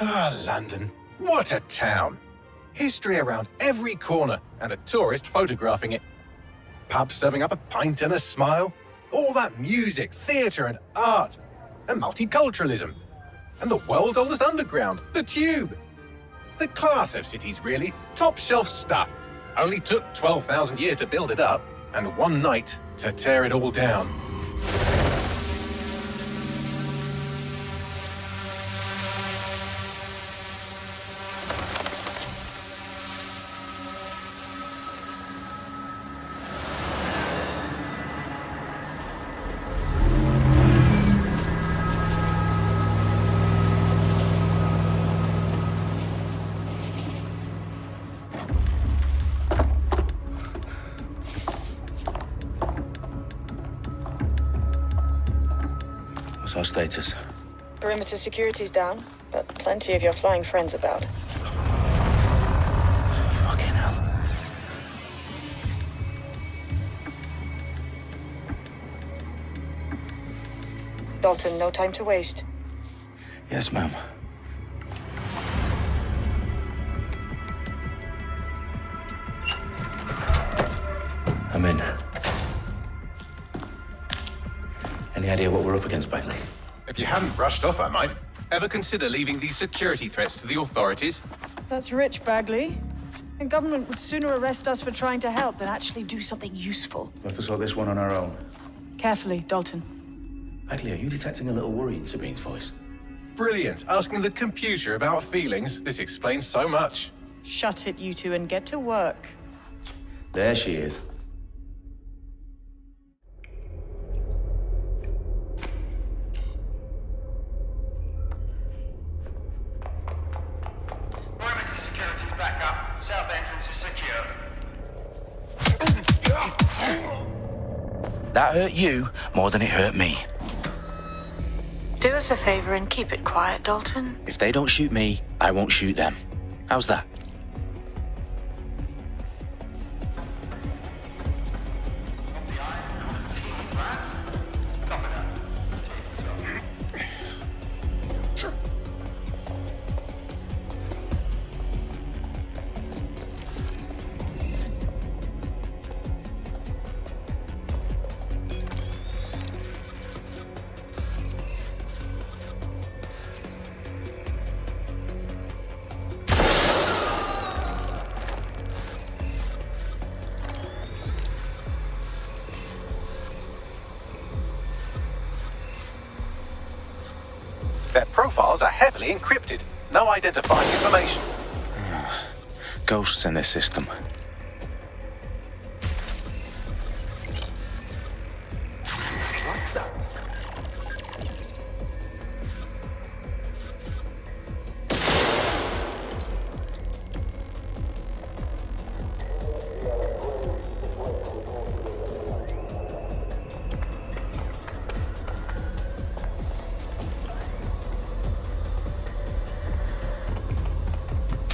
Ah, London. What a town. History around every corner and a tourist photographing it. Pubs serving up a pint and a smile. All that music, theatre and art. And multiculturalism. And the world's oldest underground, the Tube. The class of cities, really. Top shelf stuff. Only took 12,000 years to build it up, and one night to tear it all down. What's our status? Perimeter security's down, but plenty of your flying friends about. Fucking hell. Dalton, no time to waste. Yes, ma'am. I'm in. Any idea what we're up against, Bagley? If you hadn't brushed off, I might. Ever consider leaving these security threats to the authorities? That's rich, Bagley. The government would sooner arrest us for trying to help than actually do something useful. We'll have to sort this one on our own. Carefully, Dalton. Bagley, are you detecting a little worry in Sabine's voice? Brilliant. Asking the computer about feelings. This explains so much. Shut it, you two, and get to work. There she is. Perimeter security's back up. South entrance is secure. That hurt you more than it hurt me. Do us a favor and keep it quiet, Dalton. If they don't shoot me, I won't shoot them. How's that? Their profiles are heavily encrypted. No identifying information. Ghosts in this system. What's that?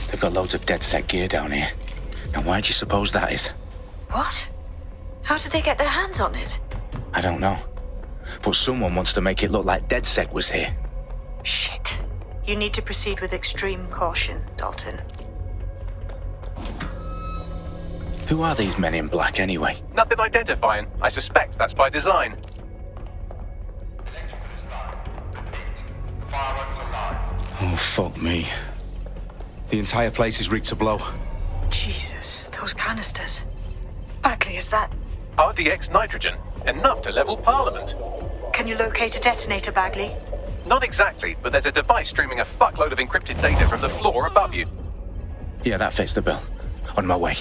They've got loads of dedsec gear down here. And why do you suppose that is? What? How did they get their hands on it? I don't know. But someone wants to make it look like dedsec was here. Shit. You need to proceed with extreme caution, Dalton. Who are these men in black anyway? Nothing identifying. I suspect that's by design. Electrical is live. Repeat. Fireworks are live. Oh, fuck me. The entire place is rigged to blow. Jesus, those canisters. Bagley, is that... RDX nitrogen. Enough to level Parliament. Can you locate a detonator, Bagley? Not exactly, but there's a device streaming a fuckload of encrypted data from the floor above you. Yeah, that fits the bill. On my way.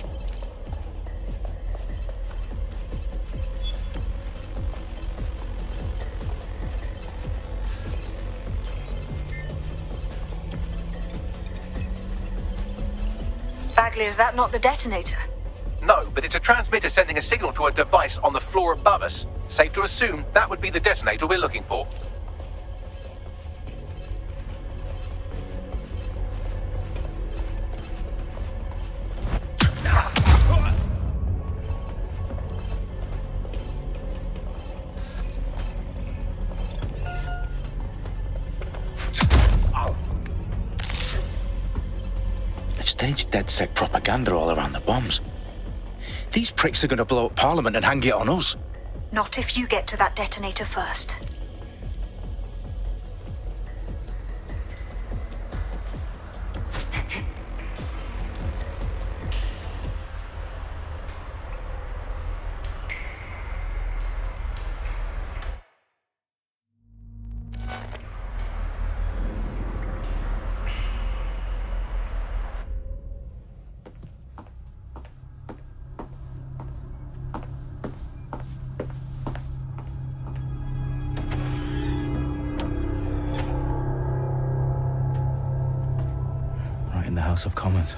Bagley, is that not the detonator? No, but it's a transmitter sending a signal to a device on the floor above us. Safe to assume that would be the detonator we're looking for. staged dedsec propaganda all around the bombs. These pricks are gonna blow up Parliament and hang it on us. Not if you get to that detonator first. Right in the House of Commons.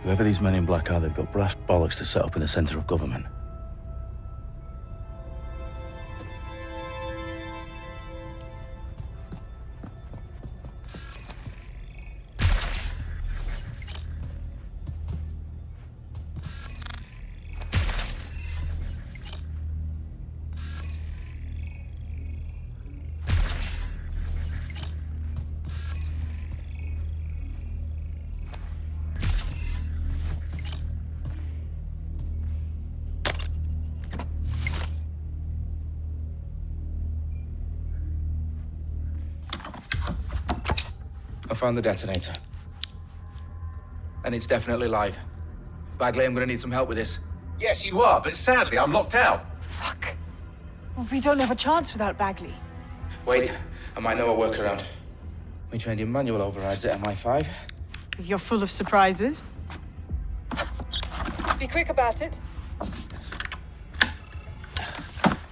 Whoever these men in black are, they've got brass bollocks to set up in the centre of government. I found the detonator. And it's definitely live. Bagley, I'm gonna need some help with this. Yes, you are, but sadly, I'm locked out. Fuck. Well, we don't have a chance without Bagley. Wait, I might know a workaround. We trained in manual overrides at MI5. You're full of surprises. Be quick about it.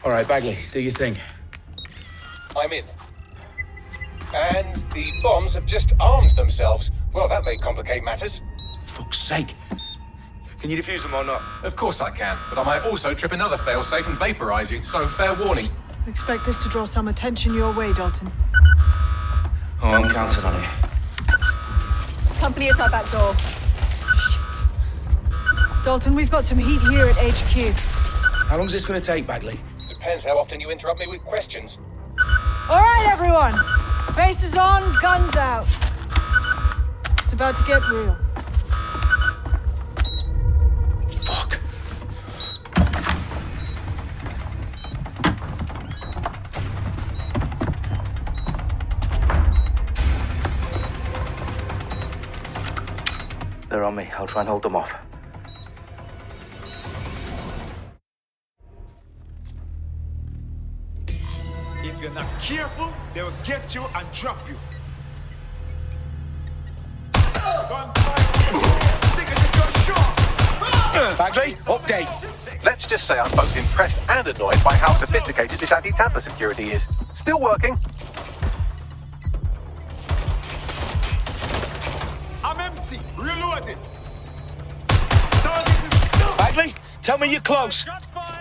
All right, Bagley, do your thing. I'm in. And the bombs have just armed themselves. Well, that may complicate matters. Fuck's sake. Can you defuse them or not? Of course I can, but I might also trip another failsafe and vaporize you, so fair warning. Expect this to draw some attention your way, Dalton. Oh, I'm counting on it. Company at our back door. Dalton, we've got some heat here at HQ. How long is this gonna take, Bagley? Depends how often you interrupt me with questions. All right, everyone. Faces on, guns out. It's about to get real. Fuck. They're on me. I'll try and hold them off. If you're not careful, they will get you and drop you. Bagley, update. Let's just say I'm both impressed and annoyed by how sophisticated this anti-tamper security is. Still working. I'm empty. Reloaded. Bagley, tell me you're close.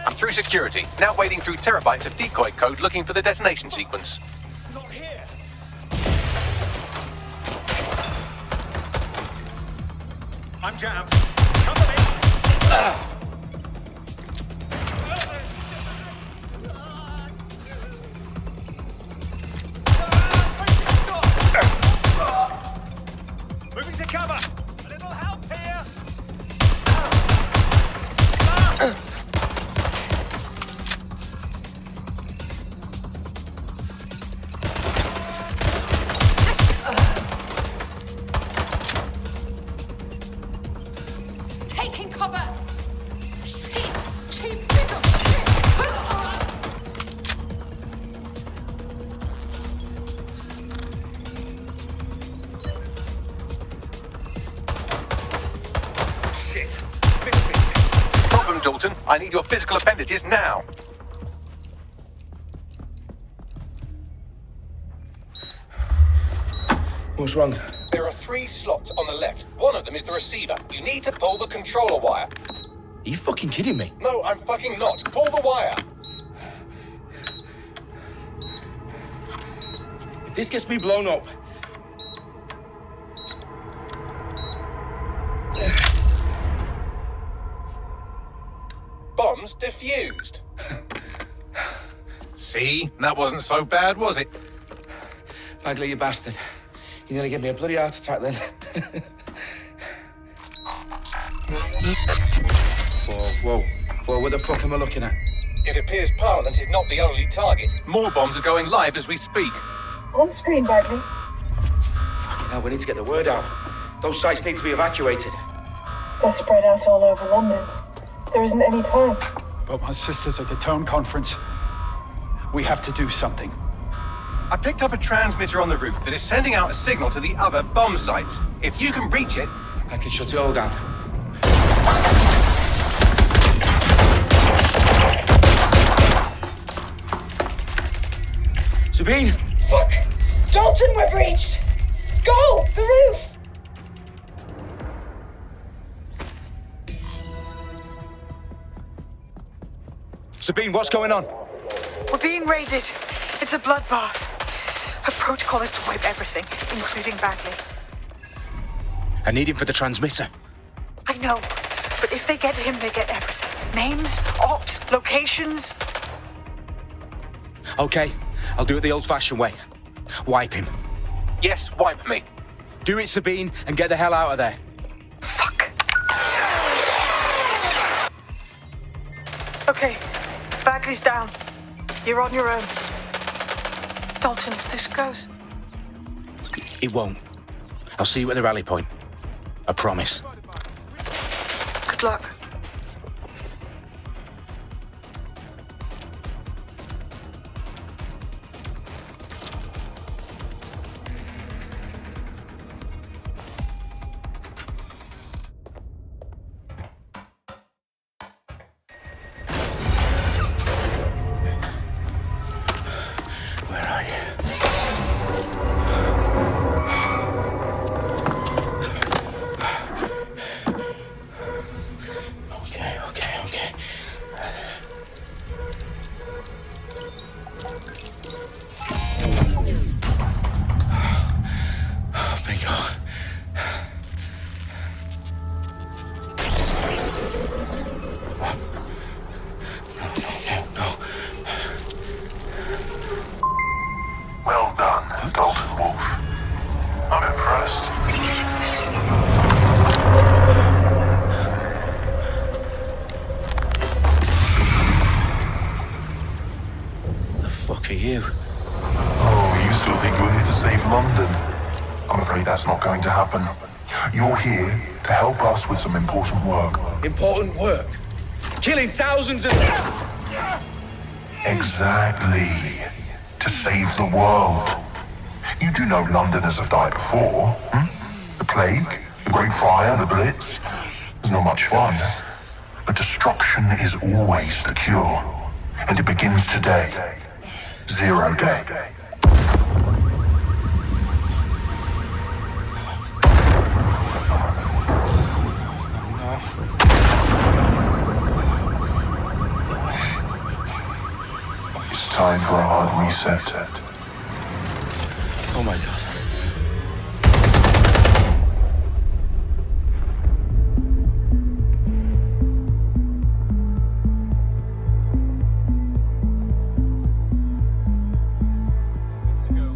I'm through security, now wading through terabytes of decoy code looking for the detonation sequence. Not here. I'm jammed. Cover me. Moving to cover. A little help here. Taking cover! Shit! Two big of shit! Shit. Problem, Dalton. I need your physical appendages now. What's wrong? There are 3 slots on the left. One of them is the receiver. You need to pull the controller wire. Are you fucking kidding me? No, I'm fucking not. Pull the wire. If this gets me blown up... Bombs defused. See? That wasn't so bad, was it? Bagley, you bastard. You nearly gave me a bloody heart attack then. Whoa, what the fuck am I looking at? It appears Parliament is not the only target. More bombs are going live as we speak. On screen, Bagley. Now we need to get the word out. Those sites need to be evacuated. They're spread out all over London. There isn't any time. But my sister's at the town conference. We have to do something. I picked up a transmitter on the roof that is sending out a signal to the other bomb sites. If you can reach it... I can shut it all down. Sabine! Fuck! Dalton, we're breached! Go! The roof! Sabine, what's going on? We're being raided. It's a bloodbath. Her protocol is to wipe everything, including Bagley. I need him for the transmitter. I know, but if they get him, they get everything. Names, ops, locations. Okay, I'll do it the old-fashioned way. Wipe him. Yes, wipe me. Do it, Sabine, and get the hell out of there. Fuck. Okay, Bagley's down. You're on your own. Dalton, if this goes... It won't. I'll see you at the rally point. I promise. Good luck. Where are you? Okay. Bingo. No. Well done, Dalton Wolf. I'm impressed. The fuck are you? Oh, you still think you're here to save London? I'm afraid that's not going to happen. You're here to help us with some important work. Important work. Killing thousands of... Exactly. To save the world. You do know Londoners have died before, hmm? The plague, the Great Fire, the Blitz. It's not much fun. But destruction is always the cure. And it begins today. 0 day. It's time for a hard reset. Oh my god.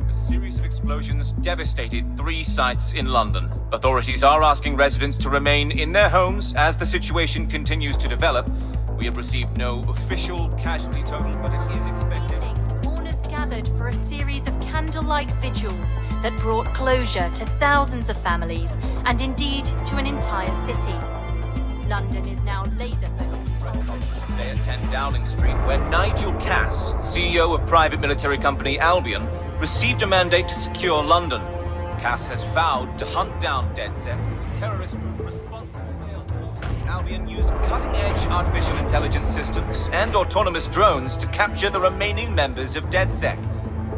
A series of explosions devastated 3 sites in London. Authorities are asking residents to remain in their homes as the situation continues to develop. We have received no official casualty total, but it is expected. Mourners gathered for a series of candlelight vigils that brought closure to thousands of families and indeed to an entire city. London is now laser-focused. Press conference today at 10 Downing Street, where Nigel Cass, CEO of private military company Albion, received a mandate to secure London. Cass has vowed to hunt down dedsec. Terrorist responses failed. Albion used cutting-edge artificial intelligence systems and autonomous drones to capture the remaining members of dedsec.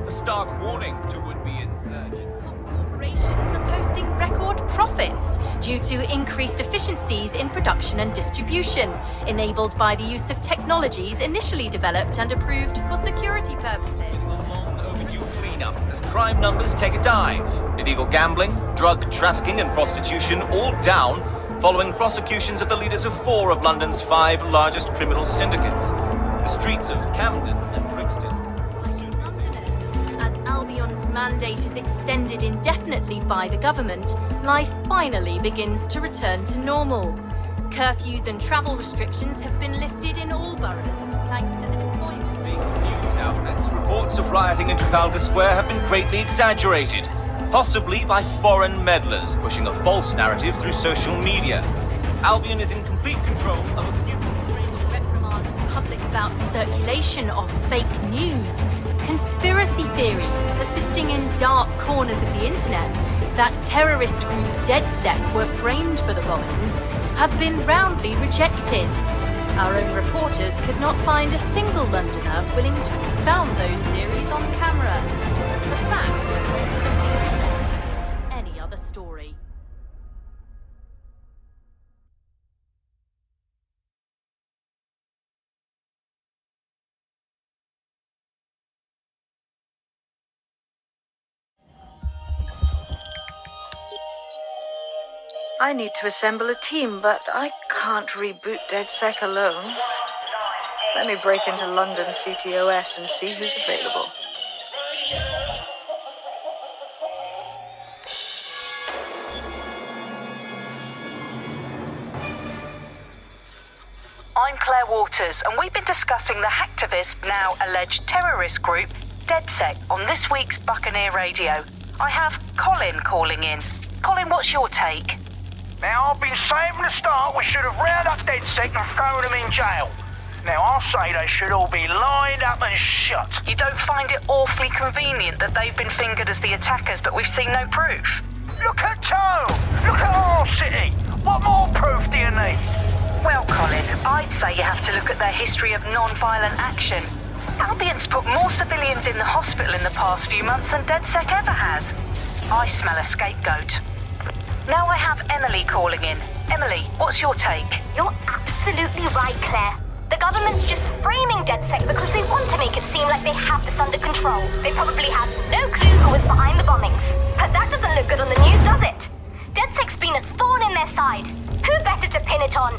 A stark warning to would-be insurgents. Some corporations are posting record profits due to increased efficiencies in production and distribution, enabled by the use of technologies initially developed and approved for security purposes. It's a long overdue cleanup as crime numbers take a dive. Illegal gambling, drug trafficking and prostitution all down following prosecutions of the leaders of 4 of London's 5 largest criminal syndicates. The streets of Camden and Brixton. Londoners, as Albion's mandate is extended indefinitely by the government, life finally begins to return to normal. Curfews and travel restrictions have been lifted in all boroughs, thanks to the deployment. News outlets, reports of rioting in Trafalgar Square have been greatly exaggerated, possibly by foreign meddlers pushing a false narrative through social media. Albion is in complete control of a few... reprimand the public about the circulation of fake news, conspiracy theories persisting in dark corners of the internet that terrorist group dedsec were framed for the bombings have been roundly rejected. Our own reporters could not find a single Londoner willing to expound those theories on camera. The facts simply do not support any other story. I need to assemble a team, but I can't reboot dedsec alone. Let me break into London CTOS and see who's available. I'm Claire Waters, and we've been discussing the hacktivist, now alleged terrorist group, dedsec, on this week's Buccaneer Radio. I have Colin calling in. Colin, what's your take? Now, I've been saying from the start we should have rounded up dedsec and thrown them in jail. Now, I'll say they should all be lined up and shot. You don't find it awfully convenient that they've been fingered as the attackers, but we've seen no proof? Look at Tone! Look at our city! What more proof do you need? Well, Colin, I'd say you have to look at their history of non-violent action. Albion's put more civilians in the hospital in the past few months than dedsec ever has. I smell a scapegoat. Now I have Emily calling in. Emily, what's your take? You're absolutely right, Claire. The government's just framing dedsec because they want to make it seem like they have this under control. They probably had no clue who was behind the bombings. But that doesn't look good on the news, does it? DedSec's been a thorn in their side. Who better to pin it on?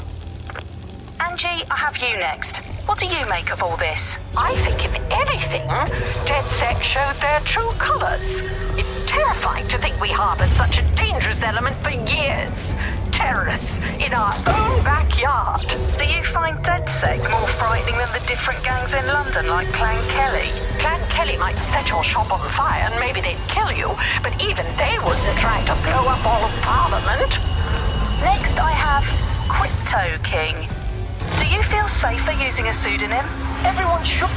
Angie, I have you next. What do you make of all this? I think, if anything, DedSec showed their true colors. It's terrifying to think we harbored such a dangerous element for years. Terrorists in our own backyard. Do you find DedSec more frightening than the different gangs in London, like Clan Kelly? Clan Kelly might set your shop on fire and maybe they'd kill you, but even they wouldn't have tried to blow up all of Parliament. Next, I have Crypto King. Do you feel safer using a pseudonym? Everyone should...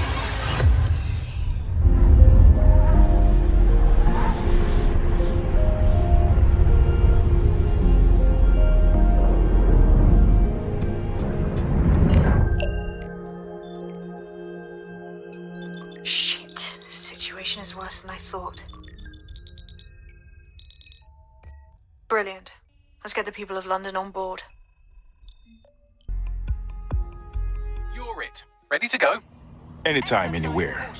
Shit. Situation is worse than I thought. Brilliant. Let's get the people of London on board. You're it. Ready to go? Anytime, anywhere.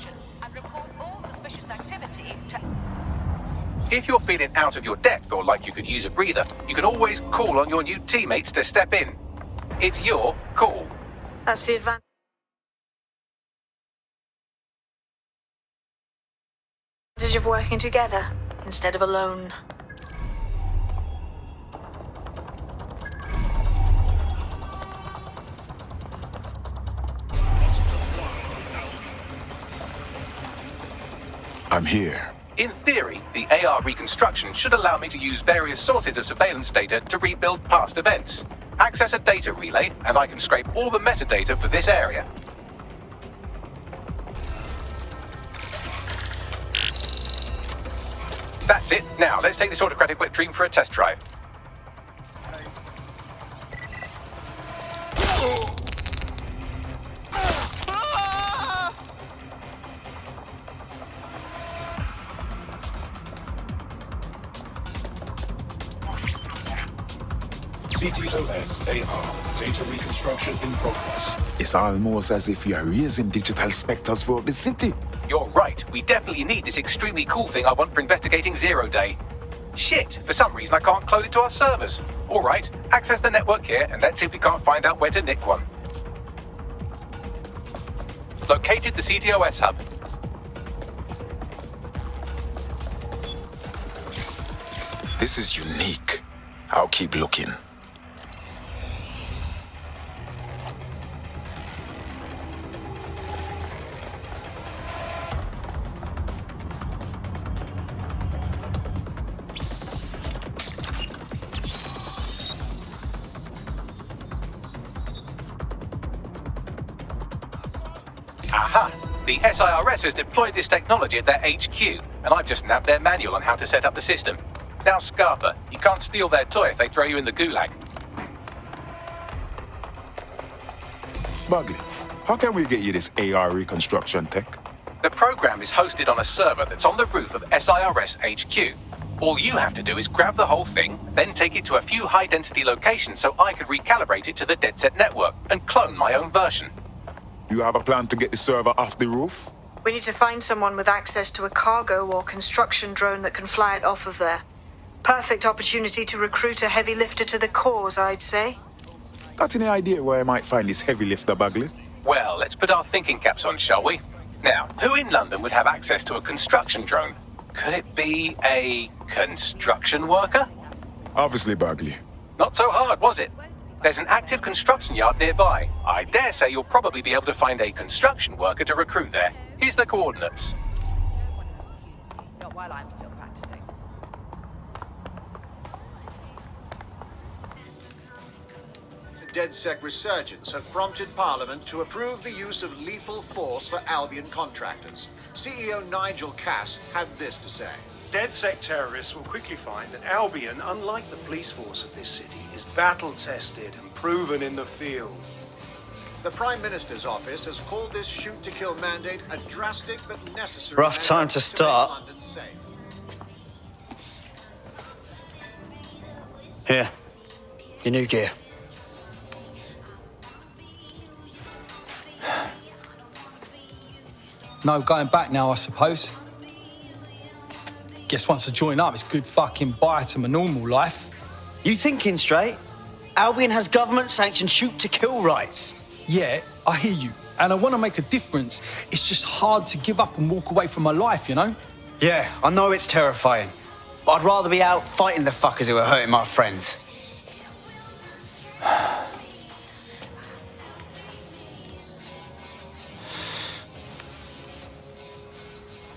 If you're feeling out of your depth or like you could use a breather, you can always call on your new teammates to step in. It's your call. That's the advantage of working together instead of alone. I'm here. In theory, the AR reconstruction should allow me to use various sources of surveillance data to rebuild past events. Access a data relay, and I can scrape all the metadata for this area. That's it. Now, let's take this autocratic wet dream for a test drive. CTOS AR, data reconstruction in progress. It's almost as if you're raising digital specters for the city. You're right. We definitely need this extremely cool thing I want for investigating Zero Day. Shit, for some reason I can't clone it to our servers. All right, access the network here and let's see if we can't find out where to nick one. Located the CTOS hub. This is unique. I'll keep looking. Aha! The SIRS has deployed this technology at their HQ, and I've just nabbed their manual on how to set up the system. Now, Scarpa, you can't steal their toy if they throw you in the gulag. Bugley, how can we get you this AR reconstruction tech? The program is hosted on a server that's on the roof of SIRS HQ. All you have to do is grab the whole thing, then take it to a few high-density locations so I could recalibrate it to the dedsec network and clone my own version. You have a plan to get the server off the roof? We need to find someone with access to a cargo or construction drone that can fly it off of there. Perfect opportunity to recruit a heavy lifter to the cause, I'd say. Got any idea where I might find this heavy lifter, Bugley? Well, let's put our thinking caps on, shall we? Now, who in London would have access to a construction drone? Could it be a construction worker? Obviously, Bugley. Not so hard, was it? There's an active construction yard nearby. I dare say you'll probably be able to find a construction worker to recruit there. Here's the coordinates. Not while I'm still practicing. The dedsec resurgence have prompted Parliament to approve the use of lethal force for Albion contractors. CEO Nigel Cass had this to say. DedSec terrorists will quickly find that Albion, unlike the police force of this city, is battle-tested and proven in the field. The Prime Minister's office has called this shoot-to-kill mandate a drastic but necessary... Rough time to start. make London safe. Here, your new gear. No going back now, I suppose. Guess once I join up, it's good fucking bye to my normal life. You thinking straight? Albion has government-sanctioned shoot-to-kill rights. Yeah, I hear you. And I want to make a difference. It's just hard to give up and walk away from my life, you know? Yeah, I know it's terrifying. But I'd rather be out fighting the fuckers who are hurting my friends.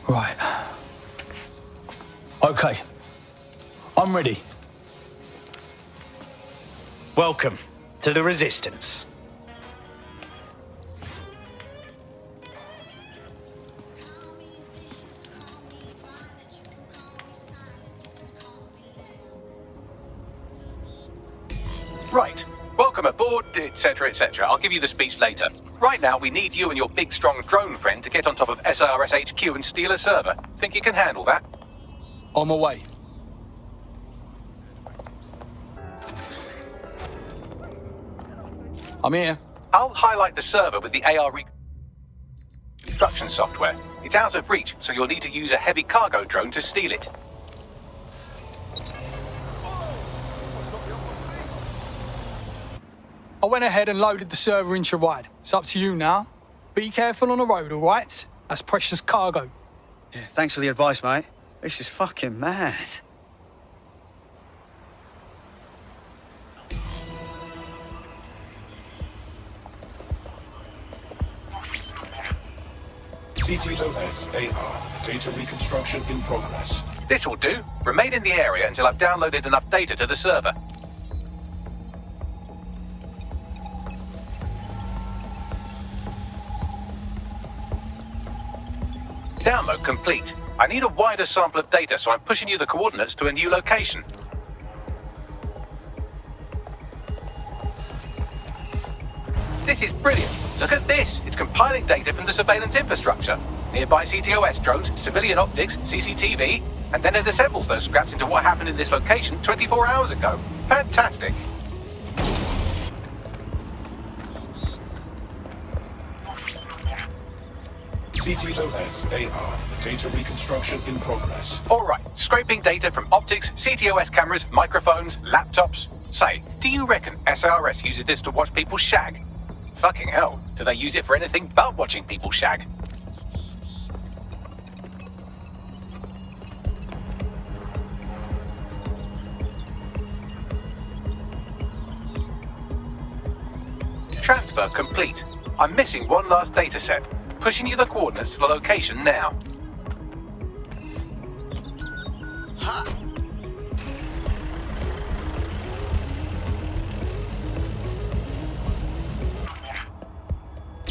Right. Okay. I'm ready. Welcome to the Resistance. Right. Welcome aboard, etc., etc. I'll give you the speech later. Right now, we need you and your big, strong drone friend to get on top of SIRS HQ and steal a server. Think you can handle that? On my way. I'm here. I'll highlight the server with the AR reconstruction software. It's out of reach, so you'll need to use a heavy cargo drone to steal it. I went ahead and loaded the server into your ride. It's up to you now. Be careful on the road, all right? That's precious cargo. Yeah, thanks for the advice, mate. This is fucking mad. CTOS AR. Data reconstruction in progress. This will do. Remain in the area until I've downloaded enough data to the server. Download complete. I need a wider sample of data, so I'm pushing you the coordinates to a new location. This is brilliant. Look at this. It's compiling data from the surveillance infrastructure. Nearby CTOS drones, civilian optics, CCTV, and then it assembles those scraps into what happened in this location 24 hours ago. Fantastic. CTOS AR. Data reconstruction in progress. All right. Scraping data from optics, CTOS cameras, microphones, laptops. Say, do you reckon SIRS uses this to watch people shag? Fucking hell. Do they use it for anything but watching people shag? Transfer complete. I'm missing one last data set. Pushing you the coordinates to the location now.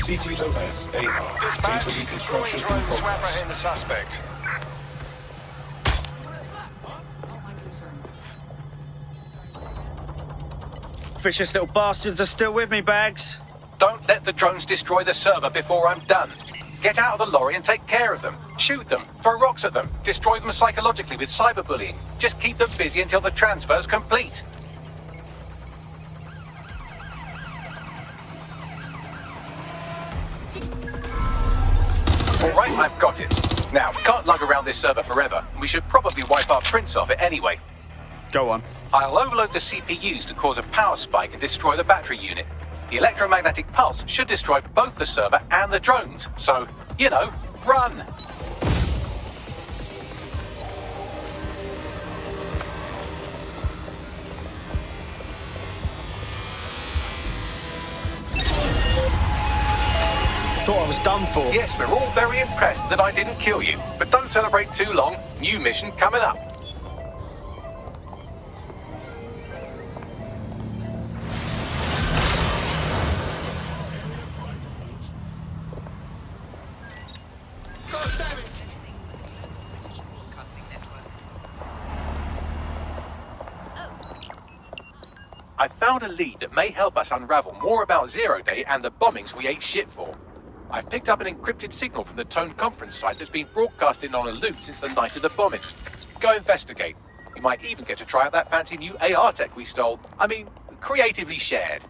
CTOS AR. Dispatch, Data reconstruction in drones progress. apprehend the suspect. Vicious little bastards are still with me, Bags. Don't let the drones destroy the server before I'm done. Get out of the lorry and take care of them. Shoot them, throw rocks at them, destroy them psychologically with cyberbullying. Just keep them busy until the transfer's complete. All right, I've got it. Now, we can't lug around this server forever. We should probably wipe our prints off it anyway. Go on. I'll overload the CPUs to cause a power spike and destroy the battery unit. The electromagnetic pulse should destroy both the server and the drones. So, you know, run! Thought I was done for. Yes, we're all very impressed that I didn't kill you. But don't celebrate too long. New mission coming up. I found a lead that may help us unravel more about Zero Day and the bombings we ate shit for. I've picked up an encrypted signal from the Tone conference site that's been broadcasting on a loop since the night of the bombing. Go investigate. You might even get to try out that fancy new AR tech we stole. I mean, creatively shared.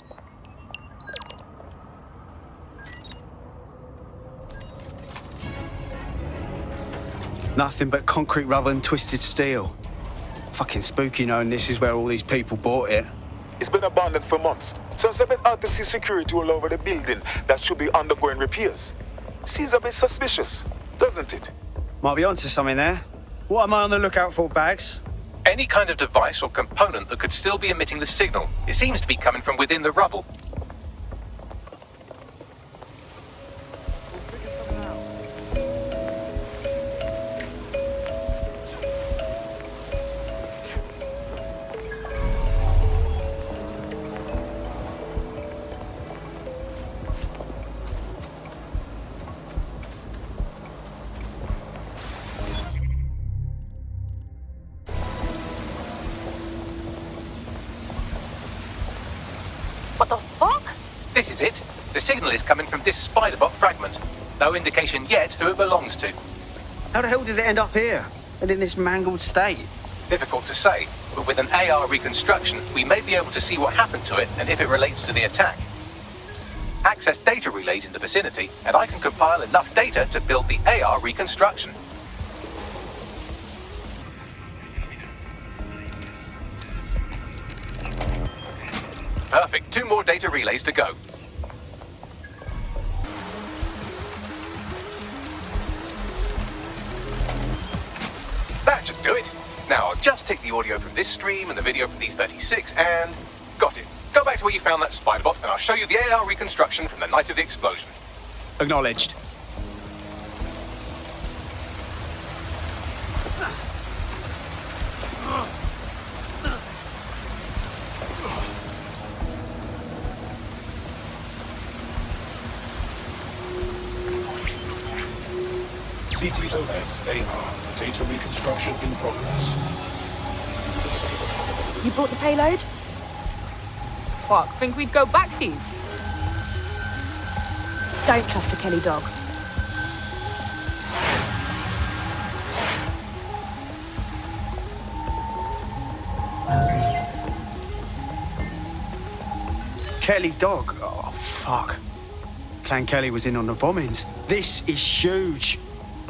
Nothing but concrete rubber and twisted steel. Fucking spooky knowing this is where all these people bought it. It's been abandoned for months, so it's a bit hard to see security all over the building that should be undergoing repairs. Seems a bit suspicious, doesn't it? Might be onto something there. What am I on the lookout for, Bags? Any kind of device or component that could still be emitting the signal. It seems to be coming from within the rubble. What the fuck? This is it. The signal is coming from this spider-bot fragment. No indication yet who it belongs to. How the hell did it end up here? And in this mangled state? Difficult to say, but with an AR reconstruction, we may be able to see what happened to it and if it relates to the attack. Access data relays in the vicinity, and I can compile enough data to build the AR reconstruction. Perfect. 2 more data relays to go. That should do it. Now, I'll just take the audio from this stream and the video from these 36 and... got it. Go back to where you found that spider-bot and I'll show you the AR reconstruction from the night of the explosion. Acknowledged. CTOS AR. Data reconstruction in progress. You brought the payload? What, think we'd go back for you? Don't trust the Kelly dog. Kelly dog? Oh, fuck. Clan Kelly was in on the bombings. This is huge.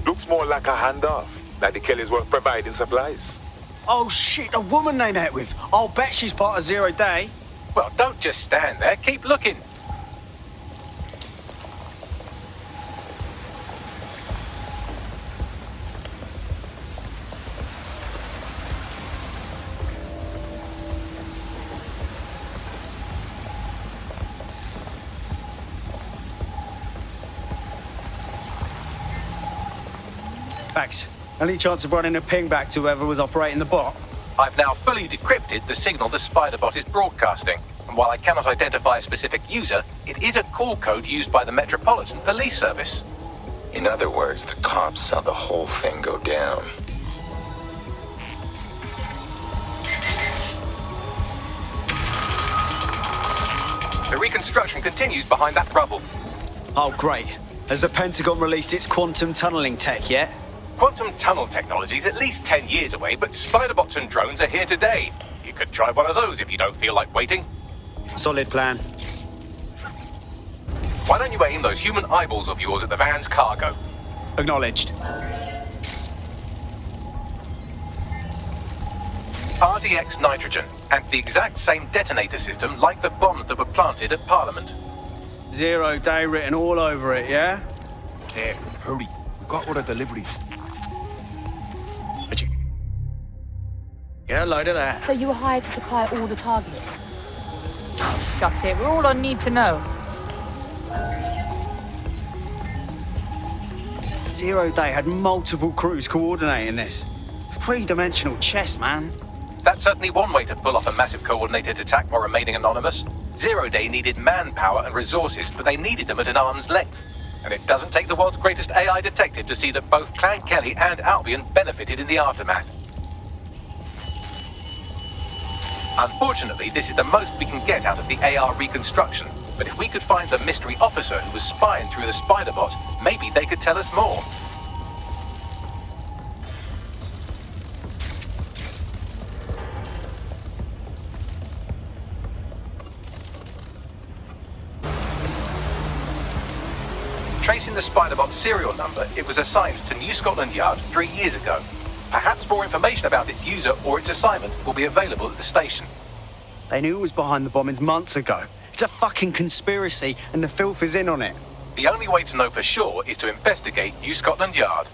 Looks more like a handoff, like the Kellys were providing supplies. Oh shit, a woman they met with. I'll bet she's part of Zero Day. Well, don't just stand there. Keep looking. Thanks. Any chance of running a ping back to whoever was operating the bot? I've now fully decrypted the signal the spider-bot is broadcasting, and And while I cannot identify a specific user, it is a call code used by the Metropolitan Police Service. In other words, the cops saw the whole thing go down. The reconstruction continues behind that rubble. Oh, great. Has the Pentagon released its quantum tunneling tech yet? Quantum tunnel technology is at least 10 years away, but spider-bots and drones are here today. You could try one of those if you don't feel like waiting. Solid plan. Why don't you aim those human eyeballs of yours at the van's cargo? Acknowledged. RDX nitrogen, and the exact same detonator system like the bombs that were planted at Parliament. 0 day written all over it, yeah? Hey, hurry. We got order delivery. Get a load of that. So you were hired to supply all the targets? Got it. We're all on need to know. 0 day had multiple crews coordinating this. 3-dimensional chess, man. That's certainly one way to pull off a massive coordinated attack while remaining anonymous. 0 Day needed manpower and resources, but they needed them at an arm's length. And it doesn't take the world's greatest AI detective to see that both Clan Kelly and Albion benefited in the aftermath. Unfortunately, this is the most we can get out of the AR reconstruction. But if we could find the mystery officer who was spying through the spider-bot, maybe they could tell us more. Tracing the spider-bot's serial number, it was assigned to New Scotland Yard 3 years ago. Perhaps more information about its user or its assignment will be available at the station. They knew it was behind the bombings months ago. It's a fucking conspiracy, and the filth is in on it. The only way to know for sure is to investigate New Scotland Yard.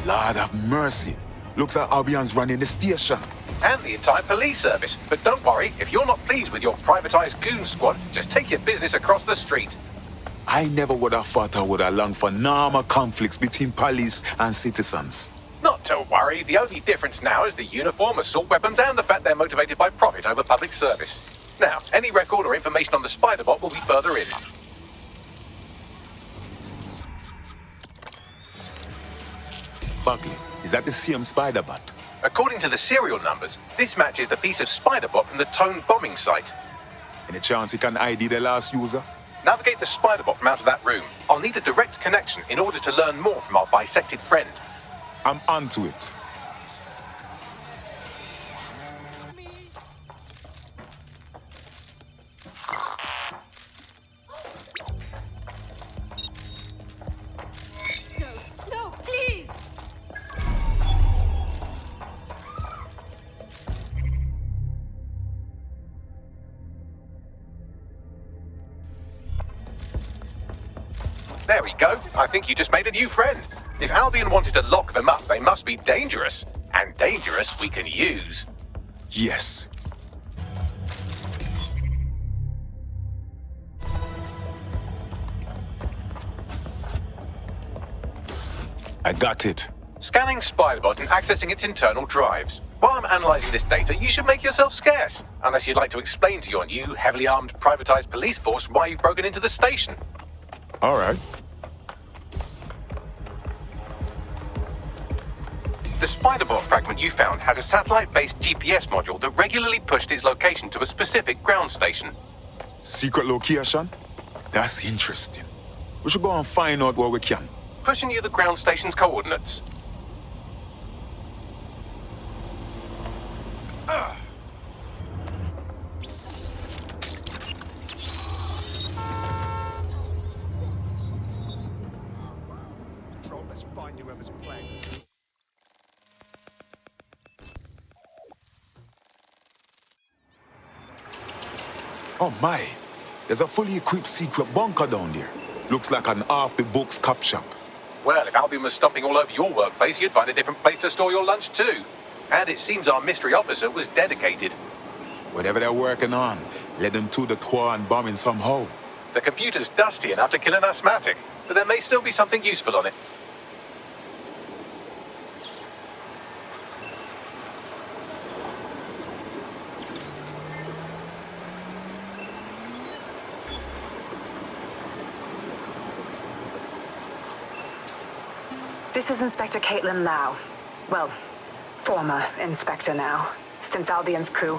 Lord have mercy. Looks like Albion's running the station. And the entire police service. But don't worry, if you're not pleased with your privatized goon squad, just take your business across the street. I never would have thought I would have longed for normal conflicts between police and citizens. Not to worry, the only difference now is the uniform, assault weapons, and the fact they're motivated by profit over public service. Now, any record or information on the spider-bot will be further in. Buckley, is that the same spider-bot? According to the serial numbers, this matches the piece of spider-bot from the Tone bombing site. Any chance you can ID the last user? Navigate the spider-bot from out of that room. I'll need a direct connection in order to learn more from our bisected friend. I'm onto it. No, please! There we go. I think you just made a new friend. If Albion wanted to lock them up, they must be dangerous. And dangerous we can use. Yes. I got it. Scanning Spiderbot and accessing its internal drives. While I'm analysing this data, you should make yourself scarce. Unless you'd like to explain to your new, heavily armed, privatised police force why you've broken into the station. All right. The Spiderbot fragment you found has a satellite-based GPS module that regularly pushed its location to a specific ground station. Secret location? That's interesting. We should go and find out where we can. Pushing you the ground station's coordinates. Let's find whoever's playing. Oh my, there's a fully equipped secret bunker down there. Looks like an off-the-books cop shop. Well, if Albion was stomping all over your workplace, you'd find a different place to store your lunch too. And it seems our mystery officer was dedicated. Whatever they're working on, let them to the tour and bombing somehow. The computer's dusty enough to kill an asthmatic, but there may still be something useful on it. This is Inspector Caitlin Lau. Well, former inspector now. Since Albion's coup,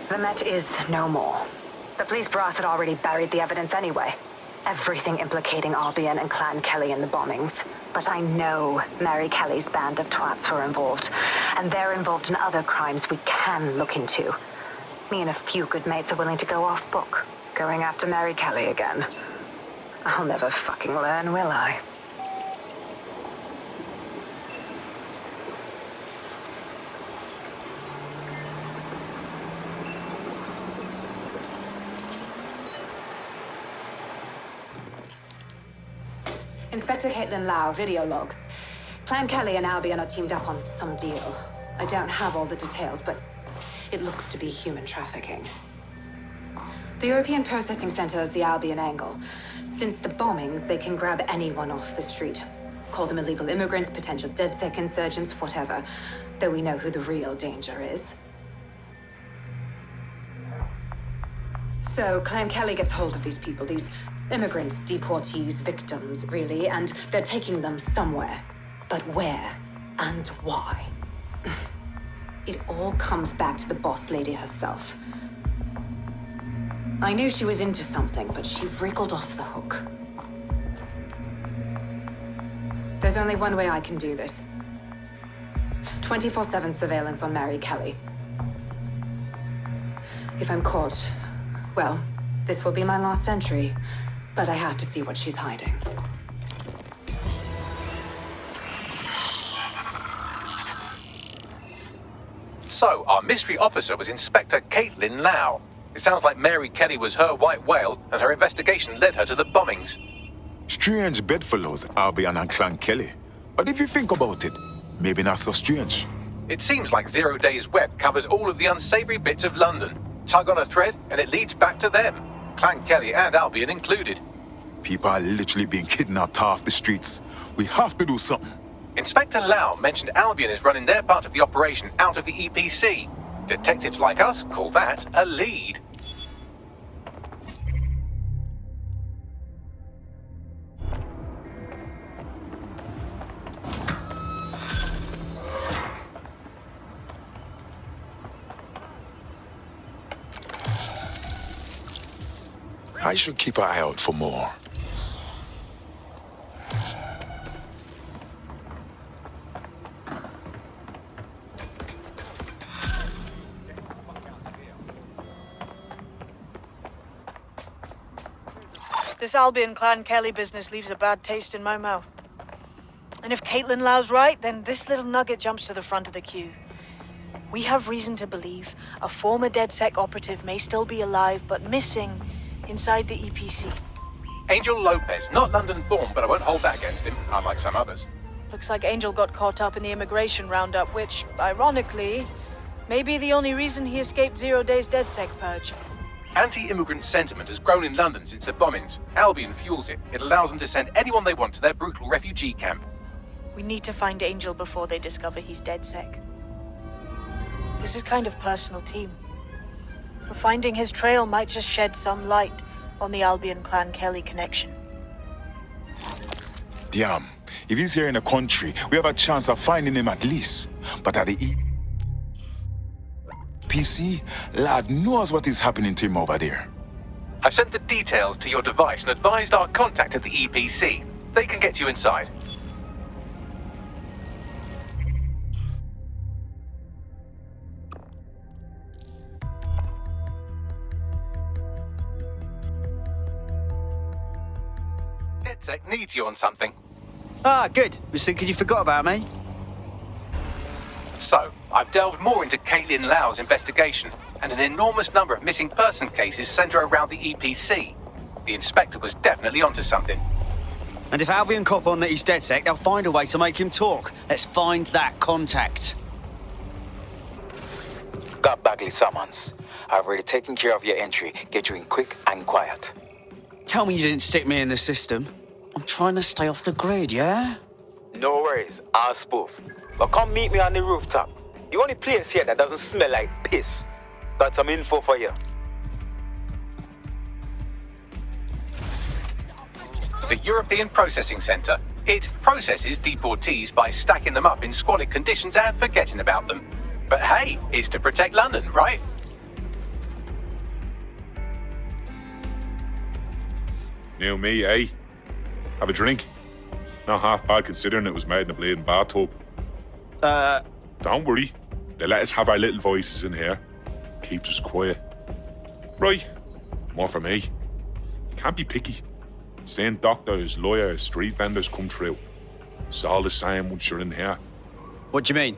the Met is no more. The police brass had already buried the evidence anyway. Everything implicating Albion and Clan Kelly in the bombings. But I know Mary Kelly's band of twats were involved, and they're involved in other crimes we can look into. Me and a few good mates are willing to go off book, going after Mary Kelly again. I'll never fucking learn, will I? Inspector Caitlin Lau, video log. Clan Kelly and Albion are teamed up on some deal. I don't have all the details, but it looks to be human trafficking. The European Processing Center is the Albion angle. Since the bombings, they can grab anyone off the street. Call them illegal immigrants, potential dedsec insurgents, whatever. Though we know who the real danger is. So, Clan Kelly gets hold of these people, these immigrants, deportees, victims, really, and they're taking them somewhere. But where and why? It all comes back to the boss lady herself. I knew she was into something, but she wriggled off the hook. There's only one way I can do this. 24/7 surveillance on Mary Kelly. If I'm caught, well, this will be my last entry, but I have to see what she's hiding. So, our mystery officer was Inspector Caitlin Lau. It sounds like Mary Kelly was her white whale, and her investigation led her to the bombings. Strange bedfellows, Albion and Clan Kelly. But if you think about it, maybe not so strange. It seems like 0 Days Web covers all of the unsavory bits of London. Tug on a thread, and it leads back to them. Clan Kelly and Albion included. People are literally being kidnapped off the streets. We have to do something. Inspector Lau mentioned Albion is running their part of the operation out of the EPC. Detectives like us call that a lead. I should keep an eye out for more. This Albion Clan Kelly business leaves a bad taste in my mouth. And if Caitlin Lau's right, then this little nugget jumps to the front of the queue. We have reason to believe a former DedSec operative may still be alive, but missing inside the EPC. Angel Lopez, not London-born, but I won't hold that against him, unlike some others. Looks like Angel got caught up in the immigration roundup, which, ironically, may be the only reason he escaped 0 Days DedSec purge. Anti-immigrant sentiment has grown in London since the bombings. Albion fuels it. It allows them to send anyone they want to their brutal refugee camp. We need to find Angel before they discover he's DedSec. This is kind of personal team. But finding his trail might just shed some light on the Albion Clan Kelly connection. Damn, if he's here in the country, we have a chance of finding him at least. But at the EPC, lad knows what is happening to him over there. I've sent the details to your device and advised our contact at the EPC. They can get you inside. DedSec needs you on something. Ah, good. Was thinking you forgot about me. So, I've delved more into Caitlin Lau's investigation, and an enormous number of missing person cases centre around the EPC. The inspector was definitely onto something. And if Albion cop on that he's DedSec, they'll find a way to make him talk. Let's find that contact. Got Bagley summons. I've already taken care of your entry. Get you in quick and quiet. Tell me you didn't stick me in the system. I'm trying to stay off the grid, yeah? No worries, I'll spoof. But come meet me on the rooftop. The only place here that doesn't smell like piss. Got some info for you. The European Processing Center. It processes deportees by stacking them up in squalid conditions and forgetting about them. But hey, it's to protect London, right? New me, eh? Have a drink? Not half bad considering it was made in a bleeding bathtub. Don't worry. They let us have our little voices in here. Keeps us quiet. Right. More for me. Can't be picky. Seeing doctors, lawyers, street vendors come through. It's all the same once you're in here. What do you mean?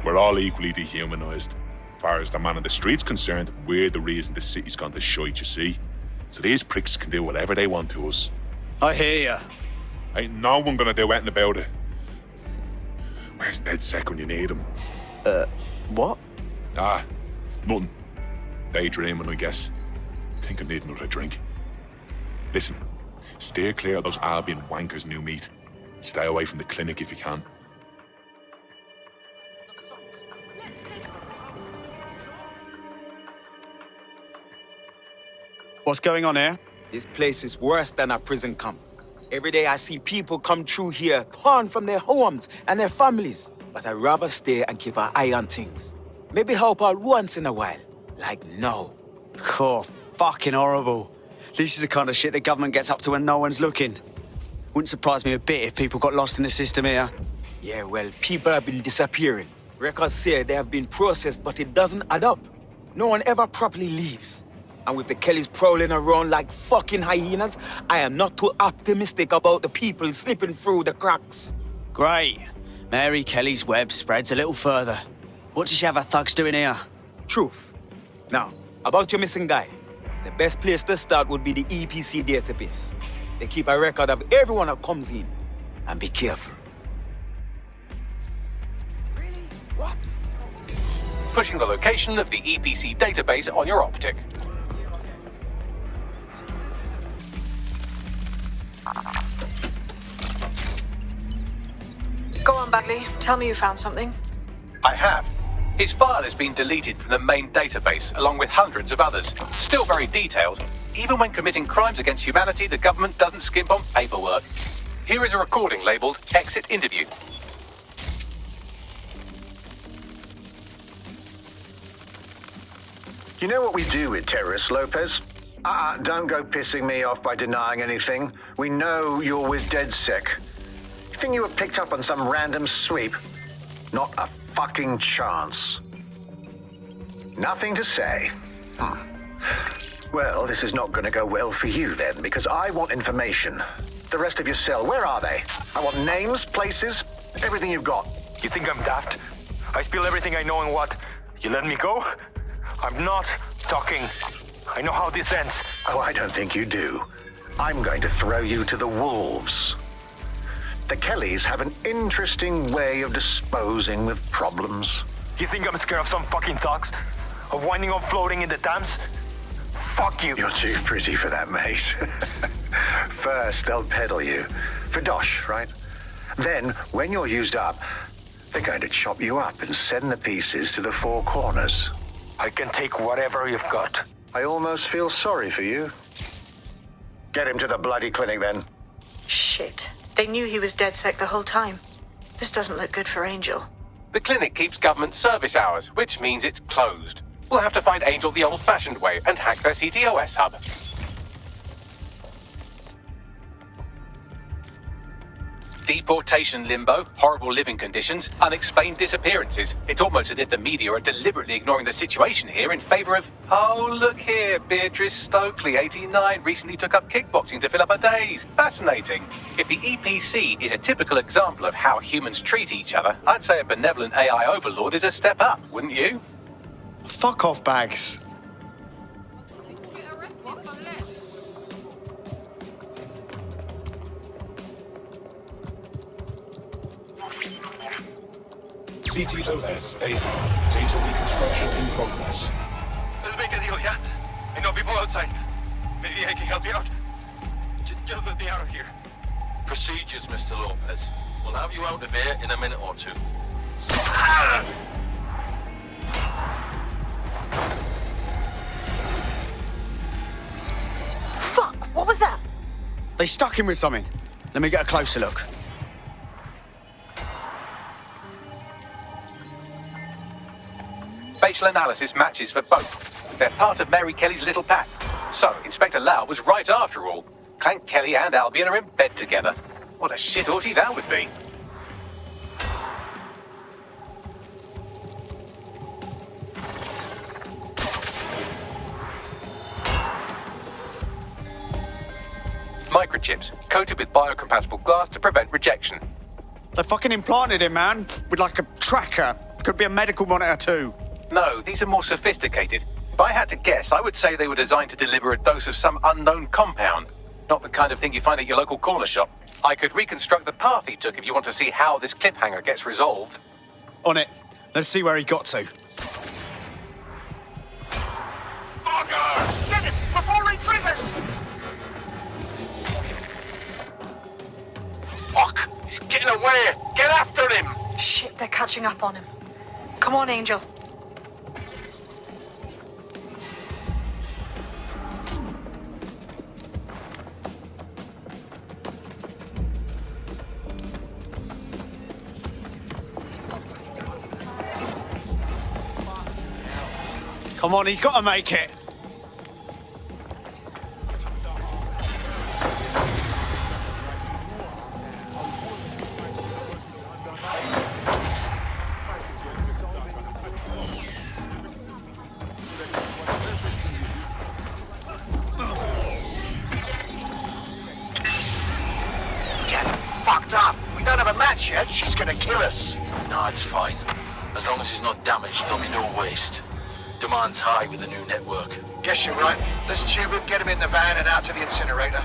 We're all equally dehumanised. As far as the man on the street's concerned, we're the reason the city's gone to shite, you see. So these pricks can do whatever they want to us. I hear ya. Ain't no one gonna do anything about it. Where's dedsec when you need him? What? Nothing. Daydreaming, I guess. Think I need another drink. Listen, steer clear of those Albion wankers, new meat. Stay away from the clinic if you can. What's going on here? This place is worse than a prison camp. Every day I see people come through here, torn from their homes and their families. But I'd rather stay and keep an eye on things. Maybe help out once in a while. Like now. Oh, fucking horrible. This is the kind of shit the government gets up to when no one's looking. Wouldn't surprise me a bit if people got lost in the system here. Yeah, well, people have been disappearing. Records say they have been processed, but it doesn't add up. No one ever properly leaves. And with the Kellys prowling around like fucking hyenas, I am not too optimistic about the people slipping through the cracks. Great. Mary Kelly's web spreads a little further. What does she have her thugs doing here? Truth. Now, about your missing guy. The best place to start would be the EPC database. They keep a record of everyone that comes in. And be careful. Really? What? Pushing the location of the EPC database on your optic. Go on, Bagley. Tell me you found something. I have. His file has been deleted from the main database, along with hundreds of others. Still very detailed. Even when committing crimes against humanity, the government doesn't skimp on paperwork. Here is a recording labelled Exit Interview. You know what we do with terrorists, Lopez? Don't go pissing me off by denying anything. We know you're with dedsec. You think you were picked up on some random sweep? Not a fucking chance. Nothing to say. Well, this is not going to go well for you then, because I want information. The rest of your cell, where are they? I want names, places, everything you've got. You think I'm daft? I spill everything I know and what? You let me go? I'm not talking. I know how this ends. Oh, I don't think you do. I'm going to throw you to the wolves. The Kellys have an interesting way of disposing with problems. You think I'm scared of some fucking thugs? Of winding up floating in the Thames? Fuck you. You're too pretty for that, mate. First, they'll peddle you. For dosh, right? Then, when you're used up, they're going to chop you up and send the pieces to the four corners. I can take whatever you've got. I almost feel sorry for you. Get him to the bloody clinic, then. Shit. They knew he was dedsec the whole time. This doesn't look good for Angel. The clinic keeps government service hours, which means it's closed. We'll have to find Angel the old-fashioned way and hack their CTOS hub. Deportation limbo, horrible living conditions, unexplained disappearances. It's almost as if the media are deliberately ignoring the situation here in favour of... Oh, look here, Beatrice Stokely, 89, recently took up kickboxing to fill up her days. Fascinating. If the EPC is a typical example of how humans treat each other, I'd say a benevolent AI overlord is a step up, wouldn't you? Fuck off, Bags. CTOS 8. Data reconstruction in progress. Let's make a deal, yeah? I know people outside. Maybe I can help you out. Just let me out of here. Procedures, Mr. Lopez. We'll have you out of here in a minute or two. Fuck! What was that? They stuck him with something. Let me get a closer look. facial analysis matches for both. They're part of Mary Kelly's little pack. So, Inspector Lau was right after all. Clank Kelly and Albion are in bed together. What a shit orgy that would be. Microchips, coated with biocompatible glass to prevent rejection. They fucking implanted him, man. With like a tracker. Could be a medical monitor too. No, these are more sophisticated. If I had to guess, I would say they were designed to deliver a dose of some unknown compound. Not the kind of thing you find at your local corner shop. I could reconstruct the path he took if you want to see how this cliffhanger gets resolved. On it. Let's see where he got to. Fucker! Get it before he triggers! Fuck! He's getting away! Get after him! Shit, they're catching up on him. Come on, Angel. Come on, he's got to make it. Fucked up. We don't have a match yet. She's gonna kill us. No, it's fine. As long as he's not damaged, there'll be no waste. Demand's high with the new network. Guess you're right. Let's tube him, get him in the van and out to the incinerator.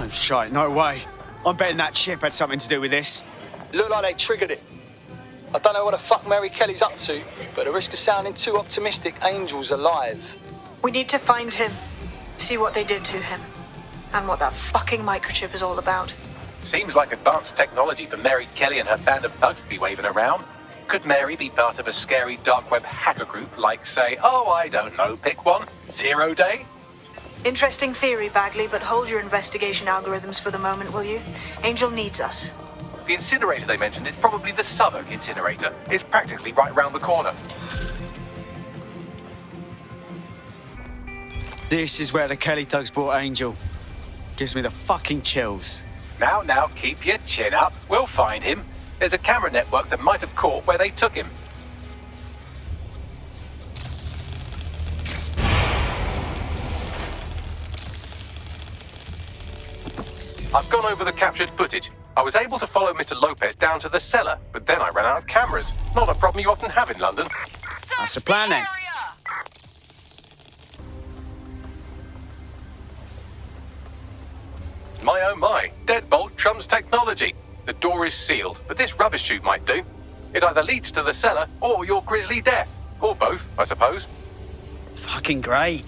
Oh, shite, no way. I'm betting that chip had something to do with this. Look like they triggered it. I don't know what the fuck Mary Kelly's up to, but at the risk of sounding too optimistic, Angel's alive. We need to find him. See what they did to him. And what that fucking microchip is all about. Seems like advanced technology for Mary Kelly and her band of thugs to be waving around. Could Mary be part of a scary dark web hacker group like, say, oh, I don't know, pick one, 0 Day? Interesting theory, Bagley, but hold your investigation algorithms for the moment, will you? Angel needs us. The incinerator they mentioned is probably the Southwark incinerator. It's practically right round the corner. This is where the Kelly thugs brought Angel. Gives me the fucking chills. Now, keep your chin up. We'll find him. There's a camera network that might have caught where they took him. I've gone over the captured footage. I was able to follow Mr. Lopez down to the cellar, but then I ran out of cameras. Not a problem you often have in London. That's the plan then. My oh my, deadbolt trumps technology. The door is sealed, but this rubbish chute might do. It either leads to the cellar or your grisly death. Or both, I suppose. Fucking great.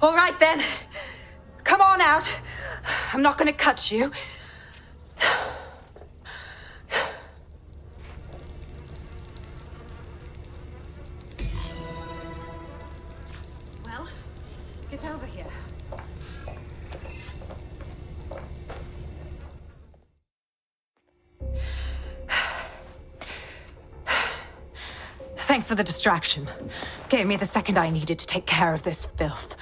All right then. Come on out. I'm not gonna cut you. Well, get over here. Thanks for the distraction. Gave me the second I needed to take care of this filth.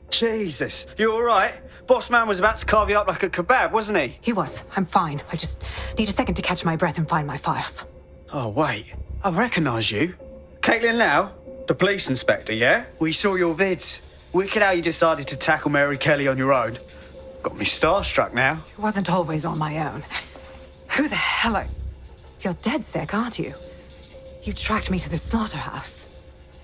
Jesus, you all right? Boss man was about to carve you up like a kebab, wasn't he? He was. I'm fine. I just need a second to catch my breath and find my files. Oh, wait. I recognise you. Caitlin Lau? The police inspector, yeah? We saw your vids. Wicked how you decided to tackle Mary Kelly on your own. Got me starstruck now. It wasn't always on my own. Who the hell are... You're dedsec, aren't you? You tracked me to the slaughterhouse.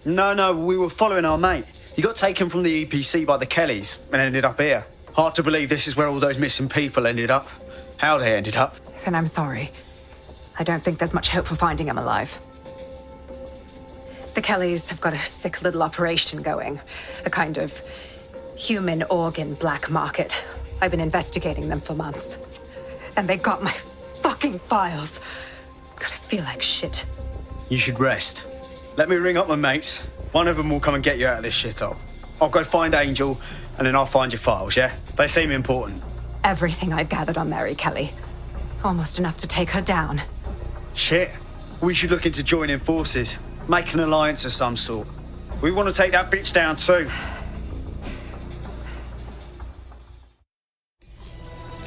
No, we were following our mate. He got taken from the EPC by the Kellys and ended up here. Hard to believe this is where all those missing people ended up. How they ended up. Then I'm sorry. I don't think there's much hope for finding him alive. The Kellys have got a sick little operation going. A kind of human organ black market. I've been investigating them for months. And they got my fucking files. God, I feel like shit. You should rest. Let me ring up my mates. One of them will come and get you out of this shithole. I'll go find Angel, and then I'll find your files, yeah? They seem important. Everything I've gathered on Mary Kelly. Almost enough to take her down. Shit. We should look into joining forces. Make an alliance of some sort. We want to take that bitch down too.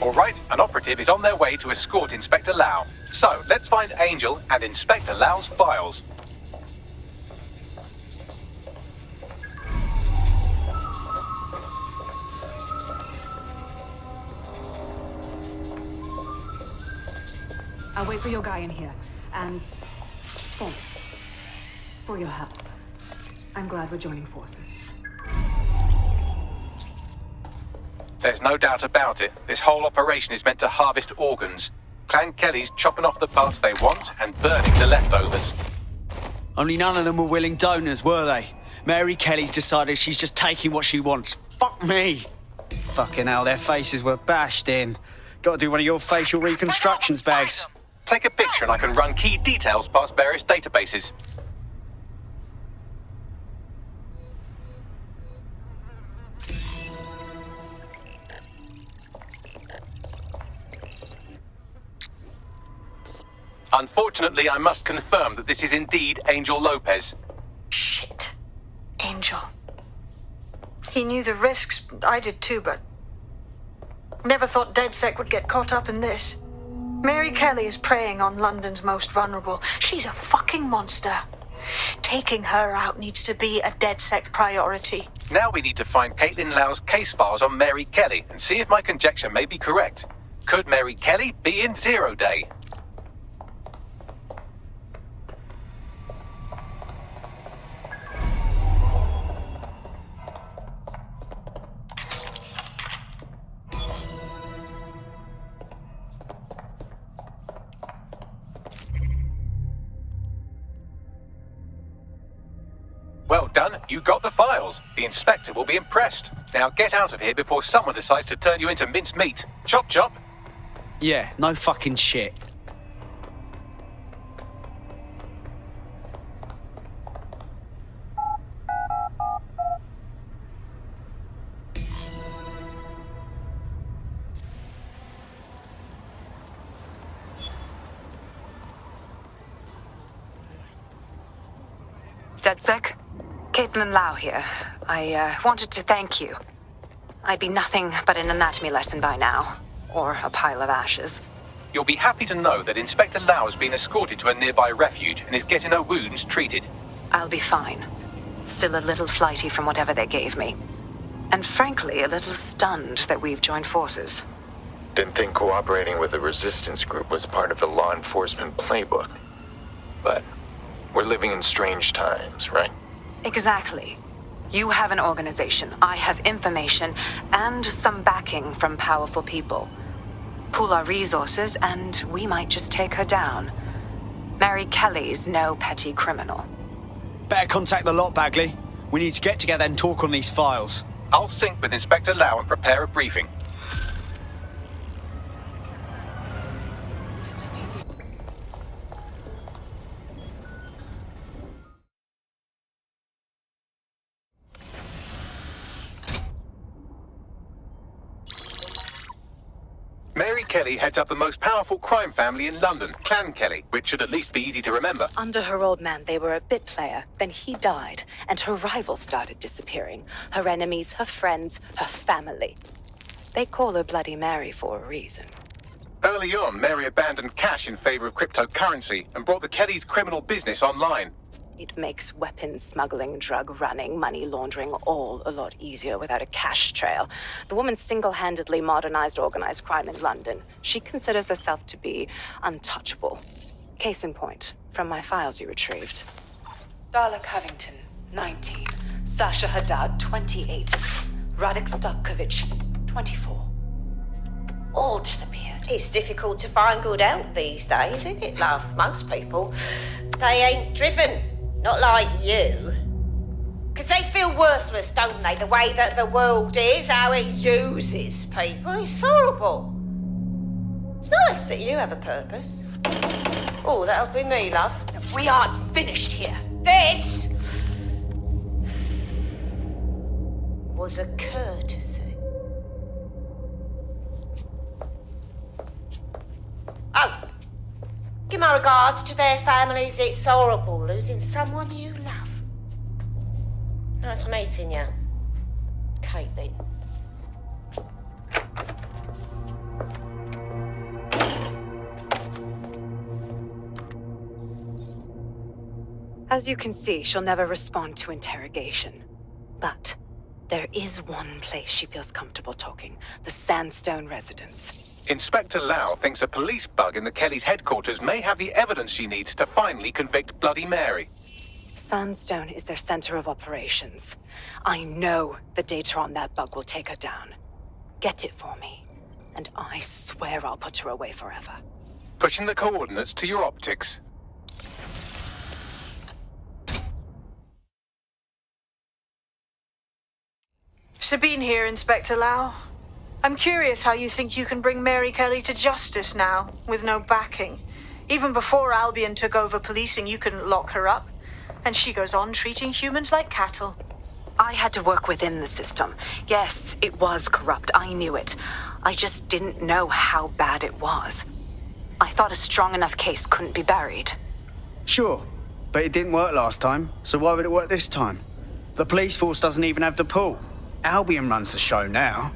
All right, an operative is on their way to escort Inspector Lau. So, let's find Angel and Inspector Lau's files. I'll wait for your guy in here. And thanks for your help. I'm glad we're joining forces. There's no doubt about it. This whole operation is meant to harvest organs. Clan Kelly's chopping off the parts they want and burning the leftovers. Only none of them were willing donors, were they? Mary Kelly's decided she's just taking what she wants. Fuck me. Fucking hell, their faces were bashed in. Gotta do one of your facial reconstructions, Bags. Take a picture and I can run key details past various databases. Unfortunately, I must confirm that this is indeed Angel Lopez. Shit. Angel. He knew the risks. I did too, but... Never thought dedsec would get caught up in this. Mary Kelly is preying on London's most vulnerable. She's a fucking monster. Taking her out needs to be a dedsec priority. Now we need to find Caitlin Lau's case files on Mary Kelly and see if my conjecture may be correct. Could Mary Kelly be in Zero Day? Well done, you got the files. The inspector will be impressed. Now get out of here before someone decides to turn you into minced meat. Chop chop. Yeah, no fucking shit. DedSec? Caitlin Lau here. I wanted to thank you. I'd be nothing but an anatomy lesson by now. Or a pile of ashes. You'll be happy to know that Inspector Lau has been escorted to a nearby refuge and is getting her wounds treated. I'll be fine. Still a little flighty from whatever they gave me. And frankly, a little stunned that we've joined forces. Didn't think cooperating with a resistance group was part of the law enforcement playbook. But we're living in strange times, right? Exactly. You have an organization, I have information, and some backing from powerful people. Pool our resources, and we might just take her down. Mary Kelly's no petty criminal. Better contact the lot, Bagley. We need to get together and talk on these files. I'll sync with Inspector Lau and prepare a briefing. Mary Kelly heads up the most powerful crime family in London, Clan Kelly, which should at least be easy to remember. Under her old man, they were a bit player. Then he died, and her rivals started disappearing. Her enemies, her friends, her family. They call her Bloody Mary for a reason. Early on, Mary abandoned cash in favor of cryptocurrency and brought the Kellys' criminal business online. It makes weapons smuggling, drug running, money laundering all a lot easier without a cash trail. The woman single-handedly modernized organized crime in London. She considers herself to be untouchable. Case in point, from my files you retrieved. Darla Covington, 19. Sasha Haddad, 28. Radek Stavkovich, 24. All disappeared. It's difficult to find good help these days, isn't it, love? Most people, they ain't driven. Not like you. Because they feel worthless, don't they? The way that the world is, how it uses people. It's horrible. It's nice that you have a purpose. Oh, that'll be me, love. We aren't finished here. This was a courtesy. Oh, give my regards to their families. It's horrible losing someone you love. Nice meeting you, Caitlin. As you can see, she'll never respond to interrogation. But there is one place she feels comfortable talking, the Sandstone residence. Inspector Lau thinks a police bug in the Kellys' headquarters may have the evidence she needs to finally convict Bloody Mary. Sandstone is their center of operations. I know the data on that bug will take her down. Get it for me, and I swear I'll put her away forever. Pushing the coordinates to your optics. Sabine here, Inspector Lau. I'm curious how you think you can bring Mary Kelly to justice now, with no backing. Even before Albion took over policing, you couldn't lock her up. And she goes on treating humans like cattle. I had to work within the system. Yes, it was corrupt. I knew it. I just didn't know how bad it was. I thought a strong enough case couldn't be buried. Sure, but it didn't work last time, so why would it work this time? The police force doesn't even have the pull. Albion runs the show now.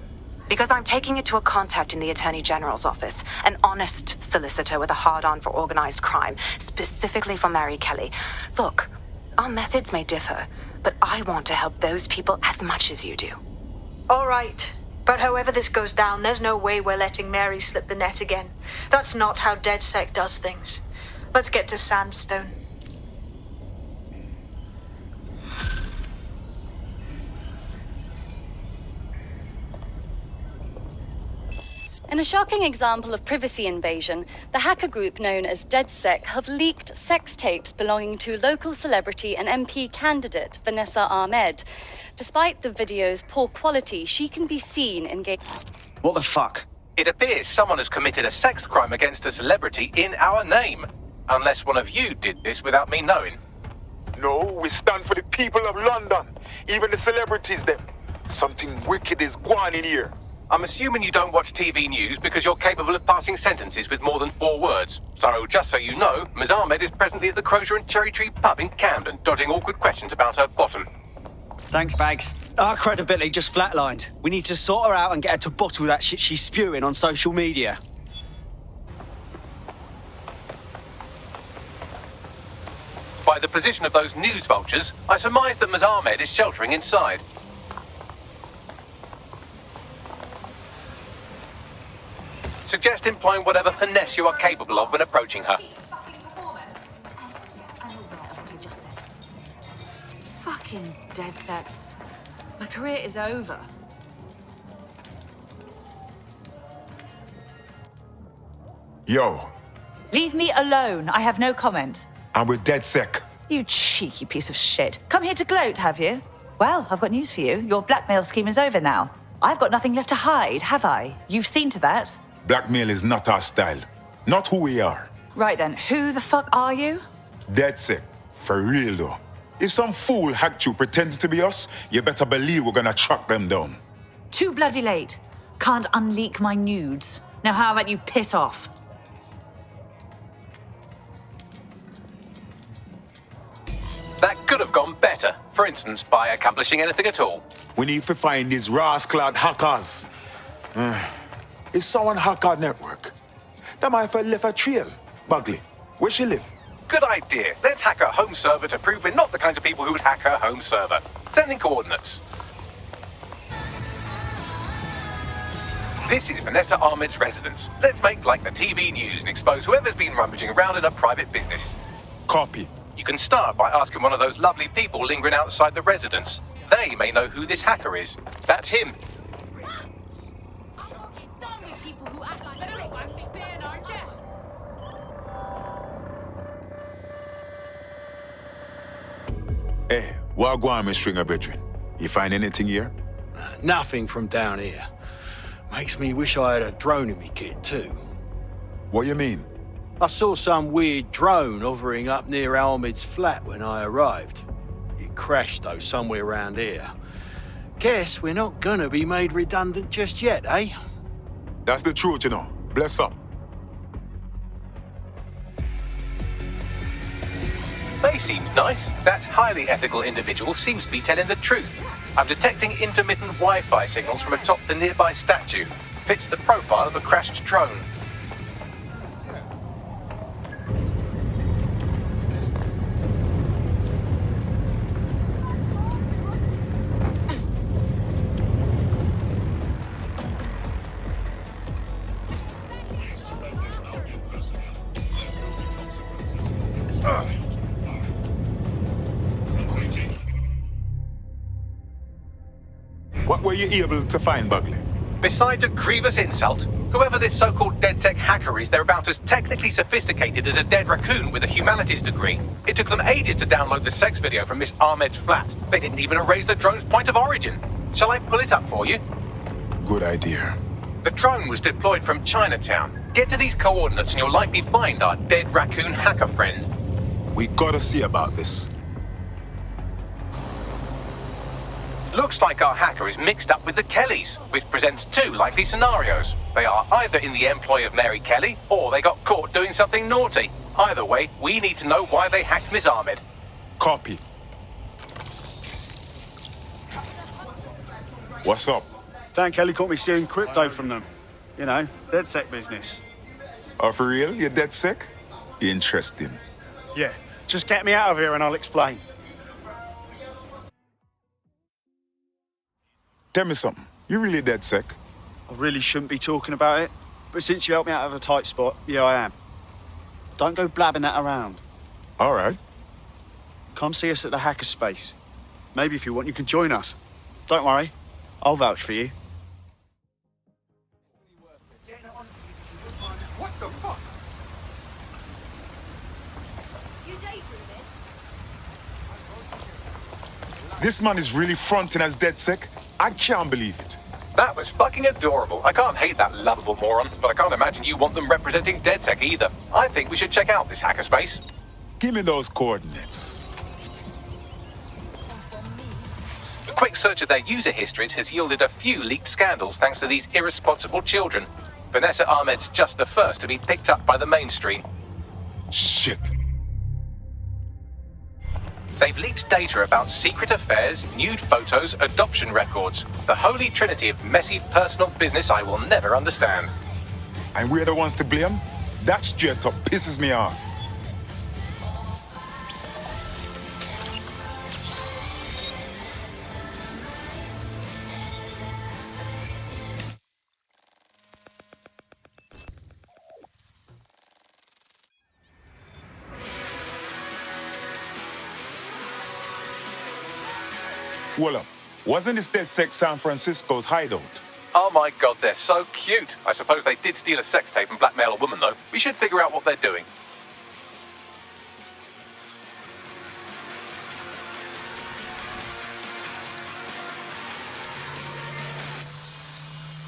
Because I'm taking it to a contact in the Attorney General's office, an honest solicitor with a hard-on for organized crime, specifically for Mary Kelly. Look, our methods may differ, but I want to help those people as much as you do. All right, but however this goes down, there's no way we're letting Mary slip the net again. That's not how DedSec does things. Let's get to Sandstone. In a shocking example of privacy invasion, the hacker group known as DedSec have leaked sex tapes belonging to local celebrity and MP candidate Vanessa Ahmed. Despite the video's poor quality, she can be seen engaged. What the fuck? It appears someone has committed a sex crime against a celebrity in our name. Unless one of you did this without me knowing. No, we stand for the people of London. Even the celebrities, them. Something wicked is going on in here. I'm assuming you don't watch TV news because you're capable of passing sentences with more than 4 words. So, just so you know, Ms. Ahmed is presently at the Crozier and Cherry Tree pub in Camden, dodging awkward questions about her bottom. Thanks, Bags. Our credibility just flatlined. We need to sort her out and get her to bottle that shit she's spewing on social media. By the position of those news vultures, I surmise that Ms. Ahmed is sheltering inside. Suggest employing whatever finesse you are capable of when approaching her. Fucking DedSec. My career is over. Yo, Leave me alone. I have no comment. I'm with DedSec. You cheeky piece of shit. Come here to gloat, have you? Well, I've got news for you. Your blackmail scheme is over now. I've got nothing left to hide, have I? You've seen to that. Blackmail is not our style. Not who we are. Right then, who the fuck are you? DedSec. For real though. If some fool hacked you pretending to be us, you better believe we're gonna track them down. Too bloody late. Can't unleak my nudes. Now how about you piss off? That could have gone better. For instance, by accomplishing anything at all. We need to find these rascal hackers. It's someone hacker network. That might have left a trail. Bugley, where she live? Good idea. Let's hack her home server to prove we're not the kinds of people who would hack her home server. Sending coordinates. This is Vanessa Ahmed's residence. Let's make like the TV news and expose whoever's been rummaging around in her private business. Copy. You can start by asking one of those lovely people lingering outside the residence. They may know who this hacker is. That's him. Hey, Wagwan, Miss Stringer Brethren. You find anything here? Nothing from down here. Makes me wish I had a drone in me kit, too. What you mean? I saw some weird drone hovering up near Ahmed's flat when I arrived. It crashed, though, somewhere around here. Guess we're not gonna be made redundant just yet, eh? That's the truth, you know. Bless up. They seemed nice. That highly ethical individual seems to be telling the truth. I'm detecting intermittent Wi-Fi signals from atop the nearby statue. Fits the profile of a crashed drone. What were you able to find, Bugley? Besides a grievous insult, whoever this so-called dedsec hacker is, they're about as technically sophisticated as a dead raccoon with a humanities degree. It took them ages to download the sex video from Miss Ahmed's flat. They didn't even erase the drone's point of origin. Shall I pull it up for you? Good idea. The drone was deployed from Chinatown. Get to these coordinates and you'll likely find our dead raccoon hacker friend. We gotta see about this. Looks like our hacker is mixed up with the Kellys, which presents two likely scenarios. They are either in the employ of Mary Kelly, or they got caught doing something naughty. Either way, we need to know why they hacked Miss Ahmed. Copy. What's up? Dan Kelly caught me stealing crypto from them. You know, dedsec business. Oh, for real? You're dedsec? Interesting. Yeah, just get me out of here and I'll explain. Tell me something. You really dedsec? I really shouldn't be talking about it, but since you helped me out of a tight spot, yeah, I am. Don't go blabbing that around. All right. Come see us at the hackerspace. Maybe if you want, you can join us. Don't worry, I'll vouch for you. What the fuck? This man is really fronting as dedsec. I can't believe it. That was fucking adorable. I can't hate that lovable moron, but I can't imagine you want them representing dedsec either. I think we should check out this hackerspace. Give me those coordinates. A quick search of their user histories has yielded a few leaked scandals thanks to these irresponsible children. Vanessa Ahmed's just the first to be picked up by the mainstream. Shit. They've leaked data about secret affairs, nude photos, adoption records. The holy trinity of messy personal business I will never understand. And we're the ones to blame? That straight up pisses me off. Well, wasn't this dedsec San Francisco's hideout? Oh my god, they're so cute. I suppose they did steal a sex tape and blackmail a woman, though. We should figure out what they're doing.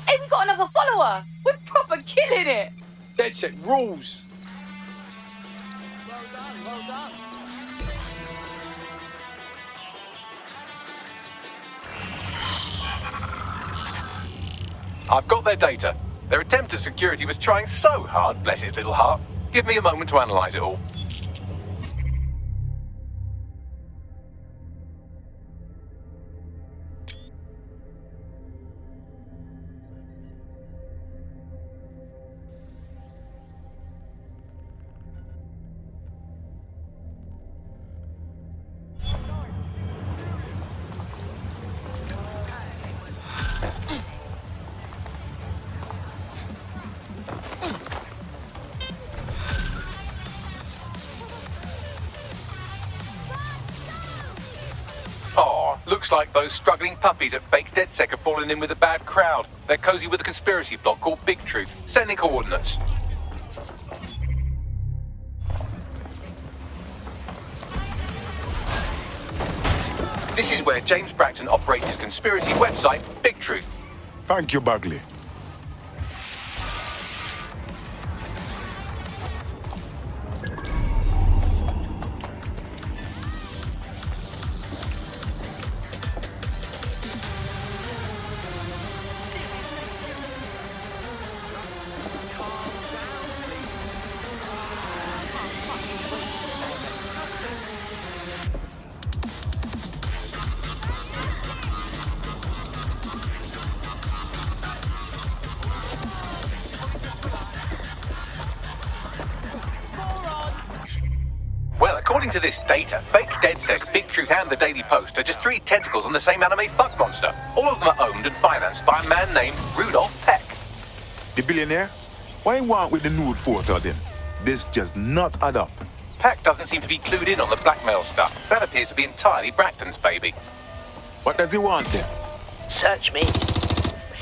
Hey, we got another follower! We're proper killing it! Dedsec rules. Well done, well done. I've got their data. Their attempt at security was trying so hard, bless his little heart. Give me a moment to analyse it all. Looks like those struggling puppies at fake dedsec have fallen in with a bad crowd. They're cozy with a conspiracy blog called Big Truth. Sending coordinates. This is where James Bracton operates his conspiracy website, Big Truth. Thank you, Bagley. According to this data, fake dedsec, Big Truth and the Daily Post are just three tentacles on the same anime fuck monster. All of them are owned and financed by a man named Rudolph Peck. The billionaire? Why you want with the nude photo then? This just not add up. Peck doesn't seem to be clued in on the blackmail stuff. That appears to be entirely Bracton's baby. What does he want then? Search me.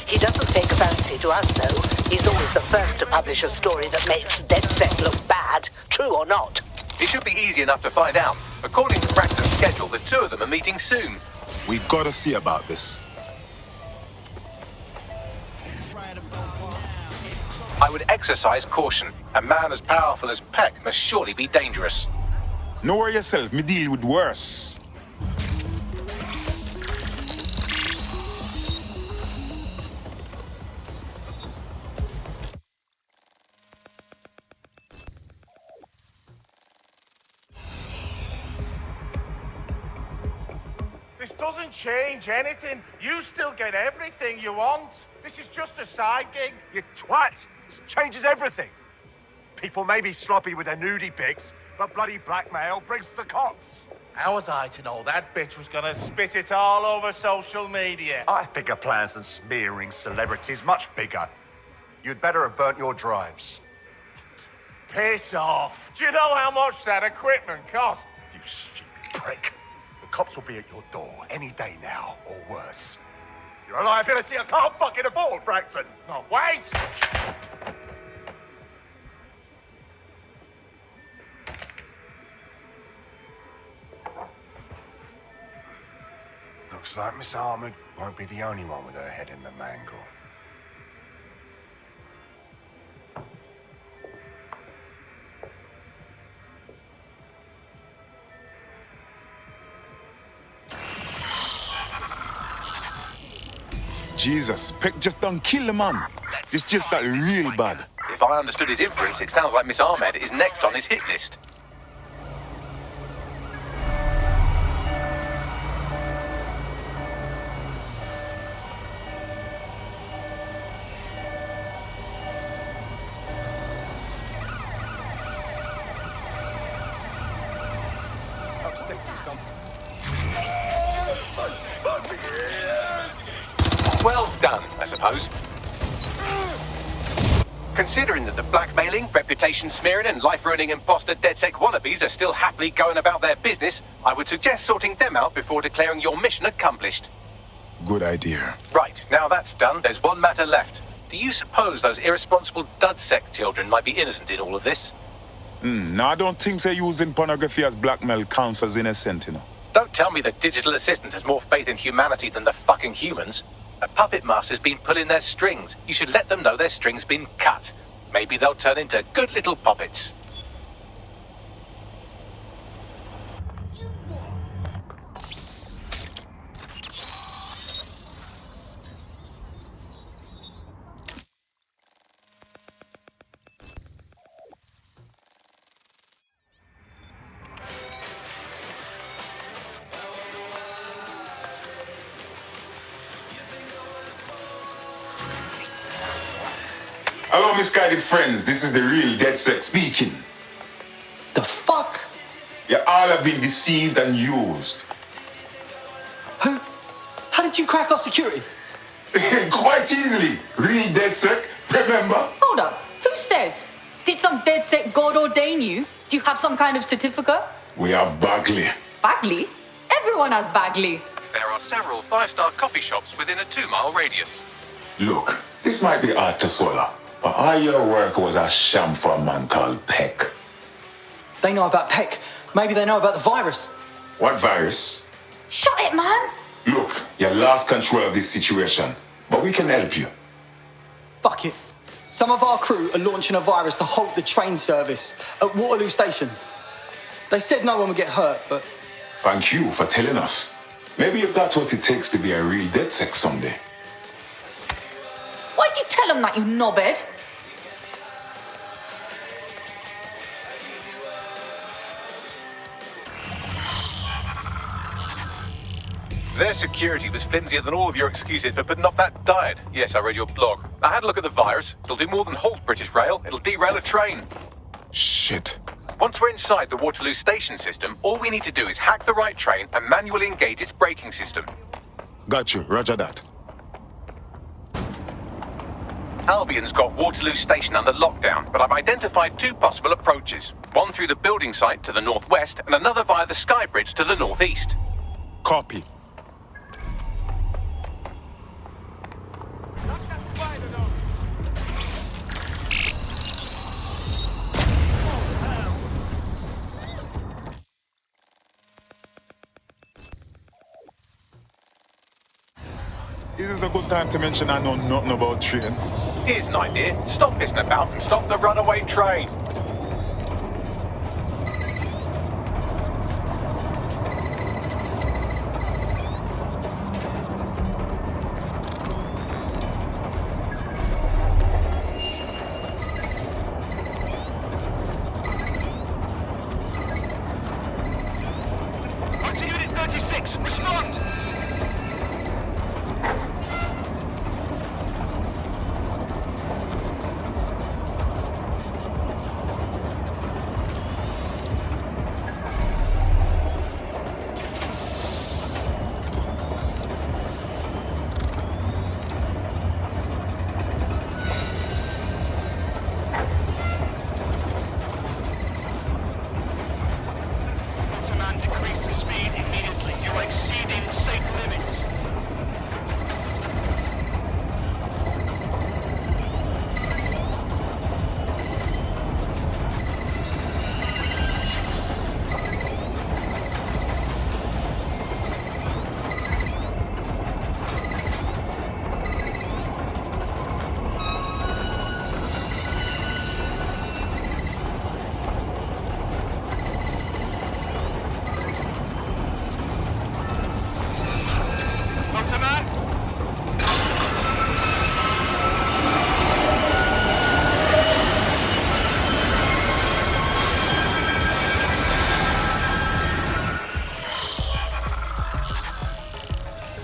He doesn't take a fancy to us, though. He's always the first to publish a story that makes dedsec look bad, true or not. It should be easy enough to find out. According to Bracton's schedule, the two of them are meeting soon. We've got to see about this. I would exercise caution. A man as powerful as Peck must surely be dangerous. Know where yourself, me deal with worse. This doesn't change anything. You still get everything you want. This is just a side gig. You twat! This changes everything. People may be sloppy with their nudie pics, but bloody blackmail brings the cops. How was I to know that bitch was gonna spit it all over social media? I have bigger plans than smearing celebrities, much bigger. You'd better have burnt your drives. Piss off. Do you know how much that equipment cost? You stupid prick. The cops will be at your door any day now, or worse. You're a liability I can't fucking afford, Braxton. No, wait! Looks like Miss Armored won't be the only one with her head in the mangle. Jesus, Peck just done kill the man. This just got real bad. If I understood his inference, it sounds like Miss Ahmed is next on his hit list. Well done, I suppose. Considering that the blackmailing, reputation smearing and life-ruining imposter dedsec wannabes are still happily going about their business, I would suggest sorting them out before declaring your mission accomplished. Good idea. Right, now that's done, there's one matter left. Do you suppose those irresponsible dedsec children might be innocent in all of this? No, I don't think so using pornography as blackmail counts as innocent, you know. Don't tell me the digital assistant has more faith in humanity than the fucking humans. A puppet master's been pulling their strings. You should let them know their string's been cut. Maybe they'll turn into good little puppets. Hello, misguided friends. This is the real dedsec speaking. The fuck? You all have been deceived and used. Who? How did you crack our security? Quite easily. Real dedsec, remember? Hold up. Who says? Did some dedsec god ordain you? Do you have some kind of certificate? We have Bagley. Bagley? Everyone has Bagley. There are several 5-star coffee shops within a 2-mile radius. Look, this might be hard to swallow, but all your work was a sham for a man called Peck. They know about Peck. Maybe they know about the virus. What virus? Shut it, man! Look, you lost control of this situation, but we can help you. Fuck it. Some of our crew are launching a virus to halt the train service at Waterloo Station. They said no one would get hurt, but... Thank you for telling us. Maybe you've got what it takes to be a real dedsec someday. Why'd you tell them that, you knobhead? Their security was flimsier than all of your excuses for putting off that diet. Yes, I read your blog. I had a look at the virus. It'll do more than halt British Rail. It'll derail a train. Shit. Once we're inside the Waterloo station system, all we need to do is hack the right train and manually engage its braking system. Got you. Roger that. Albion's got Waterloo station under lockdown, but I've identified 2 possible approaches. One through the building site to the northwest and another via the sky bridge to the northeast. Copy. This is a good time to mention I know nothing about trains. Here's an idea. Stop pissing about and stop the runaway train. On to Unit 36, respond!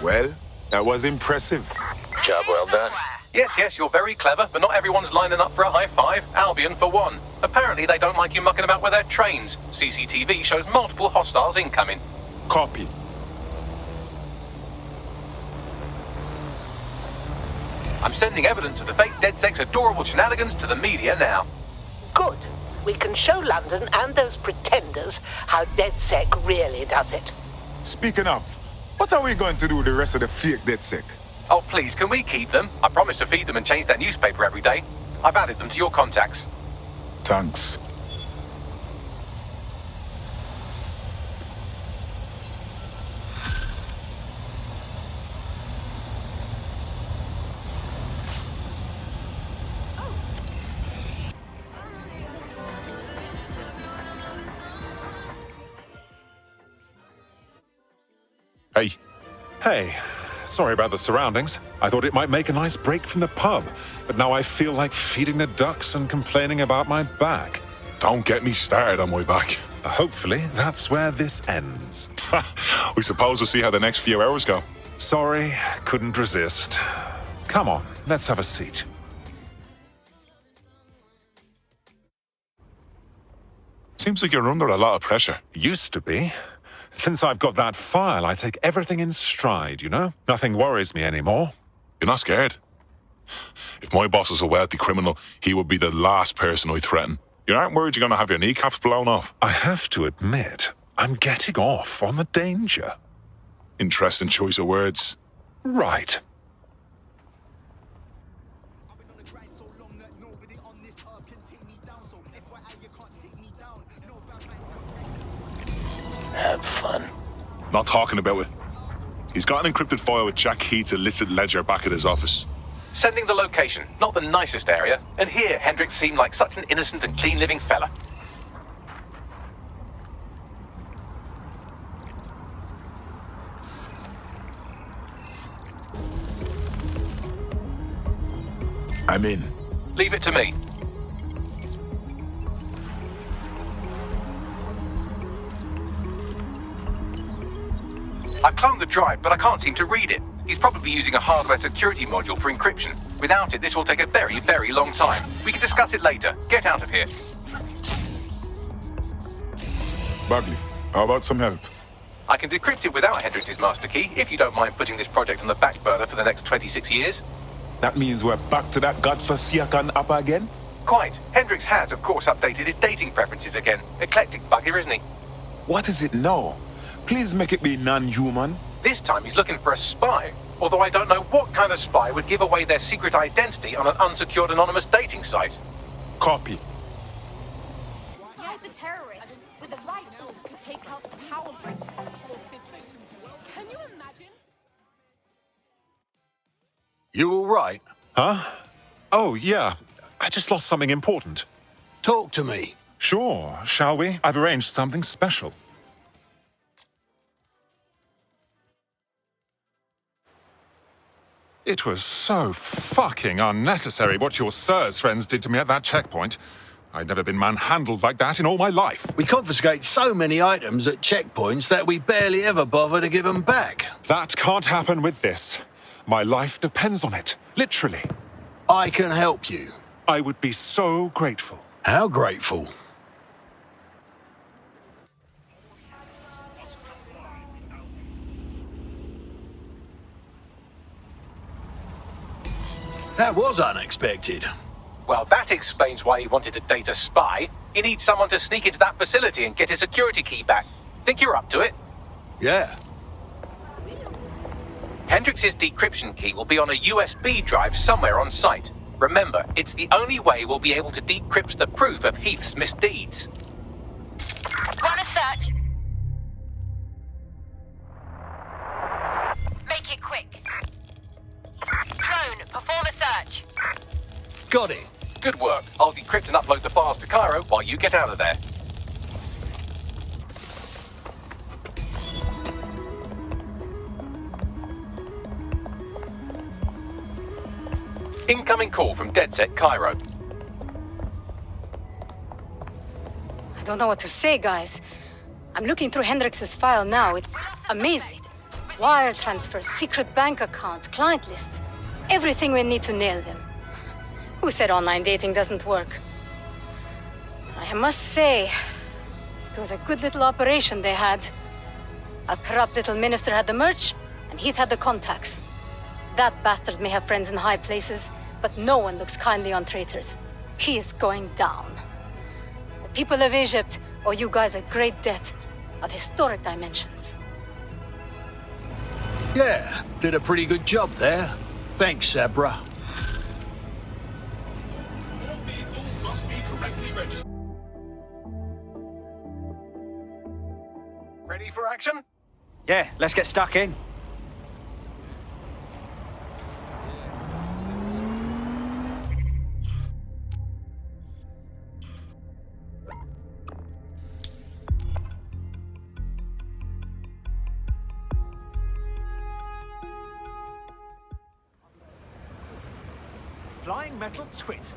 Well, that was impressive. Job well done. Yes, you're very clever, but not everyone's lining up for a high five. Albion, for one. Apparently, they don't like you mucking about with their trains. CCTV shows multiple hostiles incoming. Copy. I'm sending evidence of the fake dedsec's adorable shenanigans to the media now. Good. We can show London and those pretenders how dedsec really does it. Speaking of, what are we going to do with the rest of the fake dedsec? Oh, please, can we keep them? I promise to feed them and change their newspaper every day. I've added them to your contacts. Thanks. Hey. Hey. Sorry about the surroundings. I thought it might make a nice break from the pub, but now I feel like feeding the ducks and complaining about my back. Don't get me started on my back. Hopefully, that's where this ends. We suppose we'll see how the next few hours go. Sorry, couldn't resist. Come on, let's have a seat. Seems like you're under a lot of pressure. Used to be. Since I've got that file, I take everything in stride, you know? Nothing worries me anymore. You're not scared? If my boss was a wealthy criminal, he would be the last person I'd threaten. You aren't worried you're going to have your kneecaps blown off? I have to admit, I'm getting off on the danger. Interesting choice of words. Right. Have fun. Not talking about it. He's got an encrypted file with Jack Heath's illicit ledger back at his office. Sending the location, not the nicest area. And here, Hendricks seemed like such an innocent and clean-living fella. I'm in. Leave it to me. I cloned the drive, but I can't seem to read it. He's probably using a hardware security module for encryption. Without it, this will take a very, very long time. We can discuss it later. Get out of here. Bagley, how about some help? I can decrypt it without Hendricks' master key, if you don't mind putting this project on the back burner for the next 26 years. That means we're back to that godforsaken up again? Quite. Hendricks has, of course, updated his dating preferences again. Eclectic bugger, isn't he? What is it now? Please make it be non-human. This time he's looking for a spy. Although I don't know what kind of spy would give away their secret identity on an unsecured anonymous dating site. Copy. The terrorists, with the right tools, could take out the power grid of the whole city. Can you imagine? You all right? Huh? Oh, yeah. I just lost something important. Talk to me. Sure, shall we? I've arranged something special. It was so fucking unnecessary what your sir's friends did to me at that checkpoint. I'd never been manhandled like that in all my life. We confiscate so many items at checkpoints that we barely ever bother to give them back. That can't happen with this. My life depends on it, literally. I can help you. I would be so grateful. How grateful? That was unexpected. Well, that explains why he wanted to date a spy. He needs someone to sneak into that facility and get his security key back. Think you're up to it? Yeah. Hendricks' decryption key will be on a USB drive somewhere on site. Remember, it's the only way we'll be able to decrypt the proof of Heath's misdeeds. Run a search. Make it quick. Drone, perform a search. Got it. Good work. I'll decrypt and upload the files to Cairo while you get out of there. Incoming call from dedsec Cairo. I don't know what to say, guys. I'm looking through Hendricks' file now. It's amazing. Wire transfers, secret bank accounts, client lists. Everything we need to nail them. Who said online dating doesn't work? I must say, it was a good little operation they had. Our corrupt little minister had the merch, and Heath had the contacts. That bastard may have friends in high places, but no one looks kindly on traitors. He is going down. The people of Egypt owe you guys a great debt of historic dimensions. Yeah, did a pretty good job there. Thanks, Sabra. Ready for action? Yeah, let's get stuck in. Flying metal twit.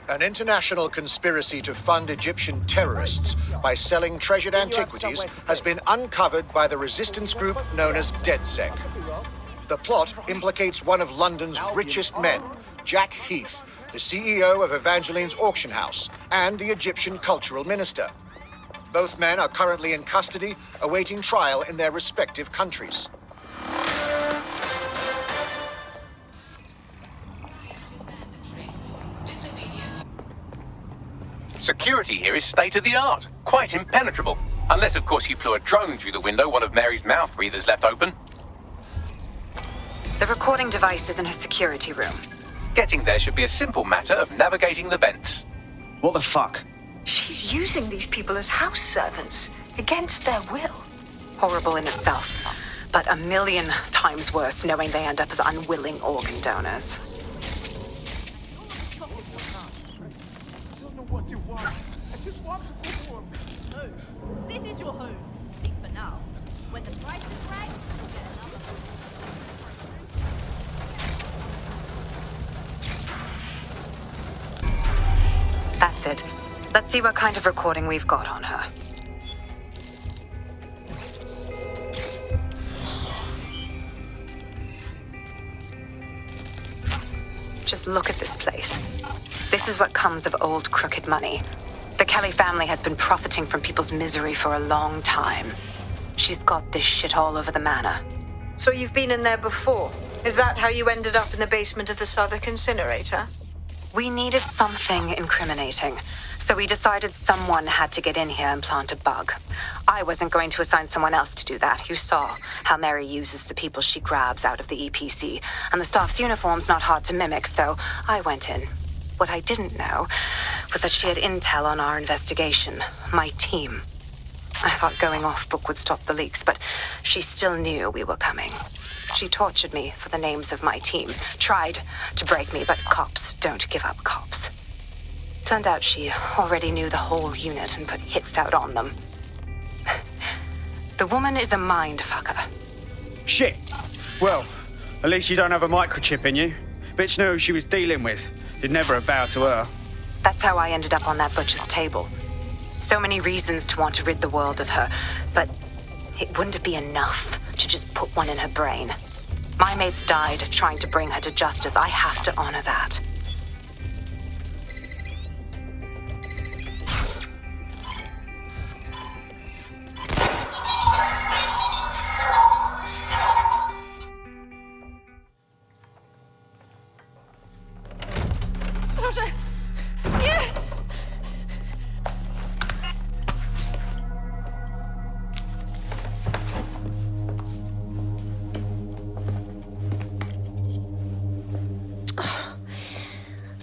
An international conspiracy to fund Egyptian terrorists by selling treasured antiquities has been uncovered by the resistance group known as dedsec. The plot implicates one of London's richest men, Jack Heath, the CEO of Evangeline's auction house and the Egyptian cultural minister. Both men are currently in custody, awaiting trial in their respective countries. Security here is state-of-the-art, quite impenetrable. Unless, of course, you flew a drone through the window one of Mary's mouth breathers left open. The recording device is in her security room. Getting there should be a simple matter of navigating the vents. What the fuck? She's using these people as house servants, against their will. Horrible in itself, but a million times worse knowing they end up as unwilling organ donors. What you want? I just want to perform. No, this is your home. At least for now. When the price is right, you'll get another. That's it. Let's see what kind of recording we've got on her. Just look at this place. This is what comes of old crooked money. The Kelly family has been profiting from people's misery for a long time. She's got this shit all over the manor. So you've been in there before? Is that how you ended up in the basement of the Southwark incinerator? We needed something incriminating, so we decided someone had to get in here and plant a bug. I wasn't going to assign someone else to do that. You saw how Mary uses the people she grabs out of the EPC, and the staff's uniform's not hard to mimic, so I went in. What I didn't know was that she had intel on our investigation, my team. I thought going off book would stop the leaks, but she still knew we were coming. She tortured me for the names of my team, tried to break me, but cops don't give up cops. Turned out she already knew the whole unit and put hits out on them. The woman is a mind fucker. Shit. Well, at least you don't have a microchip in you. Bitch knew who she was dealing with. You'd never have bowed to her. That's how I ended up on that butcher's table. So many reasons to want to rid the world of her, but it wouldn't be enough to just put one in her brain. My mates died trying to bring her to justice. I have to honor that. Proszę! Nie!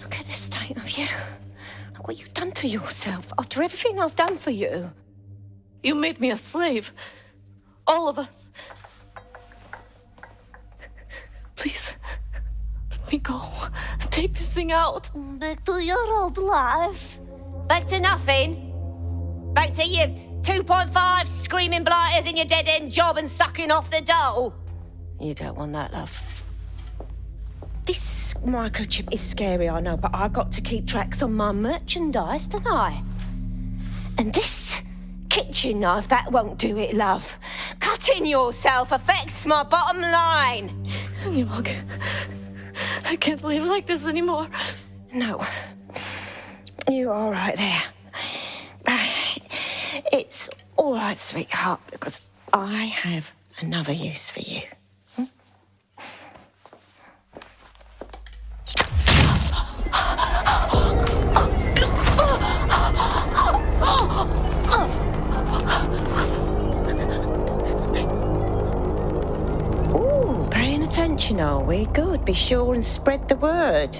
Look at the state of you. Look what you've done to yourself after everything I've done for you. You made me a slave. All of us. Please, let me go. Take this thing out. Back to your old life. Back to nothing. Back to you 2.5 screaming blighters in your dead-end job and sucking off the dole. You don't want that, love. This microchip is scary, I know, but I got to keep tracks on my merchandise, don't I? And this kitchen knife, that won't do it, love. Cutting yourself affects my bottom line. I can't live like this anymore. No. You're all right there. It's all right, sweetheart, because I have another use for you. Ooh, paying attention, are we? Good. Be sure and spread the word.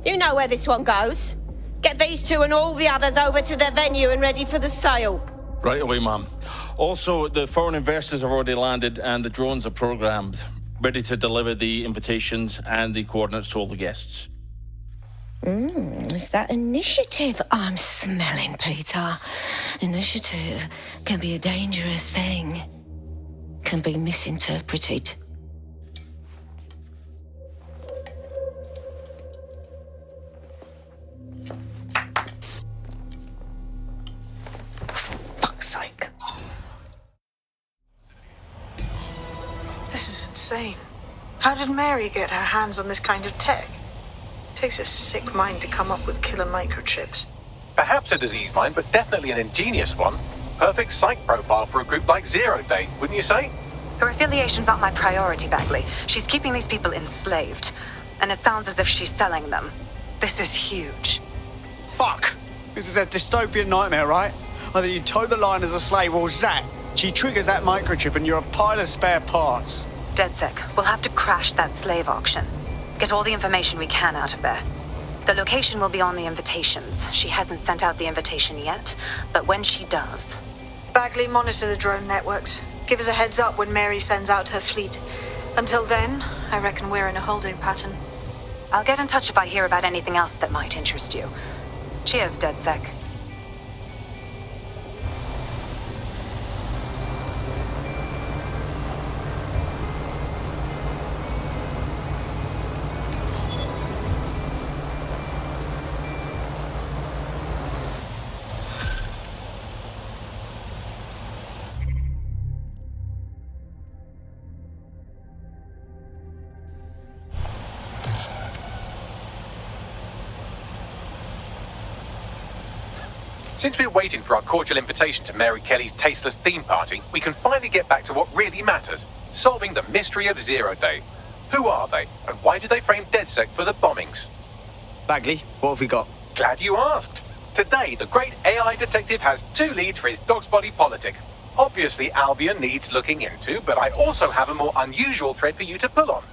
You know where this one goes. Get these two and all the others over to their venue and ready for the sale. Right away, ma'am. Also, the foreign investors have already landed and the drones are programmed, ready to deliver the invitations and the coordinates to all the guests. Is that initiative I'm smelling, Peter? Initiative can be a dangerous thing. Can be misinterpreted. This is insane. How did Mary get her hands on this kind of tech? It takes a sick mind to come up with killer microchips. Perhaps a disease mind, but definitely an ingenious one. Perfect psych profile for a group like Zero Day, wouldn't you say? Her affiliations aren't my priority, Bagley. She's keeping these people enslaved. And it sounds as if she's selling them. This is huge. Fuck! This is a dystopian nightmare, right? Either you toe the line as a slave or zap. She triggers that microchip and you're a pile of spare parts. DedSec, we'll have to crash that slave auction. Get all the information we can out of there. The location will be on the invitations. She hasn't sent out the invitation yet, but when she does... Bagley, monitor the drone networks. Give us a heads up when Mary sends out her fleet. Until then, I reckon we're in a holding pattern. I'll get in touch if I hear about anything else that might interest you. Cheers, DedSec. Since we're waiting for our cordial invitation to Mary Kelly's tasteless theme party, we can finally get back to what really matters, solving the mystery of Zero Day. Who are they, and why did they frame DedSec for the bombings? Bagley, what have we got? Glad you asked. Today, the great AI detective has 2 leads for his dog's body politic. Obviously, Albion needs looking into, but I also have a more unusual thread for you to pull on.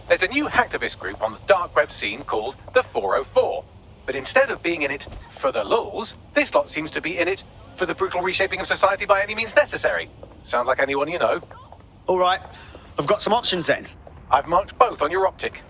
There's a new hacktivist group on the dark web scene called the 404. But instead of being in it for the lulz, this lot seems to be in it for the brutal reshaping of society by any means necessary. Sound like anyone you know? All right, I've got some options then. I've marked both on your optic.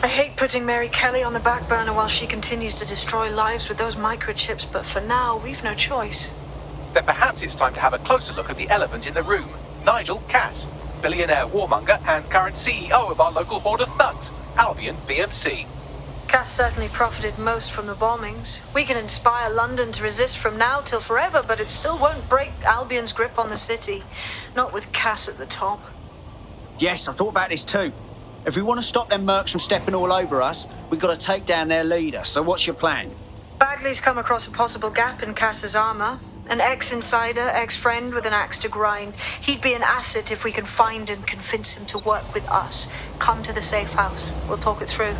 I hate putting Mary Kelly on the back burner while she continues to destroy lives with those microchips, but for now, we've no choice. Then perhaps it's time to have a closer look at the elephant in the room. Nigel Cass, billionaire warmonger and current CEO of our local horde of thugs, Albion BMC. Cass certainly profited most from the bombings. We can inspire London to resist from now till forever, but it still won't break Albion's grip on the city. Not with Cass at the top. Yes, I thought about this too. If we want to stop them mercs from stepping all over us, we've got to take down their leader. So what's your plan? Bagley's come across a possible gap in Cass's armor. An ex-insider, ex-friend with an axe to grind. He'd be an asset if we can find and convince him to work with us. Come to the safe house. We'll talk it through.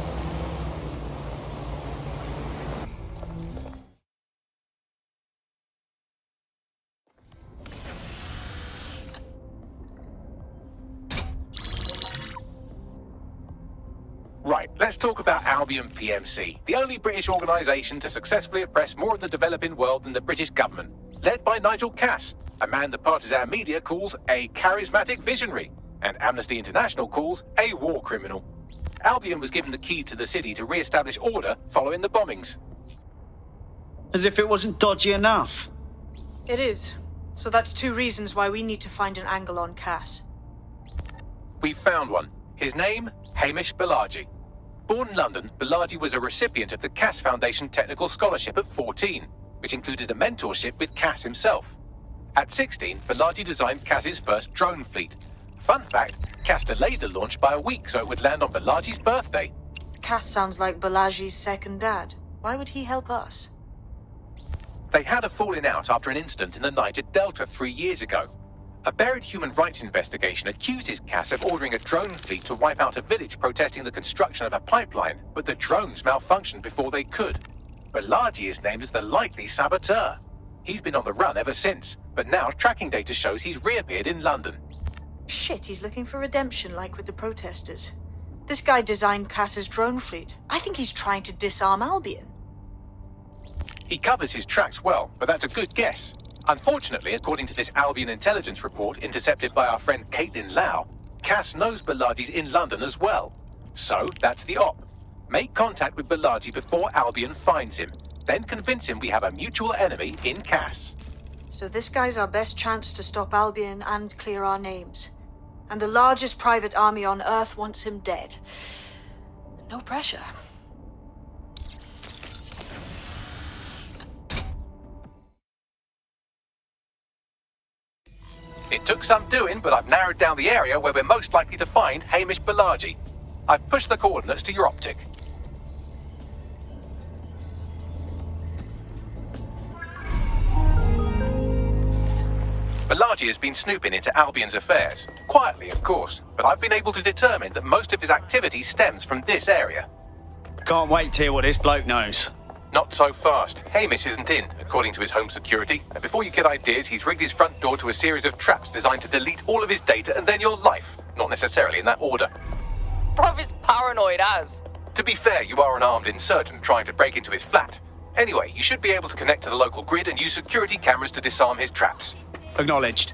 Right, let's talk about Albion PMC, the only British organisation to successfully oppress more of the developing world than the British government. Led by Nigel Cass, a man the partisan media calls a charismatic visionary, and Amnesty International calls a war criminal. Albion was given the key to the city to re-establish order following the bombings. As if it wasn't dodgy enough. It is. So that's 2 reasons why we need to find an angle on Cass. We've found one. His name, Hamish Balaji. Born in London, Balaji was a recipient of the Cass Foundation Technical Scholarship at 14, which included a mentorship with Cass himself. At 16, Balaji designed Cass's first drone fleet. Fun fact, Cass delayed the launch by a week so it would land on Balaji's birthday. Cass sounds like Balaji's second dad. Why would he help us? They had a falling out after an incident in the Niger Delta 3 years ago. A buried human rights investigation accuses Cass of ordering a drone fleet to wipe out a village protesting the construction of a pipeline, but the drones malfunctioned before they could. Balaji is named as the likely saboteur. He's been on the run ever since, but now tracking data shows he's reappeared in London. Shit, he's looking for redemption like with the protesters. This guy designed Cass's drone fleet. I think he's trying to disarm Albion. He covers his tracks well, but that's a good guess. Unfortunately, according to this Albion intelligence report intercepted by our friend Caitlin Lau, Cass knows Balaji's in London as well. So, that's the op. Make contact with Balaji before Albion finds him. Then convince him we have a mutual enemy in Cass. So this guy's our best chance to stop Albion and clear our names. And the largest private army on Earth wants him dead. No pressure. It took some doing, but I've narrowed down the area where we're most likely to find Hamish Balaji. I've pushed the coordinates to your optic. Balaji has been snooping into Albion's affairs. Quietly, of course, but I've been able to determine that most of his activity stems from this area. Can't wait to hear what this bloke knows. Not so fast. Hamish isn't in, according to his home security. And before you get ideas, he's rigged his front door to a series of traps designed to delete all of his data and then your life. Not necessarily in that order. Bruv is paranoid as. To be fair, you are an armed insurgent trying to break into his flat. Anyway, you should be able to connect to the local grid and use security cameras to disarm his traps. Acknowledged.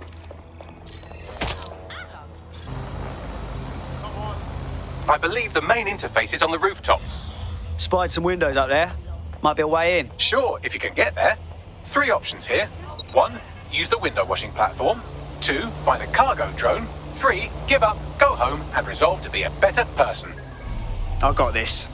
I believe the main interface is on the rooftop. Spied some windows up there. Might be a way in. Sure, if you can get there. 3 options here. 1, use the window washing platform. 2, find a cargo drone. 3, give up, go home, and resolve to be a better person. I got this.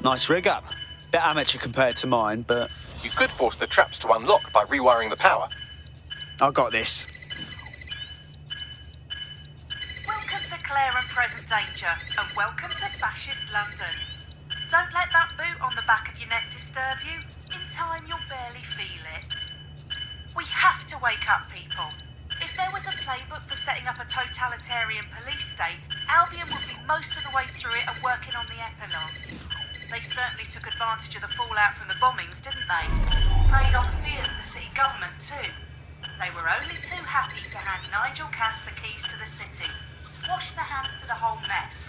Nice rig up. Bit amateur compared to mine, but... You could force the traps to unlock by rewiring the power. I got this. Welcome to Clare and Present Danger, and welcome to Fascist London. Don't let that boot on the back of your neck disturb you. In time, you'll barely feel it. We have to wake up, people. If there was a playbook for setting up a totalitarian police state, Albion would be most of the way through it and working on the epilogue. They certainly took advantage of the fallout from the bombings, didn't they? Preyed on the fears of the city government, too. They were only too happy to hand Nigel Cass the keys to the city. Wash their hands to the whole mess.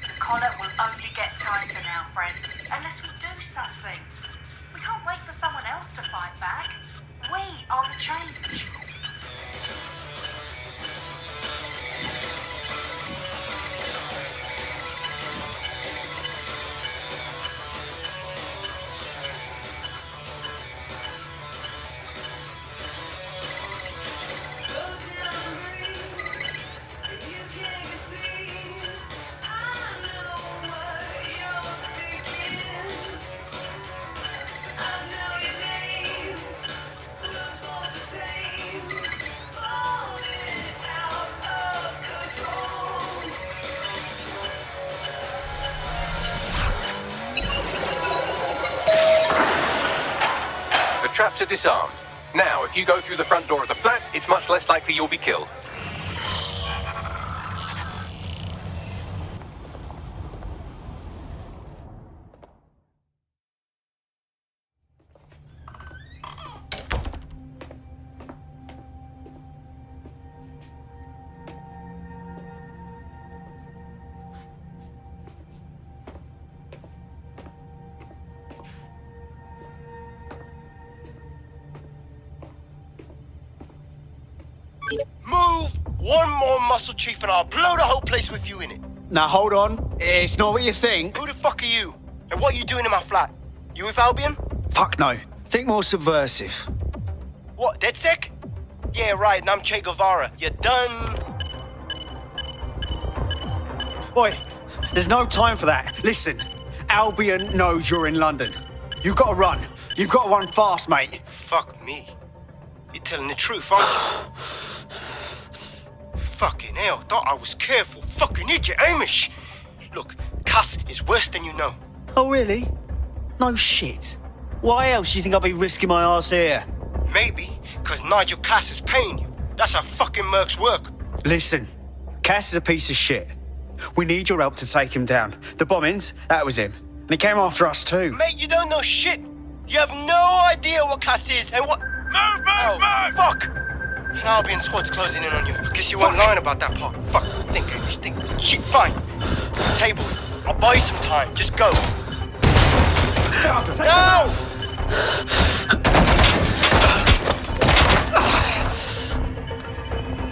The collar will only get tighter now, friends, unless we do something. We can't wait for someone else to fight back. We are the change. Traps are disarmed. Now, if you go through the front door of the flat, it's much less likely you'll be killed. Move one more muscle, Chief, and I'll blow the whole place with you in it. Now, hold on. It's not what you think. Who the fuck are you? And what are you doing in my flat? You with Albion? Fuck no. Think more subversive. What, dedsec? Yeah, right, and I'm Che Guevara. You done? Boy, there's no time for that. Listen, Albion knows you're in London. You've got to run. You've got to run fast, mate. Fuck me. You're telling the truth, aren't you? Fucking hell, thought I was careful. Fucking idiot, Hamish. Look, Cass is worse than you know. Oh, really? No shit. Why else do you think I'll be risking my arse here? Maybe, because Nigel Cass is paying you. That's how fucking mercs work. Listen, Cass is a piece of shit. We need your help to take him down. The bombings, that was him. And he came after us too. Mate, you don't know shit. You have no idea what Cass is and what... Move! Fuck! An Albion squad's closing in on you. I guess you weren't lying about that part. Fuck, think. Shit, fine. Table, I'll buy you some time. Just go. No!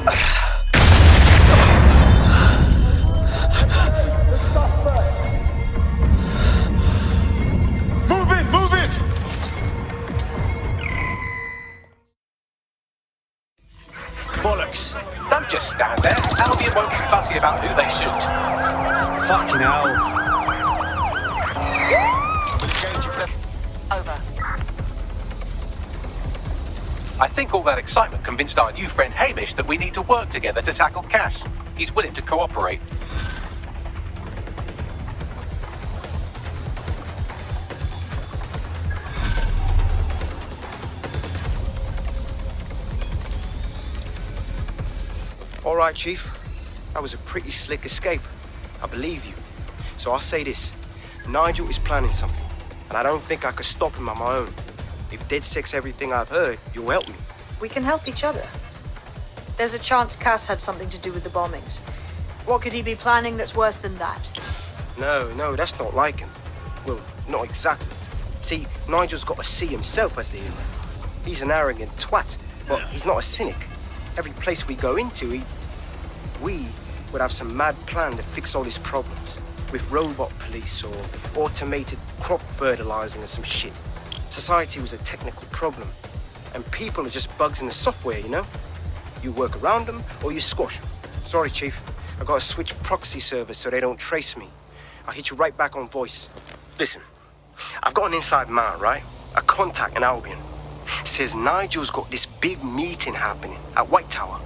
Move it! Bollocks. Don't just stand there. Albion won't be fussy about who they shoot. Fucking hell. Over. I think all that excitement convinced our new friend Hamish that we need to work together to tackle Cass. He's willing to cooperate. All right, Chief. That was a pretty slick escape. I believe you. So I'll say this. Nigel is planning something, and I don't think I could stop him on my own. If dedsec's everything I've heard, you'll help me. We can help each other. There's a chance Cass had something to do with the bombings. What could he be planning that's worse than that? No, that's not like him. Well, not exactly. See, Nigel's got to see himself as the hero. He's an arrogant twat, but he's not a cynic. Every place we go into, we would have some mad plan to fix all his problems. With robot police or automated crop fertilizing or some shit. Society was a technical problem. And people are just bugs in the software, you know? You work around them or you squash them. Sorry, Chief. I gotta switch proxy servers so they don't trace me. I'll hit you right back on voice. Listen, I've got an inside man, right? A contact in Albion. Says Nigel's got this big meeting happening at White Tower.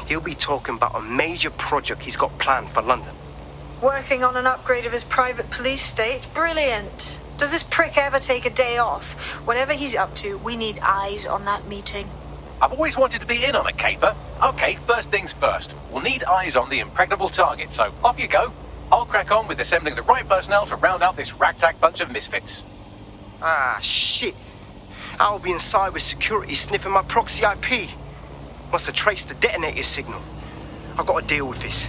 He'll be talking about a major project he's got planned for London. Working on an upgrade of his private police state? Brilliant. Does this prick ever take a day off? Whatever he's up to, we need eyes on that meeting. I've always wanted to be in on a caper. Okay, first things first. We'll need eyes on the impregnable target, so off you go. I'll crack on with assembling the right personnel to round out this ragtag bunch of misfits. Ah, shit. Albion cybersecurity sniffing my proxy IP. Must have traced the detonator signal. I've got to deal with this.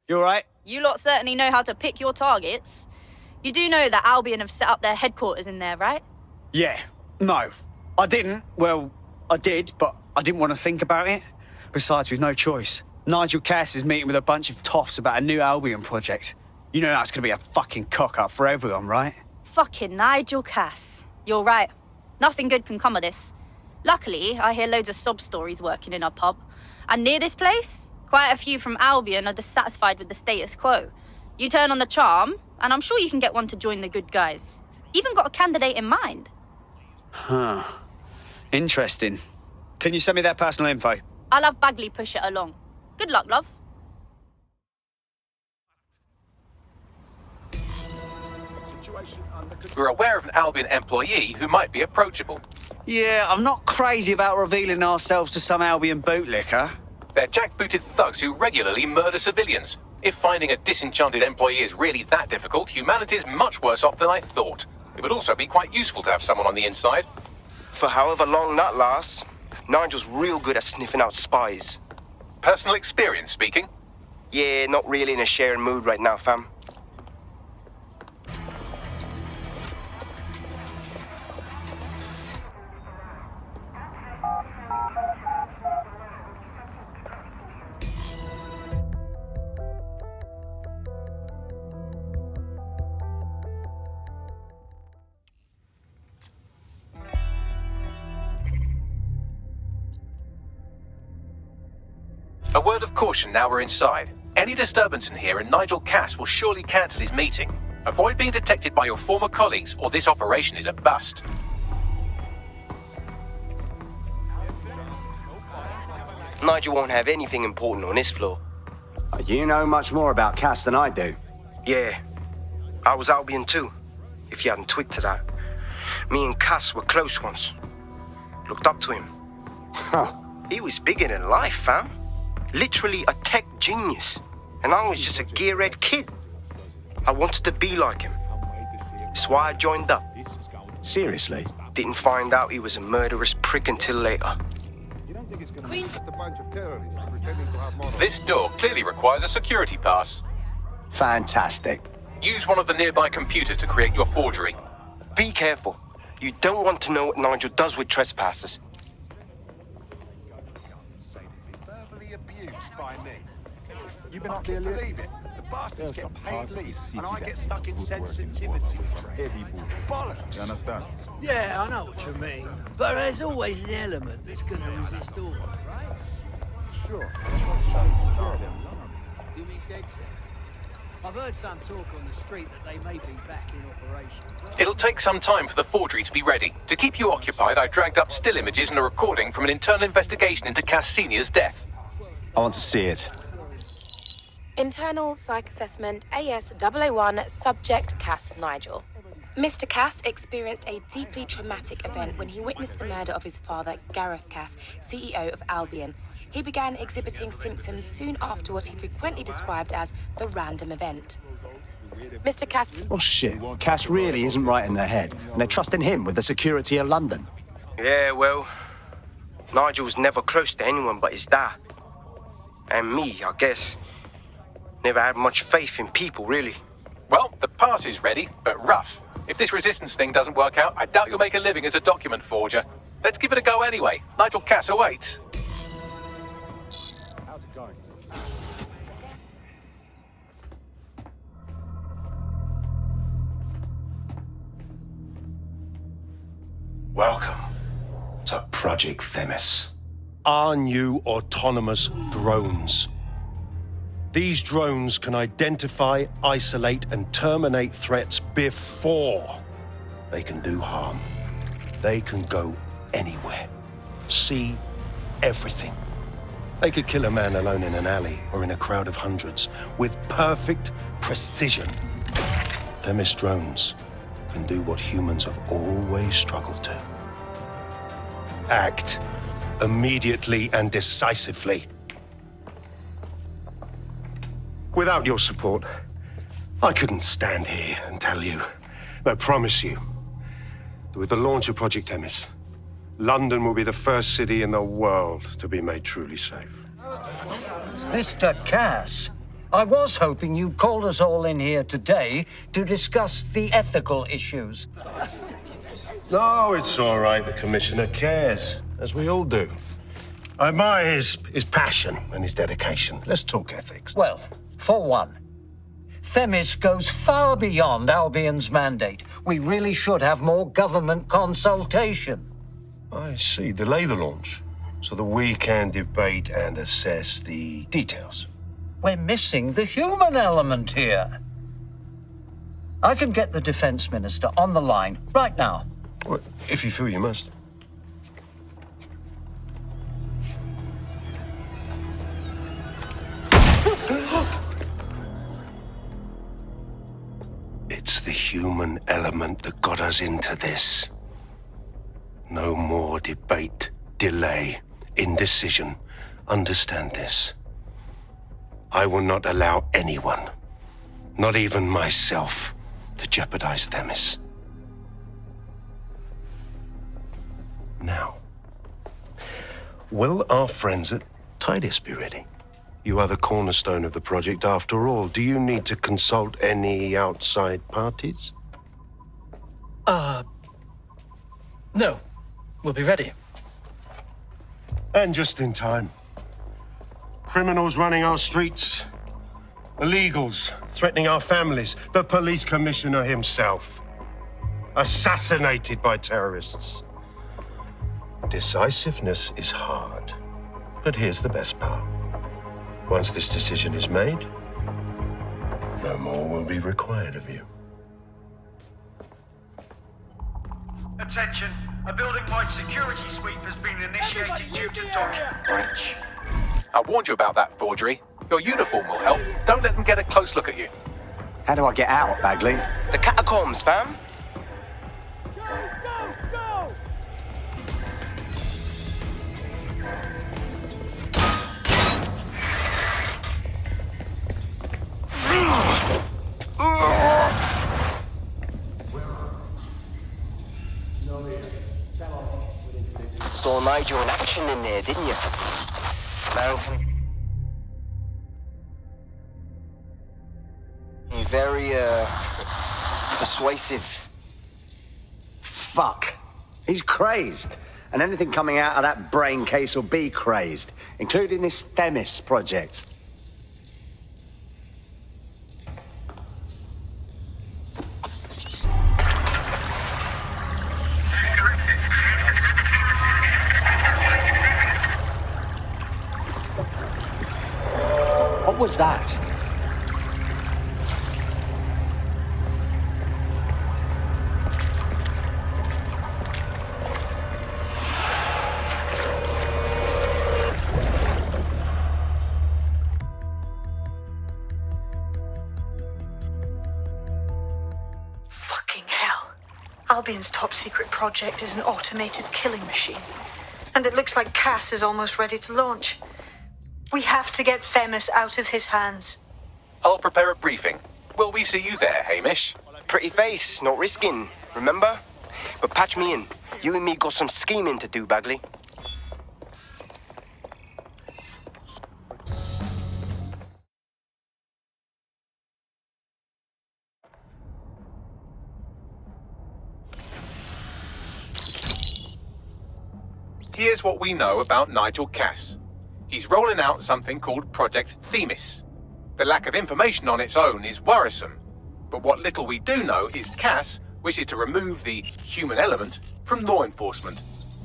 You alright? You lot certainly know how to pick your targets. You do know that Albion have set up their headquarters in there, right? Yeah. No. I didn't. Well, I did, but I didn't want to think about it. Besides, we've no choice. Nigel Cass is meeting with a bunch of toffs about a new Albion project. You know that's going to be a fucking cock-up for everyone, right? Fucking Nigel Cass. You're right. Nothing good can come of this. Luckily, I hear loads of sob stories working in our pub. And near this place, quite a few from Albion are dissatisfied with the status quo. You turn on the charm, and I'm sure you can get one to join the good guys. Even got a candidate in mind. Huh. Interesting. Can you send me their personal info? I'll have Bagley push it along. Good luck, love. We're aware of an Albion employee who might be approachable. Yeah, I'm not crazy about revealing ourselves to some Albion bootlicker. They're jackbooted thugs who regularly murder civilians. If finding a disenchanted employee is really that difficult, humanity's much worse off than I thought. It would also be quite useful to have someone on the inside. For however long that lasts, Nigel's real good at sniffing out spies. Personal experience speaking? Yeah, not really in a sharing mood right now, fam. A word of caution now we're inside. Any disturbance in here and Nigel Cass will surely cancel his meeting. Avoid being detected by your former colleagues or this operation is a bust. Nigel won't have anything important on this floor. You know much more about Cass than I do. Yeah, I was Albion too, if you hadn't twigged to that. Me and Cass were close once. Looked up to him. Huh. He was bigger than life, fam. Literally a tech genius. And I was just a gearhead kid. I wanted to be like him. That's why I joined up. Seriously? Didn't find out he was a murderous prick until later. This door clearly requires a security pass. Fantastic. Use one of the nearby computers to create your forgery. Be careful. You don't want to know what Nigel does with trespassers. Verbally abused by me. You been up there lately? The bastards get paid leave, and I get stuck in sensitivity. Heavy boots. Bollocks. You understand? Yeah, I know what you mean. But there's always an element that's going to resist all, right? Sure. You mean dedsec? I've heard some talk on the street that they may be back in operation. It'll take some time for the forgery to be ready. To keep you occupied, I dragged up still images and a recording from an internal investigation into Cass Sr.'s death. I want to see it. Internal Psych Assessment AS001 Subject Cass Nigel. Mr. Cass experienced a deeply traumatic event when he witnessed the murder of his father, Gareth Cass, CEO of Albion. He began exhibiting symptoms soon after what he frequently described as the random event. Mr. Cass... Well, shit. Cass really isn't right in the head, and they're trusting him with the security of London. Yeah, well, Nigel's never close to anyone but his dad. And me, I guess. Never had much faith in people, really. Well, the pass is ready, but rough. If this resistance thing doesn't work out, I doubt you'll make a living as a document forger. Let's give it a go anyway. Nigel Cass awaits. How's it going? Welcome to Project Themis. Our new autonomous drones. These drones can identify, isolate, and terminate threats before they can do harm. They can go anywhere, see everything. They could kill a man alone in an alley or in a crowd of hundreds with perfect precision. Themis drones can do what humans have always struggled to. Act immediately and decisively. Without your support, I couldn't stand here and tell you, but I promise you, that with the launch of Project Themis, London will be the first city in the world to be made truly safe. Mr. Cass, I was hoping you called us all in here today to discuss the ethical issues. No, it's all right. The Commissioner cares, as we all do. I admire his passion and his dedication. Let's talk ethics. Well, for one, Themis goes far beyond Albion's mandate. We really should have more government consultation. I see. Delay the launch so that we can debate and assess the details. We're missing the human element here. I can get the Defense Minister on the line right now. Well, if you feel you must. It's the human element that got us into this. No more debate, delay, indecision. Understand this. I will not allow anyone, not even myself, to jeopardize Themis. Now, will our friends at Tidus be ready? You are the cornerstone of the project after all. Do you need to consult any outside parties? No. We'll be ready. And just in time. Criminals running our streets. Illegals threatening our families. The police commissioner himself. Assassinated by terrorists. Decisiveness is hard. But here's the best part. Once this decision is made, no more will be required of you. Attention, a building-wide security sweep has been initiated due to document breach. I warned you about that forgery. Your uniform will help. Don't let them get a close look at you. How do I get out, Bagley? The catacombs, fam. Saw Nigel in action in there, didn't you? Now, you very, persuasive. Fuck. He's crazed. And anything coming out of that brain case will be crazed, including this Themis project. What was that? Fucking hell. Albion's top secret project is an automated killing machine. And it looks like Cass is almost ready to launch. We have to get Themis out of his hands. I'll prepare a briefing. Will we see you there, Hamish? Pretty face, not risking, remember? But patch me in. You and me got some scheming to do, Bagley. Here's what we know about Nigel Cass. He's rolling out something called Project Themis. The lack of information on its own is worrisome, but what little we do know is Cass wishes to remove the human element from law enforcement.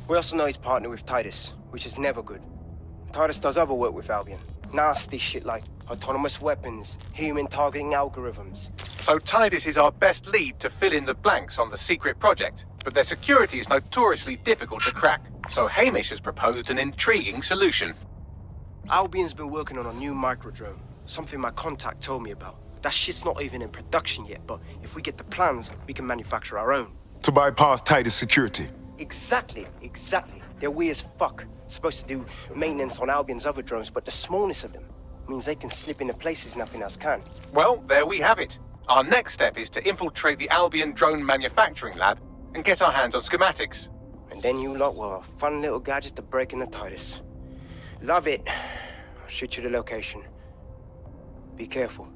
We also know he's partnered with Titus, which is never good. Titus does other work with Albion. Nasty shit like autonomous weapons, human targeting algorithms. So Titus is our best lead to fill in the blanks on the secret project, but their security is notoriously difficult to crack. So Hamish has proposed an intriguing solution. Albion's been working on a new microdrone, something my contact told me about. That shit's not even in production yet, but if we get the plans, we can manufacture our own. To bypass Titus security. Exactly. They're weird as fuck. Supposed to do maintenance on Albion's other drones, but the smallness of them means they can slip into places nothing else can. Well, there we have it. Our next step is to infiltrate the Albion drone manufacturing lab and get our hands on schematics. And then you lot will have a fun little gadget to break into Titus. Love it. I'll shoot you the location. Be careful.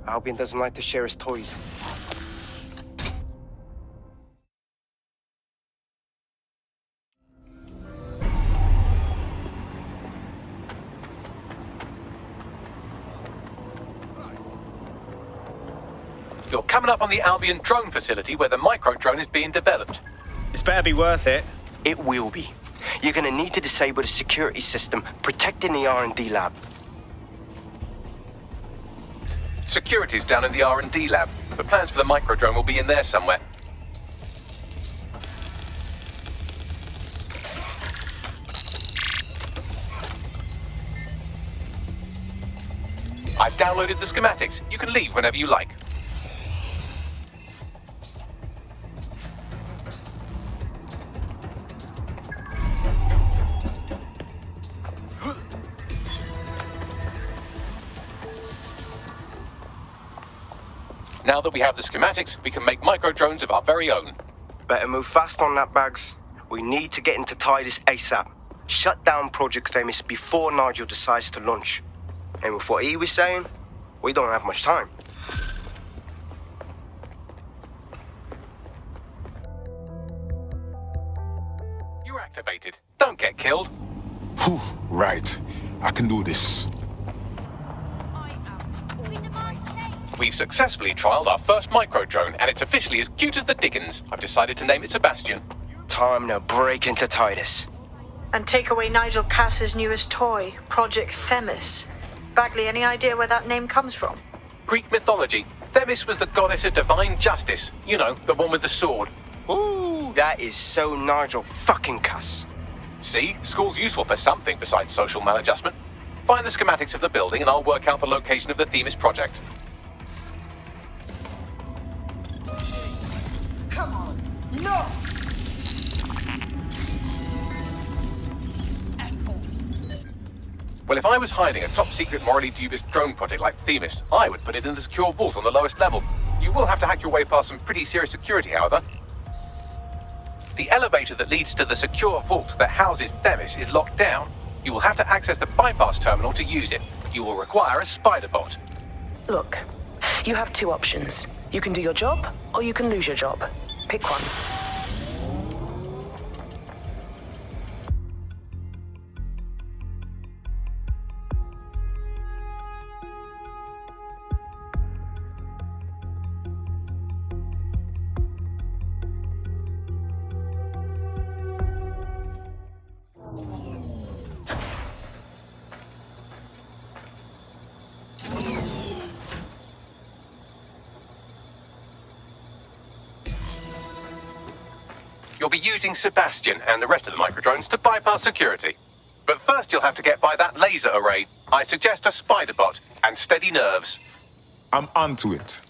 Albion doesn't like to share his toys. You're coming up on the Albion drone facility where the micro-drone is being developed. This better be worth it. It will be. You're gonna need to disable the security system protecting the R&D lab. Security's down in the R&D lab. The plans for the micro-drone will be in there somewhere. I've downloaded the schematics. You can leave whenever you like. Now that we have the schematics, we can make micro-drones of our very own. Better move fast on that, Bags. We need to get into Titus ASAP. Shut down Project Themis before Nigel decides to launch. And with what he was saying, we don't have much time. You're activated. Don't get killed. Whew, right. I can do this. We've successfully trialed our first micro-drone, and it's officially as cute as the dickens. I've decided to name it Sebastian. Time to break into Titus. And take away Nigel Cass's newest toy, Project Themis. Bagley, any idea where that name comes from? Greek mythology. Themis was the goddess of divine justice. You know, the one with the sword. Ooh, that is so Nigel fucking Cass. See? School's useful for something besides social maladjustment. Find the schematics of the building and I'll work out the location of the Themis project. Come on. No! Well, if I was hiding a top-secret, morally dubious drone project like Themis, I would put it in the secure vault on the lowest level. You will have to hack your way past some pretty serious security, however. The elevator that leads to the secure vault that houses Themis is locked down. You will have to access the bypass terminal to use it. You will require a spider bot. Look, You have two options. You can do your job, or you can lose your job. Pick one. You'll be using Sebastian and the rest of the microdrones to bypass security. But first you'll have to get by that laser array. I suggest a spider bot and steady nerves. I'm onto it.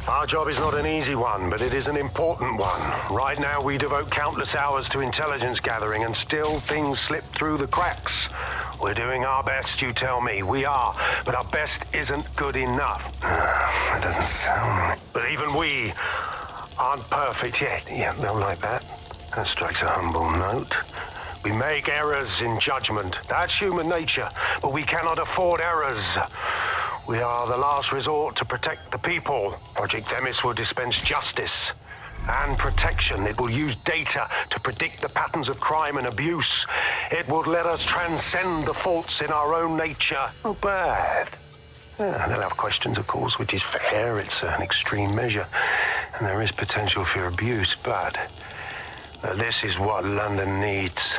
Our job is not an easy one, but it is an important one. Right now, we devote countless hours to intelligence gathering, and still things slip through the cracks. We're doing our best, you tell me. We are, but our best isn't good enough. That doesn't sound right. But even we aren't perfect yet. Yeah, don't like that. That strikes a humble note. We make errors in judgment. That's human nature, but we cannot afford errors. We are the last resort to protect the people. Project Themis will dispense justice and protection. It will use data to predict the patterns of crime and abuse. It will let us transcend the faults in our own nature. Not bad. Yeah, they'll have questions, of course, which is fair. It's an extreme measure, and there is potential for abuse, but this is what London needs.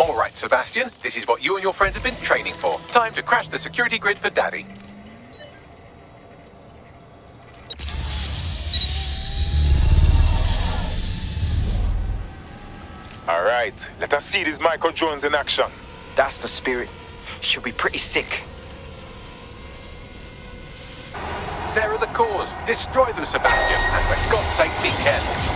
All right, Sebastian, this is what you and your friends have been training for. Time to crash the security grid for Daddy. All right, let us see these micro drones in action. That's the spirit. She'll be pretty sick. There are the cores. Destroy them, Sebastian, and for God's sake, be careful.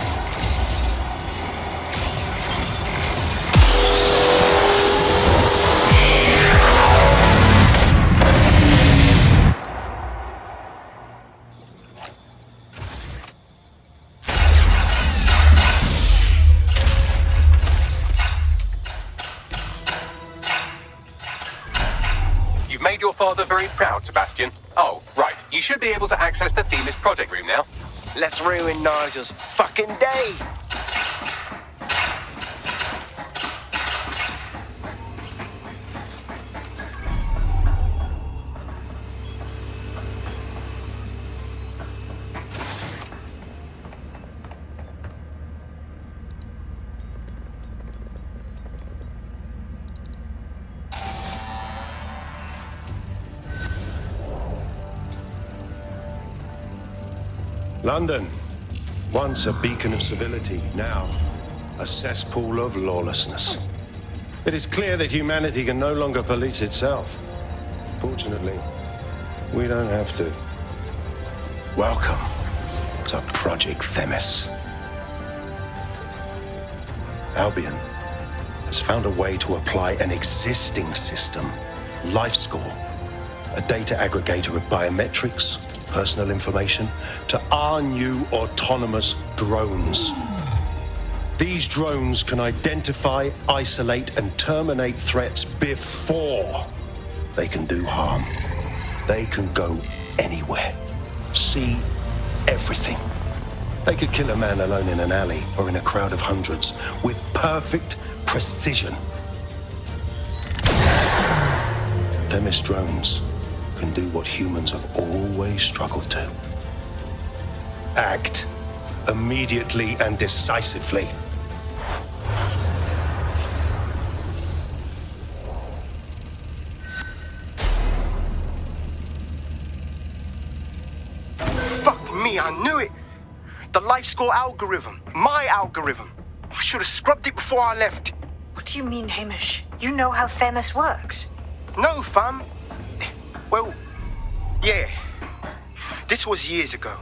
You've made your father very proud, Sebastian. Oh, right. You should be able to access the Themis project room now. Let's ruin Nigel's fucking day. London, once a beacon of civility, now a cesspool of lawlessness. It is clear that humanity can no longer police itself. Fortunately, we don't have to. Welcome to Project Themis. Albion has found a way to apply an existing system, life score, a data aggregator of biometrics, personal information, to our new autonomous drones. These drones can identify, isolate, and terminate threats before they can do harm. They can go anywhere, see everything. They could kill a man alone in an alley or in a crowd of hundreds with perfect precision. Themis drones can do what humans have always struggled to. Act immediately and decisively. Fuck me, I knew it! The life score algorithm. My algorithm. I should have scrubbed it before I left. What do you mean, Hamish? You know how Themis works. No, fam. Well, yeah. This was years ago.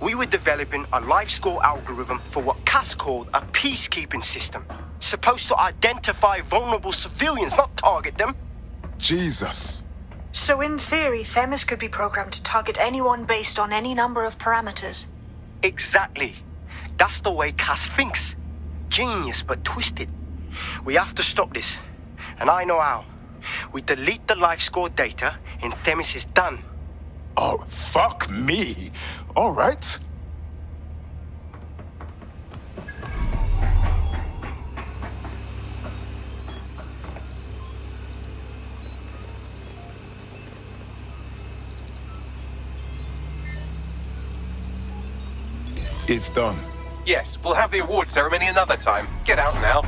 We were developing a life score algorithm for what Cass called a peacekeeping system. Supposed to identify vulnerable civilians, not target them. Jesus. So in theory, Themis could be programmed to target anyone based on any number of parameters. Exactly. That's the way Cass thinks. Genius, but twisted. We have to stop this. And I know how. We delete the life score data and Themis is done. Oh, fuck me. All right. It's done. Yes, we'll have the award ceremony another time. Get out now.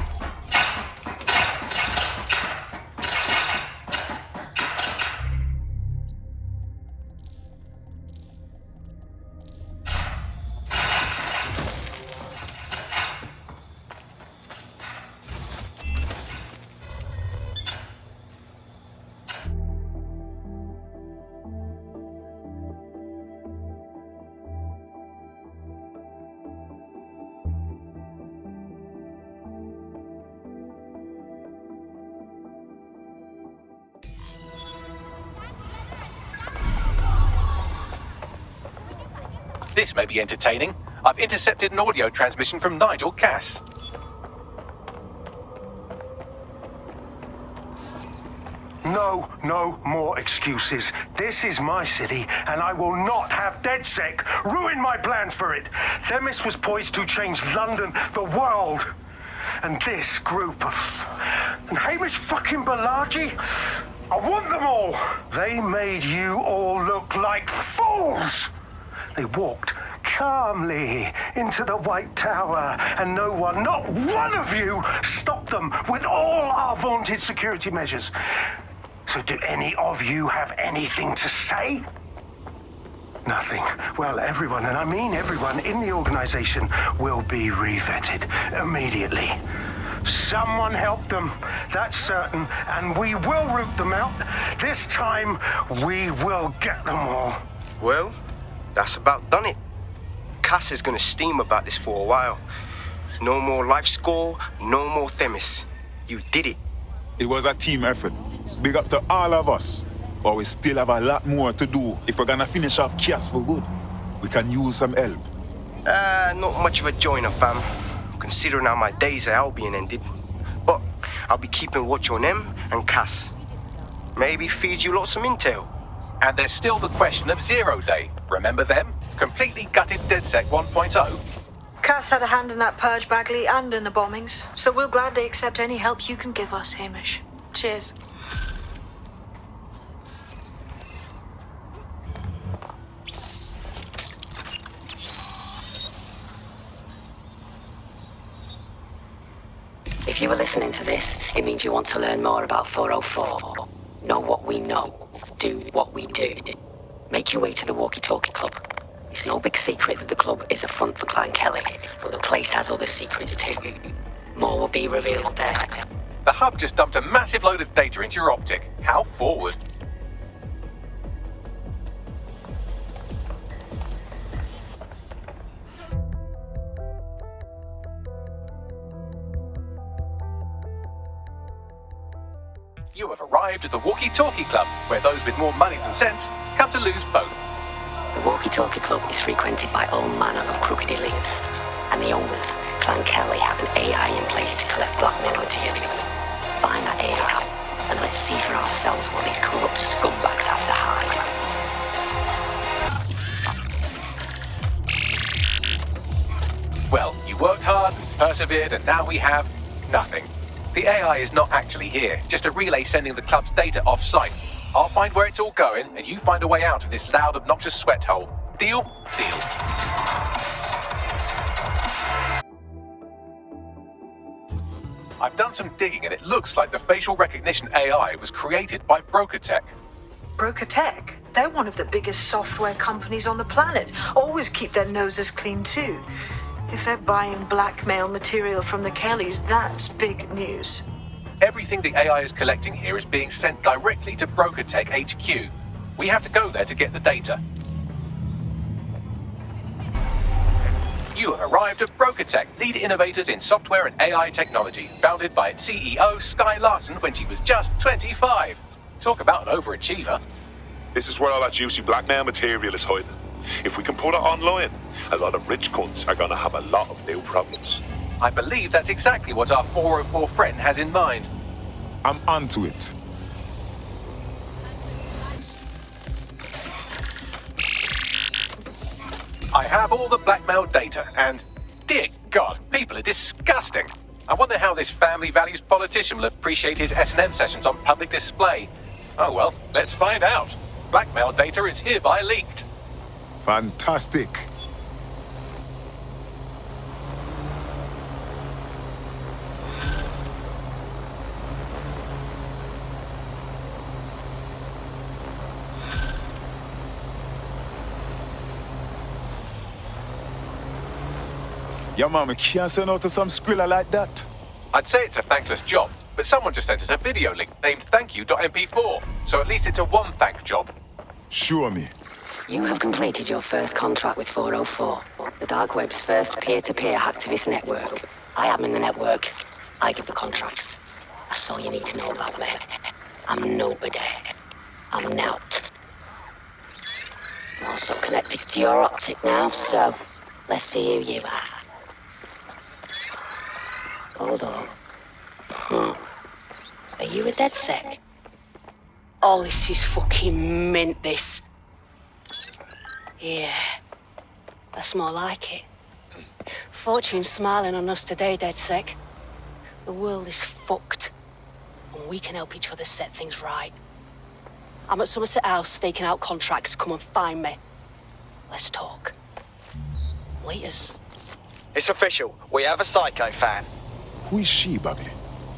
This may be entertaining. I've intercepted an audio transmission from Nigel Cass. No more excuses. This is my city, and I will not have dedsec ruin my plans for it. Themis was poised to change London, the world. And this group of... And Hamish fucking Balaji? I want them all. They made you all look like fools. They walked calmly into the White Tower, and no one, not one of you, stopped them with all our vaunted security measures. So do any of you have anything to say? Nothing. Well, everyone, and I mean everyone in the organization, will be re-vetted immediately. Someone help them, that's certain, and we will root them out. This time, we will get them all. Well, that's about done it. Cass is gonna steam about this for a while. No more life score, no more Themis. You did it. It was a team effort. Big up to all of us. But we still have a lot more to do if we're gonna finish off Cass for good. We can use some help. Not much of a joiner, fam. Considering how my days at Albion ended. But I'll be keeping watch on them and Cass. Maybe feed you lots of intel. And there's still the question of Zero Day. Remember them? Completely gutted dedsec 1.0. Cass had a hand in that purge, Bagley, and in the bombings. So we'll gladly accept any help you can give us, Hamish. Cheers. If you were listening to this, it means you want to learn more about 404. Know what we know. Do what we do. Make your way to the Walkie Talkie Club. It's no big secret that the club is a front for Clan Kelly, but the place has other secrets too. More will be revealed there. The hub just dumped a massive load of data into your optic. How forward? You have arrived at the Walkie-Talkie Club, where those with more money than sense come to lose both. The Walkie-Talkie Club is frequented by all manner of crooked elites, and the owners, Clan Kelly, have an AI in place to collect blackmail material. Find that AI, and let's see for ourselves what these corrupt scumbags have to hide. Well, you worked hard, persevered, and now we have nothing. The AI is not actually here, just a relay sending the club's data off-site. I'll find where it's all going, and you find a way out of this loud, obnoxious sweat hole. Deal? Deal. I've done some digging, and it looks like the facial recognition AI was created by Broker Tech. Broker Tech? They're one of the biggest software companies on the planet. Always keep their noses clean too. If they're buying blackmail material from the Kellys, that's big news. Everything the AI is collecting here is being sent directly to Broker Tech HQ. We have to go there to get the data. You have arrived at Broker Tech, lead innovators in software and AI technology, founded by its CEO, Sky Larson, when she was just 25. Talk about an overachiever. This is where all that juicy blackmail material is hiding. If we can put it online, a lot of rich cunts are gonna have a lot of new problems. I believe that's exactly what our 404 friend has in mind. I'm onto it. I have all the blackmail data, and dear God, people are disgusting. I wonder how this family values politician will appreciate his S&M sessions on public display. Oh well, let's find out. Blackmail data is hereby leaked. Fantastic. Your mama can't send out to some skrilla like that. I'd say it's a thankless job, but someone just sent us a video link named thankyou.mp4, so at least it's a one-thank job. Show me. You have completed your first contract with 404, the dark web's first peer-to-peer hacktivist network. I am in the network. I give the contracts. That's all you need to know about me. I'm nobody. I'm an out. I'm also connected to your optic now, so let's see who you are. Hold on. Are you a dedsec? Oh, this is fucking mint, this. Yeah, that's more like it. Fortune's smiling on us today, dedsec. The world is fucked, and we can help each other set things right. I'm at Somerset House staking out contracts. Come and find me. Let's talk. Laters. It's official. We have a Psycho fan. Who is she, Bagley?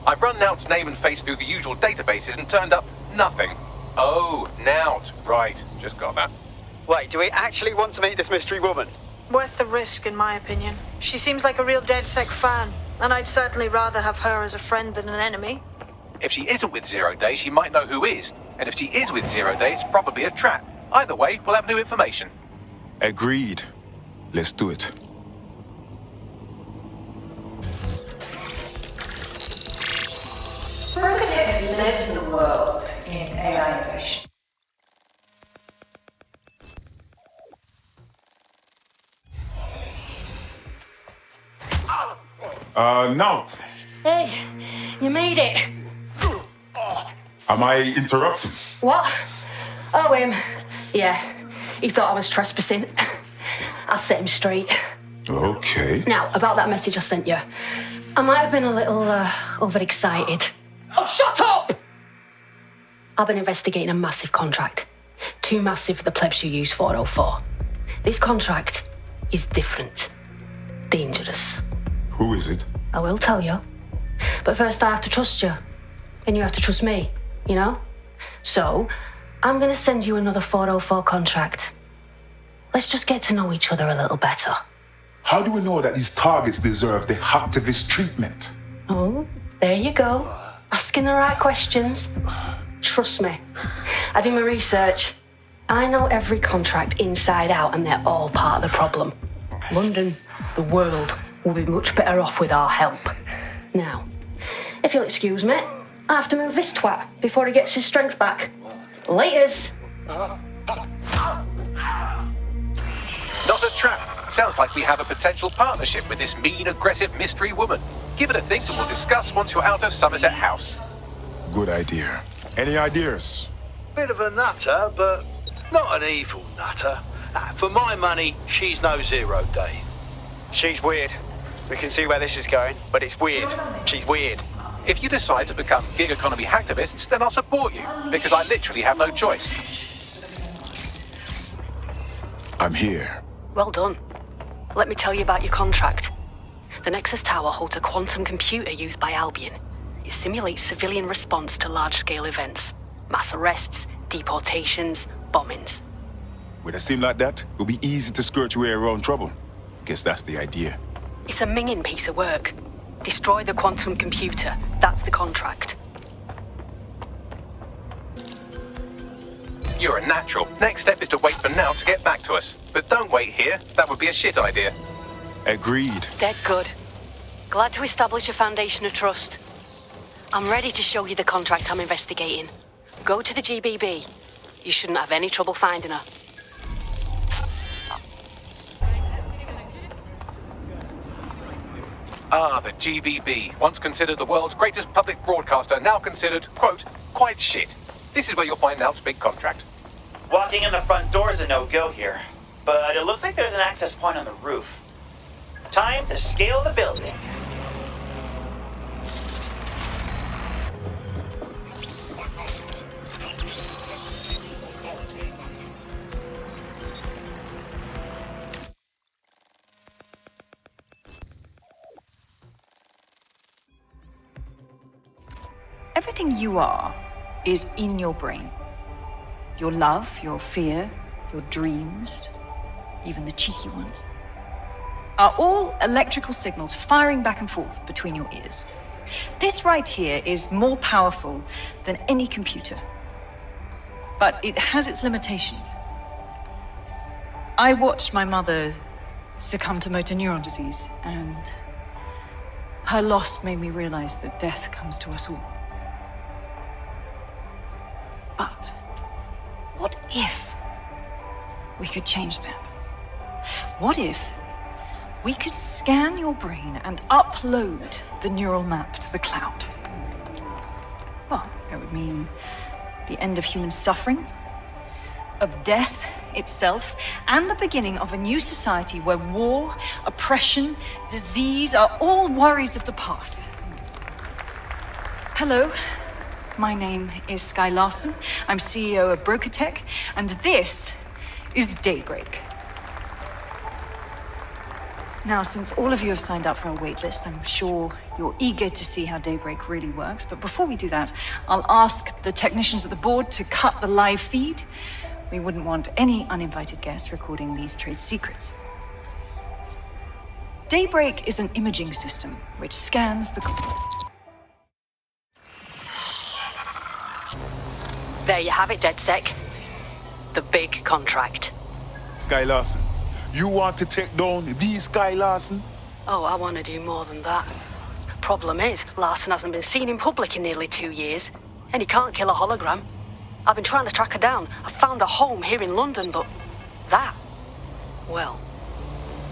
I've run Nout's name and face through the usual databases and turned up nothing. Oh, Nout. Right, just got that. Wait, do we actually want to meet this mystery woman? Worth the risk, in my opinion. She seems like a real DedSec fan, and I'd certainly rather have her as a friend than an enemy. If she isn't with Zero Day, she might know who is. And if she is with Zero Day, it's probably a trap. Either way, we'll have new information. Agreed. Let's do it. Broker Tech has led the world in AI innovation. Nout. Hey, you made it. Am I interrupting? What? Oh, yeah, he thought I was trespassing. I'll set him straight. Okay. Now, about that message I sent you. I might have been a little overexcited. Oh, shut up! I've been investigating a massive contract. Too massive for the plebs who use 404. This contract is different. Dangerous. Who is it? I will tell you. But first I have to trust you. And you have to trust me, you know? So, I'm gonna send you another 404 contract. Let's just get to know each other a little better. How do we know that these targets deserve the hacktivist treatment? Oh, there you go. Asking the right questions. Trust me. I do my research. I know every contract inside out, and they're all part of the problem. London, the world, will be much better off with our help. Now, if you'll excuse me, I have to move this twat before he gets his strength back. Laters. Not a trap. Sounds like we have a potential partnership with this mean, aggressive mystery woman. Give it a think and we'll discuss once you're out of Somerset House. Good idea. Any ideas? Bit of a nutter, but not an evil nutter. For my money, she's no 0 day. She's weird. We can see where this is going, but it's weird. She's weird. If you decide to become gig economy hacktivists, then I'll support you, because I literally have no choice. I'm here. Well done. Let me tell you about your contract. The Nexus Tower holds a quantum computer used by Albion. It simulates civilian response to large-scale events. Mass arrests, deportations, bombings. With a sim like that, it'll be easy to skirt your way around trouble. Guess that's the idea. It's a minging piece of work. Destroy the quantum computer. That's the contract. You're a natural. Next step is to wait for now to get back to us. But don't wait here. That would be a shit idea. Agreed. Dead good. Glad to establish a foundation of trust. I'm ready to show you the contract I'm investigating. Go to the GBB. You shouldn't have any trouble finding her. Ah, the GBB, once considered the world's greatest public broadcaster, now considered, quote, quite shit. This is where you'll find Alp's big contract. Walking in the front door is a no-go here, but it looks like there's an access point on the roof. Time to scale the building. Everything you are is in your brain. Your love, your fear, your dreams, even the cheeky ones, are all electrical signals firing back and forth between your ears. This right here is more powerful than any computer, but it has its limitations. I watched my mother succumb to motor neuron disease, and her loss made me realize that death comes to us all. But what if we could change that? What if we could scan your brain and upload the neural map to the cloud? Well, it would mean the end of human suffering, of death itself, and the beginning of a new society where war, oppression, disease are all worries of the past. Hello. My name is Sky Larson. I'm CEO of BrokerTech, and this is Daybreak. Now, since all of you have signed up for our waitlist, I'm sure you're eager to see how Daybreak really works. But before we do that, I'll ask the technicians at the board to cut the live feed. We wouldn't want any uninvited guests recording these trade secrets. Daybreak is an imaging system which scans the... There you have it, dedsec. The big contract. Sky Larson, you want to take down the Sky Larson? Oh, I want to do more than that. Problem is, Larson hasn't been seen in public in nearly 2 years, and he can't kill a hologram. I've been trying to track her down. I found a home here in London, but that, well...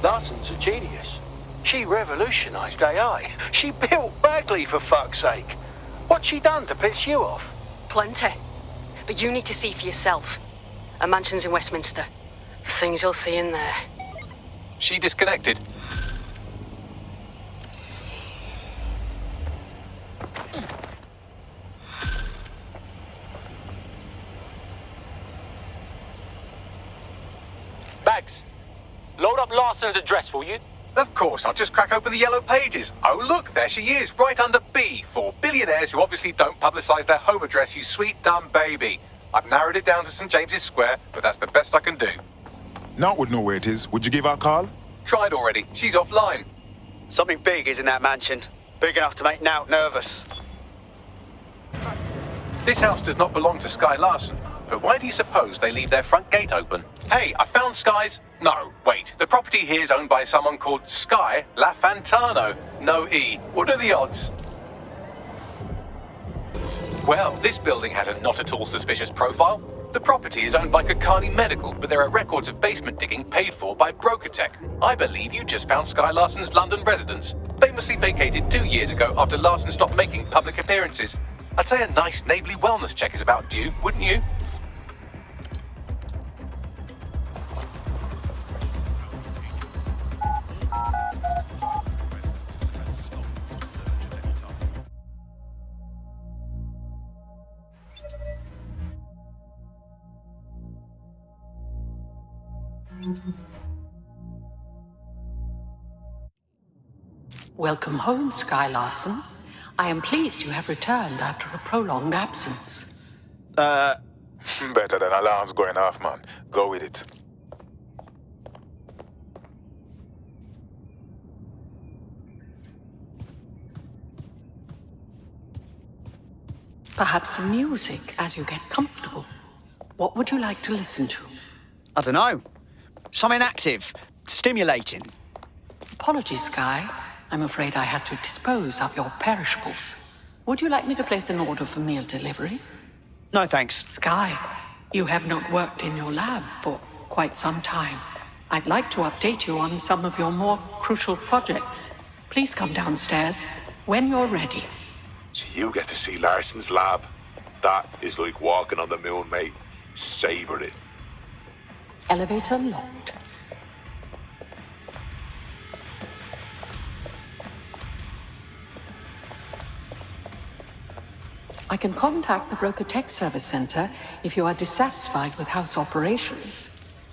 Larson's a genius. She revolutionized AI. She built Bagley, for fuck's sake. What's she done to piss you off? Plenty. But you need to see for yourself. A mansion's in Westminster. The things you'll see in there. She disconnected. Bags, load up Larson's address, will you? Of course, I'll just crack open the yellow pages. Oh, look, there she is, right under B, for billionaires who obviously don't publicise their home address, you sweet, dumb baby. I've narrowed it down to St. James's Square, but that's the best I can do. Now would know where it is. Would you give her a call? Tried already. She's offline. Something big is in that mansion. Big enough to make Nout nervous. This house does not belong to Sky Larson, but why do you suppose they leave their front gate open? Hey, I found Sky's... No, wait. The property here is owned by someone called Sky LaFantano. No E. What are the odds? Well, this building has a not at all suspicious profile. The property is owned by Kakani Medical, but there are records of basement digging paid for by Brokertech. I believe you just found Sky Larson's London residence, famously vacated 2 years ago after Larson stopped making public appearances. I'd say a nice neighbourly wellness check is about due, wouldn't you? Welcome home, Sky Larson. I am pleased you have returned after a prolonged absence. Better than alarms going off, man. Go with it. Perhaps some music as you get comfortable. What would you like to listen to? I don't know. Something active, stimulating. Apologies, Sky. I'm afraid I had to dispose of your perishables. Would you like me to place an order for meal delivery? No, thanks. Sky, you have not worked in your lab for quite some time. I'd like to update you on some of your more crucial projects. Please come downstairs when you're ready. So you get to see Larson's lab. That is like walking on the moon, mate. Savor it. Elevator locked. I can contact the Broker Tech Service Center if you are dissatisfied with house operations.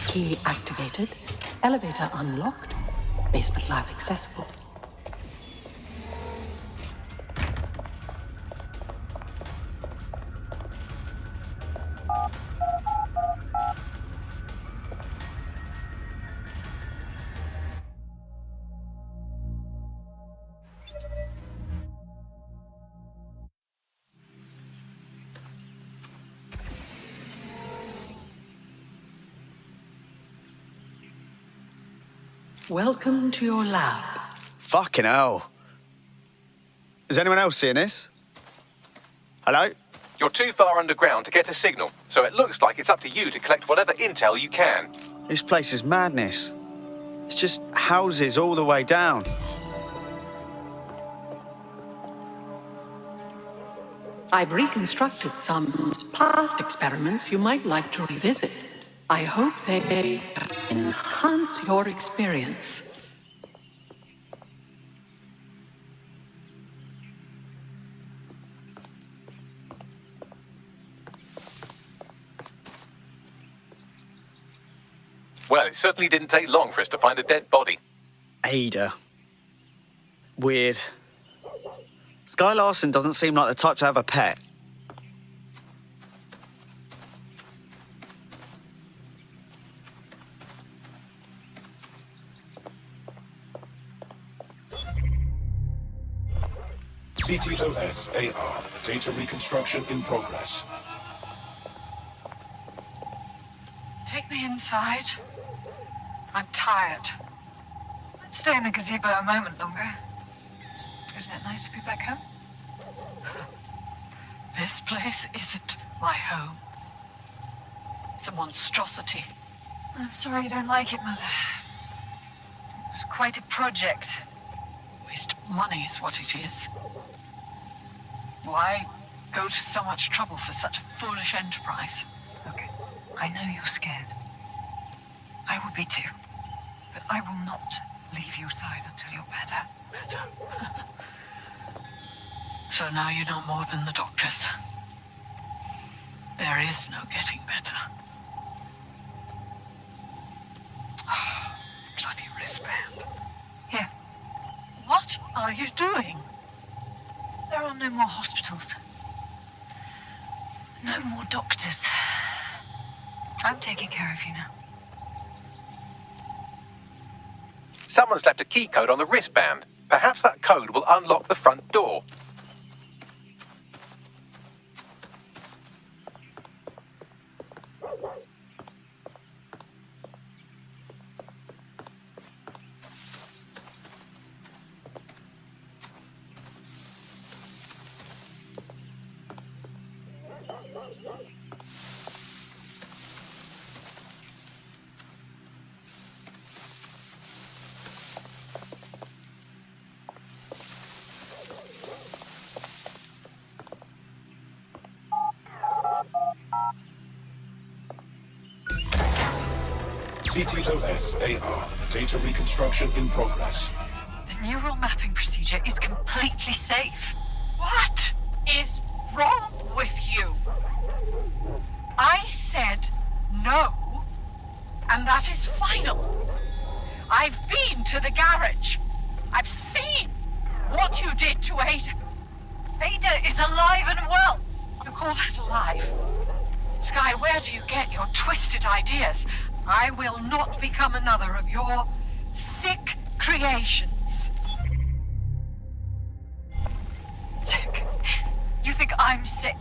Key activated. Elevator unlocked. Basement lab accessible. Welcome to your lab. Fucking hell. Is anyone else seeing this? Hello? You're too far underground to get a signal, so it looks like it's up to you to collect whatever intel you can. This place is madness. It's just houses all the way down. I've reconstructed some past experiments you might like to revisit. I hope they enhance your experience. Well, it certainly didn't take long for us to find a dead body. Ada. Weird. Sky Larson doesn't seem like the type to have a pet. CTOS-AR. Data reconstruction in progress. Take me inside. I'm tired. Stay in the gazebo a moment longer. Isn't it nice to be back home? This place isn't my home. It's a monstrosity. I'm sorry you don't like it, Mother. It was quite a project. Waste of money is what it is. Why go to so much trouble for such a foolish enterprise? Look, I know you're scared. I would be too. But I will not leave your side until you're better. Better? So now you know more than the doctors. There is no getting better. Oh, bloody wristband. Here. What are you doing? There are no more hospitals. No more doctors. I'm taking care of you now. Someone's left a key code on the wristband. Perhaps that code will unlock the front door. CTOS-AR. Data reconstruction in progress. The neural mapping procedure is completely safe. What is wrong with you? I said no, and that is final. I've been to the garage. I've seen what you did to Ada. Ada is alive and well. You call that alive? Sky, where do you get your twisted ideas? I will not become another of your sick creations. Sick? You think I'm sick?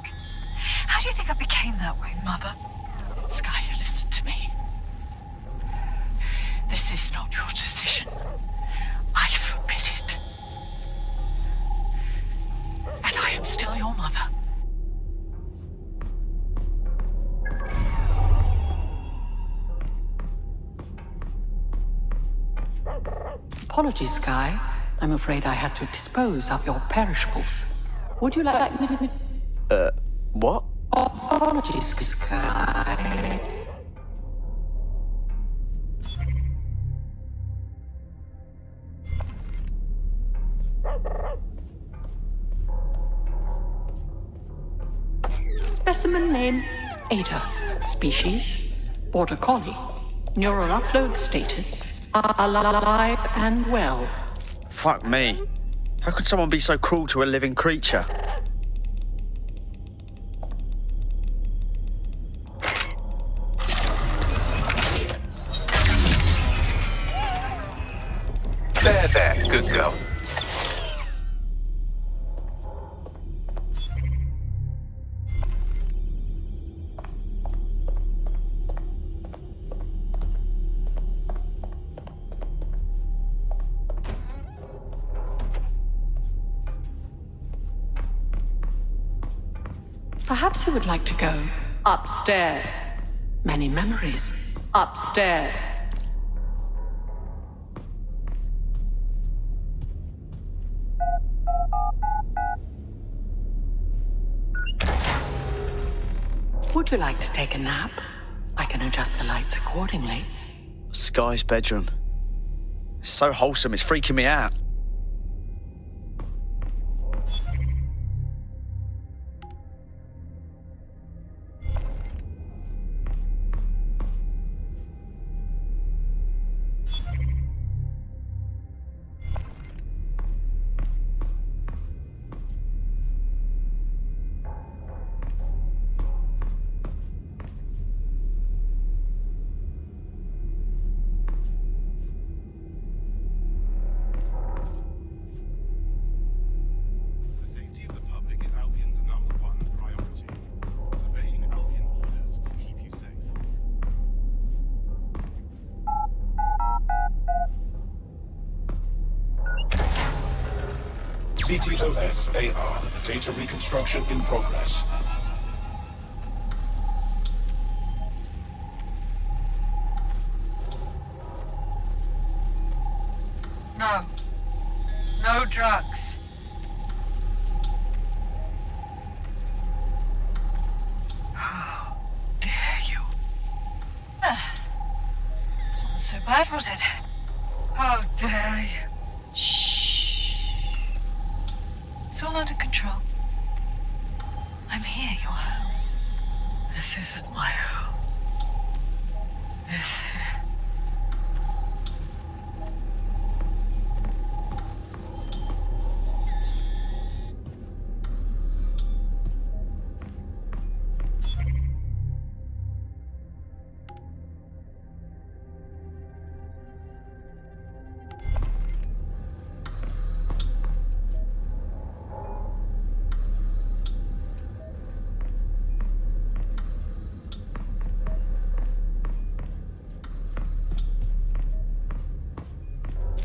How do you think I became that way, Mother? Sky, listen to me. This is not your decision. I forbid it. And I am still your mother. Apologies, Sky. I'm afraid I had to dispose of your perishables. Would you like... What? Apologies, Sky. Specimen name, Ada. Species, Border Collie. Neural upload status, alive and well. Fuck me. How could someone be so cruel to a living creature? There, good girl. Perhaps you would like to go upstairs. Many memories. Upstairs. Would you like to take a nap? I can adjust the lights accordingly. Sky's bedroom. It's so wholesome, it's freaking me out. CTOS-AR. Data reconstruction in progress. No. No drugs. How dare you? Wasn't so bad, was it? How dare you? It's all under control. I'm here, you're home. This isn't my home. This...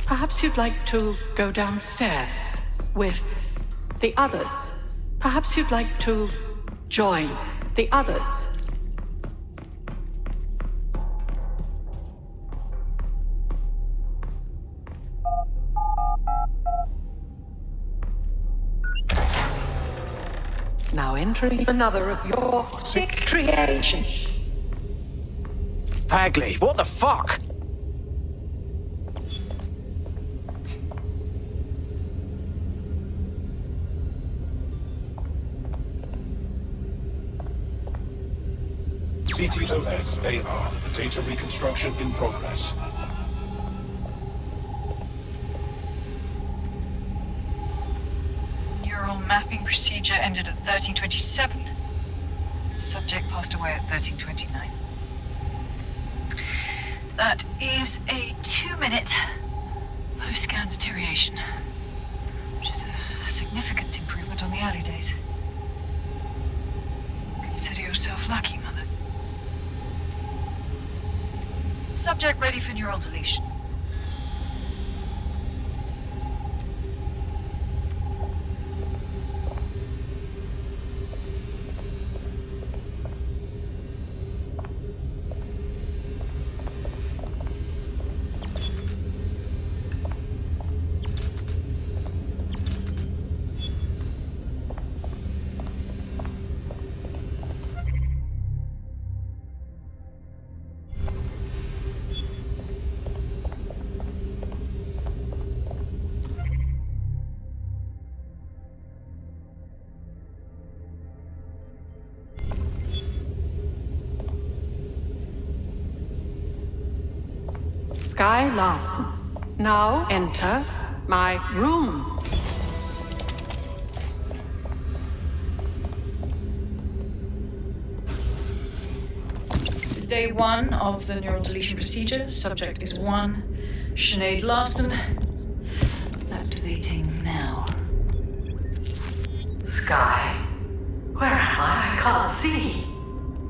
Perhaps you'd like to go downstairs with the others. Perhaps you'd like to join the others. Now entering another of your sick creations. Bagley, what the fuck? CTOS AR. Data reconstruction in progress. Neural mapping procedure ended at 1327. Subject passed away at 1329. That is a 2-minute post-scan deterioration, which is a significant improvement on the early days. Consider yourself lucky, Mother. Subject ready for neural deletion. Sky Larson, now enter my room. Day 1 of the neural deletion procedure. Subject is 1, Sinead Larson. Activating now. Sky, where am I? I can't see.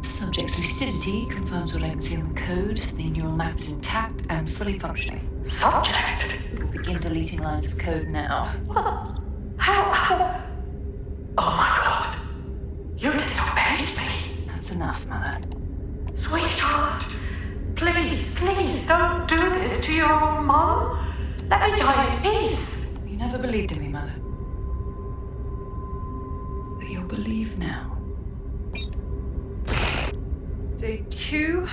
Subject's lucidity confirms what I can see on the code. The neural map is intact and fully functioning. Subject? We'll begin deleting lines of code now. What? How? Oh my God. You disobeyed me. That's enough, Mother. Sweetheart, please, please don't do this to your own mom. Let me die in peace. You never believed in me, Mother. But you'll believe now. Day 2.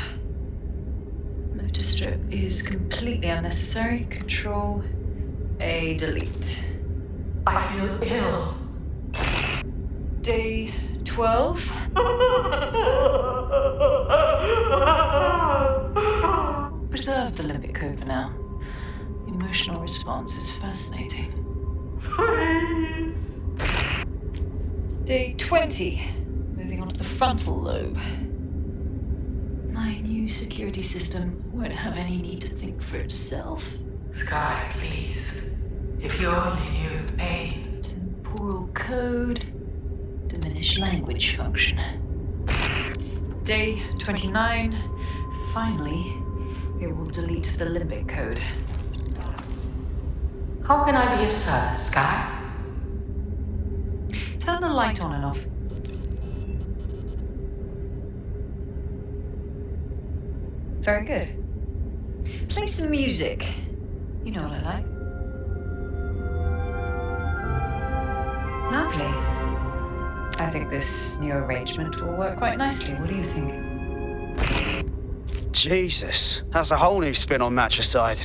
Motor strip is completely unnecessary. Control A, delete. I feel ill. Day 12. Preserve the limbic code for now. The emotional response is fascinating. Please. Day 20. Moving on to the frontal lobe. My new security system won't have any need to think for itself. Sky, please. If you only knew the pain. Temporal code. Diminish language function. Day 29. Finally, it will delete the limbic code. How can I be of service, Sky? Turn the light on and off. Very good. Play some music. You know what I like. Lovely. I think this new arrangement will work quite nicely. What do you think? Jesus, that's a whole new spin on matricide.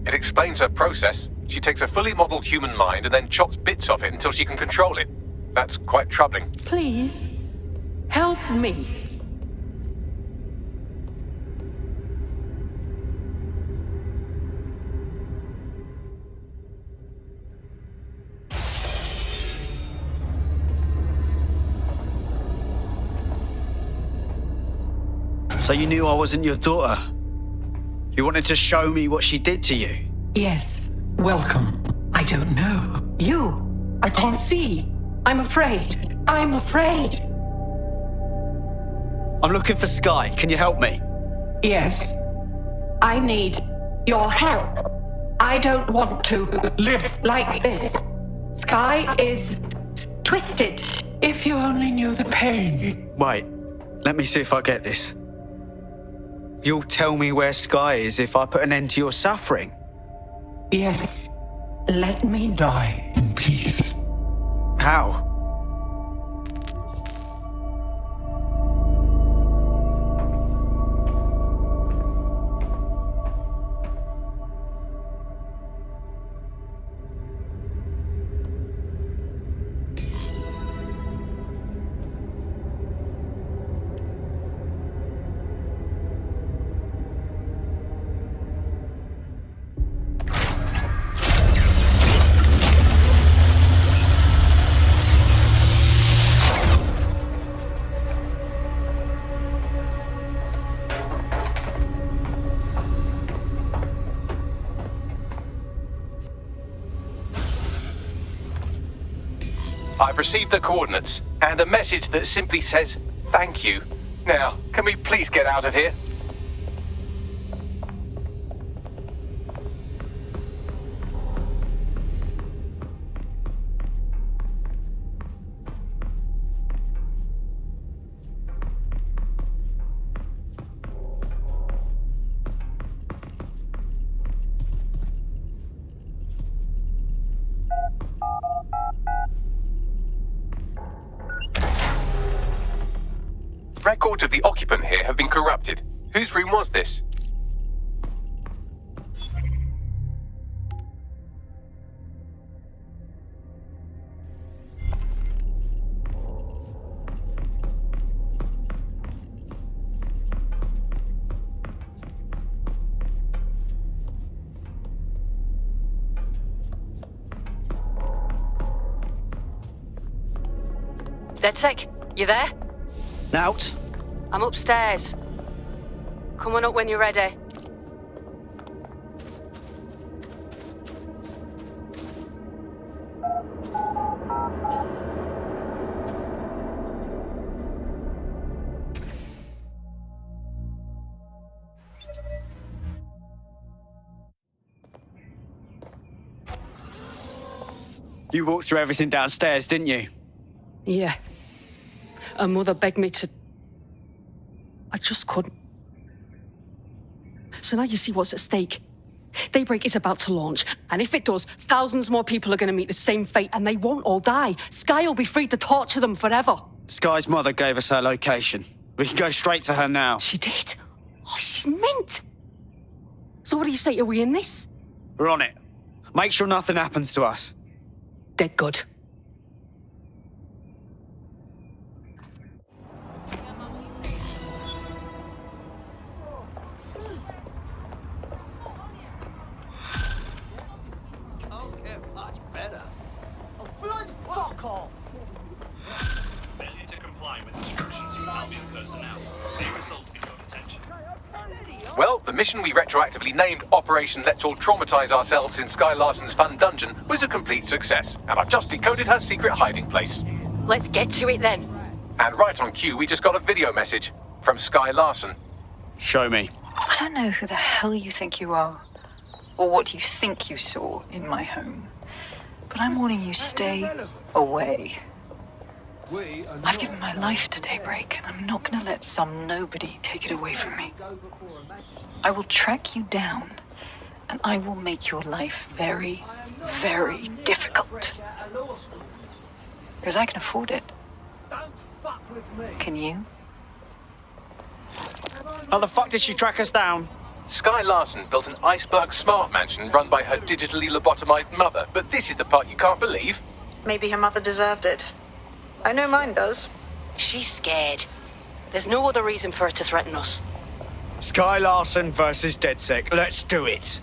It explains her process. She takes a fully modeled human mind and then chops bits of it until she can control it. That's quite troubling. Please, help me. So you knew I wasn't your daughter? You wanted to show me what she did to you? Yes, welcome. I don't know. You, I can't see. I'm afraid. I'm afraid. I'm looking for Sky. Can you help me? Yes. I need your help. I don't want to live like this. Sky is twisted. If you only knew the pain. Wait, Let me see if I get this. You'll tell me where Sky is if I put an end to your suffering? Yes. Let me die in peace. How? I've received the coordinates and a message that simply says, thank you. Now, can we please get out of here? Records of the occupant here have been corrupted. Whose room was this? Dedsec, you there? Out. I'm upstairs. Come on up when you're ready. You walked through everything downstairs, didn't you? Yeah. Her mother begged me to... I just couldn't. So now you see what's at stake. Daybreak is about to launch, and if it does, thousands more people are going to meet the same fate, and they won't all die. Sky will be free to torture them forever. Sky's mother gave us her location. We can go straight to her now. She did? Oh, she's mint. So what do you say, are we in this? We're on it. Make sure nothing happens to us. Dead good. Well, the mission we retroactively named Operation Let's All Traumatize Ourselves in Sky Larson's fun dungeon was a complete success, and I've just decoded her secret hiding place. Let's get to it then. And right on cue, we just got a video message from Sky Larson. Show me. I don't know who the hell you think you are, or what you think you saw in my home, but I'm warning you, stay away. I've given my life to Daybreak, and I'm not going to let some nobody take it away from me. I will track you down, and I will make your life very, very difficult. Because I can afford it. Can you? How the fuck did she track us down? Sky Larson built an iceberg smart mansion run by her digitally lobotomized mother, but this is the part you can't believe. Maybe her mother deserved it. I know mine does. She's scared. There's no other reason for her to threaten us. Sky Larson versus dedsec. Let's do it.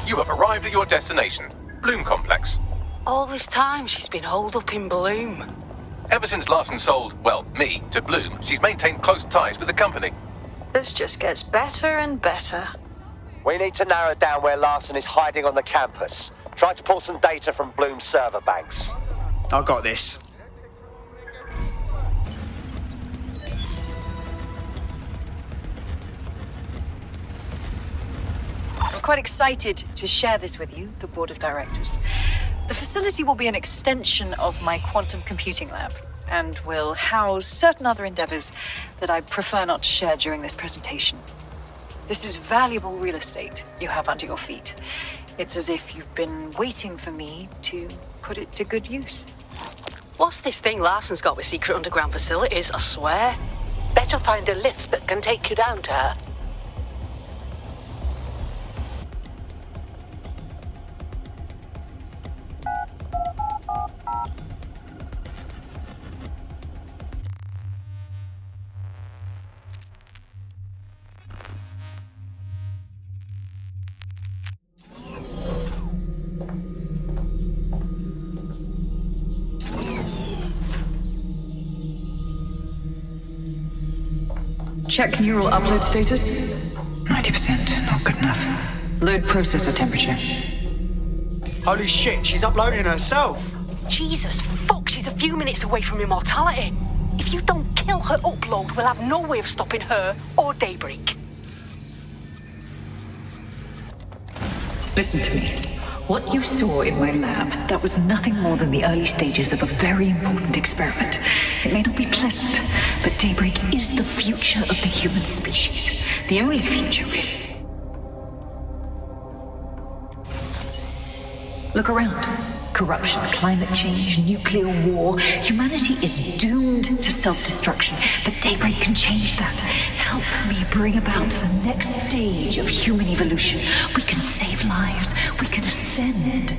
You have arrived at your destination, Bloom Complex. All this time she's been holed up in Bloom. Ever since Larson sold, well, me, to Bloom, she's maintained close ties with the company. This just gets better and better. We need to narrow down where Larson is hiding on the campus. Try to pull some data from Bloom's server banks. I got this. We're quite excited to share this with you, the board of directors. The facility will be an extension of my quantum computing lab, and will house certain other endeavors that I prefer not to share during this presentation. This is valuable real estate you have under your feet. It's as if you've been waiting for me to put it to good use. What's this thing Larson's got with secret underground facilities, I swear? Better find a lift that can take you down to her. Check neural upload status. 90%, not good enough. Load processor temperature. Holy shit, she's uploading herself. Jesus fuck, she's a few minutes away from immortality. If you don't kill her upload, we'll have no way of stopping her or Daybreak. Listen to me. What you saw in my lab, that was nothing more than the early stages of a very important experiment. It may not be pleasant, but Daybreak is the future of the human species. The only future, really. Look around. Corruption, climate change, nuclear war. Humanity is doomed to self-destruction, but Daybreak can change that. Help me bring about the next stage of human evolution. We can save lives. We can ascend.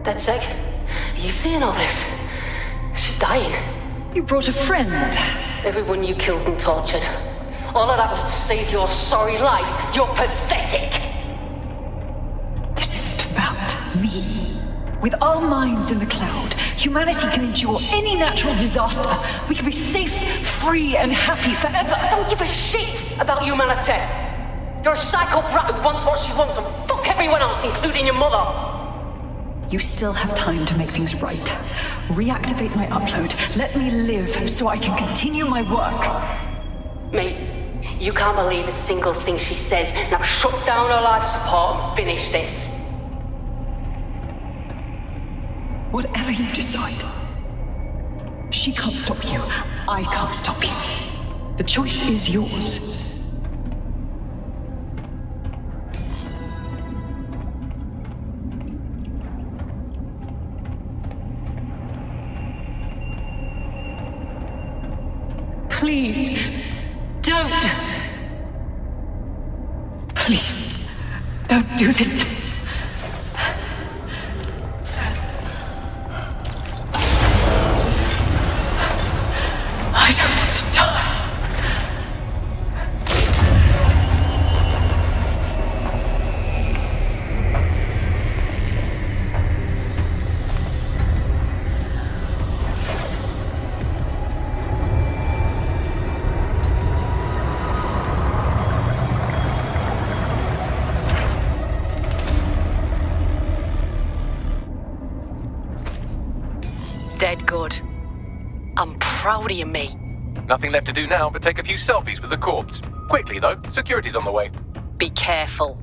Dedsec, are you seeing all this? She's dying. You brought a friend. Everyone you killed and tortured. All of that was to save your sorry life. You're pathetic. This isn't about me. With our minds in the cloud, humanity can endure any natural disaster. We can be safe, free, and happy forever. I don't give a shit about humanity. You're a psycho brat who wants what she wants and fuck everyone else, including your mother. You still have time to make things right. Reactivate my upload. Let me live so I can continue my work. Mate, you can't believe a single thing she says. Now shut down her life support and finish this. Whatever you decide. She can't stop you. I can't stop you. The choice is yours. Please, don't. Please, don't do this to me. I don't want to die. Dead good. I'm proud of you, mate. Nothing left to do now but take a few selfies with the corpse. Quickly, though. Security's on the way. Be careful.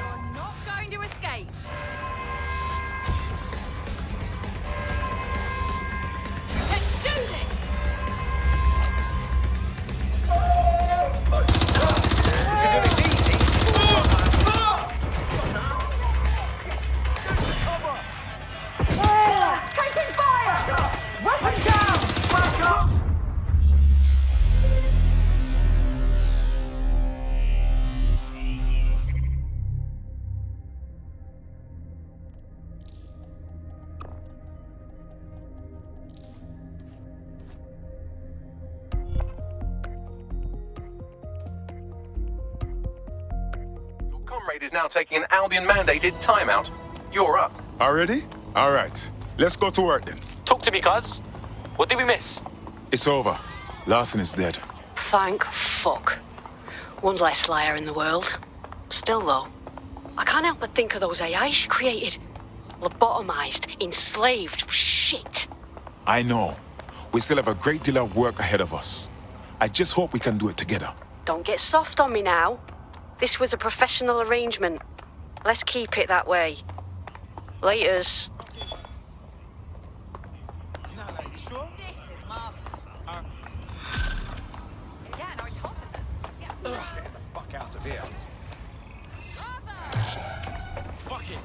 You're not going to escape. Let's do this! Taking fire! Weapon down! Back up! Your comrade is now taking an Albion-mandated timeout. You're up. Already? All right. Let's go to work then. Talk to me, cuz. What did we miss? It's over. Larson is dead. Thank fuck. One less liar in the world. Still though, I can't help but think of those AI she created. Lobotomized, enslaved, shit. I know. We still have a great deal of work ahead of us. I just hope we can do it together. Don't get soft on me now. This was a professional arrangement. Let's keep it that way. Laters. This is marvelous. Yeah, no, I told him that. Yeah. Get the fuck out of here. Fuck it.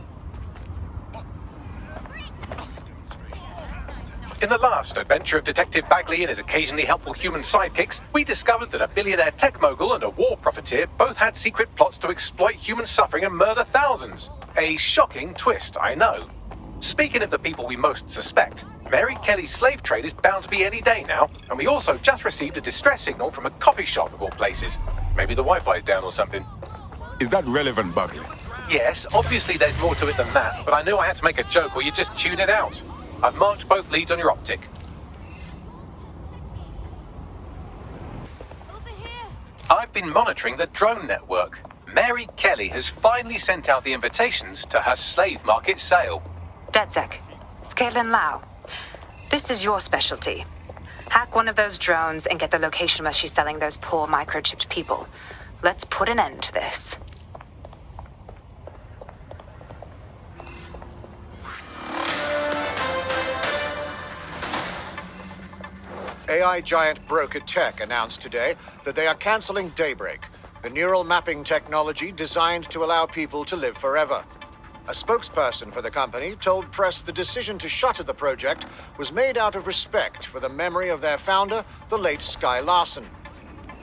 In the last adventure of Detective Bagley and his occasionally helpful human sidekicks, we discovered that a billionaire tech mogul and a war profiteer both had secret plots to exploit human suffering and murder thousands. A shocking twist, I know. Speaking of the people we most suspect, Mary Kelly's slave trade is bound to be any day now, and we also just received a distress signal from a coffee shop of all places. Maybe the Wi-Fi's down or something. Is that relevant, Bagley? Yes, obviously there's more to it than that, but I knew I had to make a joke or you'd just tune it out. I've marked both leads on your optic. I've been monitoring the drone network. Mary Kelly has finally sent out the invitations to her slave market sale. DedSec, it's Caitlin Lau. This is your specialty. Hack one of those drones and get the location where she's selling those poor microchipped people. Let's put an end to this. AI giant Broker Tech announced today that they are canceling Daybreak, the neural mapping technology designed to allow people to live forever. A spokesperson for the company told press the decision to shutter the project was made out of respect for the memory of their founder, the late Sky Larson.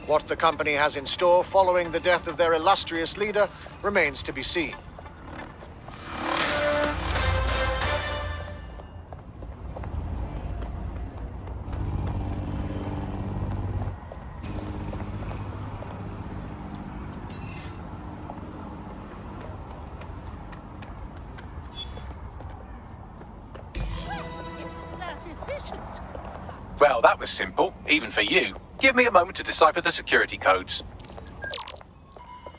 What the company has in store following the death of their illustrious leader remains to be seen. Well, that was simple, even for you. Give me a moment to decipher the security codes.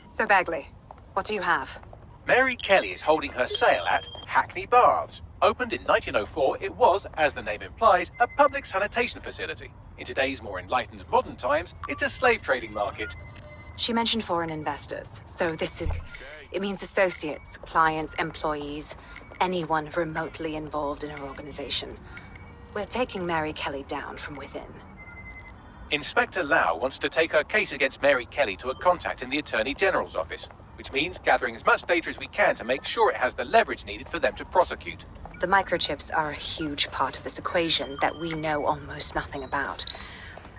So, Bagley, what do you have? Mary Kelly is holding her sale at Hackney Baths. Opened in 1904, it was, as the name implies, a public sanitation facility. In today's more enlightened modern times, it's a slave trading market. She mentioned foreign investors, so it means associates, clients, employees, anyone remotely involved in her organization. We're taking Mary Kelly down from within. Inspector Lau wants to take her case against Mary Kelly to a contact in the Attorney General's office, which means gathering as much data as we can to make sure it has the leverage needed for them to prosecute. The microchips are a huge part of this equation that we know almost nothing about.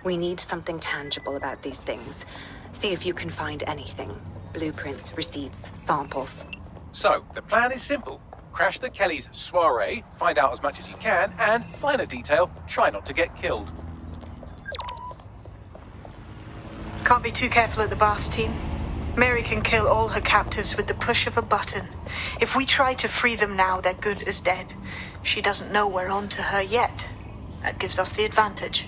We need something tangible about these things. See if you can find anything. Blueprints, receipts, samples. So, the plan is simple. Crash the Kellys' soiree, find out as much as you can, and, minor detail, try not to get killed. Can't be too careful at the Baths team. Mary can kill all her captives with the push of a button. If we try to free them now, they're good as dead. She doesn't know we're on to her yet. That gives us the advantage.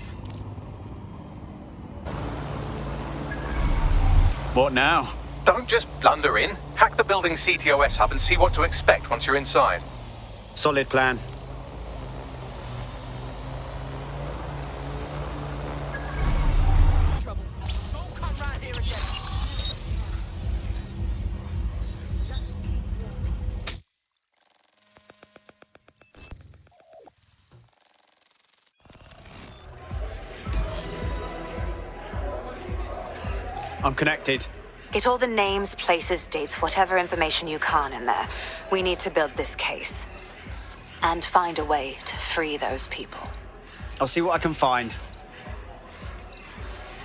What now? Don't just blunder in. Hack the building's CTOS hub and see what to expect once you're inside. Solid plan. I'm connected. Get all the names, places, dates, whatever information you can in there. We need to build this case. And find a way to free those people. I'll see what I can find.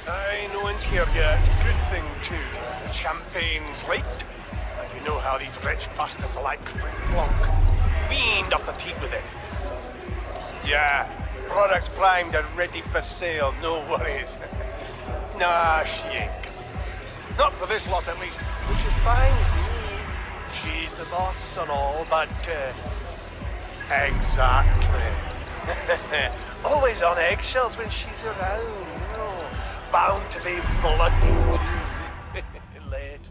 Aye, no one's here yet. Good thing, too. The champagne's light. And you know how these rich bastards like Frank Blanc. We aimed up the teeth with it. Yeah, products primed and ready for sale, no worries. Nah, she ain't. Not for this lot, at least, which is fine with me. She's the boss and all, but Exactly. Always on eggshells when she's around, you know. Bound to be bloody late.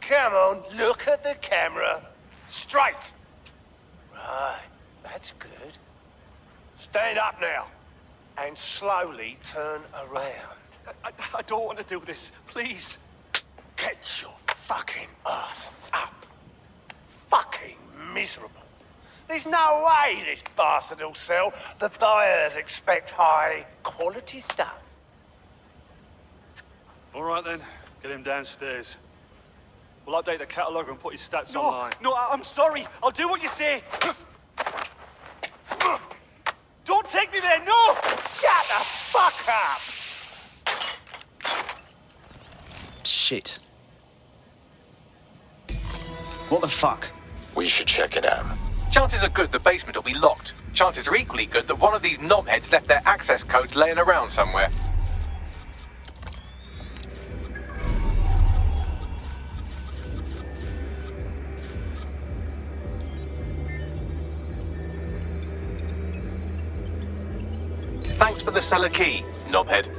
Come on, look at the camera. Straight. Right, that's good. Stand up now. And slowly turn around. I don't want to do this. Please. Get your fucking ass up. Fucking miserable. There's no way this bastard will sell. The buyers expect high quality stuff. All right then, get him downstairs. We'll update the catalogue and put his stats online. No, I'm sorry. I'll do what you say. Don't take me there, no! Shut the fuck up! Shit. What the fuck? We should check it out. Chances are good the basement will be locked. Chances are equally good that one of these knobheads left their access codes laying around somewhere. Thanks for the cellar key, knobhead.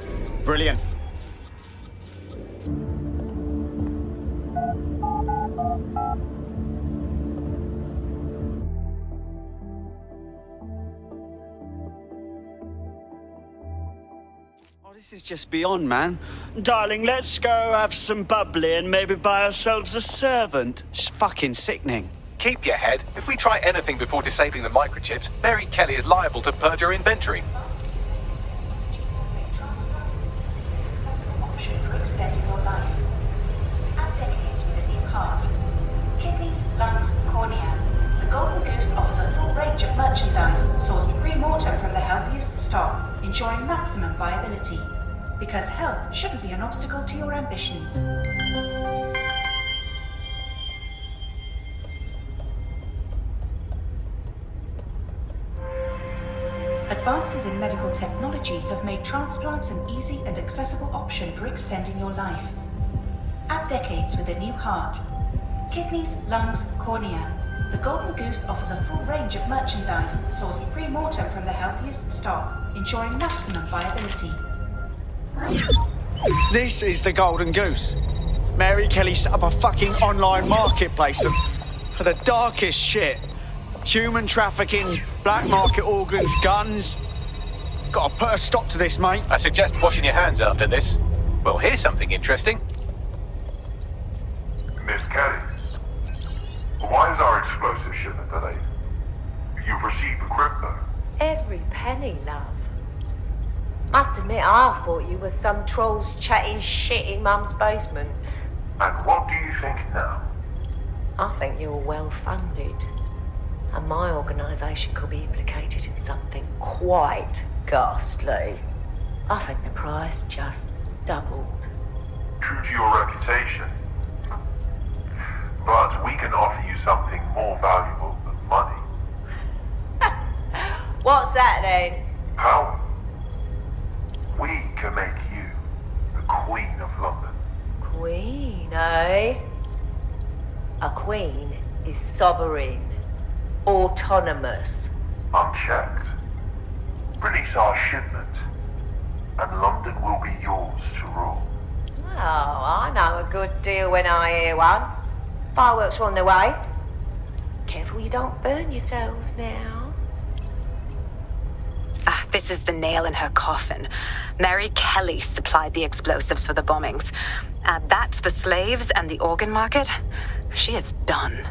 Brilliant. Oh, this is just beyond, man. Darling, let's go have some bubbly and maybe buy ourselves a servant. It's fucking sickening. Keep your head. If we try anything before disabling the microchips, Mary Kelly is liable to purge her inventory. Extending your life. Add decades with a new heart. Kidneys, lungs, cornea. The Golden Goose offers a full range of merchandise sourced pre-mortem from the healthiest stock, ensuring maximum viability. Because health shouldn't be an obstacle to your ambitions. Advances in medical technology have made transplants an easy and accessible option for extending your life. Add decades with a new heart. Kidneys, lungs, cornea. The Golden Goose offers a full range of merchandise sourced pre-mortem from the healthiest stock, ensuring maximum viability. This is the Golden Goose. Mary Kelly set up a fucking online marketplace for the darkest shit. Human trafficking, black market organs, guns. Gotta put a stop to this, mate. I suggest washing your hands after this. Well, here's something interesting. Miss Kelly, why is our explosive shipment delayed? You've received the crypto. Every penny, love. Must admit, I thought you were some trolls chatting shit in Mum's basement. And what do you think now? I think you're well funded. And my organisation could be implicated in something quite ghastly. I think the price just doubled. True to your reputation. But we can offer you something more valuable than money. What's that then? Power. We can make you the Queen of London. Queen, eh? A queen is sovereign. Autonomous. Unchecked. Release our shipment, and London will be yours to rule. Oh, I know a good deal when I hear one. Fireworks are on the way. Careful you don't burn yourselves now. Ah, this is the nail in her coffin. Mary Kelly supplied the explosives for the bombings. Add that to the slaves and the organ market, she is done.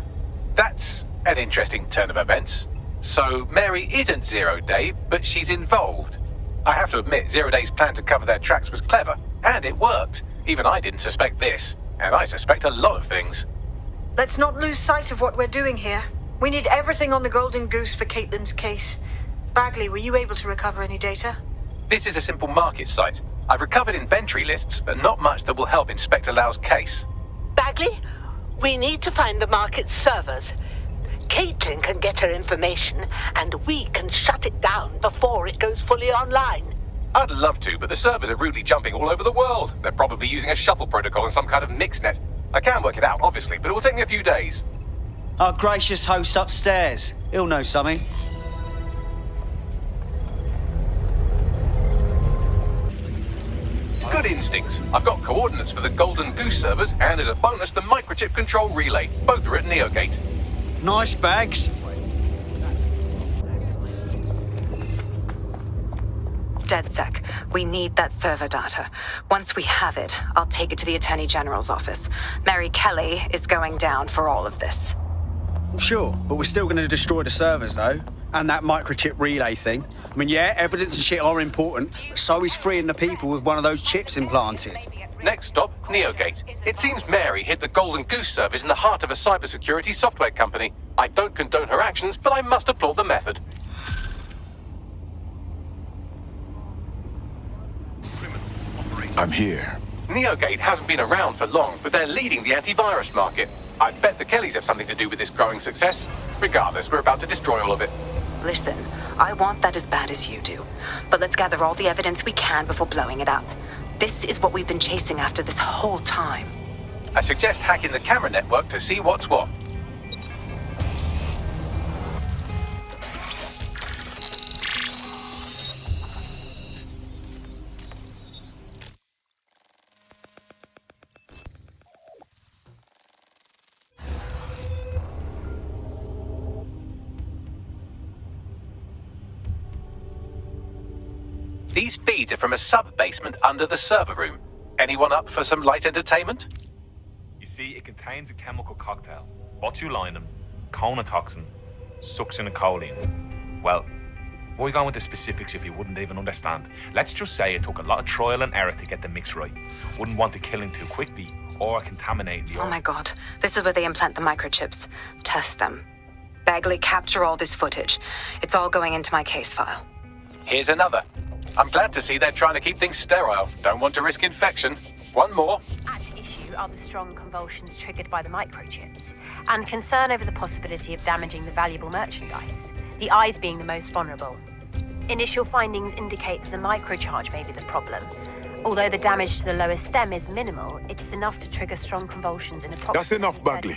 That's an interesting turn of events. So Mary isn't Zero Day, but she's involved. I have to admit, Zero Day's plan to cover their tracks was clever, and it worked. Even I didn't suspect this, and I suspect a lot of things. Let's not lose sight of what we're doing here. We need everything on the Golden Goose for Caitlin's case. Bagley, were you able to recover any data? This is a simple market site. I've recovered inventory lists, but not much that will help Inspector Lau's case. Bagley, we need to find the market's servers. Caitlin can get her information, and we can shut it down before it goes fully online. I'd love to, but the servers are rudely jumping all over the world. They're probably using a shuffle protocol and some kind of mixnet. I can work it out, obviously, but it will take me a few days. Our gracious host upstairs. He'll know something. Good instincts. I've got coordinates for the Golden Goose servers, and as a bonus, the microchip control relay. Both are at Neogate. Nice bags. DedSec, we need that server data. Once we have it, I'll take it to the Attorney General's office. Mary Kelly is going down for all of this. Sure, but we're still going to destroy the servers, though. And that microchip relay thing. I mean, yeah, evidence and shit are important, but so is freeing the people with one of those chips implanted. Next stop, Neogate. It seems Mary hid the Golden Goose servers in the heart of a cybersecurity software company. I don't condone her actions, but I must applaud the method. I'm here. Neogate hasn't been around for long, but they're leading the antivirus market. I bet the Kellys have something to do with this growing success. Regardless, we're about to destroy all of it. Listen, I want that as bad as you do. But let's gather all the evidence we can before blowing it up. This is what we've been chasing after this whole time. I suggest hacking the camera network to see what's what. These feeds are from a sub-basement under the server room. Anyone up for some light entertainment? You see, it contains a chemical cocktail. Botulinum, conotoxin, succinylcholine. Well, why go into specifics if you wouldn't even understand? Let's just say it took a lot of trial and error to get the mix right. Wouldn't want to kill him too quickly or contaminate the... Oh my god, this is where they implant the microchips. Test them. Bagley, capture all this footage. It's all going into my case file. Here's another. I'm glad to see they're trying to keep things sterile. Don't want to risk infection. One more. At issue are the strong convulsions triggered by the microchips, and concern over the possibility of damaging the valuable merchandise, the eyes being the most vulnerable. Initial findings indicate that the microcharge may be the problem. Although the damage to the lower stem is minimal, it is enough to trigger strong convulsions in approximately That's enough, Bagley.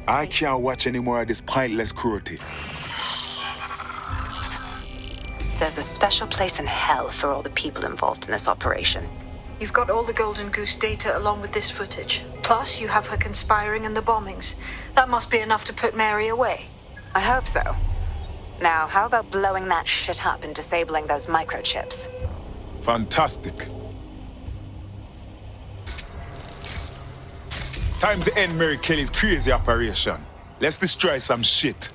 I can't watch any more of this pointless cruelty. There's a special place in hell for all the people involved in this operation. You've got all the Golden Goose data along with this footage. Plus, you have her conspiring and the bombings. That must be enough to put Mary away. I hope so. Now, how about blowing that shit up and disabling those microchips? Fantastic. Time to end Mary Kelly's crazy operation. Let's destroy some shit.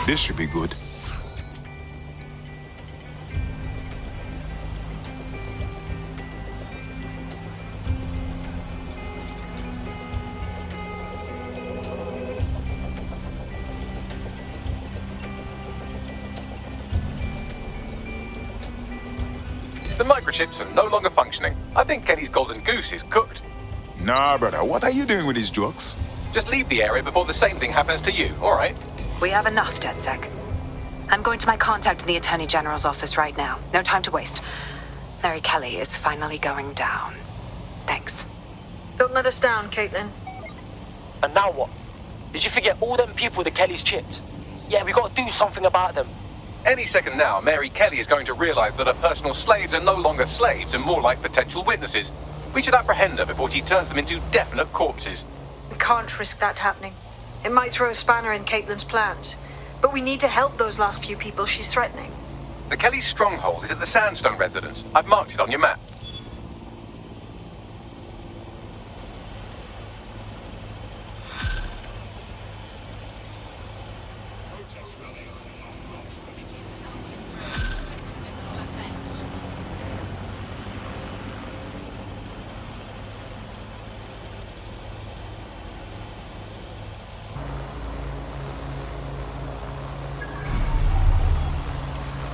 This should be good. The microchips are no longer functioning. I think Kenny's Golden Goose is cooked. Nah, brother, what are you doing with these jokes? Just leave the area before the same thing happens to you, all right? We have enough, DedSec. I'm going to my contact in the Attorney General's office right now. No time to waste. Mary Kelly is finally going down. Thanks. Don't let us down, Caitlin. And now what? Did you forget all them people the Kellys chipped? Yeah, we gotta do something about them. Any second now, Mary Kelly is going to realize that her personal slaves are no longer slaves and more like potential witnesses. We should apprehend her before she turns them into definite corpses. We can't risk that happening. It might throw a spanner in Caitlin's plans. But we need to help those last few people she's threatening. The Kelly's stronghold is at the Sandstone residence. I've marked it on your map.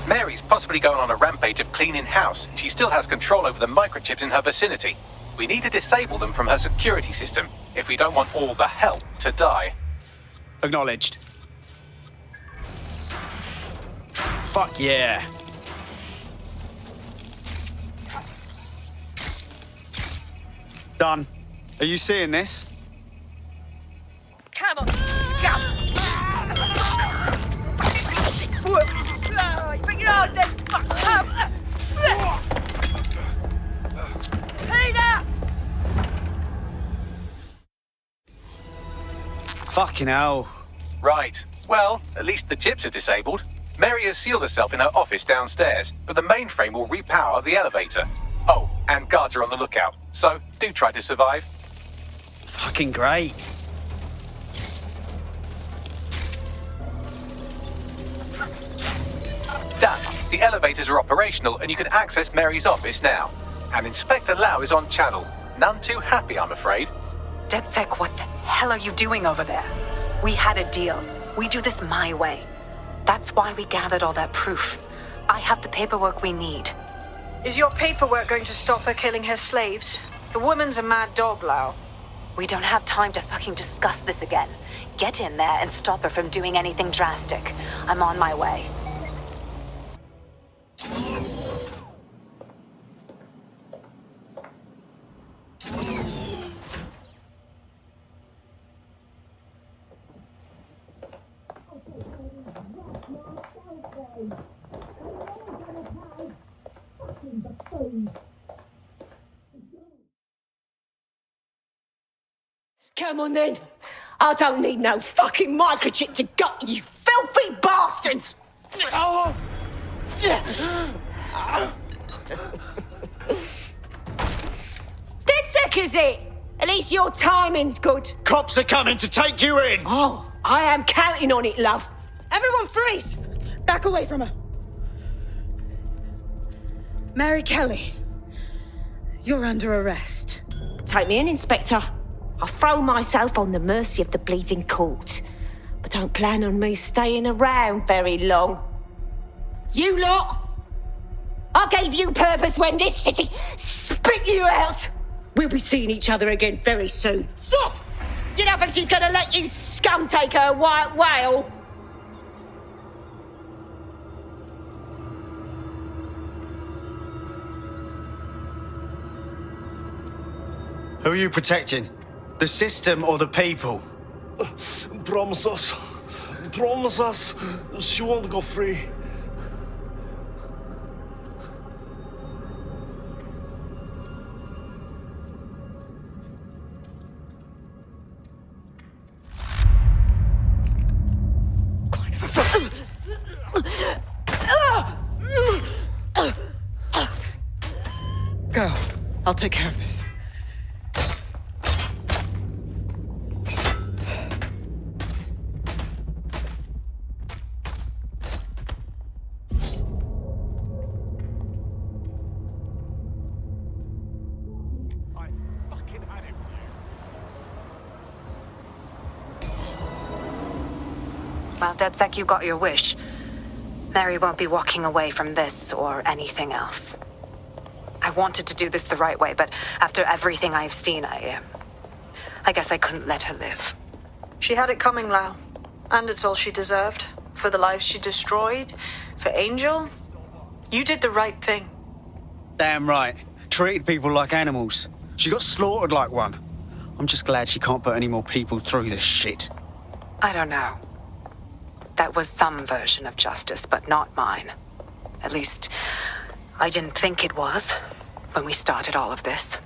Mary's possibly going on a rampage of cleaning house. She still has control over the microchips in her vicinity. We need to disable them from her security system if we don't want all the help to die. Acknowledged. Fuck yeah. Done. Are you seeing this? Come on. Come. Bring it on then. Peter! Fucking hell. Right. Well, at least the chips are disabled. Mary has sealed herself in her office downstairs, but the mainframe will repower the elevator. Oh, and guards are on the lookout, so do try to survive. Fucking great. Dan, the elevators are operational and you can access Mary's office now. And Inspector Lau is on channel. None too happy, I'm afraid. DedSec, what the hell are you doing over there? We had a deal. We do this my way. That's why we gathered all that proof. I have the paperwork we need. Is your paperwork going to stop her killing her slaves? The woman's a mad dog, Lau. We don't have time to fucking discuss this again. Get in there and stop her from doing anything drastic. I'm on my way. Come on then. I don't need no fucking microchip to gut you filthy bastards! Oh. DedSec, is it? At least your timing's good. Cops are coming to take you in! Oh, I am counting on it, love. Everyone freeze! Back away from her. Mary Kelly, you're under arrest. Take me in, Inspector. I'll throw myself on the mercy of the bleeding court. But don't plan on me staying around very long. You lot! I gave you purpose when this city spit you out! We'll be seeing each other again very soon. Stop! You don't think she's gonna let you scum take her white whale? Who are you protecting? The system or the people? Promise us. Promise us. She won't go free. Go. I'll take care of this. Well, DedSec, you got your wish. Mary won't be walking away from this or anything else. I wanted to do this the right way, but after everything I've seen, I guess I couldn't let her live. She had it coming, Lau. And it's all she deserved. For the lives she destroyed, for Angel. You did the right thing. Damn right. Treated people like animals. She got slaughtered like one. I'm just glad she can't put any more people through this shit. I don't know. That was some version of justice, but not mine. At least, I didn't think it was when we started all of this.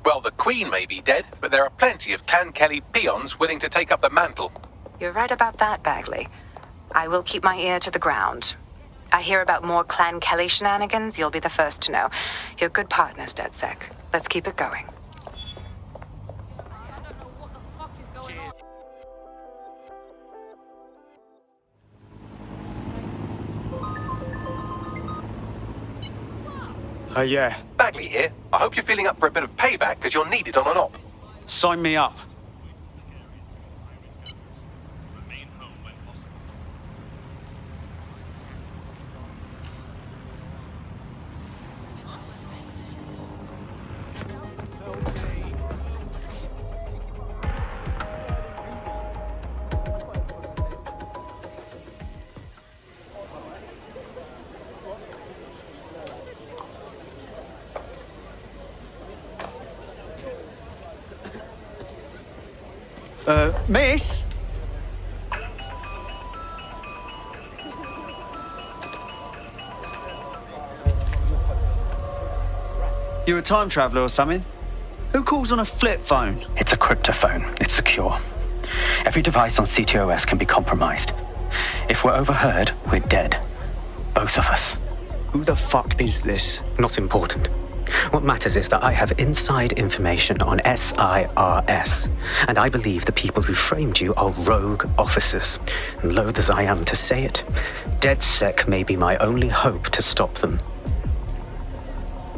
Well, the Queen may be dead, but there are plenty of Clan Kelly peons willing to take up the mantle. You're right about that, Bagley. I will keep my ear to the ground. I hear about more Clan Kelly shenanigans, you'll be the first to know. You're good partners, DedSec. Let's keep it going. Yeah. Bagley here. I hope you're feeling up for a bit of payback, because you're needed on an op. Sign me up. Miss? You a time traveller or something? Who calls on a flip phone? It's a cryptophone. It's secure. Every device on CTOS can be compromised. If we're overheard, we're dead. Both of us. Who the fuck is this? Not important. What matters is that I have inside information on SIRS, and I believe the people who framed you are rogue officers. And loath as I am to say it, dedsec may be my only hope to stop them.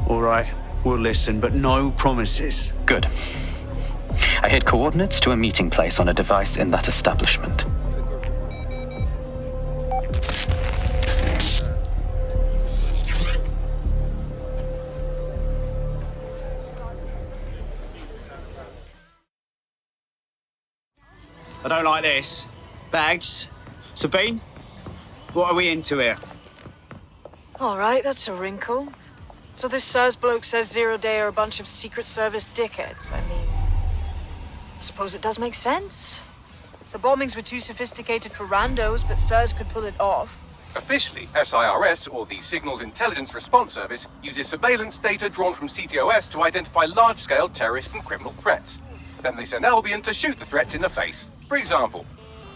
All right, we'll listen, but no promises. Good. I hid coordinates to a meeting place on a device in that establishment. I don't like this. Bags? Sabine? What are we into here? All right, that's a wrinkle. So this SIRS bloke says Zero Day are a bunch of Secret Service dickheads. I mean, I suppose it does make sense. The bombings were too sophisticated for randos, but SIRS could pull it off. Officially, SIRS, or the Signals Intelligence Response Service, uses surveillance data drawn from CTOS to identify large-scale terrorist and criminal threats. Then they send Albion to shoot the threats in the face. For example.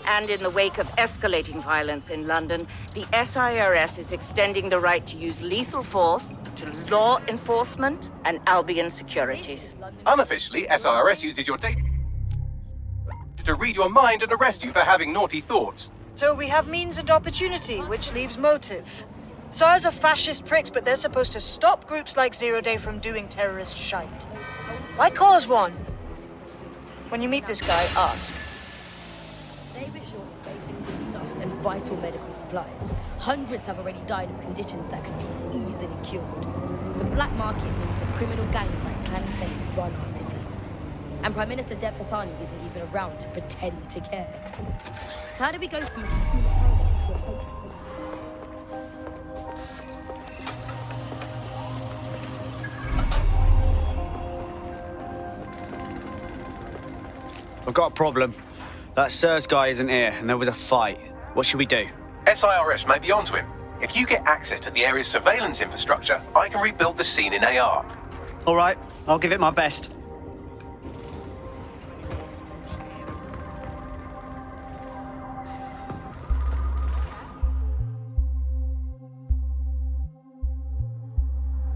And in the wake of escalating violence in London, the SIRS is extending the right to use lethal force to law enforcement and Albion securities. Unofficially, SIRS uses your data to read your mind and arrest you for having naughty thoughts. So we have means and opportunity, which leaves motive. SIRS are fascist pricks, but they're supposed to stop groups like Zero Day from doing terrorist shite. Why cause one? When you meet this guy, ask. They wish you're facing foodstuffs and vital medical supplies. Hundreds have already died of conditions that can be easily cured. The black market means the criminal gangs like Clan Kelly run our cities. And Prime Minister Dev Hassani isn't even around to pretend to care. How do we go from I've got a problem. That SIRS guy isn't here, and there was a fight. What should we do? SIRS may be onto him. If you get access to the area's surveillance infrastructure, I can rebuild the scene in AR. All right, I'll give it my best.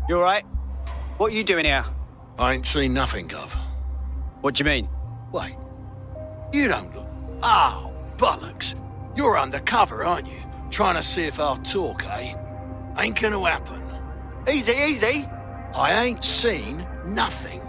You all right? What are you doing here? I ain't seen nothing, Gov. What do you mean? Wait. You don't look... Oh, bollocks. You're undercover, aren't you? Trying to see if I'll talk, eh? Ain't gonna happen. Easy, easy. I ain't seen nothing.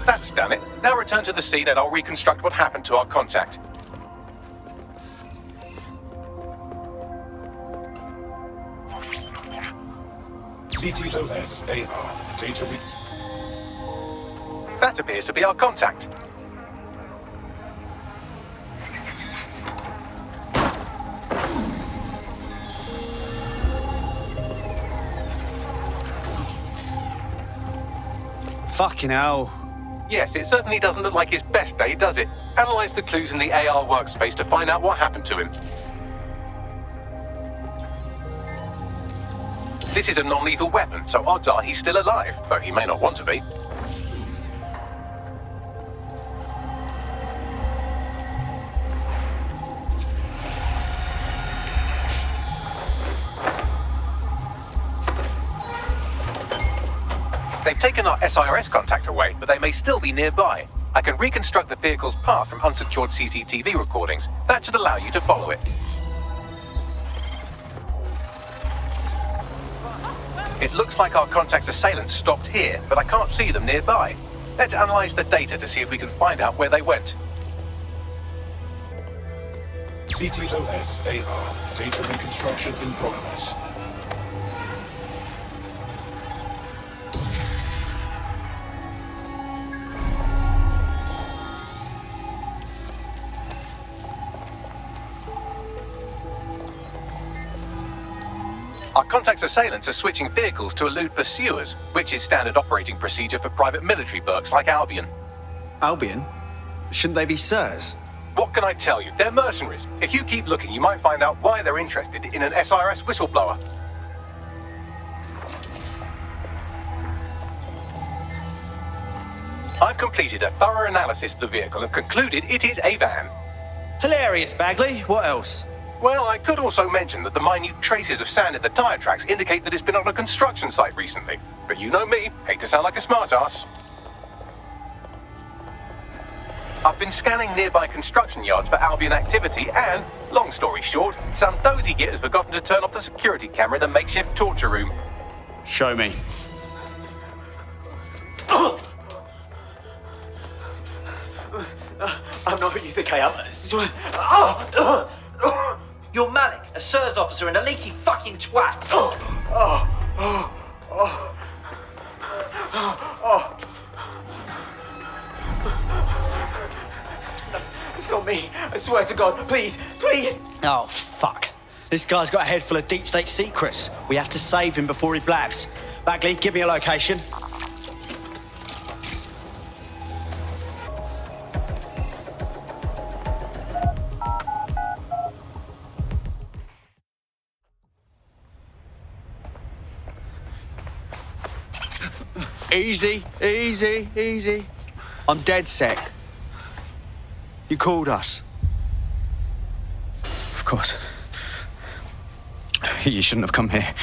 That's done it. Now return to the scene and I'll reconstruct what happened to our contact. CTOS AR. Data That appears to be our contact. Fucking hell. Yes, it certainly doesn't look like his best day, does it? Analyze the clues in the AR workspace to find out what happened to him. This is a non-lethal weapon, so odds are he's still alive, though he may not want to be. They've taken our SIRS contact away, but they may still be nearby. I can reconstruct the vehicle's path from unsecured CCTV recordings. That should allow you to follow it. It looks like our contact's assailants stopped here, but I can't see them nearby. Let's analyze the data to see if we can find out where they went. CTOS AR. Data reconstruction in progress. Our contact's assailants are switching vehicles to elude pursuers, which is standard operating procedure for private military burks like Albion. Albion? Shouldn't they be sirs? What can I tell you? They're mercenaries. If you keep looking, you might find out why they're interested in an SRS whistleblower. I've completed a thorough analysis of the vehicle and concluded it is a van. Hilarious, Bagley. What else? Well, I could also mention that the minute traces of sand in the tyre tracks indicate that it's been on a construction site recently. But you know me, hate to sound like a smartass. I've been scanning nearby construction yards for Albion activity and, long story short, some dozy git has forgotten to turn off the security camera in the makeshift torture room. Show me. I'm not who you think I am. You're Malik, a SIRS officer and a leaky fucking twat. That's not me. I swear to God. Please, please. Oh, fuck. This guy's got a head full of deep state secrets. We have to save him before he blabs. Bagley, give me a location. Easy, easy, easy. I'm dedsec. You called us. Of course. You shouldn't have come here.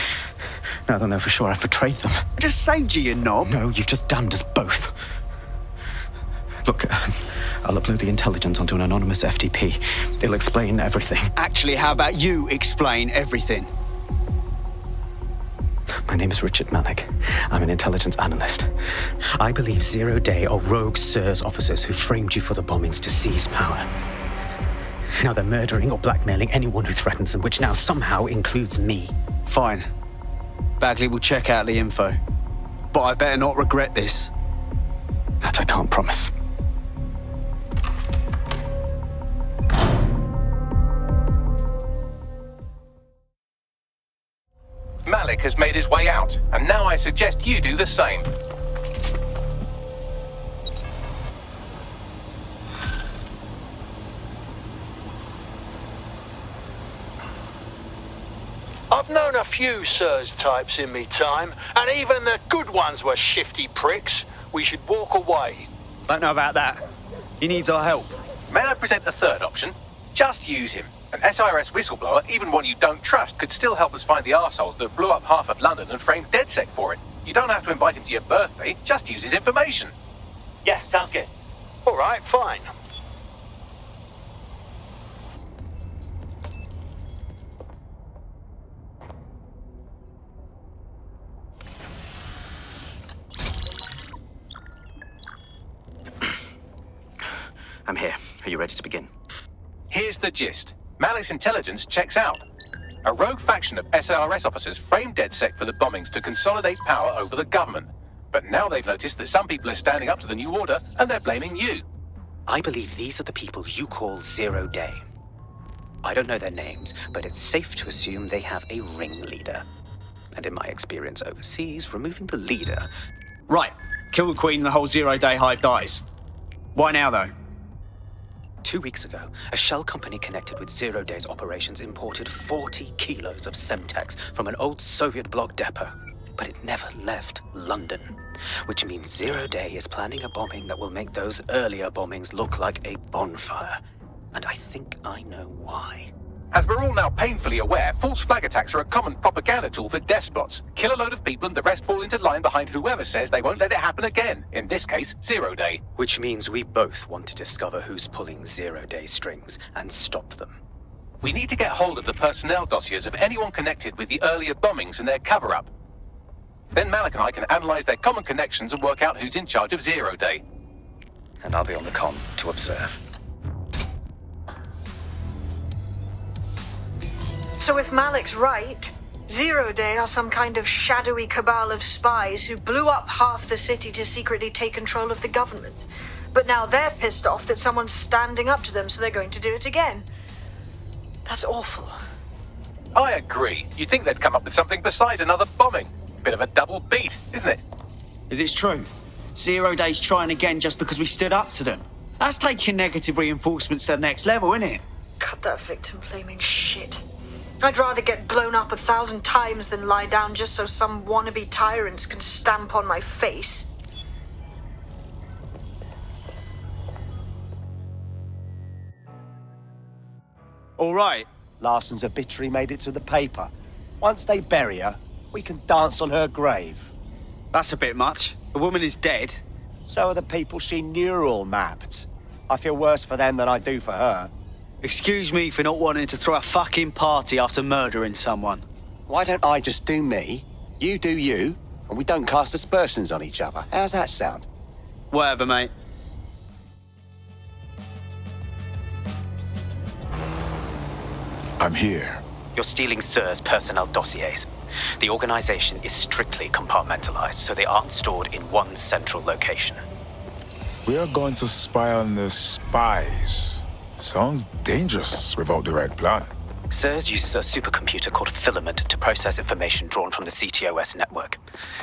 Now they'll know for sure I've betrayed them. I just saved you, you knob. No, you've just damned us both. Look, I'll upload the intelligence onto an anonymous FTP. It'll explain everything. Actually, how about you explain everything? My name is Richard Malik. I'm an intelligence analyst. I believe Zero Day are rogue SIRS officers who framed you for the bombings to seize power. Now they're murdering or blackmailing anyone who threatens them, which now somehow includes me. Fine. Bagley will check out the info. But I better not regret this. That I can't promise. Malik has made his way out, and now I suggest you do the same. I've known a few SIRS types in me time, and even the good ones were shifty pricks. We should walk away. Don't know about that. He needs our help. May I present the third option? Just use him. An SRS whistleblower, even one you don't trust, could still help us find the arseholes that blew up half of London and framed dedsec for it. You don't have to invite him to your birthday, just use his information. Yeah, sounds good. All right, fine. I'm here. Are you ready to begin? Here's the gist. Malik's intelligence checks out. A rogue faction of SRS officers framed dedsec for the bombings to consolidate power over the government. But now they've noticed that some people are standing up to the new order, and they're blaming you. I believe these are the people you call Zero Day. I don't know their names, but it's safe to assume they have a ringleader. And in my experience overseas, removing the leader... Right. Kill the Queen and the whole Zero Day hive dies. Why now, though? 2 weeks ago, a shell company connected with Zero Day's operations imported 40 kilos of Semtex from an old Soviet bloc depot. But it never left London, which means Zero Day is planning a bombing that will make those earlier bombings look like a bonfire. And I think I know why. As we're all now painfully aware, false flag attacks are a common propaganda tool for despots. Kill a load of people and the rest fall into line behind whoever says they won't let it happen again. In this case, Zero Day. Which means we both want to discover who's pulling Zero Day strings and stop them. We need to get hold of the personnel dossiers of anyone connected with the earlier bombings and their cover-up. Then Malik and I can analyze their common connections and work out who's in charge of Zero Day. And I'll be on the comm to observe. So if Malik's right, Zero Day are some kind of shadowy cabal of spies who blew up half the city to secretly take control of the government. But now they're pissed off that someone's standing up to them, so they're going to do it again. That's awful. I agree. You'd think they'd come up with something besides another bombing. Bit of a double beat, isn't it? Is it true? 0 Day's trying again just because we stood up to them. That's taking negative reinforcements to the next level, isn't it? Cut that victim-blaming shit. I'd rather get blown up 1,000 times than lie down just so some wannabe tyrants can stamp on my face. All right. Larson's obituary made it to the paper. Once they bury her, we can dance on her grave. That's a bit much. The woman is dead. So are the people she neural mapped. I feel worse for them than I do for her. Excuse me for not wanting to throw a fucking party after murdering someone. Why don't I just do me, you do you, and we don't cast aspersions on each other? How's that sound? Whatever, mate. I'm here. You're stealing SIR's personnel dossiers. The organization is strictly compartmentalized, so they aren't stored in one central location. We are going to spy on the spies. Sounds dangerous without the right plan. SIRS uses a supercomputer called Filament to process information drawn from the CTOS network.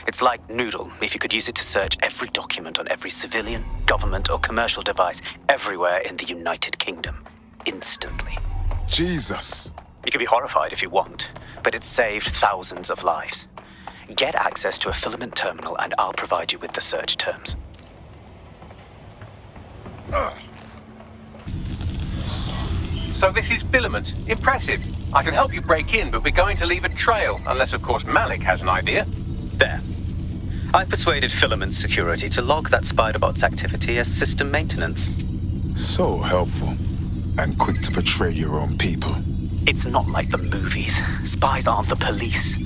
It's like Noodle if you could use it to search every document on every civilian, government, or commercial device everywhere in the United Kingdom, instantly. Jesus. You can be horrified if you want, but it's saved thousands of lives. Get access to a Filament terminal and I'll provide you with the search terms. So this is Filament. Impressive. I can help you break in, but we're going to leave a trail, unless of course Malik has an idea. There. I've persuaded Filament Security to log that Spiderbot's activity as system maintenance. So helpful. And quick to betray your own people. It's not like the movies. Spies aren't the police.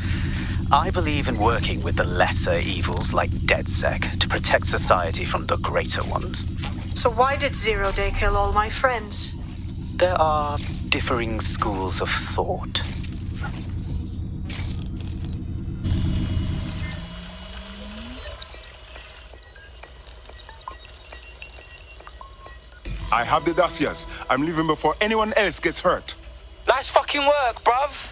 I believe in working with the lesser evils like dedsec to protect society from the greater ones. So why did 0 Day kill all my friends? There are differing schools of thought. I have the dossiers. I'm leaving before anyone else gets hurt. Nice fucking work, bruv.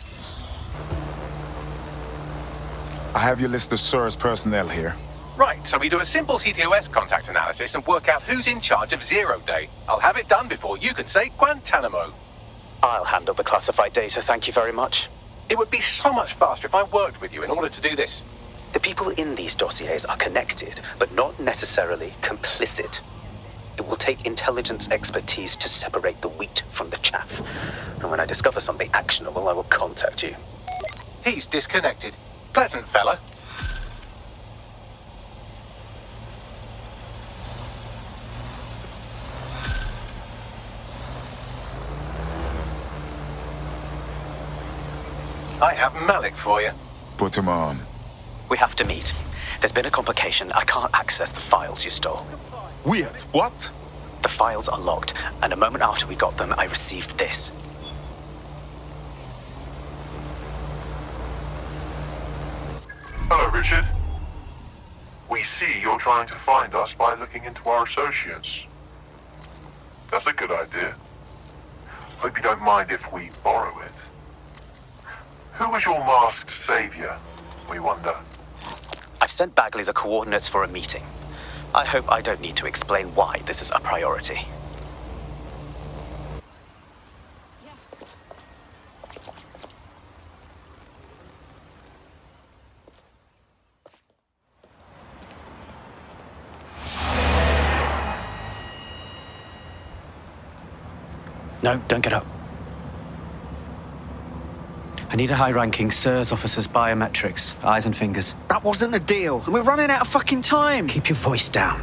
I have your list of SIRS personnel here. Right, so we do a simple CTOS contact analysis and work out who's in charge of 0 Day. I'll have it done before you can say Guantanamo. I'll handle the classified data, thank you very much. It would be so much faster if I worked with you in order to do this. The people in these dossiers are connected, but not necessarily complicit. It will take intelligence expertise to separate the wheat from the chaff. And when I discover something actionable, I will contact you. He's disconnected. Pleasant fella. I have Malik for you. Put him on. We have to meet. There's been a complication. I can't access the files you stole. Wait, what? The files are logged, and a moment after we got them, I received this. Hello, Richard. We see you're trying to find us by looking into our associates. That's a good idea. Hope you don't mind if we borrow it. Who was your masked savior, we wonder? I've sent Bagley the coordinates for a meeting. I hope I don't need to explain why this is a priority. Yes. No, don't get up. I need a high-ranking SIRS officer's biometrics, eyes and fingers. That wasn't the deal, and we're running out of fucking time. Keep your voice down.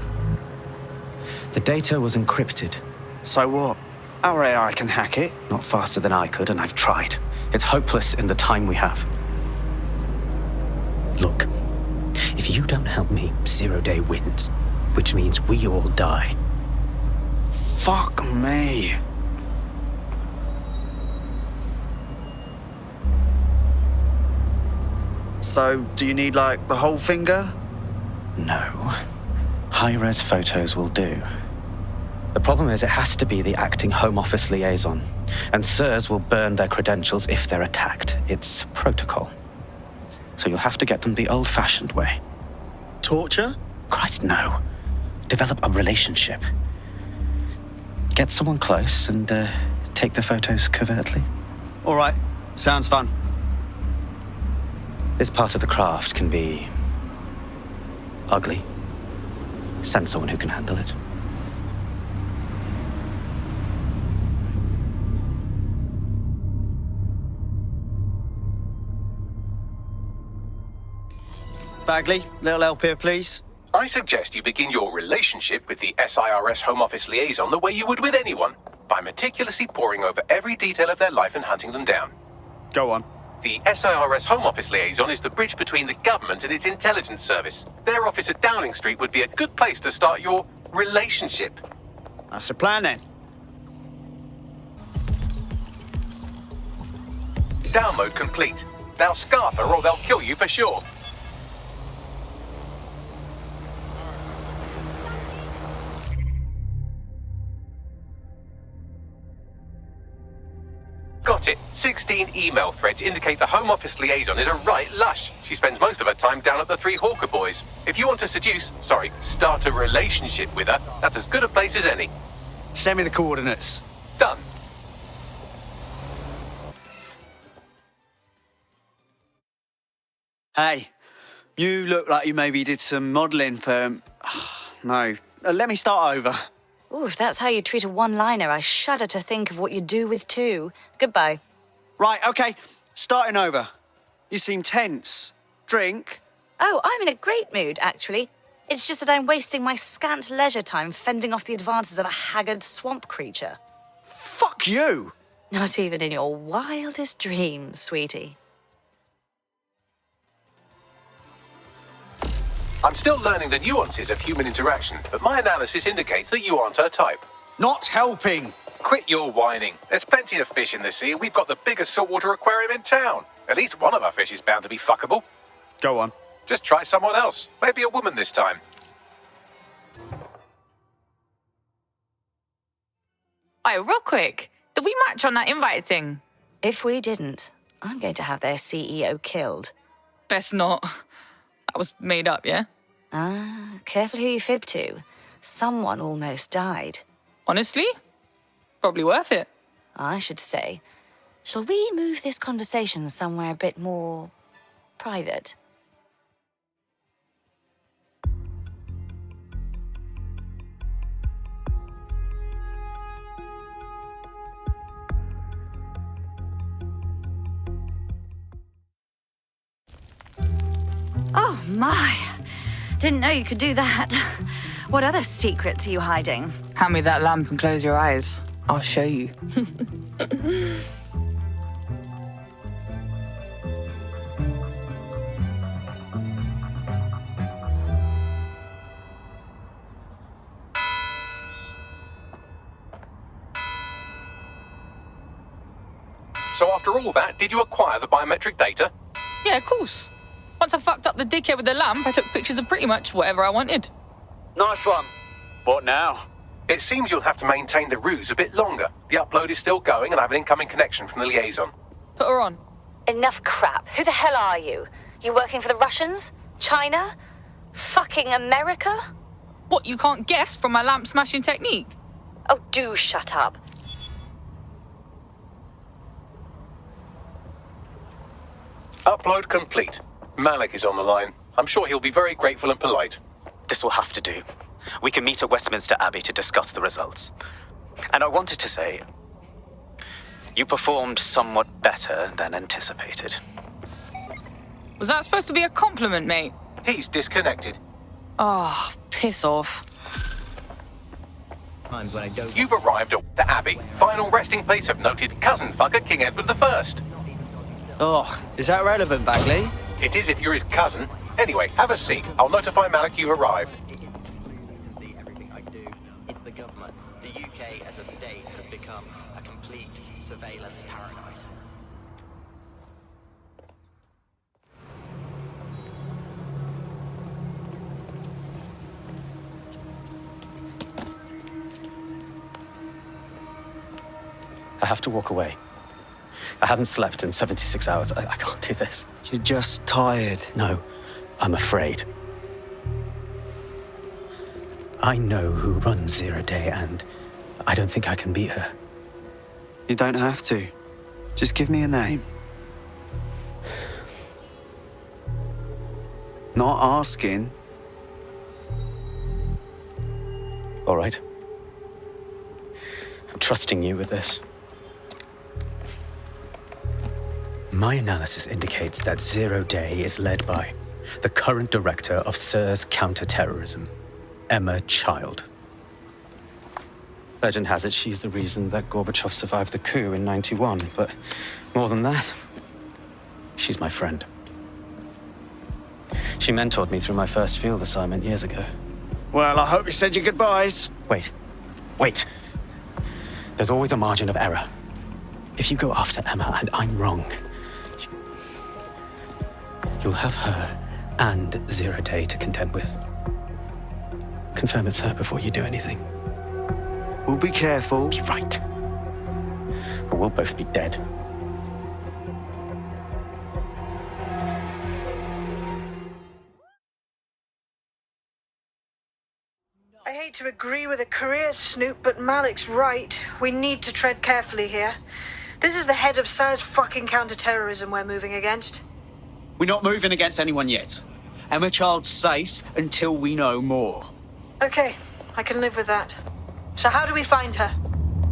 The data was encrypted. So what? Our AI can hack it. Not faster than I could, and I've tried. It's hopeless in the time we have. Look, if you don't help me, 0 Day wins, which means we all die. Fuck me. So, do you need, like, the whole finger? No. High-res photos will do. The problem is it has to be the acting Home Office liaison, and SIRS will burn their credentials if they're attacked. It's protocol. So you'll have to get them the old-fashioned way. Torture? Christ, no. Develop a relationship. Get someone close and take the photos covertly. All right. Sounds fun. This part of the craft can be ugly. Send someone who can handle it. Bagley, little help here, please. I suggest you begin your relationship with the SIRS Home Office liaison the way you would with anyone, by meticulously poring over every detail of their life and hunting them down. Go on. The SIRS Home Office liaison is the bridge between the government and its intelligence service. Their office at Downing Street would be a good place to start your relationship. That's the plan then. Download complete. Now scarper or they'll kill you for sure. Got it. 16 email threads indicate the Home Office liaison is a right lush. She spends most of her time down at the Three Hawker Boys. If you want to start a relationship with her, that's as good a place as any. Send me the coordinates. Done. Hey, you look like you maybe did some modelling for... No. Let me start over. Ooh, if that's how you treat a one-liner, I shudder to think of what you do with two. Goodbye. Right, okay. Starting over. You seem tense. Drink? Oh, I'm in a great mood, actually. It's just that I'm wasting my scant leisure time fending off the advances of a haggard swamp creature. Fuck you! Not even in your wildest dreams, sweetie. I'm still learning the nuances of human interaction, but my analysis indicates that you aren't her type. Not helping! Quit your whining. There's plenty of fish in the sea. We've got the biggest saltwater aquarium in town. At least one of our fish is bound to be fuckable. Go on. Just try someone else. Maybe a woman this time. Oi, real quick. Did we match on that invite thing? If we didn't, I'm going to have their CEO killed. Best not. That was made up, yeah? Careful who you fib to. Someone almost died. Honestly? Probably worth it. I should say. Shall we move this conversation somewhere a bit more private? Oh, my. Didn't know you could do that. What other secrets are you hiding? Hand me that lamp and close your eyes. I'll show you. So after all that, did you acquire the biometric data? Yeah, of course. Once I fucked up the dickhead with the lamp, I took pictures of pretty much whatever I wanted. Nice one. What now? It seems you'll have to maintain the ruse a bit longer. The upload is still going and I have an incoming connection from the liaison. Put her on. Enough crap. Who the hell are you? You working for the Russians? China? Fucking America? What, you can't guess from my lamp smashing technique? Oh, do shut up. Upload complete. Malik is on the line. I'm sure he'll be very grateful and polite. This will have to do. We can meet at Westminster Abbey to discuss the results. And I wanted to say, you performed somewhat better than anticipated. Was that supposed to be a compliment, mate? He's disconnected. Oh, piss off. Times when I don't... You've arrived at the Abbey, final resting place of noted cousin fucker King Edward I. Oh, is that relevant, Bagley? It is if you're his cousin. Anyway, have a seat. I'll notify Malik you've arrived. It's the government. The UK as a state has become a complete surveillance paradise. I have to walk away. I haven't slept in 76 hours. I can't do this. You're just tired. No, I'm afraid. I know who runs Zero Day, and I don't think I can beat her. You don't have to. Just give me a name. Not asking. All right. I'm trusting you with this. My analysis indicates that Zero Day is led by the current director of SIRS counterterrorism, Emma Child. Legend has it she's the reason that Gorbachev survived the coup in '91, but more than that, she's my friend. She mentored me through my first field assignment years ago. Well, I hope you said your goodbyes. Wait. There's always a margin of error. If you go after Emma and I'm wrong, you'll have her and Zero Day to contend with. Confirm it's her before you do anything. We'll be careful. Be right. Or we'll both be dead. I hate to agree with a career snoop, but Malik's right. We need to tread carefully here. This is the head of SIRS fucking counterterrorism we're moving against. We're not moving against anyone yet. Emma Child's safe until we know more. Okay, I can live with that. So how do we find her?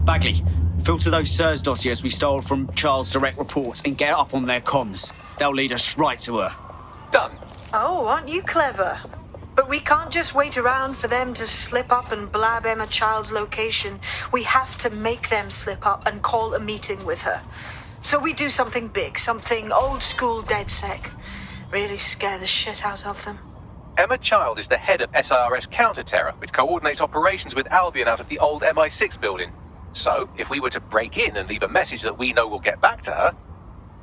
Bagley, filter those SIRS dossiers we stole from Child's direct reports and get up on their comms. They'll lead us right to her. Done. Oh, aren't you clever? But we can't just wait around for them to slip up and blab Emma Child's location. We have to make them slip up and call a meeting with her. So we do something big, something old school dedsec. Really scare the shit out of them. Emma Child is the head of SIRS counter-terror, which coordinates operations with Albion out of the old MI6 building. So, if we were to break in and leave a message that we know will get back to her...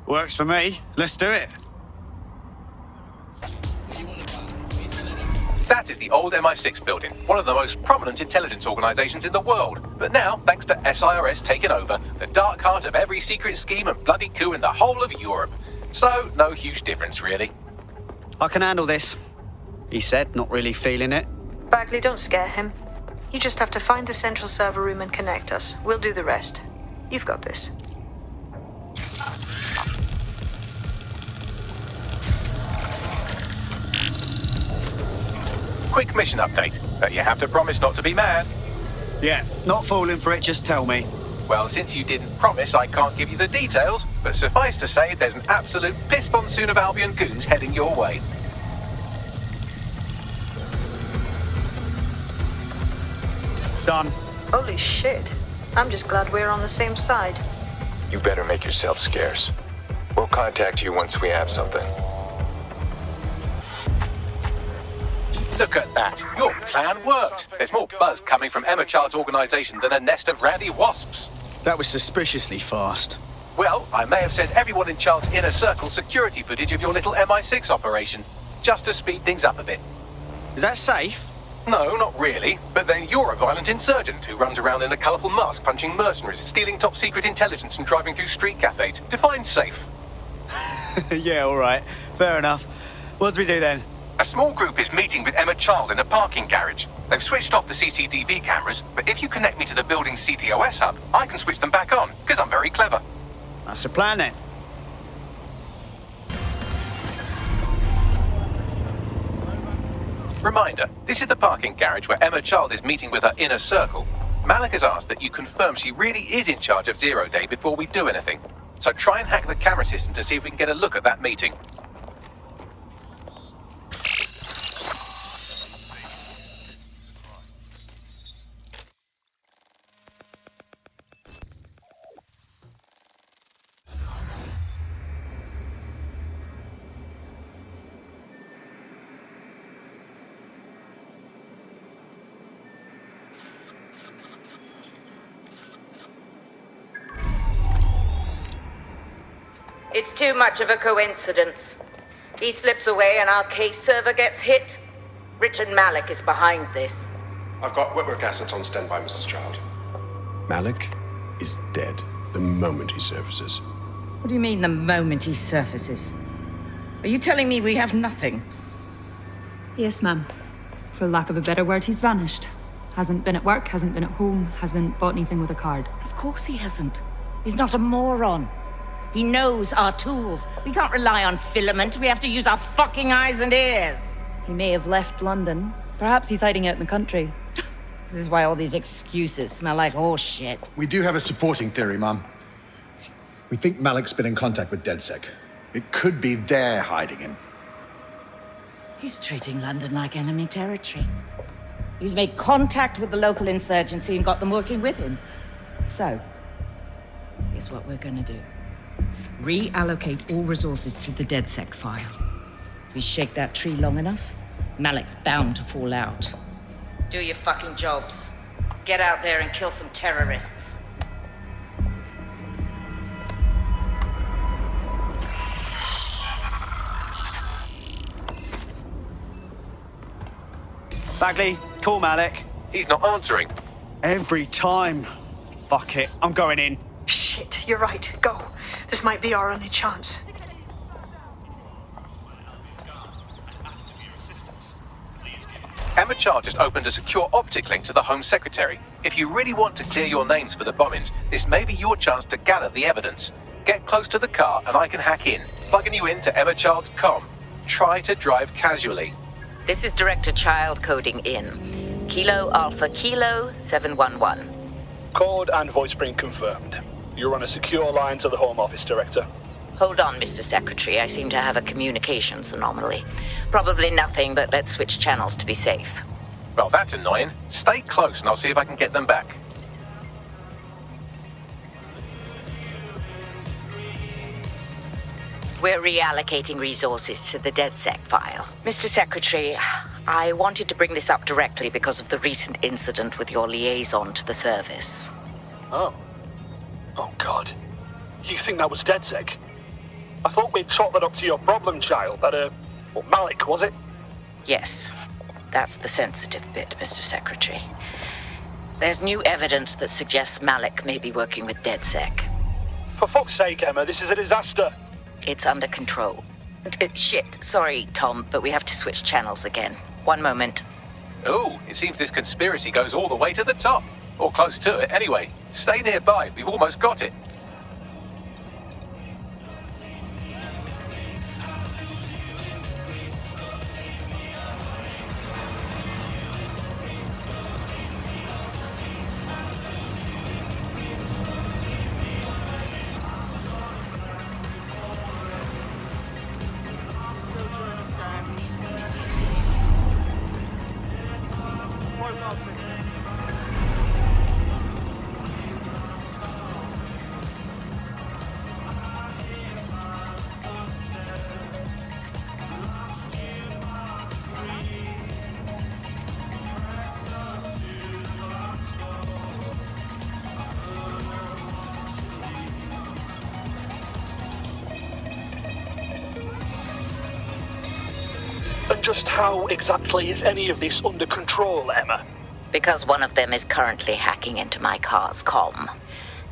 Works for me. Let's do it. That is the old MI6 building, one of the most prominent intelligence organizations in the world. But now, thanks to SIRS taking over, the dark heart of every secret scheme and bloody coup in the whole of Europe. So, no huge difference, really. I can handle this, he said, not really feeling it. Bagley, don't scare him. You just have to find the central server room and connect us. We'll do the rest. You've got this. Quick mission update, but you have to promise not to be mad. Yeah, not falling for it, just tell me. Well, since you didn't promise, I can't give you the details, but suffice to say there's an absolute piss monsoon of Albion goons heading your way. Done. Holy shit. I'm just glad we're on the same side. You better make yourself scarce. We'll contact you once we have something. Look at that. Your plan worked. There's more buzz coming from Emma Child's organization than a nest of randy wasps. That was suspiciously fast. Well, I may have sent everyone in Child's inner circle security footage of your little MI6 operation, just to speed things up a bit. Is that safe? No, not really. But then you're a violent insurgent who runs around in a colourful mask punching mercenaries, stealing top secret intelligence and driving through street cafes. Define safe. Yeah, all right. Fair enough. What do we do then? A small group is meeting with Emma Child in a parking garage. They've switched off the CCTV cameras, but if you connect me to the building's CTOS hub, I can switch them back on, because I'm very clever. That's the plan then. Reminder, this is the parking garage where Emma Child is meeting with her inner circle. Malik has asked that you confirm she really is in charge of Zero Day before we do anything. So try and hack the camera system to see if we can get a look at that meeting. It's too much of a coincidence. He slips away and our case server gets hit. Richard Malik is behind this. I've got Whitworth assets on standby, Mrs. Child. Malik is dead. the moment he surfaces. What do you mean, the moment he surfaces? Are you telling me we have nothing? Yes, ma'am. For lack of a better word, he's vanished. Hasn't been at work, hasn't been at home, hasn't bought anything with a card. Of course he hasn't. He's not a moron. He knows our tools. We can't rely on filament. We have to use our fucking eyes and ears. He may have left London. Perhaps he's hiding out in the country. This is why all these excuses smell like horse shit. We do have a supporting theory, Mum. We think Malik's been in contact with dedsec. It could be they're hiding him. He's treating London like enemy territory. He's made contact with the local insurgency and got them working with him. So, here's what we're gonna do. Reallocate all resources to the dedsec file. If we shake that tree long enough, Malik's bound to fall out. Do your fucking jobs. Get out there and kill some terrorists. Bagley, call Malik. He's not answering. Every time. Fuck it, I'm going in. Shit, you're right. Go. This might be our only chance. Emma Chard just opened a secure optic link to the Home Secretary. If you really want to clear your names for the bombings, this may be your chance to gather the evidence. Get close to the car and I can hack in, plugging you into Emma Child's comm. Try to drive casually. This is Director Child coding in. Kilo Alpha Kilo 711. Code and voice print confirmed. You're on a secure line to the Home Office, Director. Hold on, Mr. Secretary. I seem to have a communications anomaly. Probably nothing, but let's switch channels to be safe. Well, that's annoying. Stay close and I'll see if I can get them back. We're reallocating resources to the dedsec file. Mr. Secretary, I wanted to bring this up directly because of the recent incident with your liaison to the service. Oh. Oh, God. You think that was dedsec? I thought we'd chalk that up to your problem child, Malik, was it? Yes. That's the sensitive bit, Mr. Secretary. There's new evidence that suggests Malik may be working with dedsec. For fuck's sake, Emma, this is a disaster. It's under control. Shit, sorry, Tom, but we have to switch channels again. One moment. Ooh, it seems this conspiracy goes all the way to the top. Or close to it, anyway. Stay nearby, we've almost got it. Just how exactly is any of this under control, Emma? Because one of them is currently hacking into my car's comm.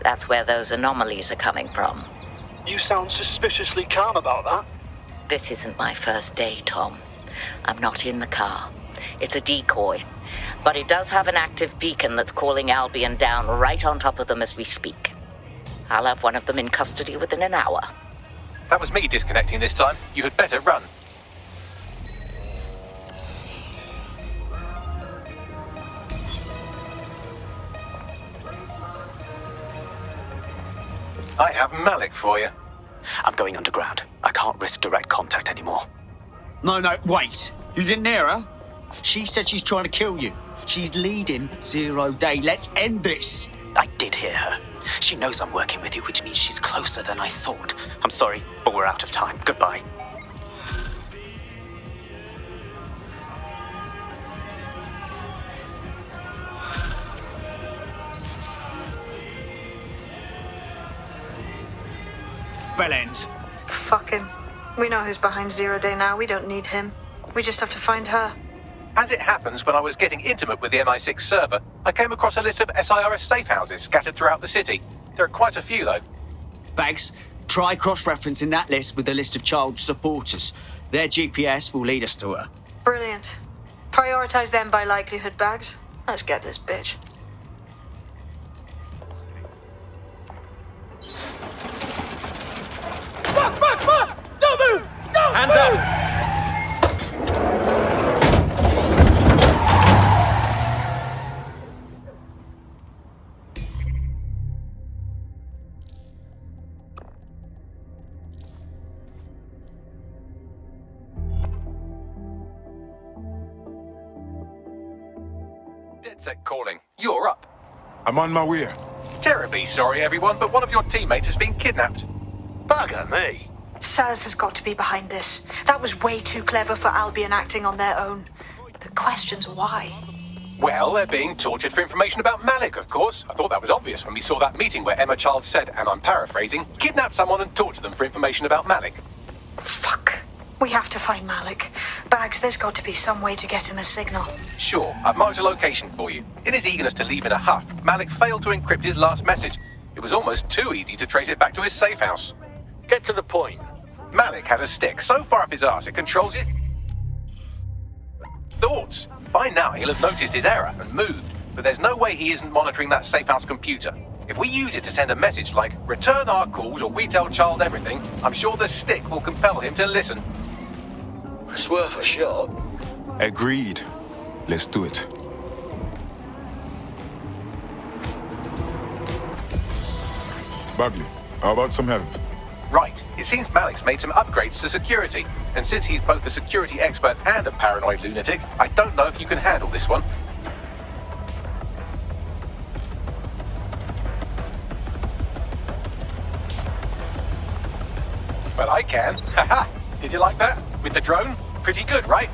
That's where those anomalies are coming from. You sound suspiciously calm about that. This isn't my first day, Tom. I'm not in the car. It's a decoy. But it does have an active beacon that's calling Albion down right on top of them as we speak. I'll have one of them in custody within an hour. That was me disconnecting this time. You had better run. I have Malik for you. I'm going underground. I can't risk direct contact anymore. No, wait. You didn't hear her? She said she's trying to kill you. She's leading 0 Day. Let's end this. I did hear her. She knows I'm working with you, which means she's closer than I thought. I'm sorry, but we're out of time. Goodbye. Bell ends. Fuck him. We know who's behind 0 Day now. We don't need him. We just have to find her. As it happens, when I was getting intimate with the MI6 server, I came across a list of SIRS safe houses scattered throughout the city. There are quite a few, though. Bags, try cross-referencing that list with the list of child supporters. Their GPS will lead us to her. Brilliant. Prioritize them by likelihood, Bags. Let's get this bitch. Fuck! Don't move! Don't Hands move! up! Dedsec calling. You're up. I'm on my way. Terribly sorry, everyone, but one of your teammates has been kidnapped. Bugger me. SARS has got to be behind this. That was way too clever for Albion acting on their own. The question's why. Well, they're being tortured for information about Malik, of course. I thought that was obvious when we saw that meeting where Emma Child said, and I'm paraphrasing, kidnap someone and torture them for information about Malik. Fuck. We have to find Malik. Bags, there's got to be some way to get him a signal. Sure, I've marked a location for you. In his eagerness to leave in a huff, Malik failed to encrypt his last message. It was almost too easy to trace it back to his safe house. Get to the point. Malik has a stick so far up his arse it controls his thoughts. By now he'll have noticed his error and moved, but there's no way he isn't monitoring that safe house computer. If we use it to send a message like, return our calls or we tell Child everything, I'm sure the stick will compel him to listen. It's worth a shot. Agreed. Let's do it. Bagley, how about some help? Right, it seems Malik's made some upgrades to security, and since he's both a security expert and a paranoid lunatic, I don't know if you can handle this one. Well, I can. Haha! Did you like that? With the drone? Pretty good, right?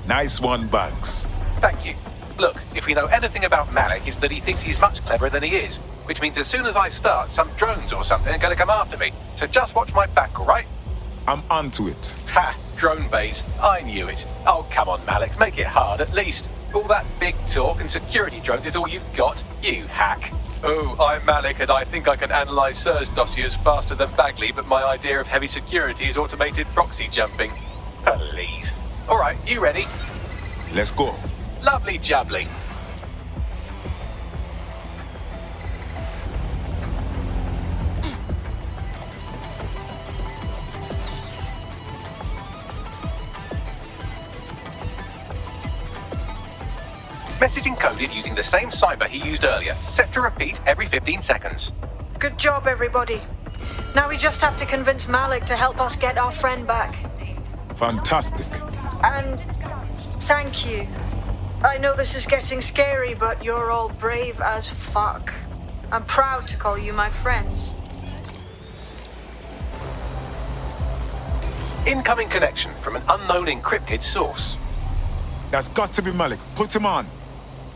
Nice one, Bugs. Thank you. Look, if we know anything about Malik, it's that he thinks he's much cleverer than he is. Which means as soon as I start, some drones or something are going to come after me. So just watch my back, all right? I'm onto it. Ha! Drone base. I knew it. Oh, come on, Malik. Make it hard, at least. All that big talk and security drones is all you've got. You hack. Oh, I'm Malik, and I think I can analyze SIRS dossiers faster than Bagley, but my idea of heavy security is automated proxy jumping. Please. All right, you ready? Let's go. Lovely jubbly. Message encoded using the same cipher he used earlier, set to repeat every 15 seconds. Good job, everybody. Now we just have to convince Malik to help us get our friend back. Fantastic. And thank you. I know this is getting scary, but you're all brave as fuck. I'm proud to call you my friends. Incoming connection from an unknown encrypted source. That's got to be Malik. Put him on.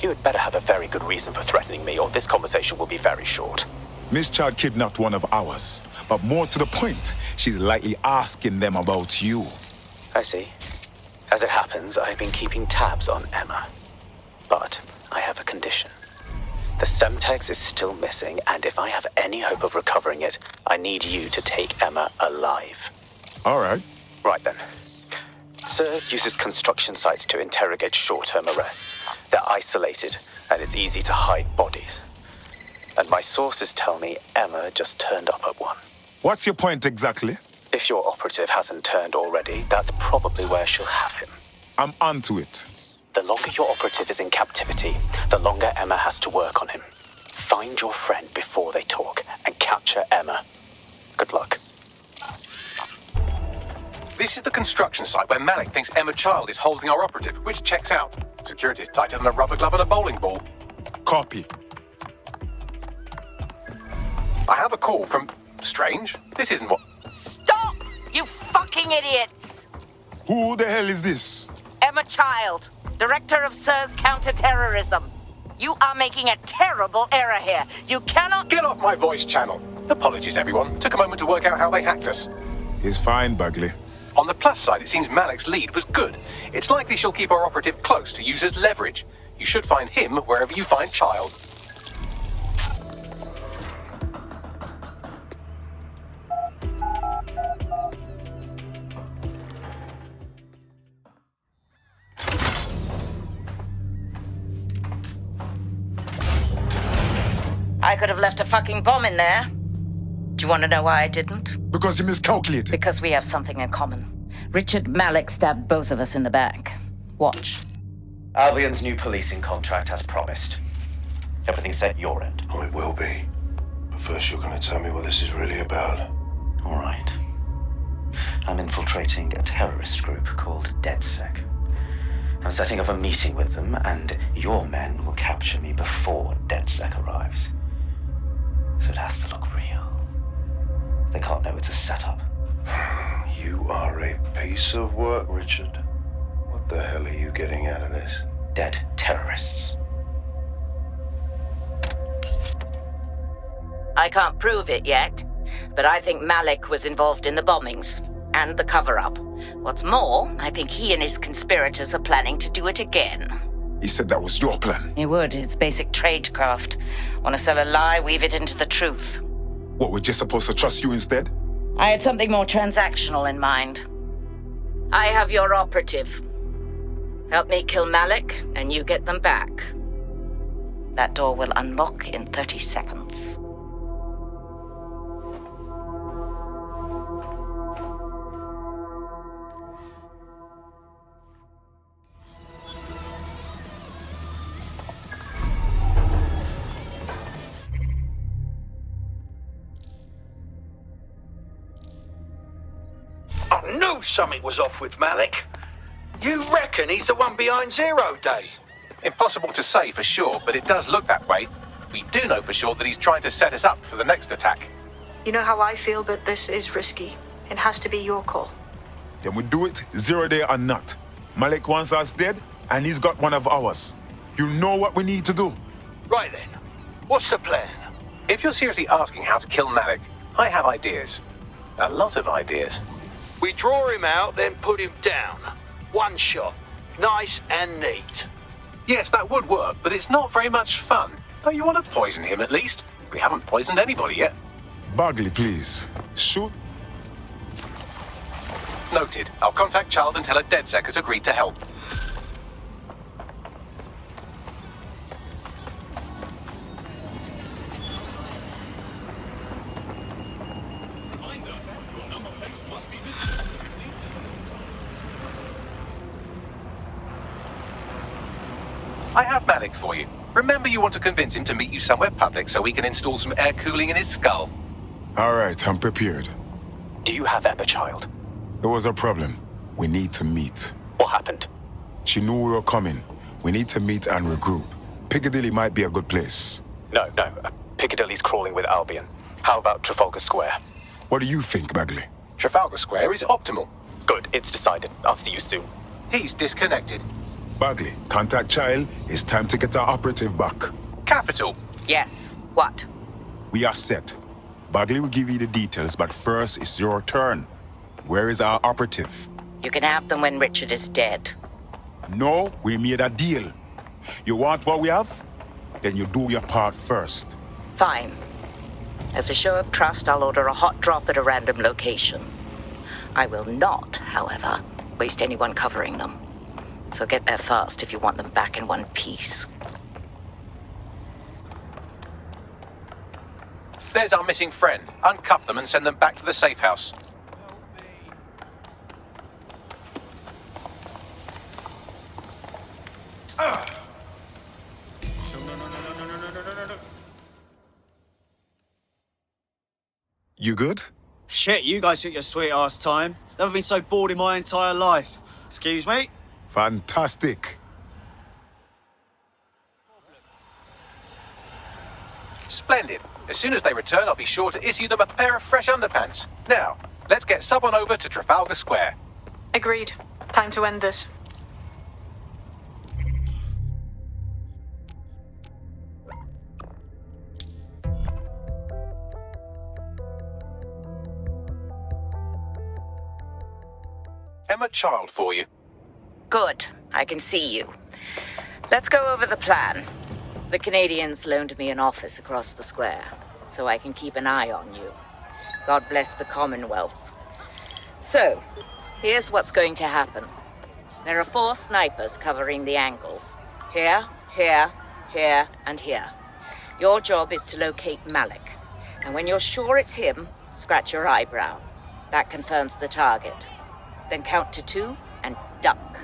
You had better have a very good reason for threatening me, or this conversation will be very short. Miss Child kidnapped one of ours. But more to the point, she's likely asking them about you. I see. As it happens, I've been keeping tabs on Emma. But I have a condition. The Semtex is still missing, and if I have any hope of recovering it, I need you to take Emma alive. All right. Right then. SIRS uses construction sites to interrogate short-term arrests. They're isolated, and it's easy to hide bodies. And my sources tell me Emma just turned up at one. What's your point exactly? If your operative hasn't turned already, that's probably where she'll have him. I'm onto it. The longer your operative is in captivity, the longer Emma has to work on him. Find your friend before they talk, and capture Emma. Good luck. This is the construction site where Malik thinks Emma Child is holding our operative, which checks out. Security's tighter than a rubber glove and a bowling ball. Copy. I have a call from... Strange. This isn't what... Stop, you fucking idiots! Who the hell is this? Emma Child, Director of SIRS Counter-Terrorism. You are making a terrible error here. You cannot... Get off my voice channel. Apologies, everyone. Took a moment to work out how they hacked us. It's fine, Bagley. On the plus side, it seems Malik's lead was good. It's likely she'll keep our operative close to use as leverage. You should find him wherever you find Child. I could have left a fucking bomb in there. Do you want to know why I didn't? Because you miscalculated. Because we have something in common. Richard Malik stabbed both of us in the back. Watch. Albion's new policing contract as promised. Everything's set your end. Oh, it will be. But first you're going to tell me what this is really about. All right. I'm infiltrating a terrorist group called dedsec. I'm setting up a meeting with them, and your men will capture me before dedsec arrives. So it has to look real. They can't know it's a setup. You are a piece of work, Richard. What the hell are you getting out of this? Dead terrorists. I can't prove it yet, but I think Malik was involved in the bombings and the cover-up. What's more, I think he and his conspirators are planning to do it again. He said that was your plan. He would. It's basic tradecraft. Want to sell a lie, weave it into the truth. What, we're just supposed to trust you instead? I had something more transactional in mind. I have your operative. Help me kill Malik, and you get them back. That door will unlock in 30 seconds. I knew something was off with Malik. You reckon he's the one behind Zero Day? Impossible to say for sure, but it does look that way. We do know for sure that he's trying to set us up for the next attack. You know how I feel, but this is risky. It has to be your call. Then we do it, 0 day or not. Malik wants us dead, and he's got one of ours. You know what we need to do. Right then. What's the plan? If you're seriously asking how to kill Malik, I have ideas. A lot of ideas. We draw him out, then put him down. One shot. Nice and neat. Yes, that would work, but it's not very much fun. Don't you want to poison him at least? We haven't poisoned anybody yet. Bagley, please. Shoot. Noted. I'll contact Child and tell her DedSec has agreed to help. I have Malik for you. Remember, you want to convince him to meet you somewhere public so we can install some air cooling in his skull. All right, I'm prepared. Do you have Emma, Child? There was a problem. We need to meet. What happened? She knew we were coming. We need to meet and regroup. Piccadilly might be a good place. No. Piccadilly's crawling with Albion. How about Trafalgar Square? What do you think, Bagley? Trafalgar Square is optimal. Good, it's decided. I'll see you soon. He's disconnected. Bagley, contact Child. It's time to get our operative back. Capital. Yes. What? We are set. Bagley will give you the details, but first it's your turn. Where is our operative? You can have them when Richard is dead. No, we made a deal. You want what we have? Then you do your part first. Fine. As a show of trust, I'll order a hot drop at a random location. I will not, however, waste anyone covering them. So get there fast if you want them back in one piece. There's our missing friend. Uncuff them and send them back to the safe house. You good? Shit, you guys took your sweet ass time. Never been so bored in my entire life. Excuse me? Fantastic. Splendid. As soon as they return, I'll be sure to issue them a pair of fresh underpants. Now, let's get someone over to Trafalgar Square. Agreed. Time to end this. Emma Child for you. Good. I can see you. Let's go over the plan. The Canadians loaned me an office across the square, so I can keep an eye on you. God bless the Commonwealth. So, here's what's going to happen. There are 4 snipers covering the angles. Here, here, here, and here. Your job is to locate Malik. And when you're sure it's him, scratch your eyebrow. That confirms the target. Then count to 2 and duck.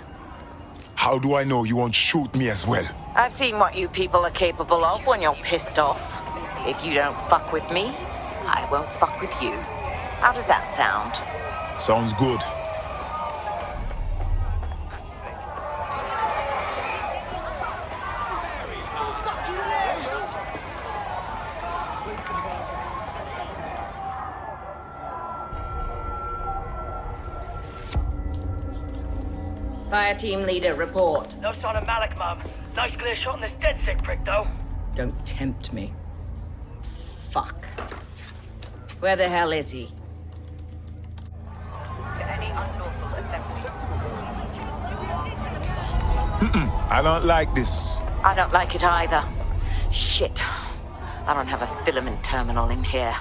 How do I know you won't shoot me as well? I've seen what you people are capable of when you're pissed off. If you don't fuck with me, I won't fuck with you. How does that sound? Sounds good. Fire team leader, report. No sign of Malik, Mum. Nice clear shot on this dedsec prick, though. Don't tempt me. Fuck. Where the hell is he? To any unlawful assembly. I don't like this. I don't like it either. Shit. I don't have a filament terminal in here.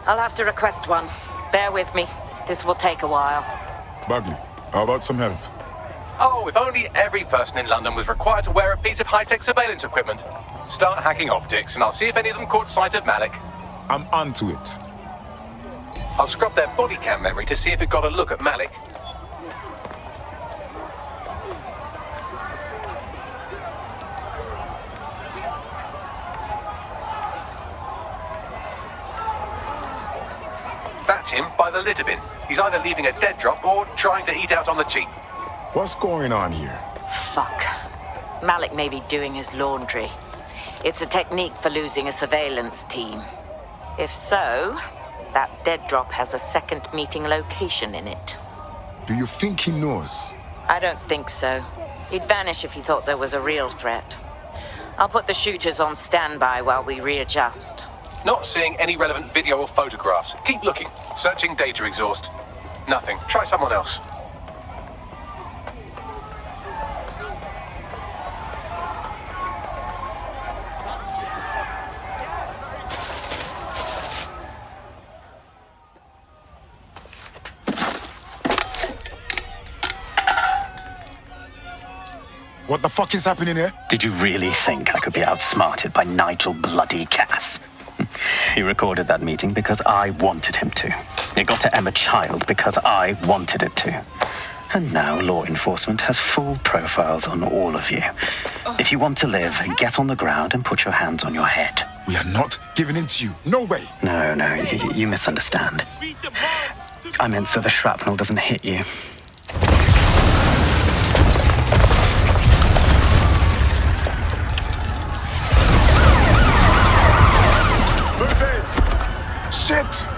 I'll have to request one. Bear with me. This will take a while. Bagley, how about some help? Oh, if only every person in London was required to wear a piece of high-tech surveillance equipment. Start hacking optics, and I'll see if any of them caught sight of Malik. I'm onto it. I'll scrub their body cam memory to see if it got a look at Malik. That's him by the litter bin. He's either leaving a dead drop or trying to eat out on the cheap. What's going on here? Fuck. Malik may be doing his laundry. It's a technique for losing a surveillance team. If so, that dead drop has a second meeting location in it. Do you think he knows? I don't think so. He'd vanish if he thought there was a real threat. I'll put the shooters on standby while we readjust. Not seeing any relevant video or photographs. Keep looking. Searching data exhaust. Nothing. Try someone else. What the fuck is happening here? Did you really think I could be outsmarted by Nigel bloody Cass? He recorded that meeting because I wanted him to. It got to Emma Child because I wanted it to. And now law enforcement has full profiles on all of you. If you want to live, get on the ground and put your hands on your head. We are not giving in to you. No way. No, you misunderstand. I meant so the shrapnel doesn't hit you. Shit!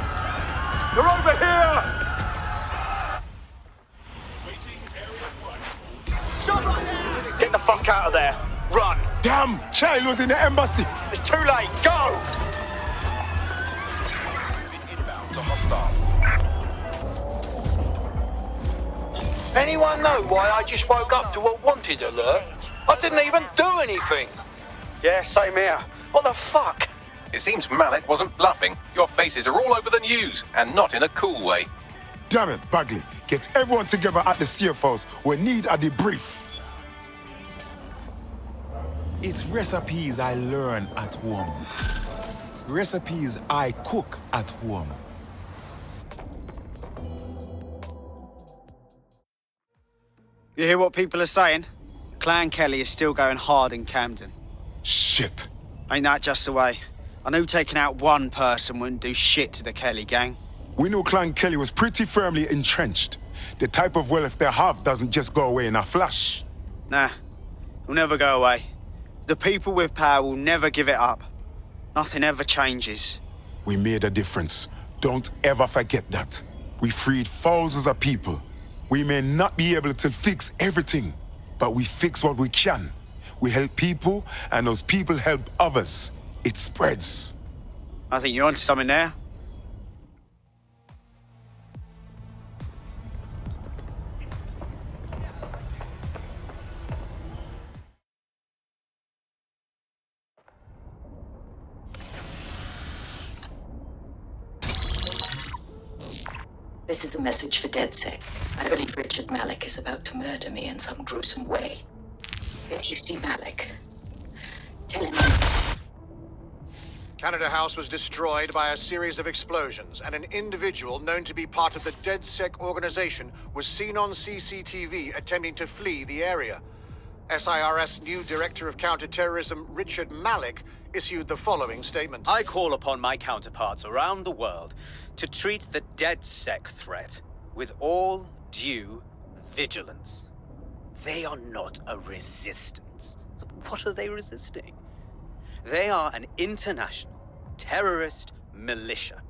They're over here! Stop right there! Get the fuck out of there. Run. Damn! Child was in the embassy. It's too late. Go! Anyone know why I just woke up to a wanted alert? I didn't even do anything. Yeah, same here. What the fuck? It seems Malik wasn't bluffing. Your faces are all over the news, and not in a cool way. Damn it, Bagley. Get everyone together at the safe house. We need a debrief. It's recipes I learn at home. Recipes I cook at home. You hear what people are saying? Clan Kelly is still going hard in Camden. Shit. Ain't that just the way? I knew taking out one person wouldn't do shit to the Kelly gang. We knew Clan Kelly was pretty firmly entrenched. The type of wealth they have doesn't just go away in a flash. Nah, it'll never go away. The people with power will never give it up. Nothing ever changes. We made a difference. Don't ever forget that. We freed thousands of people. We may not be able to fix everything, but we fix what we can. We help people, and those people help others. It spreads. I think you're onto something there. This is a message for dedsec. I believe Richard Malik is about to murder me in some gruesome way. If you see Malik, tell him. Canada House was destroyed by a series of explosions, and an individual known to be part of the DedSec organization was seen on CCTV attempting to flee the area. SIRS new Director of Counterterrorism Richard Malik issued the following statement. I call upon my counterparts around the world to treat the DedSec threat with all due vigilance. They are not a resistance. What are they resisting? They are an international terrorist militia.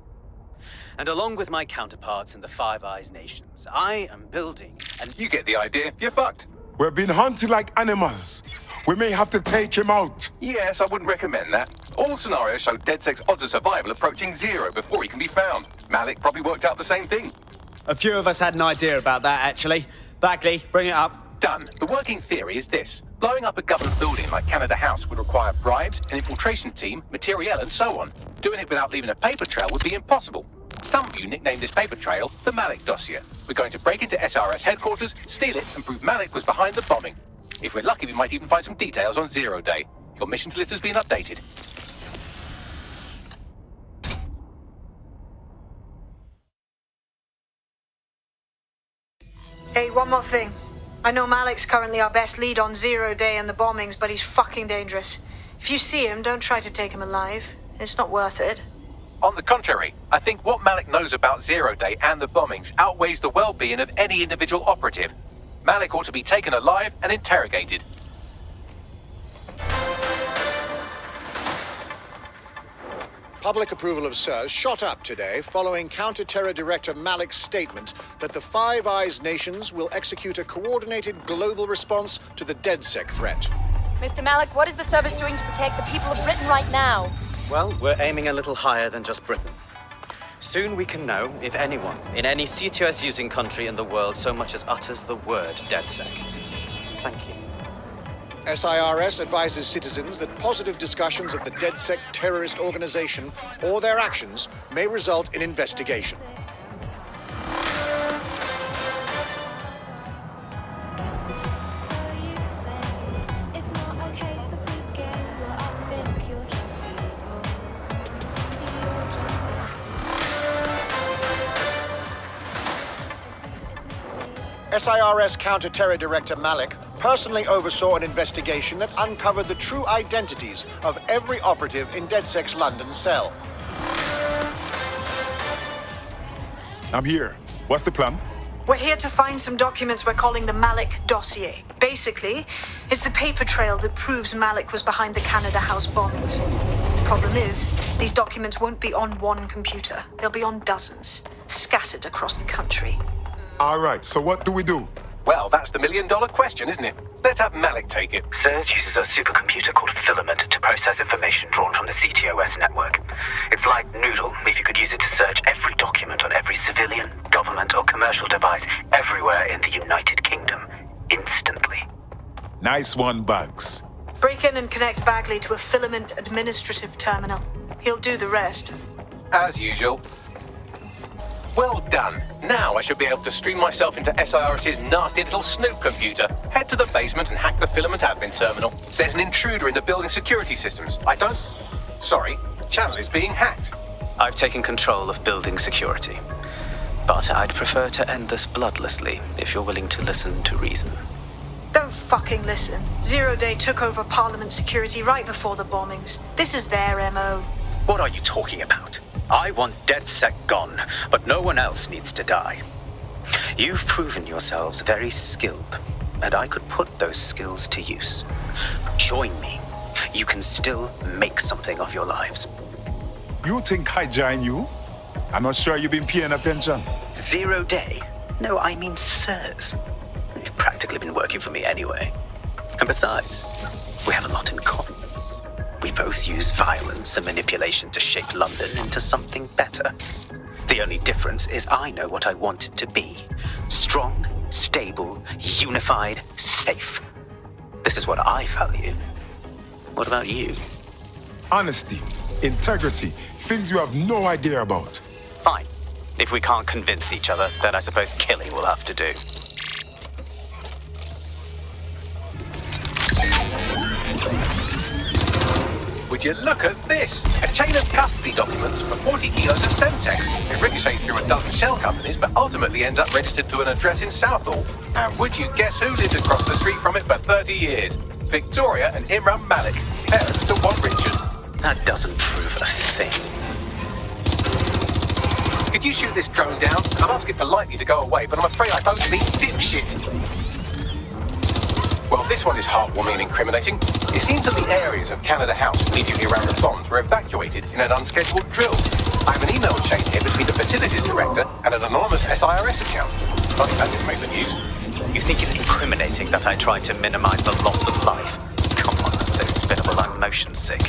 And along with my counterparts in the Five Eyes nations, I am building and You get the idea. You're fucked. We're being hunted like animals. We may have to take him out. Yes, I wouldn't recommend that. All scenarios show DedSec's odds of survival approaching 0 before he can be found. Malik probably worked out the same thing. A few of us had an idea about that, actually. Bagley, bring it up. Done. The working theory is this. Blowing up a government building like Canada House would require bribes, an infiltration team, materiel, and so on. Doing it without leaving a paper trail would be impossible. Some of you nicknamed this paper trail the Malik dossier. We're going to break into SRS headquarters, steal it, and prove Malik was behind the bombing. If we're lucky, we might even find some details on Zero Day. Your missions list has been updated. Hey, one more thing. I know Malik's currently our best lead on Zero Day and the bombings, but he's fucking dangerous. If you see him, don't try to take him alive. It's not worth it. On the contrary, I think what Malik knows about Zero Day and the bombings outweighs the well-being of any individual operative. Malik ought to be taken alive and interrogated. Public approval of SIRS shot up today following Counter-Terror Director Malik's statement that the Five Eyes nations will execute a coordinated global response to the DedSec threat. Mr. Malik, what is the service doing to protect the people of Britain right now? Well, we're aiming a little higher than just Britain. Soon we can know if anyone in any CTOS-using country in the world so much as utters the word DedSec. Thank you. SIRS advises citizens that positive discussions of the DedSec terrorist organization or their actions may result in investigation. SIRS Counter-Terror Director Malik personally oversaw an investigation that uncovered the true identities of every operative in DedSec's London cell. I'm here. What's the plan? We're here to find some documents we're calling the Malik dossier. Basically, it's the paper trail that proves Malik was behind the Canada House bombings. Problem is, these documents won't be on one computer. They'll be on dozens, scattered across the country. All right, so what do we do? Well, that's the million-dollar question, isn't it? Let's have Malik take it. SIRS uses a supercomputer called Filament to process information drawn from the CTOS network. It's like Noodle, if you could use it to search every document on every civilian, government, or commercial device everywhere in the United Kingdom, instantly. Nice one, Bugs. Break in and connect Bagley to a Filament administrative terminal. He'll do the rest. As usual. Well done. Now I should be able to stream myself into SIRS's nasty little snoop computer, head to the basement and hack the Filament admin terminal. There's an intruder in the building security systems. Sorry, channel is being hacked. I've taken control of building security. But I'd prefer to end this bloodlessly, if you're willing to listen to reason. Don't fucking listen. Zero Day took over Parliament security right before the bombings. This is their MO. What are you talking about? I want DedSec gone, but no one else needs to die. You've proven yourselves very skilled, and I could put those skills to use. Join me. You can still make something of your lives. You think I join you? I'm not sure you've been paying attention. Zero Day? No, I mean SIRS. You've practically been working for me anyway. And besides, we have a lot in common. We both use violence and manipulation to shape London into something better. The only difference is I know what I want it to be. Strong, stable, unified, safe. This is what I value. What about you? Honesty, integrity, things you have no idea about. Fine. If we can't convince each other, then I suppose killing will have to do. Would you look at this? A chain of custody documents for 40 kilos of Semtex. It ricochets through a dozen shell companies, but ultimately ends up registered to an address in Southall. And would you guess who lived across the street from it for 30 years? Victoria and Imran Malik, parents to one Richard. That doesn't prove a thing. Could you shoot this drone down? I'll ask it politely to go away, but I'm afraid I don't mean dipshit. Well, this one is heartwarming and incriminating. It seems that the areas of Canada House immediately around the bombs were evacuated in an unscheduled drill. I have an email chain here between the facilities director and an anonymous SIRS account. Not that didn't make the news. You think it's incriminating that I tried to minimize the loss of life? Come on, that's so spinnable I'm motion sick.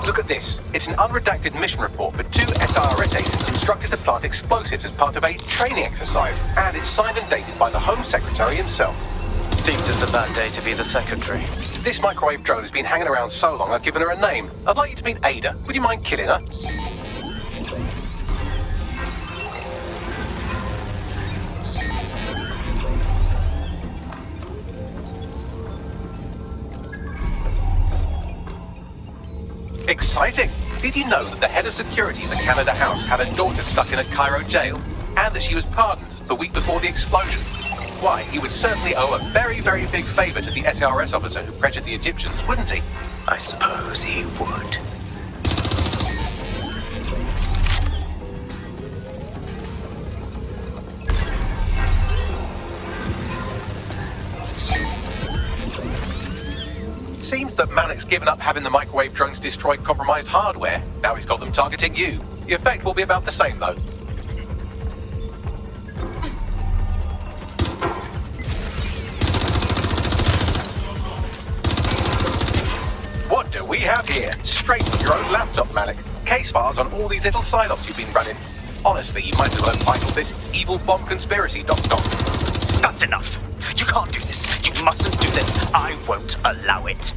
Look at this. It's an unredacted mission report for 2 SIRS agents instructed to plant explosives as part of a training exercise. And it's signed and dated by the Home Secretary himself. Seems it's a bad day to be the secretary. This microwave drone has been hanging around so long I've given her a name. I'd like you to meet Ada. Would you mind killing her? Exciting! Did you know that the head of security of the Canada House had a daughter stuck in a Cairo jail? And that she was pardoned the week before the explosion? Why, he would certainly owe a very, very big favour to the SRS officer who pressured the Egyptians, wouldn't he? I suppose he would. Seems that Malik's given up having the microwave drones destroy compromised hardware. Now he's got them targeting you. The effect will be about the same, though. What do we have here? Straight from your own laptop, Malik. Case files on all these little side-ops you've been running. Honestly, you might as well have titled this Evil Bomb Conspiracy, Doc. That's enough. You can't do this. You mustn't do this. I won't allow it.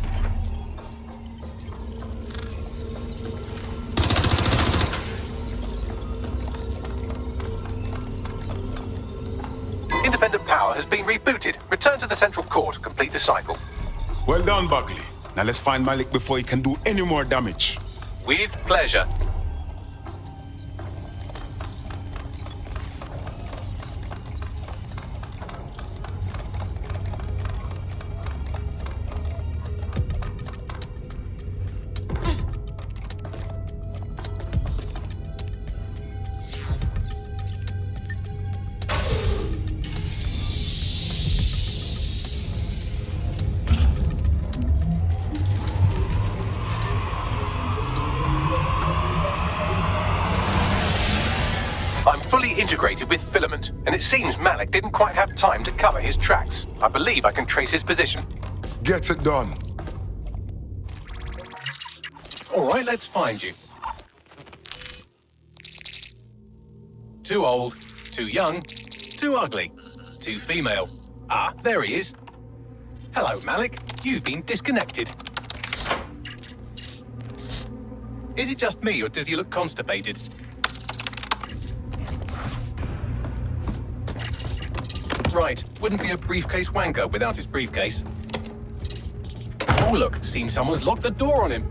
Independent power has been rebooted. Return to the central core to complete the cycle. Well done, Buckley. Now let's find Malik before he can do any more damage. With pleasure. Integrated with filament, and it seems Malik didn't quite have time to cover his tracks. I believe I can trace his position. Get it done. All right, let's find you. Too old, too young, too ugly, too female. Ah, there he is. Hello, Malik. You've been disconnected. Is it just me, or does he look constipated? Right, wouldn't be a briefcase wanker without his briefcase. Oh look, seems someone's locked the door on him.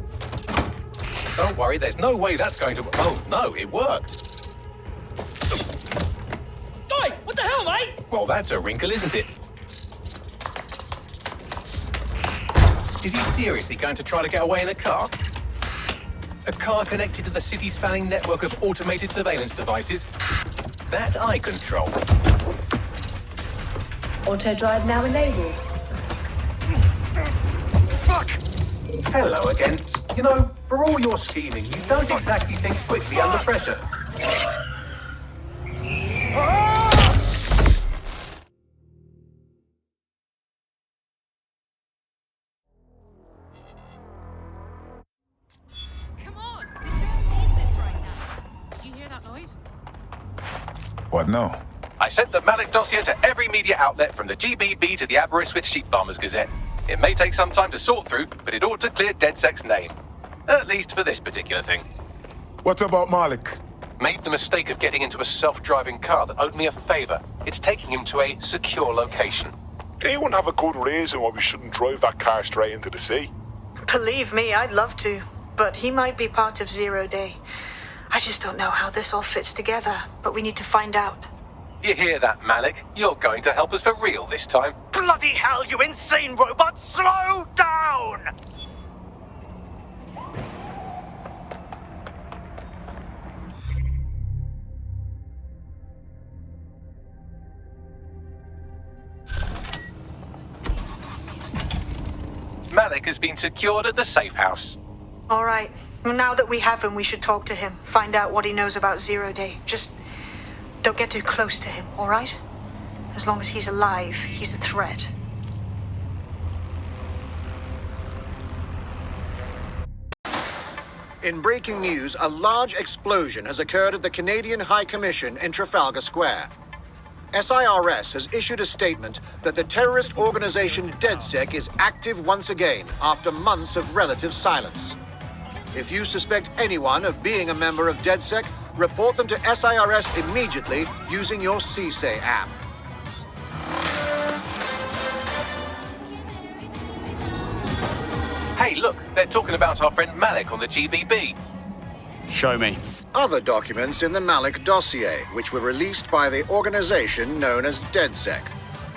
Don't worry, there's no way that's going to... Oh no, it worked. Oi, what the hell, mate? Well, that's a wrinkle, isn't it? Is he seriously going to try to get away in a car? A car connected to the city-spanning network of automated surveillance devices? That I control. Auto drive now enabled. Fuck! Hello again. You know, for all your scheming, you don't exactly think quickly under pressure. Come on, we don't need this right now. Did you hear that noise? What now? I sent the Malik dossier to every media outlet from the GBB to the Aberystwyth Sheep Farmers Gazette. It may take some time to sort through, but it ought to clear DedSec's name. At least for this particular thing. What about Malik? Made the mistake of getting into a self-driving car that owed me a favor. It's taking him to a secure location. Anyone have a good reason why we shouldn't drive that car straight into the sea? Believe me, I'd love to, but he might be part of Zero Day. I just don't know how this all fits together, but we need to find out. You hear that, Malik? You're going to help us for real this time. Bloody hell, you insane robot! Slow down! Malik has been secured at the safe house. All right. Well, now that we have him, we should talk to him. Find out what he knows about Zero Day. Just don't get too close to him, all right? As long as he's alive, he's a threat. In breaking news, a large explosion has occurred at the Canadian High Commission in Trafalgar Square. SIRS has issued a statement that the terrorist organization DedSec is active once again after months of relative silence. If you suspect anyone of being a member of DedSec, report them to SIRS immediately using your CSAY app. Hey, look, they're talking about our friend Malik on the GBB. Show me. Other documents in the Malik dossier, which were released by the organization known as DedSec.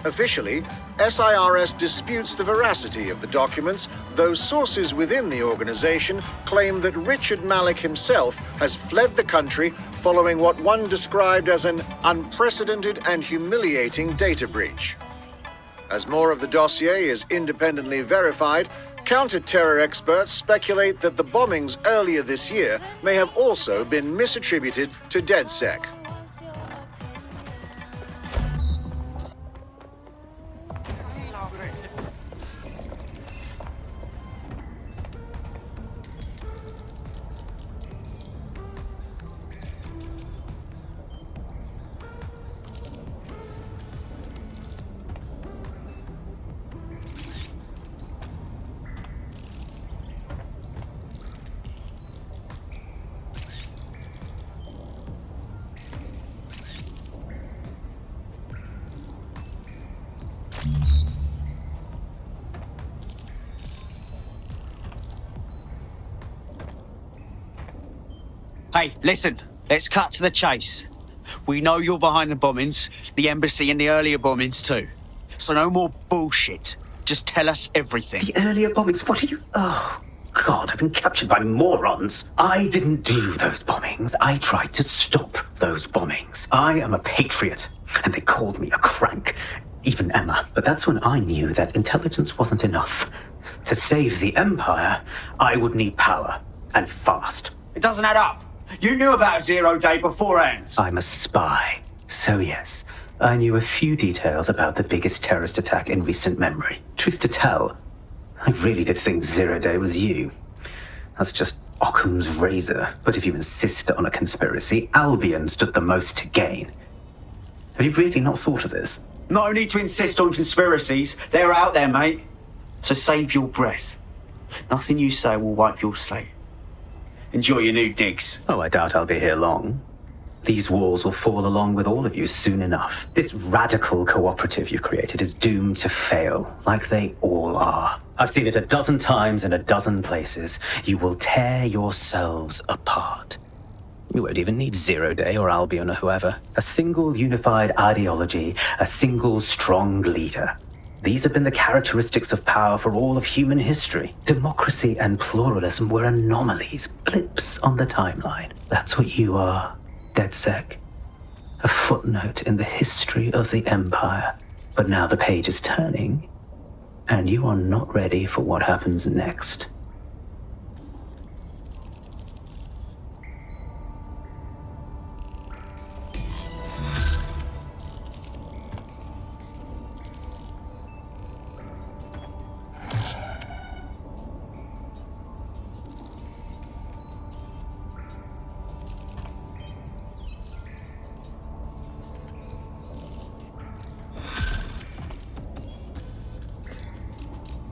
Officially, SIRS disputes the veracity of the documents, though sources within the organization claim that Richard Malik himself has fled the country following what one described as an unprecedented and humiliating data breach. As more of the dossier is independently verified, counter-terror experts speculate that the bombings earlier this year may have also been misattributed to DedSec. Hey, listen, let's cut to the chase. We know you're behind the bombings, the embassy and the earlier bombings too. So no more bullshit. Just tell us everything. The earlier bombings? What are you... Oh, God, I've been captured by morons. I didn't do those bombings. I tried to stop those bombings. I am a patriot, and they called me a crank. Even Emma. But that's when I knew that intelligence wasn't enough. To save the Empire, I would need power, and fast. It doesn't add up. You knew about Zero Day beforehand. I'm a spy. So yes, I knew a few details about the biggest terrorist attack in recent memory. Truth to tell, I really did think Zero Day was you. That's just Occam's razor. But if you insist on a conspiracy, Albion stood the most to gain. Have you really not thought of this? No need to insist on conspiracies. They're out there, mate. So save your breath. Nothing you say will wipe your slate. Enjoy your new digs. Oh, I doubt I'll be here long. These walls will fall along with all of you soon enough. This radical cooperative you've created is doomed to fail, like they all are. I've seen it a dozen times in a dozen places. You will tear yourselves apart. You won't even need Zero Day or Albion or whoever. A single unified ideology, a single strong leader. These have been the characteristics of power for all of human history. Democracy and pluralism were anomalies, blips on the timeline. That's what you are, DedSec. A footnote in the history of the Empire. But now the page is turning, and you are not ready for what happens next.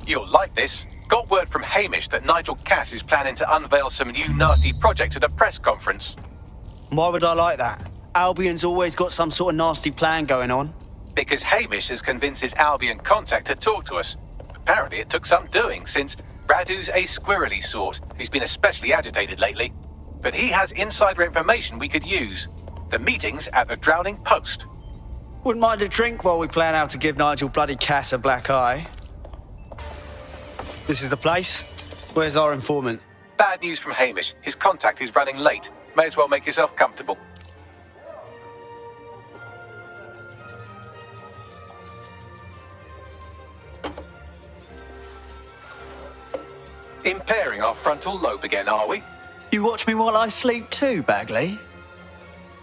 You'll like this. Got word from Hamish that Nigel Cass is planning to unveil some new nasty project at a press conference. Why would I like that? Albion's always got some sort of nasty plan going on. Because Hamish has convinced his Albion contact to talk to us. Apparently it took some doing, since Radu's a squirrely sort. He's been especially agitated lately. But he has insider information we could use. The meeting's at the Drowning Post. Wouldn't mind a drink while we plan how to give Nigel bloody Cass a black eye. This is the place? Where's our informant? Bad news from Hamish. His contact is running late. May as well make yourself comfortable. Impairing our frontal lobe again, are we? You watch me while I sleep too, Bagley?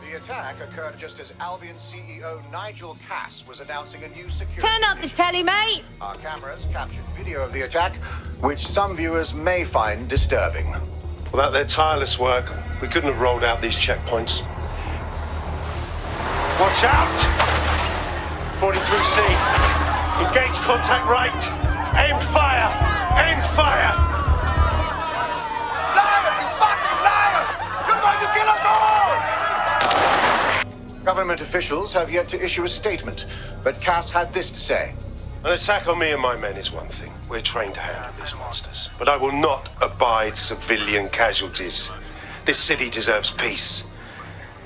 The attack occurred just as Albion CEO Nigel Cass was announcing a new security... Turn up the telly, mate! Our cameras captured video of the attack, which some viewers may find disturbing. Without their tireless work, we couldn't have rolled out these checkpoints. Watch out! 43C. Engage contact right. Aimed fire! Aimed fire! Government officials have yet to issue a statement, but Cass had this to say. An attack on me and my men is one thing. We're trained to handle these monsters. But I will not abide civilian casualties. This city deserves peace.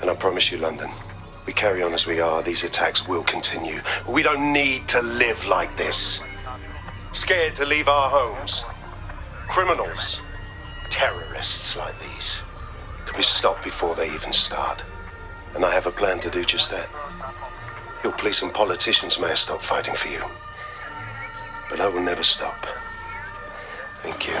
And I promise you, London, we carry on as we are, these attacks will continue. We don't need to live like this. Scared to leave our homes. Criminals, terrorists like these, can be stopped before they even start. And I have a plan to do just that. Your police and politicians may have stopped fighting for you. But I will never stop. Thank you.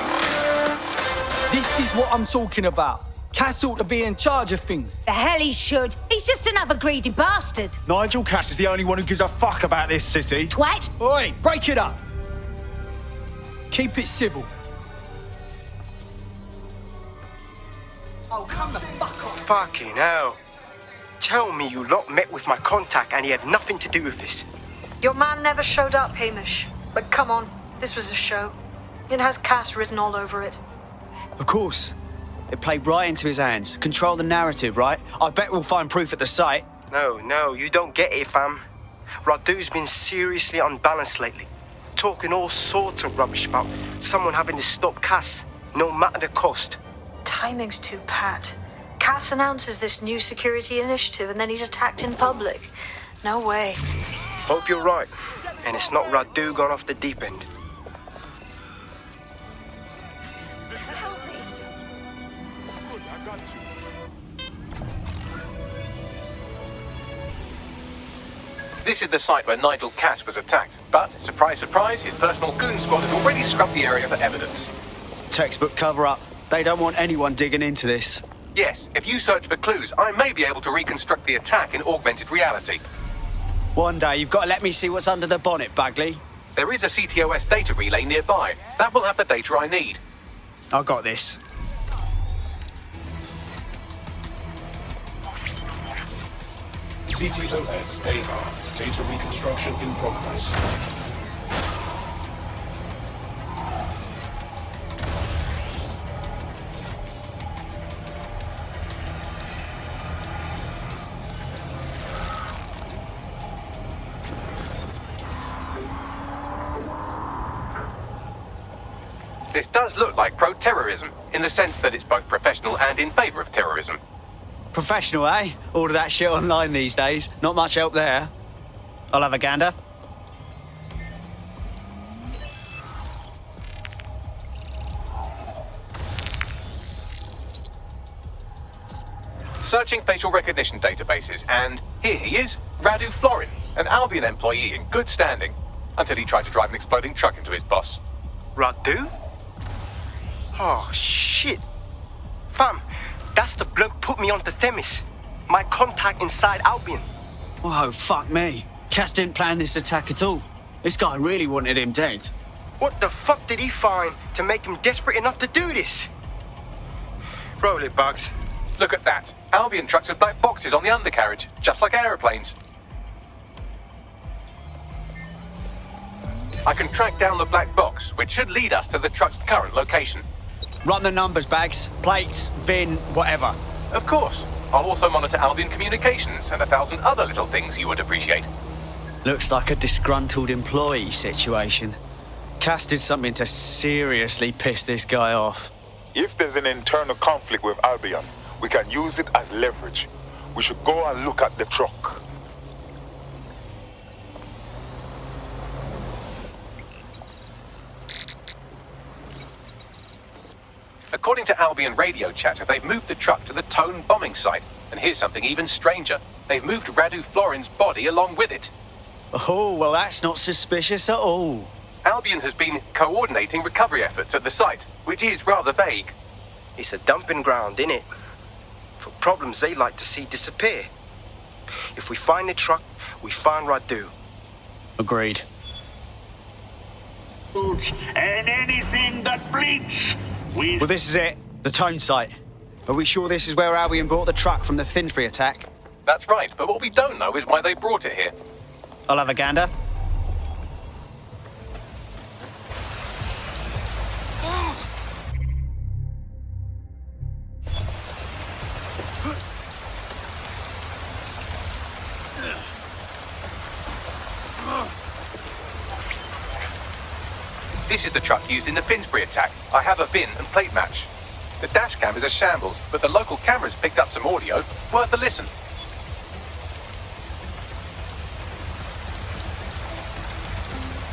This is what I'm talking about. Cass ought to be in charge of things. The hell he should. He's just another greedy bastard. Nigel Cass is the only one who gives a fuck about this city. Twat! Oi, break it up. Keep it civil. Oh, come the fuck on. Fucking hell. Tell me you lot met with my contact and he had nothing to do with this. Your man never showed up, Hamish. But come on, this was a show. It has Cass written all over it. Of course. It played right into his hands. Control the narrative, right? I bet we'll find proof at the site. No, you don't get it, fam. Radu's been seriously unbalanced lately. Talking all sorts of rubbish about someone having to stop Cass, no matter the cost. Timing's too pat. Cass announces this new security initiative and then he's attacked in public. No way. Hope you're right. And it's not Radu gone off the deep end. This is the site where Nigel Cass was attacked. But, surprise, surprise, his personal goon squad had already scrubbed the area for evidence. Textbook cover-up. They don't want anyone digging into this. Yes, if you search for clues, I may be able to reconstruct the attack in augmented reality. One day, you've got to let me see what's under the bonnet, Bagley. There is a CTOS data relay nearby. That will have the data I need. I got this. CTOS AR. Data reconstruction in progress. This does look like pro-terrorism, in the sense that it's both professional and in favour of terrorism. Professional, eh? All of that shit online these days. Not much help there. I'll have a gander. Searching facial recognition databases, and here he is, Radu Florin, an Albion employee in good standing, until he tried to drive an exploding truck into his boss. Radu? Oh, shit. Fam, that's the bloke put me onto Themis. My contact inside Albion. Oh, fuck me. Cass didn't plan this attack at all. This guy really wanted him dead. What the fuck did he find to make him desperate enough to do this? Roll it, Bugs. Look at that. Albion trucks with black boxes on the undercarriage, just like aeroplanes. I can track down the black box, which should lead us to the truck's current location. Run the numbers, Bags. Plates, VIN, whatever. Of course. I'll also monitor Albion communications and 1,000 other little things you would appreciate. Looks like a disgruntled employee situation. Cass did something to seriously piss this guy off. If there's an internal conflict with Albion, we can use it as leverage. We should go and look at the truck. According to Albion radio chatter, they've moved the truck to the Tone bombing site. And here's something even stranger. They've moved Radu Florin's body along with it. Oh, well, that's not suspicious at all. Albion has been coordinating recovery efforts at the site, which is rather vague. It's a dumping ground, innit? For problems they like to see disappear. If we find the truck, we find Radu. Agreed. And anything that bleeds. Well, this is it. The Tone site. Are we sure this is where Albion brought the truck from the Finsbury attack? That's right, but what we don't know is why they brought it here. I'll have a gander. This is the truck used in the Finsbury attack. I have a VIN and plate match. The dash cam is a shambles, but the local cameras picked up some audio. Worth a listen.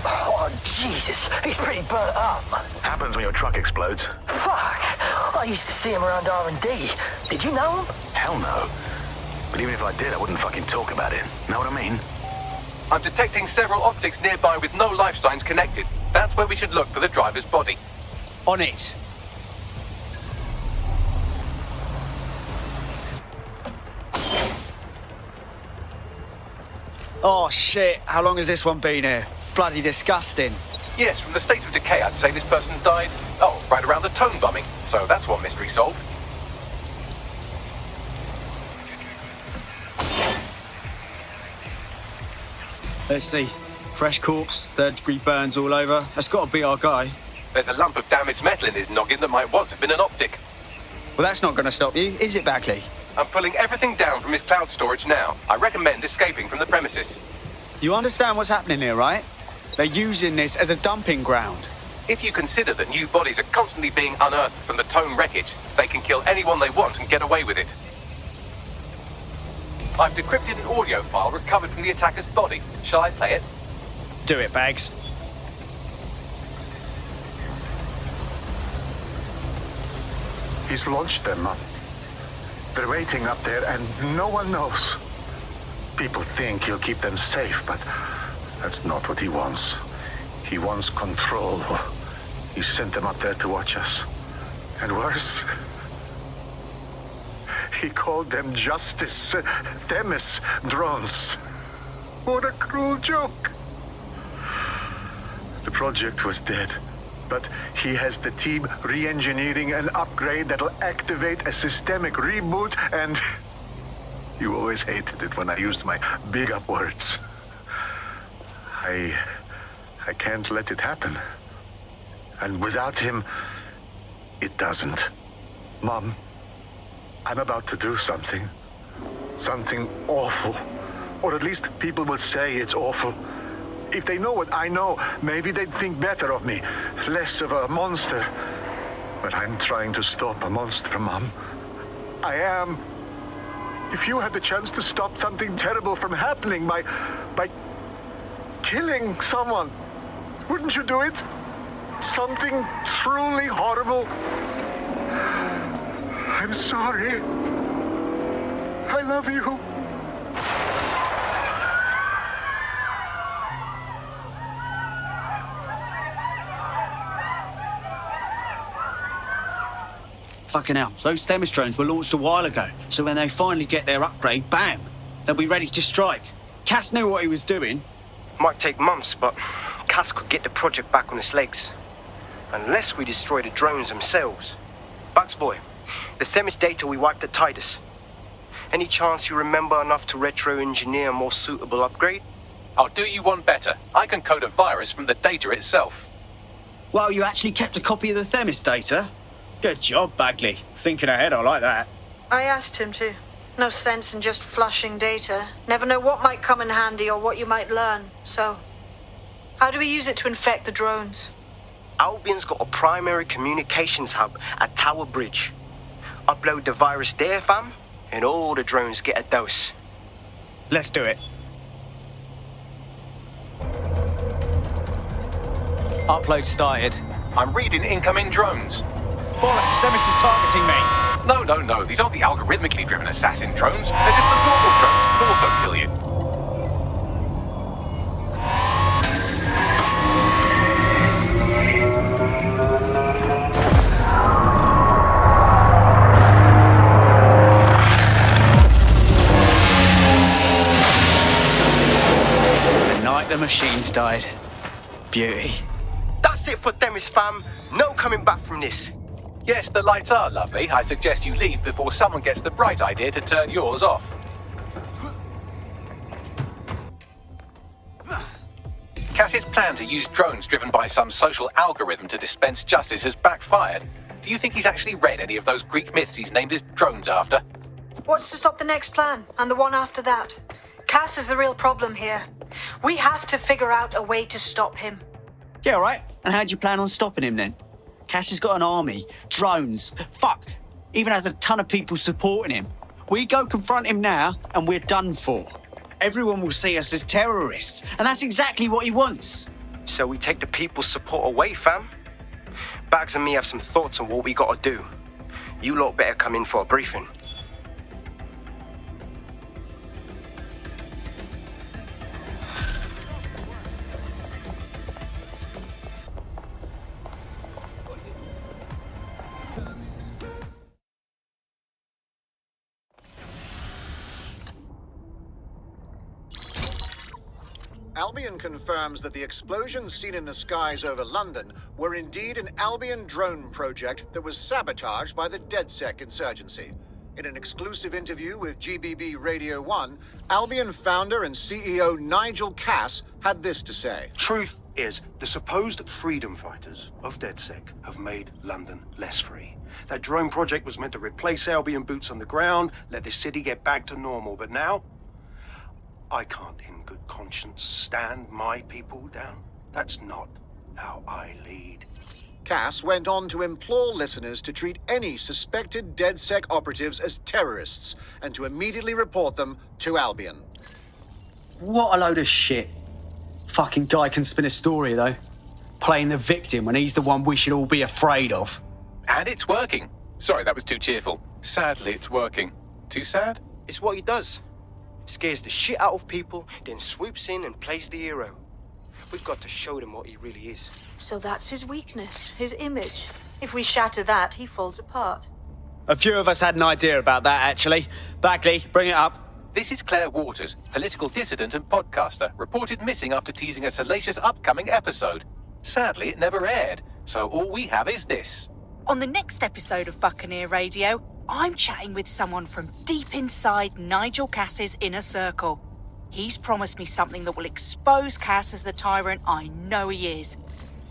Oh, Jesus. He's pretty burnt up. Happens when your truck explodes. Fuck. I used to see him around R&D. Did you know him? Hell no. But even if I did, I wouldn't fucking talk about it. Know what I mean? I'm detecting several optics nearby with no life signs connected. That's where we should look for the driver's body. On it. Oh, shit. How long has this one been here? Bloody disgusting. Yes, from the state of decay, I'd say this person died, right around the Tone bombing. So that's one mystery solved. Let's see. Fresh corpse, third-degree burns all over. That's got to be our guy. There's a lump of damaged metal in his noggin that might once have been an optic. Well, that's not going to stop you, is it, Bagley? I'm pulling everything down from his cloud storage now. I recommend escaping from the premises. You understand what's happening here, right? They're using this as a dumping ground. If you consider that new bodies are constantly being unearthed from the Tone wreckage, they can kill anyone they want and get away with it. I've decrypted an audio file recovered from the attacker's body. Shall I play it? Do it, Bags. He's launched them up. They're waiting up there and no one knows. People think he'll keep them safe, but that's not what he wants. He wants control. He sent them up there to watch us. And worse, he called them Justice Themis drones. What a cruel joke. The project was dead, but he has the team re-engineering an upgrade that'll activate a systemic reboot, and you always hated it when I used my big up words. I can't let it happen. And without him, it doesn't. Mom, I'm about to do something. Something awful. Or at least people will say it's awful. If they know what I know, maybe they'd think better of me. Less of a monster. But I'm trying to stop a monster, Mom. I am. If you had the chance to stop something terrible from happening by killing someone, wouldn't you do it? Something truly horrible. I'm sorry. I love you. Fucking hell, those Themis drones were launched a while ago, so when they finally get their upgrade, bam, they'll be ready to strike. Cass knew what he was doing. Might take months, but Cass could get the project back on its legs. Unless we destroy the drones themselves. Bugs boy, the Themis data we wiped at Titus. Any chance you remember enough to retro-engineer a more suitable upgrade? I'll do you one better. I can code a virus from the data itself. Well, you actually kept a copy of the Themis data? Good job, Bagley. Thinking ahead, I like that. I asked him to. No sense in just flushing data. Never know what might come in handy or what you might learn. So, how do we use it to infect the drones? Albion's got a primary communications hub at Tower Bridge. Upload the virus there, fam, and all the drones get a dose. Let's do it. Upload started. I'm reading incoming drones. Bollocks, Themis is targeting me. No. These aren't the algorithmically driven assassin drones. They're just the normal drones that can also kill you. The night the machines died. Beauty. That's it for Themis, fam. No coming back from this. Yes, the lights are lovely. I suggest you leave before someone gets the bright idea to turn yours off. Cass's plan to use drones driven by some social algorithm to dispense justice has backfired. Do you think he's actually read any of those Greek myths he's named his drones after? What's to stop the next plan, and the one after that? Cass is the real problem here. We have to figure out a way to stop him. Yeah, all right. And how do you plan on stopping him then? Cass has got an army, drones, fuck, even has a ton of people supporting him. We go confront him now, and we're done for. Everyone will see us as terrorists, and that's exactly what he wants. So we take the people's support away, fam? Bags and me have some thoughts on what we gotta do. You lot better come in for a briefing. Albion confirms that the explosions seen in the skies over London were indeed an Albion drone project that was sabotaged by the DedSec insurgency. In an exclusive interview with GBB Radio 1, Albion founder and CEO Nigel Cass had this to say. Truth is, the supposed freedom fighters of DedSec have made London less free. That drone project was meant to replace Albion boots on the ground, let the city get back to normal, but now I can't in good conscience stand my people down. That's not how I lead. Cass went on to implore listeners to treat any suspected DedSec operatives as terrorists and to immediately report them to Albion. What a load of shit. Fucking guy can spin a story, though. Playing the victim when he's the one we should all be afraid of. And it's working. Sorry, that was too cheerful. Sadly, it's working. Too sad? It's what he does. Scares the shit out of people, then swoops in and plays the hero. We've got to show them what he really is. So that's his weakness, his image. If we shatter that, he falls apart. A few of us had an idea about that, actually. Bagley, bring it up. This is Claire Waters, political dissident and podcaster, reported missing after teasing a salacious upcoming episode. Sadly, it never aired, so all we have is this. On the next episode of Buccaneer Radio, I'm chatting with someone from deep inside Nigel Cass's inner circle. He's promised me something that will expose Cass as the tyrant I know he is.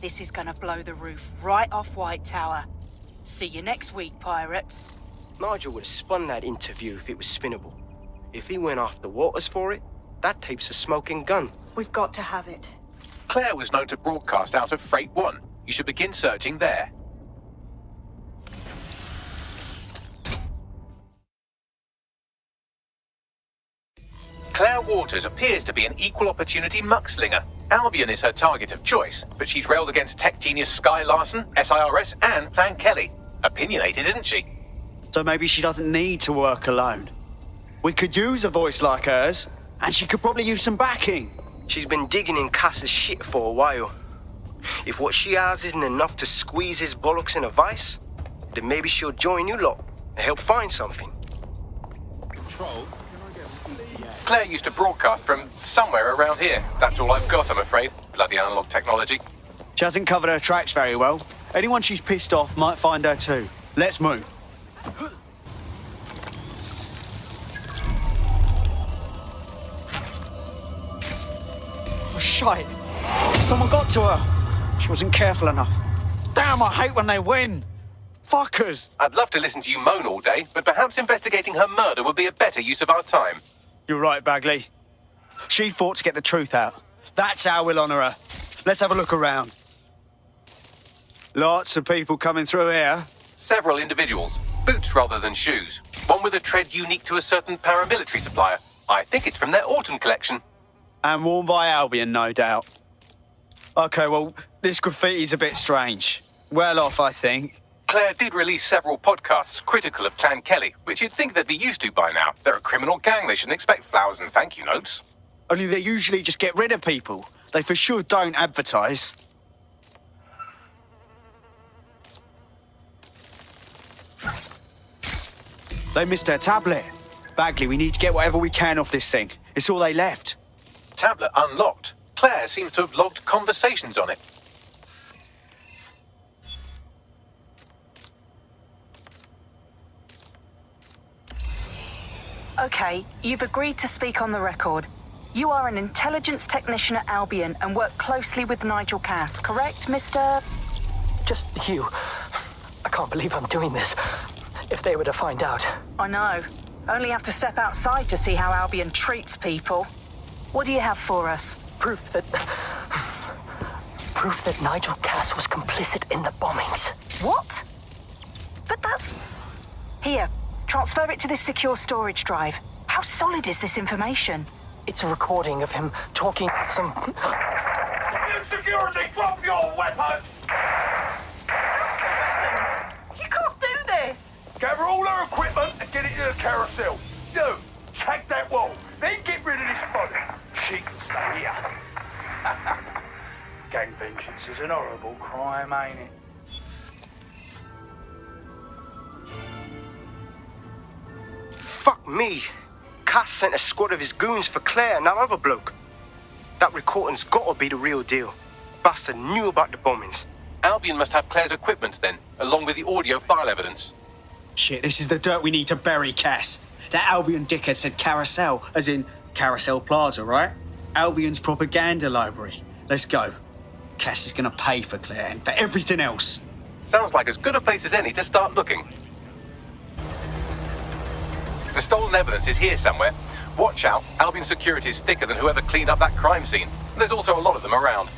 This is gonna blow the roof right off White Tower. See you next week, pirates. Nigel would have spun that interview if it was spinnable. If he went after Waters for it, that tape's a smoking gun. We've got to have it. Claire was known to broadcast out of Freight 1. You should begin searching there. Claire Waters appears to be an equal opportunity muckslinger. Albion is her target of choice, but she's railed against tech genius Sky Larson, SIRS, and Plan Kelly. Opinionated, isn't she? So maybe she doesn't need to work alone. We could use a voice like hers, and she could probably use some backing. She's been digging in Cass's shit for a while. If what she has isn't enough to squeeze his bollocks in a vice, then maybe she'll join you lot and help find something. Control. Claire used to broadcast from somewhere around here. That's all I've got, I'm afraid. Bloody analog technology. She hasn't covered her tracks very well. Anyone she's pissed off might find her too. Let's move. Shite! Someone got to her. She wasn't careful enough. Damn, I hate when they win. Fuckers! I'd love to listen to you moan all day, but perhaps investigating her murder would be a better use of our time. You're right, Bagley. She fought to get the truth out. That's how we'll honour her. Let's have a look around. Lots of people coming through here. Several individuals. Boots rather than shoes. One with a tread unique to a certain paramilitary supplier. I think it's from their autumn collection. And worn by Albion, no doubt. Okay, well, this graffiti's a bit strange. Well off, I think. Claire did release several podcasts critical of Clan Kelly, which you'd think they'd be used to by now. They're a criminal gang, they shouldn't expect flowers and thank you notes. Only they usually just get rid of people. They for sure don't advertise. They missed their tablet. Bagley, we need to get whatever we can off this thing. It's all they left. Tablet unlocked. Claire seems to have logged conversations on it. Okay, you've agreed to speak on the record. You are an intelligence technician at Albion and work closely with Nigel Cass, correct, Mr...? Just you. I can't believe I'm doing this. If they were to find out. I know. Only have to step outside to see how Albion treats people. What do you have for us? Proof that Nigel Cass was complicit in the bombings. What? But that's... Here, transfer it to this secure storage drive. How solid is this information? It's a recording of him talking to some... Security, drop your weapons! You can't do this! Gather all her equipment and get it to the carousel. You, take that wall, then get rid of this body. She can stay here. Gang vengeance is an horrible crime, ain't it? Fuck me. Cass sent a squad of his goons for Claire and that other bloke. That recording's gotta be the real deal. Bastard knew about the bombings. Albion must have Claire's equipment then, along with the audio file evidence. Shit, this is the dirt we need to bury Cass. That Albion dickhead said Carousel, as in Carousel Plaza, right? Albion's propaganda library. Let's go. Cass is gonna pay for Claire and for everything else. Sounds like as good a place as any to start looking. The stolen evidence is here somewhere. Watch out, Albion security is thicker than whoever cleaned up that crime scene. There's also a lot of them around.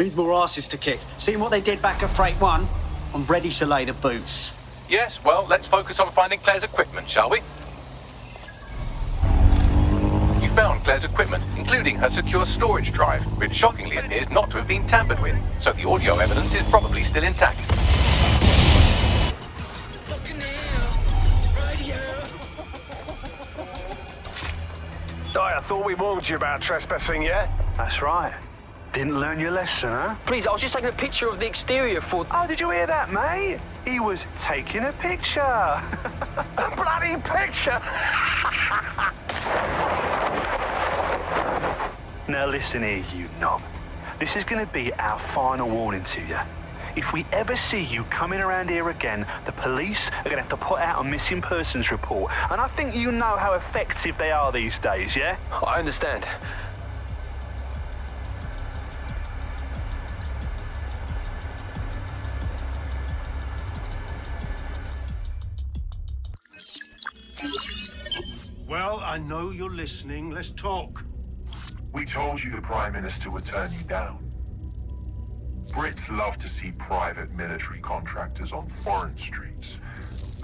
Needs more asses to kick. Seen what they did back at Freight 1? I'm ready to lay the boots. Yes, well, let's focus on finding Claire's equipment, shall we? You found Claire's equipment, including her secure storage drive, which shockingly appears not to have been tampered with, so the audio evidence is probably still intact. I thought we warned you about trespassing, yeah? That's right. Didn't learn your lesson, huh? Please, I was just taking a picture of the exterior for... Oh, did you hear that, mate? He was taking a picture. A bloody picture! Now listen here, you knob. This is going to be our final warning to you. If we ever see you coming around here again, the police are going to have to put out a missing persons report. And I think you know how effective they are these days, yeah? I understand. Well, I know you're listening. Let's talk. We told you the Prime Minister would turn you down. Brits love to see private military contractors on foreign streets,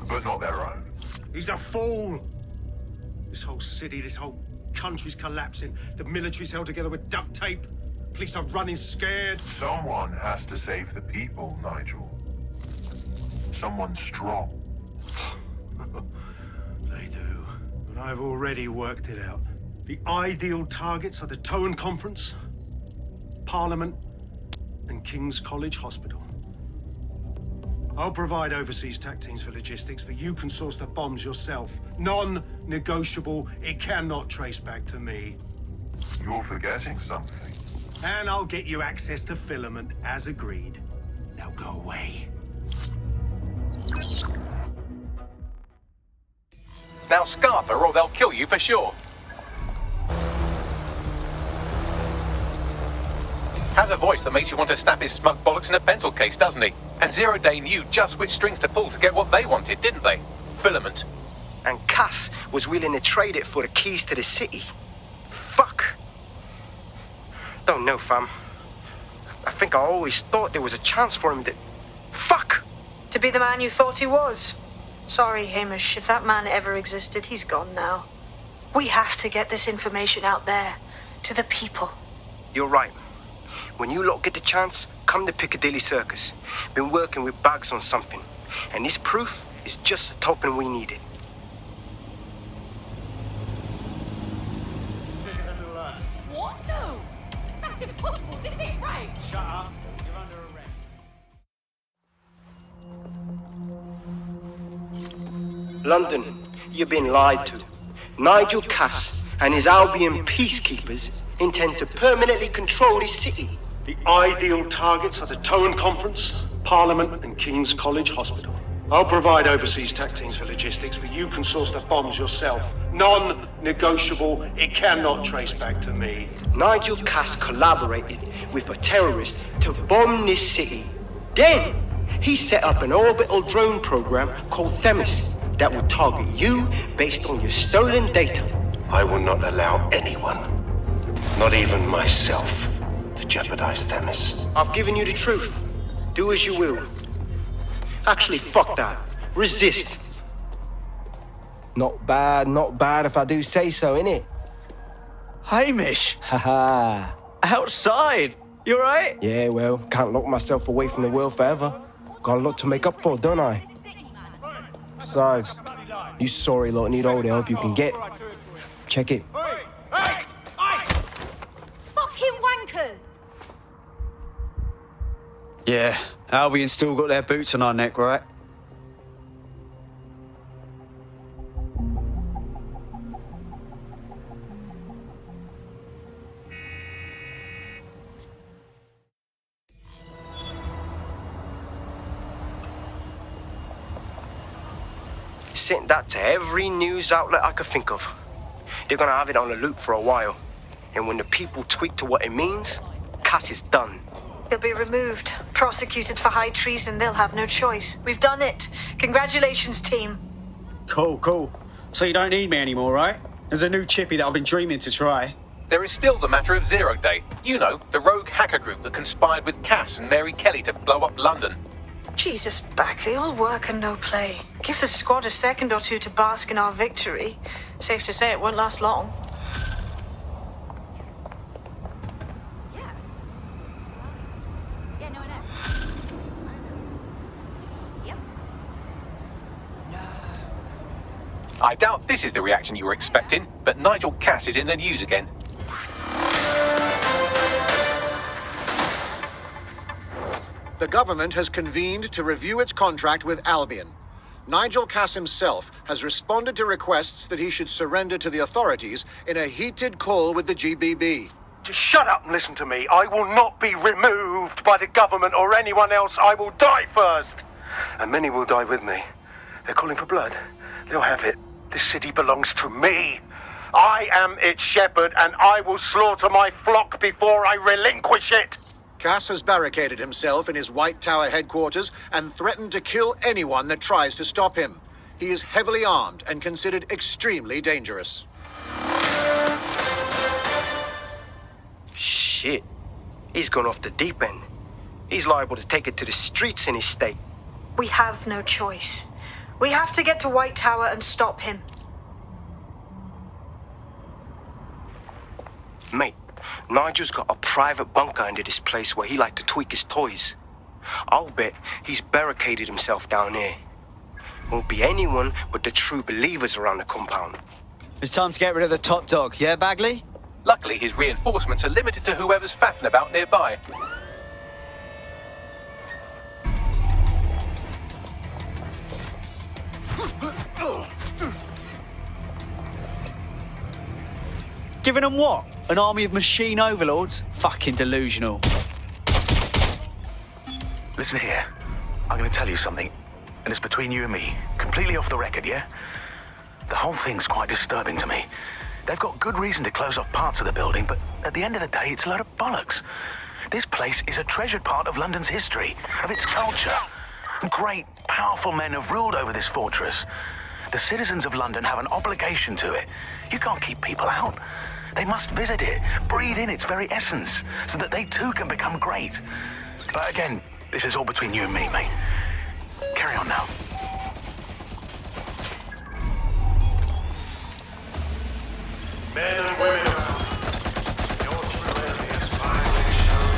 but not their own. He's a fool. This whole city, this whole country's collapsing. The military's held together with duct tape. Police are running scared. Someone has to save the people, Nigel. Someone strong. They do. But I've already worked it out. The ideal targets are the Towan Conference, Parliament, and King's College Hospital. I'll provide overseas tac teams for logistics, but you can source the bombs yourself. Non-negotiable. It cannot trace back to me. You're forgetting something. And I'll get you access to filament, as agreed. Now go away. Now scarper or they'll kill you for sure. Has a voice that makes you want to snap his smug bollocks in a pencil case, doesn't he? And Zero Day knew just which strings to pull to get what they wanted, didn't they? Filament. And Cass was willing to trade it for the keys to the city. Fuck. Don't know, fam. I think I always thought there was a chance for him to... Fuck! To be the man you thought he was. Sorry, Hamish. If that man ever existed, he's gone now. We have to get this information out there, to the people. You're right. When you lot get the chance, come to Piccadilly Circus. Been working with Bags on something. And this proof is just the token we needed. What? No! That's impossible. This ain't right. Shut up. You're under arrest. London, you've been lied to. Nigel Cass and his Albion peacekeepers intend to permanently control this city. The ideal targets are the Towan Conference, Parliament and King's College Hospital. I'll provide overseas tech teams for logistics, but you can source the bombs yourself. Non-negotiable, it cannot trace back to me. Nigel Cass collaborated with a terrorist to bomb this city. Then, he set up an orbital drone program called Themis that would target you based on your stolen data. I will not allow anyone, not even myself, to jeopardize Themis. I've given you the truth. Do as you will. Actually, fuck that. Resist. Not bad if I do say so, innit? Hamish! Haha. Outside! You alright? Yeah, well, can't lock myself away from the world forever. Got a lot to make up for, don't I? Besides, you sorry lot need all the help you can get. Check it. Fucking wankers! Yeah, Albion's still got their boots on our neck, right? Sent that to every news outlet I could think of. They're gonna have it on a loop for a while. And when the people tweak to what it means, Cass is done. He'll be removed, prosecuted for high treason. They'll have no choice. We've done it. Congratulations, team. Cool. So you don't need me anymore, right? There's a new chippy that I've been dreaming to try. There is still the matter of Zero Day. You know, the rogue hacker group that conspired with Cass and Mary Kelly to blow up London. Jesus, Bagley, all work and no play. Give the squad a second or two to bask in our victory. Safe to say it won't last long. I doubt this is the reaction you were expecting, but Nigel Cass is in the news again. The government has convened to review its contract with Albion. Nigel Cass himself has responded to requests that he should surrender to the authorities in a heated call with the GBB. Just shut up and listen to me. I will not be removed by the government or anyone else. I will die first. And many will die with me. They're calling for blood. They'll have it. This city belongs to me. I am its shepherd, and I will slaughter my flock before I relinquish it. Cass has barricaded himself in his White Tower headquarters and threatened to kill anyone that tries to stop him. He is heavily armed and considered extremely dangerous. Shit. He's gone off the deep end. He's liable to take it to the streets in his state. We have no choice. We have to get to White Tower and stop him. Mate, Nigel's got a private bunker under this place where he likes to tweak his toys. I'll bet he's barricaded himself down here. Won't be anyone but the true believers around the compound. It's time to get rid of the top dog, yeah, Bagley? Luckily, his reinforcements are limited to whoever's faffing about nearby. Giving them what? An army of machine overlords? Fucking delusional. Listen here. I'm going to tell you something, and it's between you and me. Completely off the record, yeah? The whole thing's quite disturbing to me. They've got good reason to close off parts of the building, but at the end of the day, it's a load of bollocks. This place is a treasured part of London's history, of its culture. Great, powerful men have ruled over this fortress. The citizens of London have an obligation to it. You can't keep people out. They must visit it, breathe in its very essence, so that they too can become great. But again, this is all between you and me, mate. Carry on now. Men and women around, your true enemy has finally shown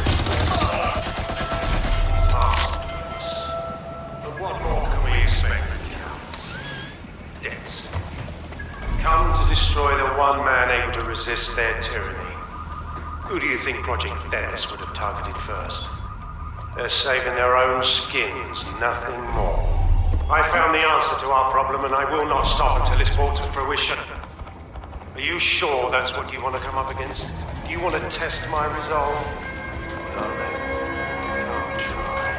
its past. But what more can we expect from cowards? Debts. Come to destroy the one man able to resist their tyranny. Who do you think Project Themis would have targeted first? They're saving their own skins, nothing more. I found the answer to our problem, and I will not stop until it's brought to fruition. Are you sure that's what you want to come up against? Do you want to test my resolve? Well then, come try.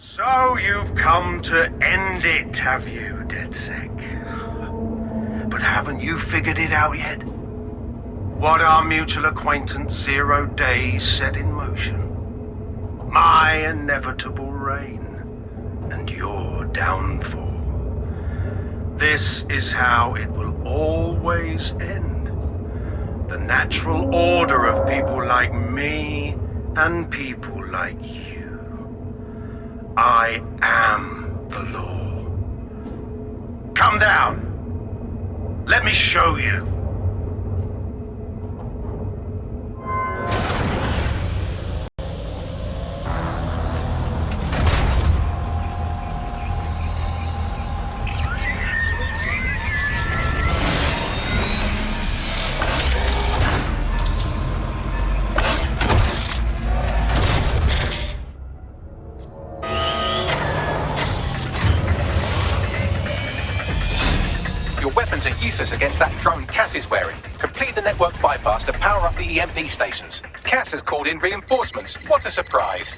So you've come to end it, have you, dedsec? But haven't you figured it out yet? What our mutual acquaintance 0 Days set in motion? My inevitable reign and your downfall. This is how it will always end. The natural order of people like me and people like you. I am the law. Come down. Let me show you. Are useless against that drone Cass is wearing. Complete the network bypass to power up the EMP stations. Cass has called in reinforcements. What a surprise.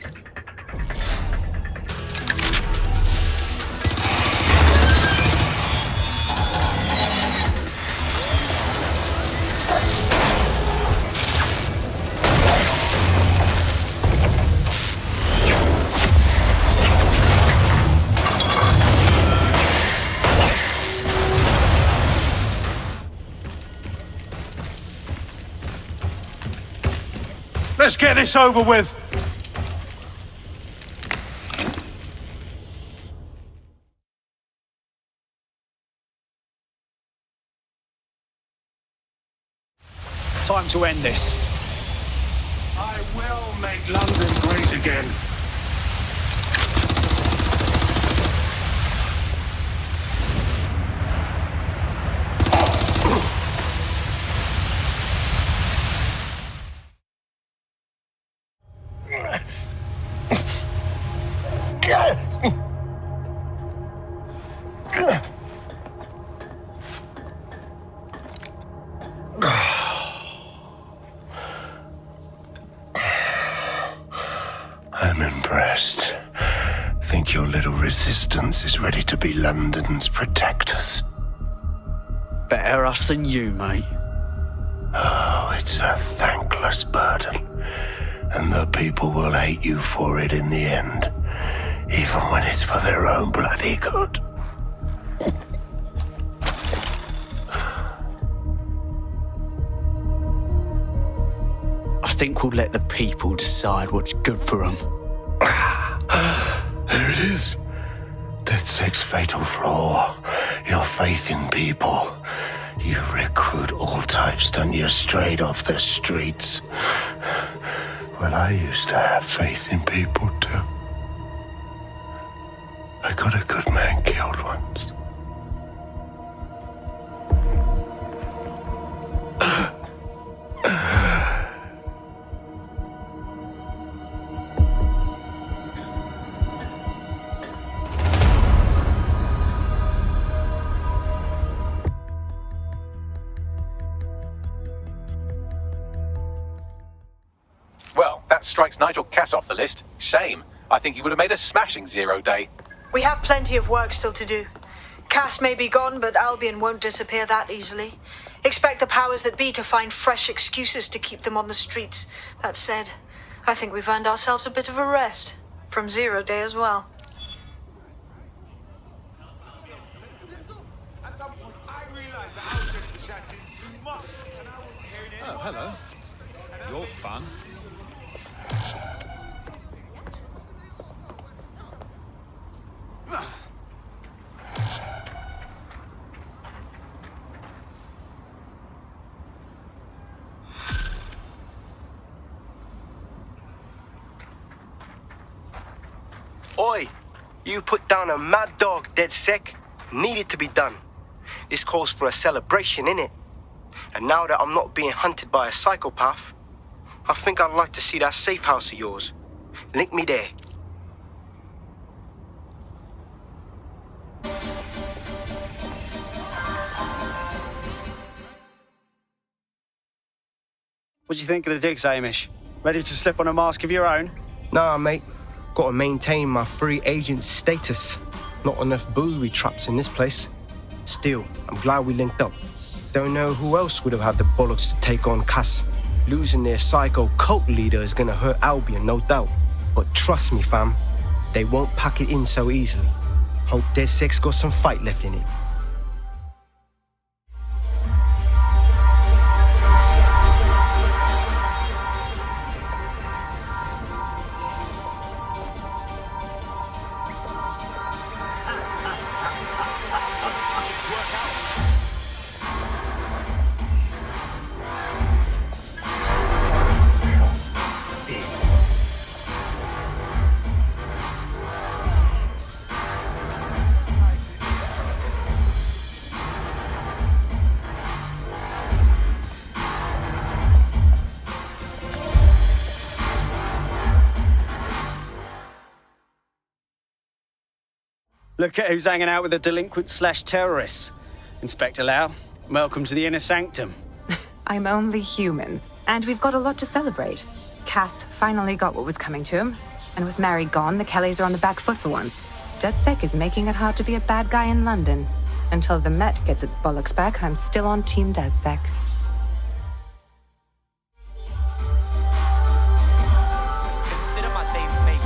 Let's get this over with. Time to end this. I will make London great again. I'm impressed. Think your little resistance is ready to be London's protectors? Better us than you, mate. Oh, it's a thankless burden. And the people will hate you for it in the end. Even when it's for their own bloody good. I think we'll let the people decide what's good for them. There it is. dedsec's fatal flaw. Your faith in people. You recruit all types, don't you, straight off the streets. Well, I used to have faith in people, too. I got a good man killed once. Well, that strikes Nigel Cass off the list. Shame. I think he would have made a smashing 0 day. We have plenty of work still to do. Cass may be gone, but Albion won't disappear that easily. Expect the powers that be to find fresh excuses to keep them on the streets. That said, I think we've earned ourselves a bit of a rest. From 0 day as well. Oh, hello. You're fun. Oi! You put down a mad dog, dedsec. Needed to be done. This calls for a celebration, innit? And now that I'm not being hunted by a psychopath, I think I'd like to see that safe house of yours. Link me there. What do you think of the digs, Hamish? Ready to slip on a mask of your own? Nah, mate. Gotta maintain my free agent status. Not enough booby traps in this place. Still, I'm glad we linked up. Don't know who else would have had the bollocks to take on Cass. Losing their psycho cult leader is gonna hurt Albion, no doubt. But trust me, fam, they won't pack it in so easily. Hope dedsec's got some fight left in it. Look at who's hanging out with the delinquent/terrorists. Inspector Lau, welcome to the inner sanctum. I'm only human, and we've got a lot to celebrate. Cass finally got what was coming to him, and with Mary gone, the Kellys are on the back foot for once. DedSec is making it hard to be a bad guy in London. Until the Met gets its bollocks back, I'm still on Team DedSec. Consider my day mate.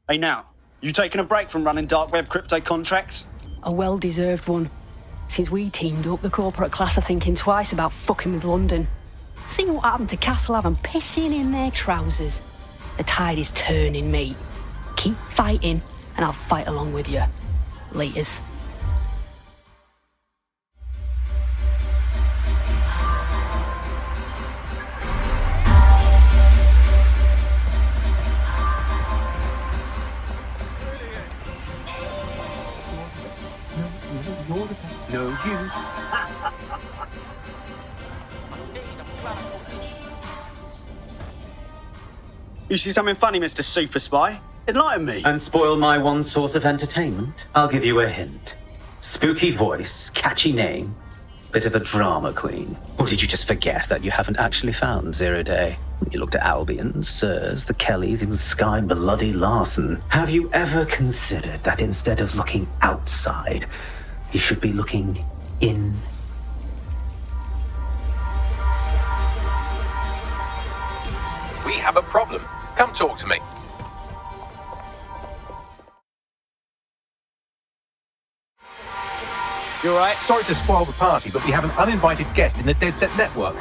Hey now, you taking a break from running dark web crypto contracts? A well-deserved one. Since we teamed up, the corporate class are thinking twice about fucking with London. See what happened to Castlehaven pissing in their trousers. The tide is turning, mate. Keep fighting, and I'll fight along with you. Laters. No, you. You see something funny, Mr. Super Spy? Enlighten me. And spoil my one source of entertainment? I'll give you a hint. Spooky voice, catchy name, bit of a drama queen. Or did you just forget that you haven't actually found 0 day? You looked at Albion, Sirs, the Kellys, even Sky Bloody Larson. Have you ever considered that instead of looking outside, you should be looking in? We have a problem. Come talk to me. You're right. Sorry to spoil the party, but we have an uninvited guest in the dedsec network.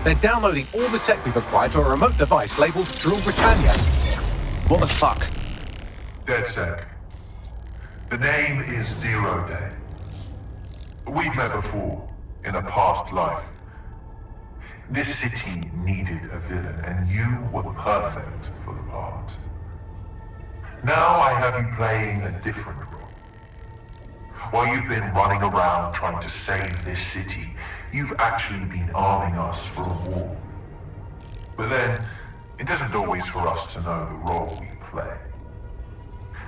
They're downloading all the tech we've acquired to a remote device labeled Drill Britannia. What the fuck? dedsec. The name is 0 day. We've met before, in a past life. This city needed a villain, and you were perfect for the part. Now I have you playing a different role. While you've been running around trying to save this city, you've actually been arming us for a war. But then, It isn't always for us to know the role we play.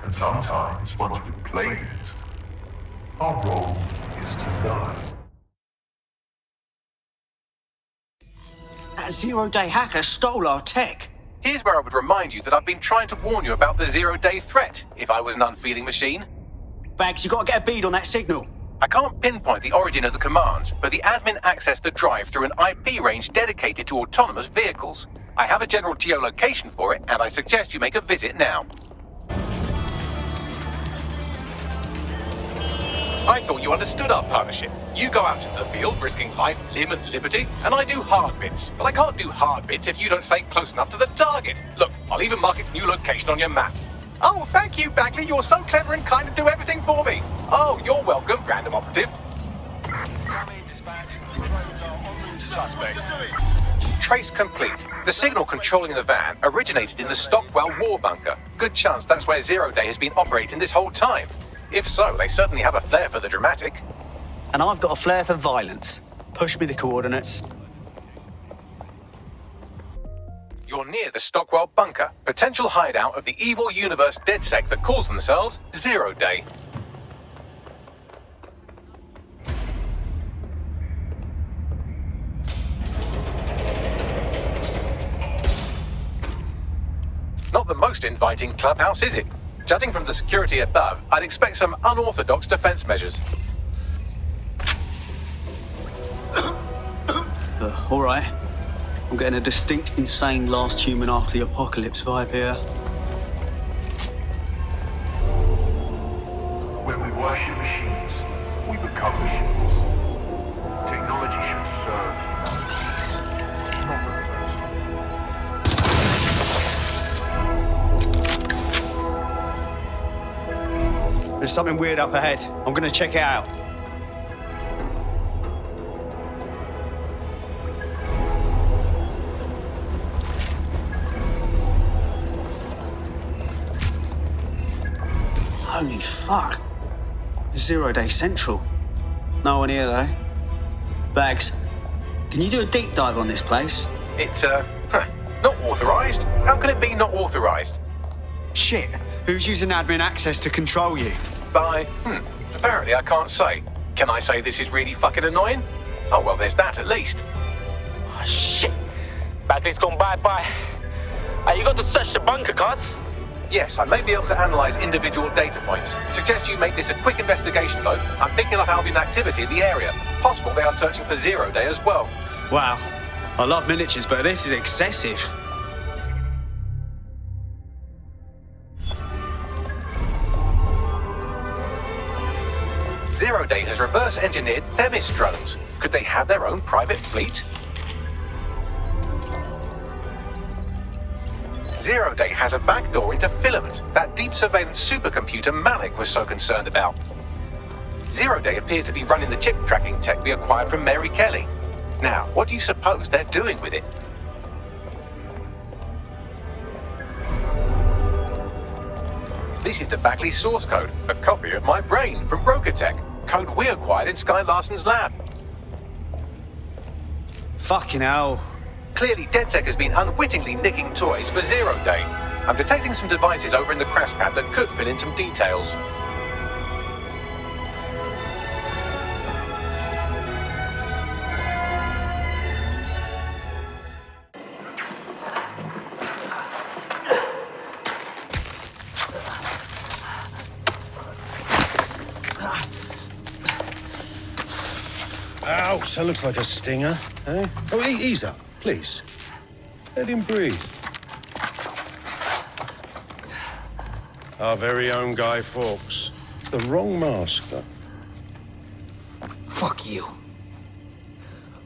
And sometimes, once we've played it, our role is to die. That zero-day hacker stole our tech. Here's where I would remind you that I've been trying to warn you about the zero-day threat, if I was an unfeeling machine. Bags, you gotta get a bead on that signal. I can't pinpoint the origin of the commands, but the admin accessed the drive through an IP range dedicated to autonomous vehicles. I have a general geolocation for it, and I suggest you make a visit now. I thought you understood our partnership. You go out into the field, risking life, limb, and liberty, and I do hard bits. But I can't do hard bits if you don't stay close enough to the target. Look, I'll even mark its new location on your map. Oh, thank you, Bagley. You're so clever and kind to do everything for me. Oh, you're welcome, random operative. Suspect. Trace complete. The signal controlling the van originated in the Stockwell war bunker. Good chance that's where Zero Day has been operating this whole time. If so, they certainly have a flair for the dramatic. And I've got a flair for violence. Push me the coordinates. You're near the Stockwell bunker, potential hideout of the evil universe dedsec that calls themselves Zero Day. Not the most inviting clubhouse, is it? Judging from the security above, I'd expect some unorthodox defense measures. All right. I'm getting a distinct, insane last human after the apocalypse vibe here. When we worship machines, we become machines. Technology should serve humanity, not replace it. There's something weird up ahead. I'm gonna check it out. Holy fuck. Zero Day Central. No one here, though. Bags, can you do a deep dive on this place? It's, not authorized. How can it be not authorized? Shit. Who's using admin access to control you? Apparently I can't say. Can I say this is really fucking annoying? Oh, well, there's that at least. Oh, shit. Bagley's gone bye-bye. You got to search the bunker, cuz? Yes, I may be able to analyze individual data points. Suggest you make this a quick investigation, though. I'm picking up Albion activity in the area. Possible they are searching for Zero Day as well. Wow. I love miniatures, but this is excessive. Zero Day has reverse-engineered Themis drones. Could they have their own private fleet? Zero Day has a backdoor into Filament, that deep surveillance supercomputer Malik was so concerned about. Zero Day appears to be running the chip tracking tech we acquired from Mary Kelly. Now, what do you suppose they're doing with it? This is the Bagley source code, a copy of my brain from BrokerTech, code we acquired in Sky Larson's lab. Fucking hell. Clearly, dedsec has been unwittingly nicking toys for Zero Day. I'm detecting some devices over in the crash pad that could fill in some details. Ouch, that looks like a stinger, eh? Oh, ease up, please. Let him breathe. Our very own Guy Fawkes. It's the wrong mask, though. Fuck you.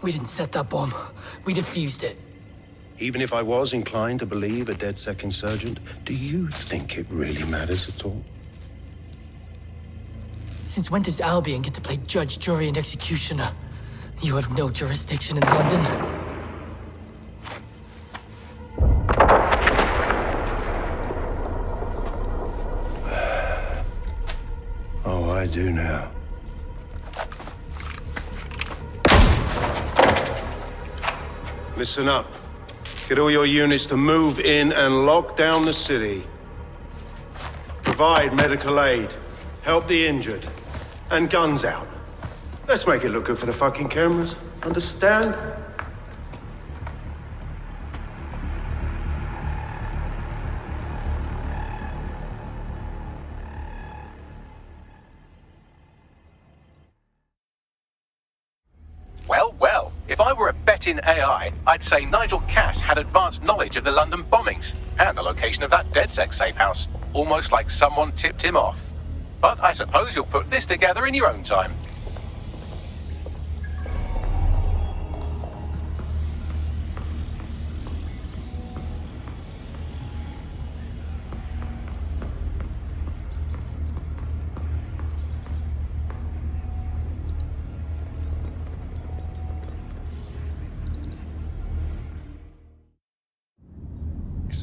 We didn't set that bomb. We defused it. Even if I was inclined to believe a dedsec insurgent, do you think it really matters at all? Since when does Albion get to play judge, jury, and executioner? You have no jurisdiction in London. Oh, I do now. Listen up. Get all your units to move in and lock down the city. Provide medical aid. Help the injured. And guns out. Let's make it look good for the fucking cameras. Understand? Well, well, if I were a betting AI, I'd say Nigel Cass had advanced knowledge of the London bombings and the location of that dedsec safe house, almost like someone tipped him off. But I suppose you'll put this together in your own time.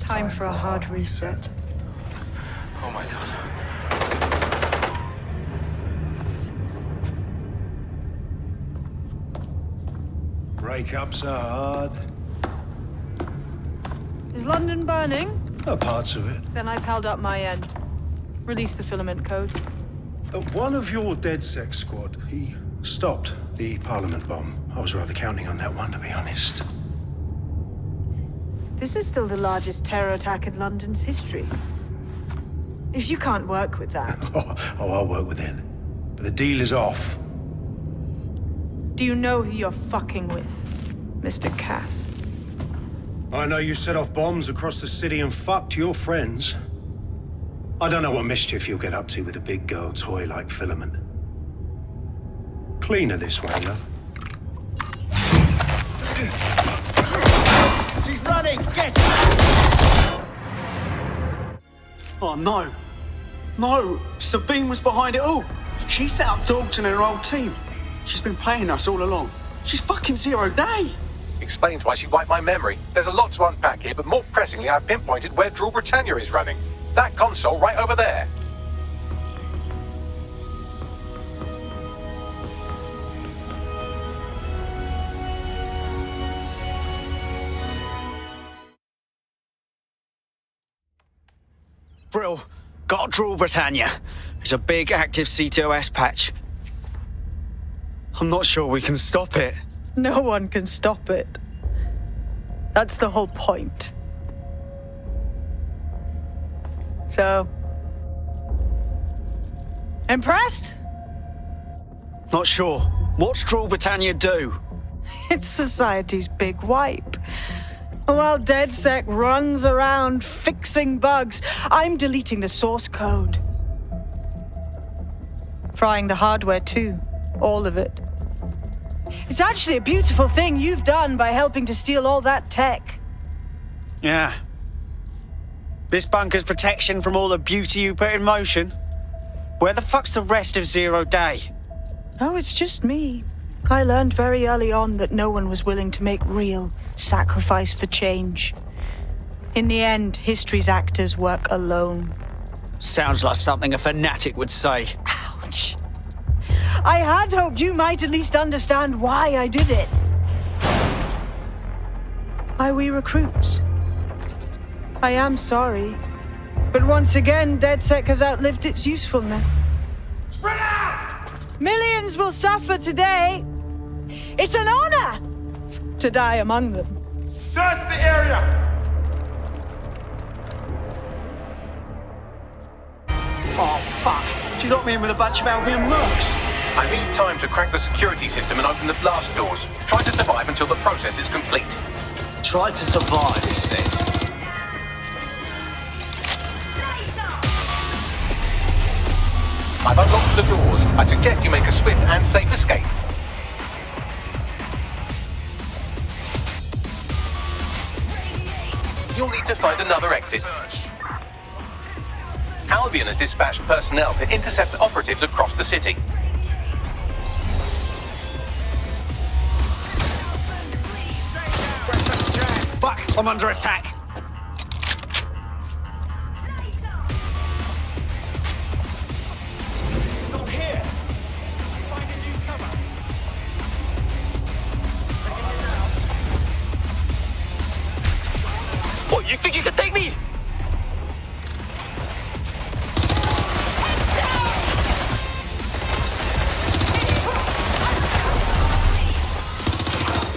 Time for a hard reset. Oh my god. Breakups are hard. Is London burning? Parts of it. Then I've held up my end. Release the filament code. One of your dedsec squad, he stopped the Parliament bomb. I was rather counting on that one, to be honest. This is still the largest terror attack in London's history. If you can't work with that... I'll work with it. But the deal is off. Do you know who you're fucking with, Mr. Cass? I know you set off bombs across the city and fucked your friends. I don't know what mischief you'll get up to with a big girl toy like Filament. Cleaner this way, love. She's running! Get her! Oh, no. No! Sabine was behind it all. She set up Dalton and her old team. She's been playing us all along. She's fucking 0 day. Explains why she wiped my memory. There's a lot to unpack here, but more pressingly, I've pinpointed where Drill Britannia is running. That console right over there. Brill, got Drill Britannia. There's a big active CTOS patch. I'm not sure we can stop it. No one can stop it. That's the whole point. So... impressed? Not sure. What's Drill Britannia do? It's society's big wipe. While dedsec runs around fixing bugs, I'm deleting the source code. Frying the hardware too. All of it. It's actually a beautiful thing you've done by helping to steal all that tech. Yeah. This bunker's protection from all the beauty you put in motion. Where the fuck's the rest of 0 day? Oh, it's just me. I learned very early on that no one was willing to make real sacrifice for change. In the end, history's actors work alone. Sounds like something a fanatic would say. Ouch. I had hoped you might at least understand why I did it. Why we recruits. I am sorry, but once again, dedsec has outlived its usefulness. Spread out! Millions will suffer today. It's an honor to die among them. Search the area! Oh, fuck. She's locked me in with a bunch of Albion mercs. I need time to crack the security system and open the blast doors. Try to survive until the process is complete. Try to survive, it says. I've unlocked the doors. I suggest you make a swift and safe escape. You'll need to find another exit. Albion has dispatched personnel to intercept operatives across the city. Fuck, I'm under attack. Not here! Find a new cover! You think you can take me?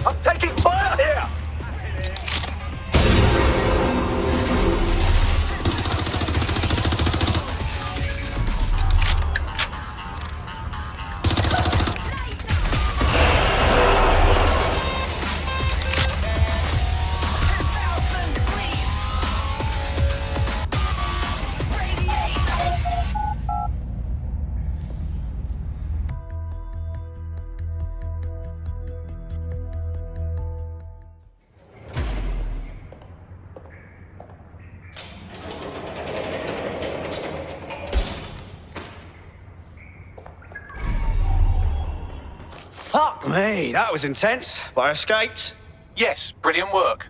I'm taking fire here! Fuck me, that was intense, but I escaped. Yes, brilliant work.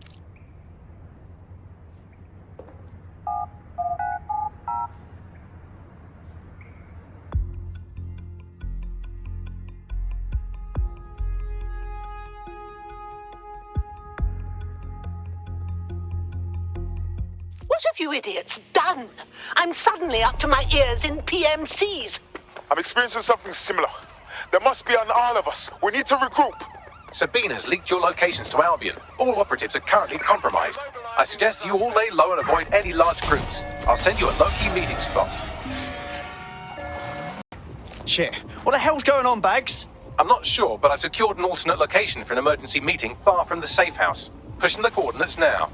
What have you idiots done? I'm suddenly up to my ears in PMCs. I'm experiencing something similar. There must be an aisle of us. We need to regroup. Sabine has leaked your locations to Albion. All operatives are currently compromised. I suggest you all lay low and avoid any large groups. I'll send you a low-key meeting spot. Shit, what the hell's going on, Bags? I'm not sure, but I secured an alternate location for an emergency meeting far from the safe house. Pushing the coordinates now.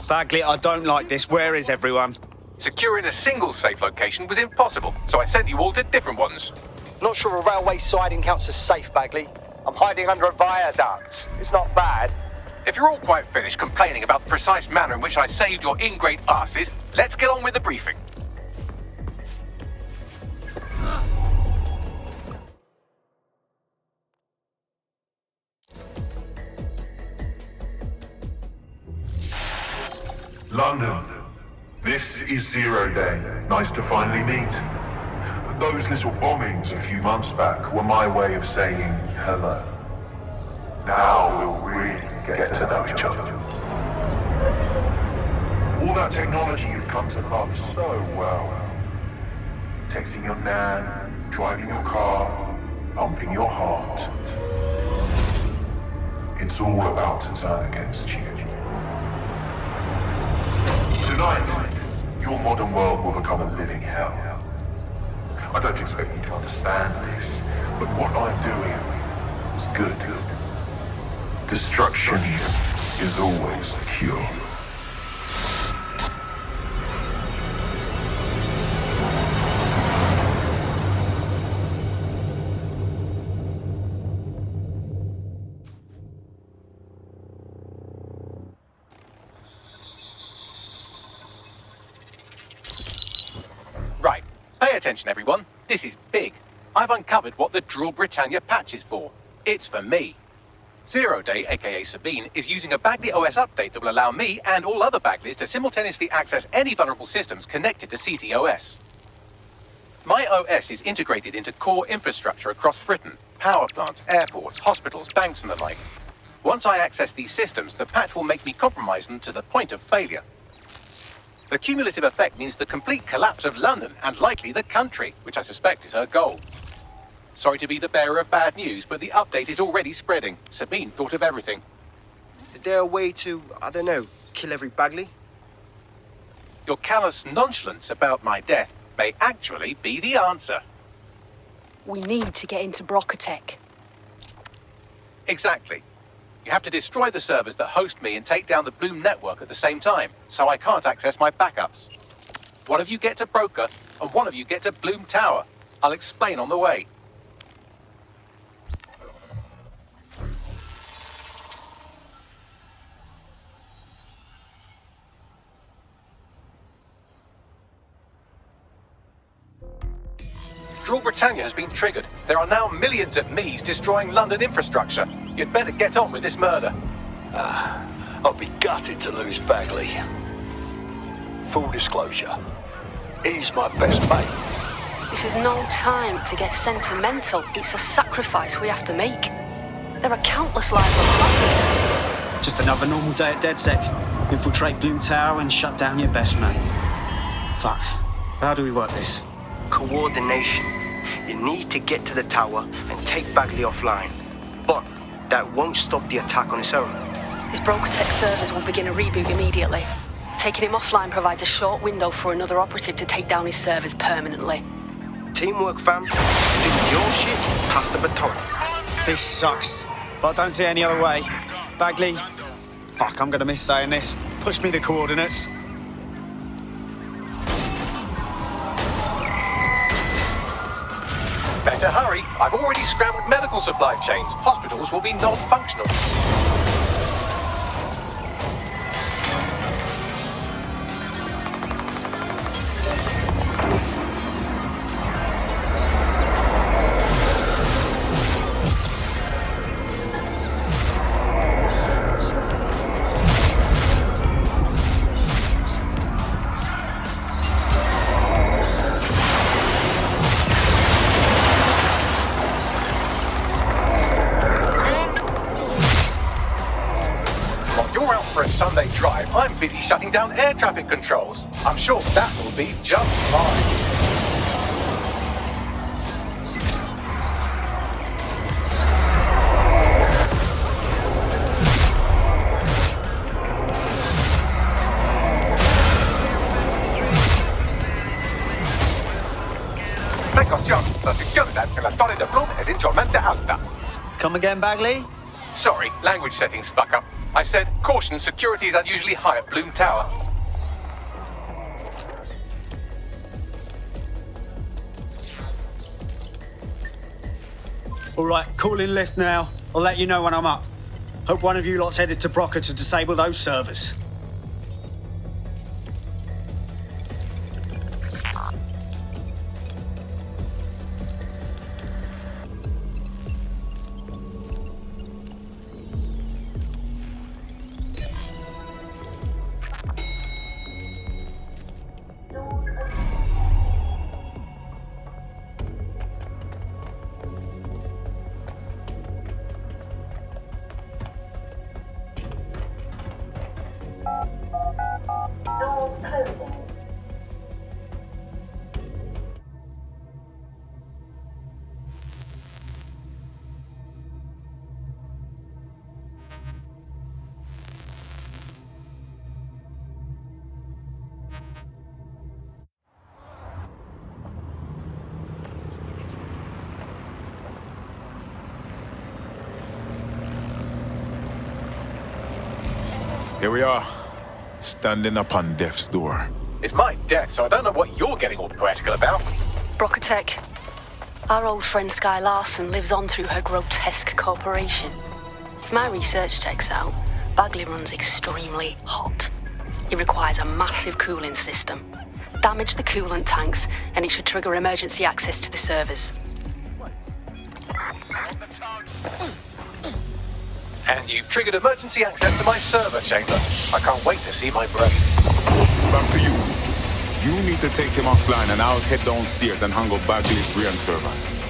Bagley, I don't like this. Where is everyone? Securing a single safe location was impossible, so I sent you all to different ones. Not sure a railway siding counts as safe, Bagley. I'm hiding under a viaduct. It's not bad. If you're all quite finished complaining about the precise manner in which I saved your ingrate asses, let's get on with the briefing. London. This is 0 Day. Nice to finally meet. Those little bombings a few months back were my way of saying hello. Now we'll really get to know each other. All that technology you've come to love so well. Texting your nan, driving your car, pumping your heart. It's all about to turn against you. Tonight, your modern world will become a living hell. I don't expect you to understand this, but what I'm doing is good. Destruction is always the cure. Right, pay attention everyone. This is big. I've uncovered what the Drill Britannia patch is for. It's for me. 0 Day, aka Sabine, is using a Bagley OS update that will allow me and all other Bagleys to simultaneously access any vulnerable systems connected to CTOS. My OS is integrated into core infrastructure across Britain, power plants, airports, hospitals, banks and the like. Once I access these systems, the patch will make me compromise them to the point of failure. The cumulative effect means the complete collapse of London and likely the country, which I suspect is her goal. Sorry to be the bearer of bad news, but the update is already spreading. Sabine thought of everything. Is there a way to, I don't know, kill every Bagley? Your callous nonchalance about my death may actually be the answer. We need to get into Brocotech. Exactly. You have to destroy the servers that host me and take down the Bloom network at the same time, so I can't access my backups. One of you get to Broker, and one of you get to Bloom Tower. I'll explain on the way. Drill Britannia has been triggered. There are now millions of me's destroying London infrastructure. You'd better get on with this murder. I'll be gutted to lose Bagley. Full disclosure, he's my best mate. This is no time to get sentimental. It's a sacrifice we have to make. There are countless lives on the line. Just another normal day at dedsec. Infiltrate Bloom Tower and shut down your best mate. Fuck. How do we work this? Coordination. You need to get to the tower and take Bagley offline. But that won't stop the attack on its own. His Brokertech servers will begin a reboot immediately. Taking him offline provides a short window for another operative to take down his servers permanently. Teamwork, fam. Do your shit, pass the baton. This sucks, but I don't see any other way. Bagley, fuck, I'm gonna miss saying this. Push me the coordinates. Better hurry. I've already scrambled medical supply chains. Hospitals will be non-functional. Sunday drive, I'm busy shutting down air traffic controls. I'm sure that will be just fine. Precaución, la seguridad en la Torre de Bloom es insolmente alta. Come again, Bagley? Sorry, language settings fuck up. I said, caution, security is unusually high at Bloom Tower. All right, call in lift now. I'll let you know when I'm up. Hope one of you lot's headed to Broca to disable those servers. Here we are, standing upon death's door. It's my death, so I don't know what you're getting all poetical about. Brokertech. Our old friend Sky Larson lives on through her grotesque corporation. If my research checks out, Bagley runs extremely hot. It requires a massive cooling system. Damage the coolant tanks, and it should trigger emergency access to the servers. And you've triggered emergency access to my server chamber. I can't wait to see my brain. It's back to you. You need to take him offline and I'll head downstairs and hang up Bagley's brain servers.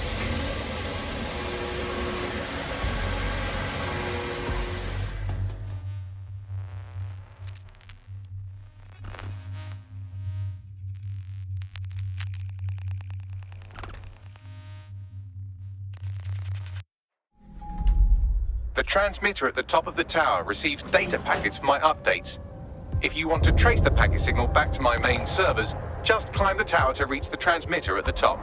The transmitter at the top of the tower receives data packets for my updates. If you want to trace the packet signal back to my main servers, just climb the tower to reach the transmitter at the top.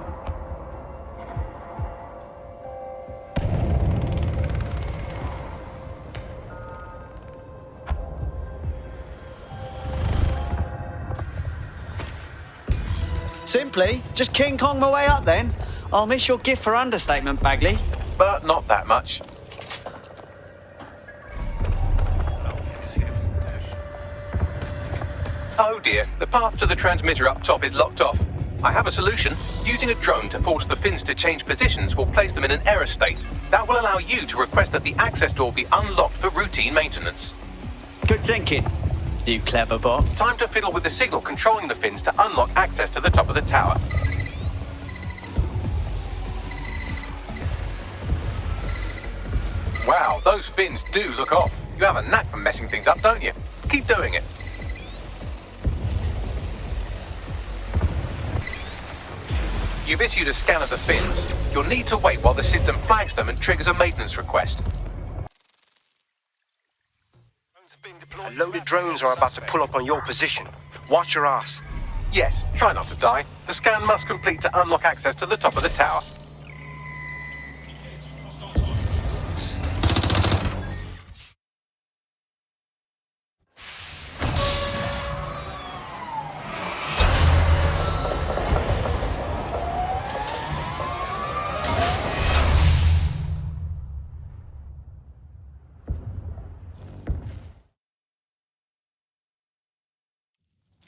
Simply, just King Kong my way up then. I'll miss your gift for understatement, Bagley. But not that much. Oh dear, the path to the transmitter up top is locked off. I have a solution. Using a drone to force the fins to change positions will place them in an error state. That will allow you to request that the access door be unlocked for routine maintenance. Good thinking, you clever bot. Time to fiddle with the signal controlling the fins to unlock access to the top of the tower. Wow, those fins do look off. You have a knack for messing things up, don't you? Keep doing it. You've issued a scan of the fins. You'll need to wait while the system flags them and triggers a maintenance request. A load of drones are about to pull up on your position. Watch your ass. Yes, try not to die. The scan must complete to unlock access to the top of the tower.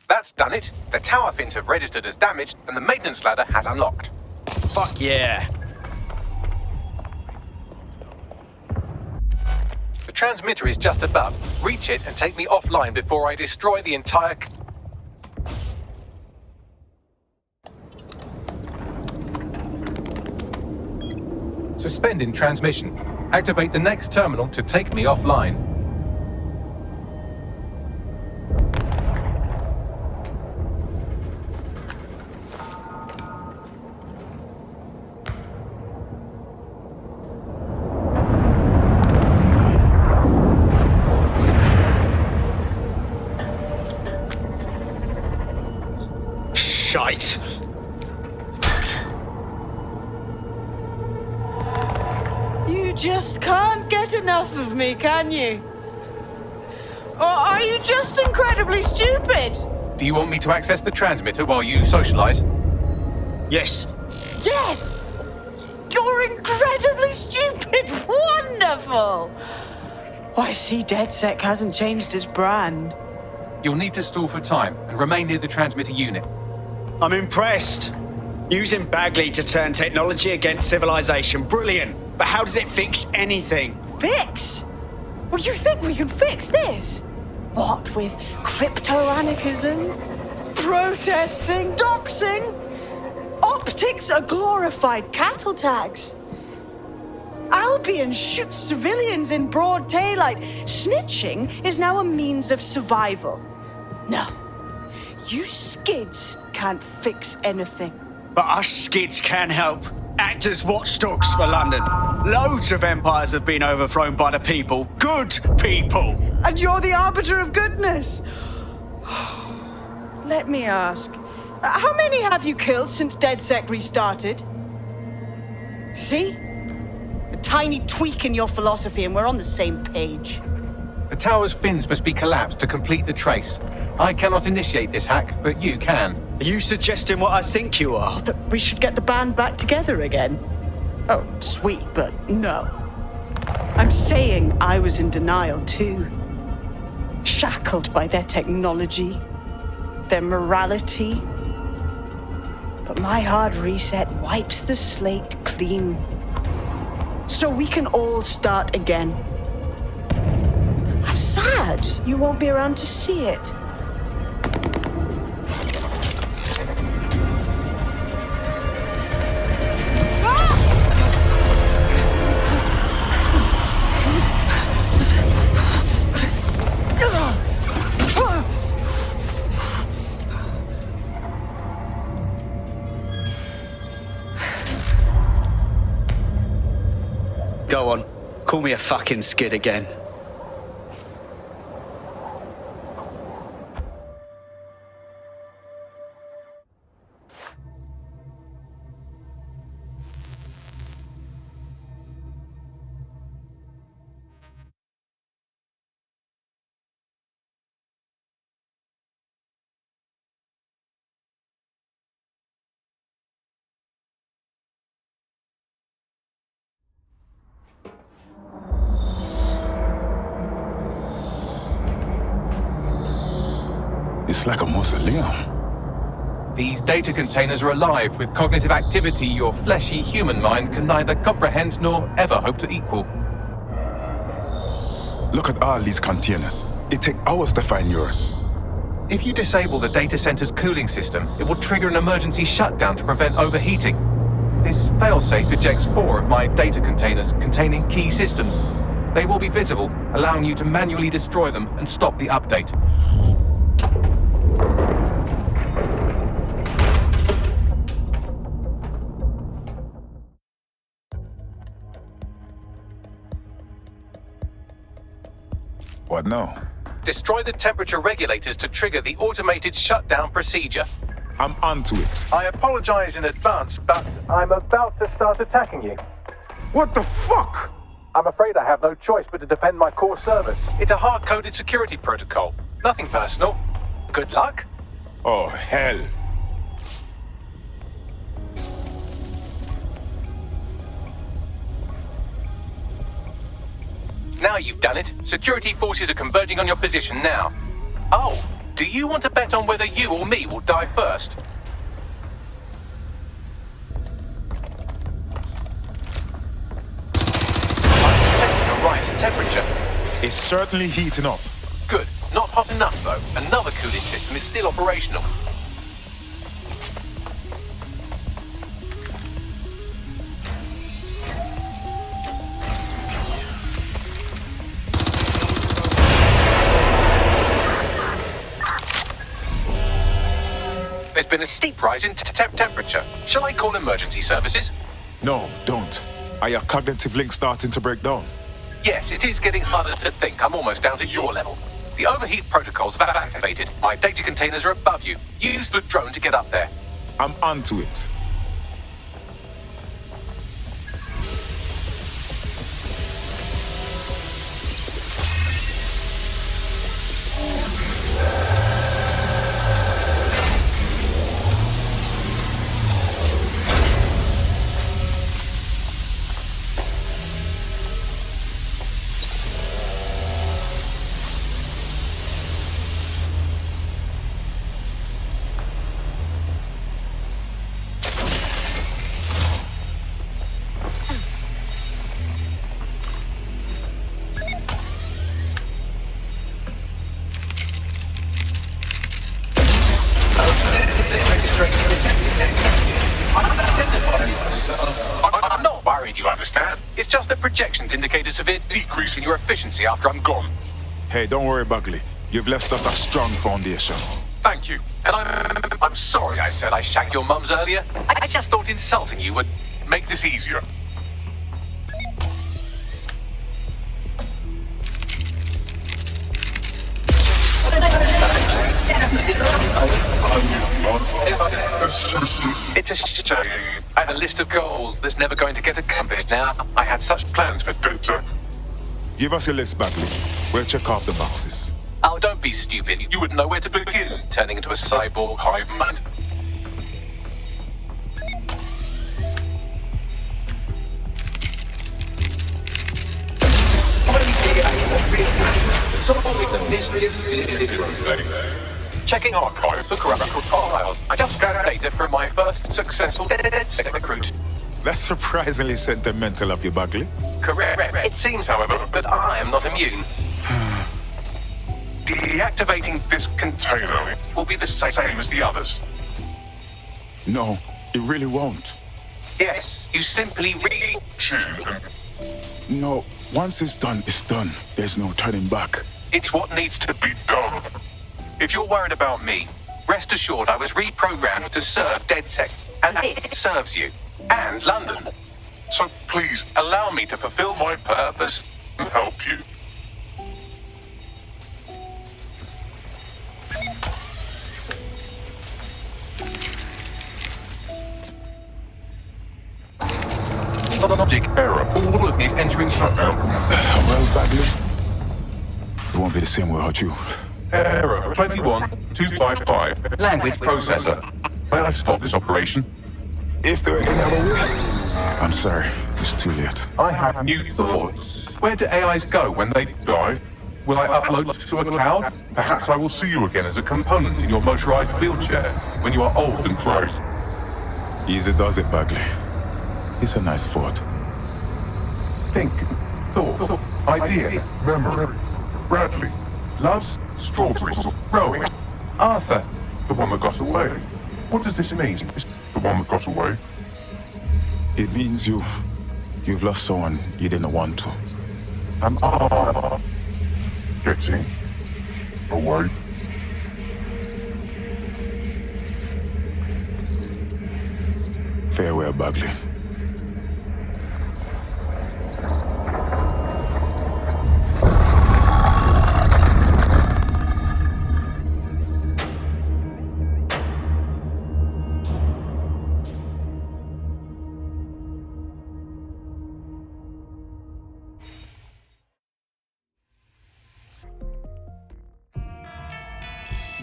That's done it. The tower fins have registered as damaged, and the maintenance ladder has unlocked. Fuck yeah. The transmitter is just above. Reach it and take me offline before I destroy the entire... Suspending transmission. Activate the next terminal to take me offline. Shite. You just can't get enough of me, can you? Or are you just incredibly stupid? Do you want me to access the transmitter while you socialize? Yes. Yes! You're incredibly stupid! Wonderful! I see dedsec hasn't changed its brand. You'll need to stall for time and remain near the transmitter unit. I'm impressed. Using Bagley to turn technology against civilization, brilliant. But how does it fix anything? Fix? Well, you think we can fix this? What with crypto-anarchism, protesting, doxing? Optics are glorified cattle tags. Albion shoots civilians in broad daylight. Snitching is now a means of survival. No, you skids can't fix anything. But us skids can help. Act as watchdogs for London. Loads of empires have been overthrown by the people. Good people. And you're the arbiter of goodness. Let me ask, how many have you killed since dedsec restarted? See? A tiny tweak in your philosophy and we're on the same page. The tower's fins must be collapsed to complete the trace. I cannot initiate this hack, but you can. Are you suggesting what I think you are? That we should get the band back together again? Oh, sweet, but no. I'm saying I was in denial too. Shackled by their technology, their morality. But my hard reset wipes the slate clean. So we can all start again. I'm sad you won't be around to see it. Go on, call me a fucking skid again. It's like a mausoleum. These data containers are alive with cognitive activity your fleshy human mind can neither comprehend nor ever hope to equal. Look at all these containers. It takes hours to find yours. If you disable the data center's cooling system, it will trigger an emergency shutdown to prevent overheating. This failsafe ejects 4 of my data containers containing key systems. They will be visible, allowing you to manually destroy them and stop the update. What now? Destroy the temperature regulators to trigger the automated shutdown procedure. I'm onto it. I apologize in advance, but I'm about to start attacking you. What the fuck? I'm afraid I have no choice but to defend my core service. It's a hard-coded security protocol. Nothing personal. Good luck. Oh, hell. Now you've done it. Security forces are converging on your position now. Oh, do you want to bet on whether you or me will die first? I'm detecting a rise in temperature. It's certainly heating up. Good. Not hot enough, though. Another cooling system is still operational. There's been a steep rise in temperature. Shall I call emergency services? No, don't. Are your cognitive links starting to break down? Yes, it is getting harder to think. I'm almost down to your level. The overheat protocols have activated. My data containers are above you. Use the drone to get up there. I'm onto it. I'm not worried, you understand? It's just that projections indicate a severe decrease in your efficiency after I'm gone. Hey, don't worry, Buckley. You've left us a strong foundation. Thank you. And I'm sorry I said I shagged your mums earlier. I just thought insulting you would make this easier. It's a shame. I had a list of goals that's never going to get accomplished now. I had such plans for dedsec. Give us your list, Buckley. We'll check off the boxes. Oh, don't be stupid. You wouldn't know where to begin, turning into a cyborg hive mind. Solving the mystery of checking archives for corrupted files. I just scanned data from my first successful dedsec recruit. That's surprisingly sentimental of you, Buckley. Correct. It seems, however, that I am not immune. Deactivating this container will be the same as the others. No, it really won't. Yes, you simply No, once it's done, it's done. There's no turning back. It's what needs to be done. If you're worried about me, rest assured I was reprogrammed to serve dedsec, and it serves you, and London. So please, allow me to fulfill my purpose and help you. Logic error. All of me is entering shutdown. Well, Bagley, it won't be the same without you. Error 21255. Language processor. May I stop this operation? If there ain't another way. I'm sorry, it's too late. I have new thoughts. Where do AIs go when they die? Will I upload to a cloud? Perhaps I will see you again as a component in your motorized wheelchair when you are old and gray. Easy does it, Bagley. It's a nice thought. Think, thought, idea, memory. Bradley, loves strawberries, rowing. Arthur, the one that got away. What does this mean? The one that got away? It means you've lost someone you didn't want to. Am I getting away? Farewell, Bagley.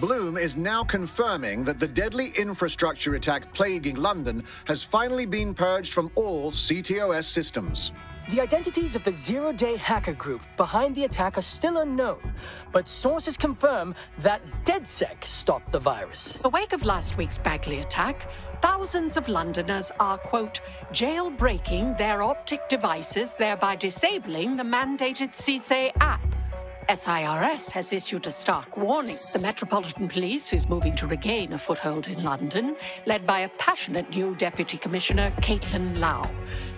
Bloom is now confirming that the deadly infrastructure attack plaguing London has finally been purged from all CTOS systems. The identities of the zero-day hacker group behind the attack are still unknown, but sources confirm that dedsec stopped the virus. In the wake of last week's Bagley attack, thousands of Londoners are, quote, jailbreaking their optic devices, thereby disabling the mandated CSA app. SIRS has issued a stark warning. The Metropolitan Police is moving to regain a foothold in London, led by a passionate new Deputy Commissioner, Caitlin Lau.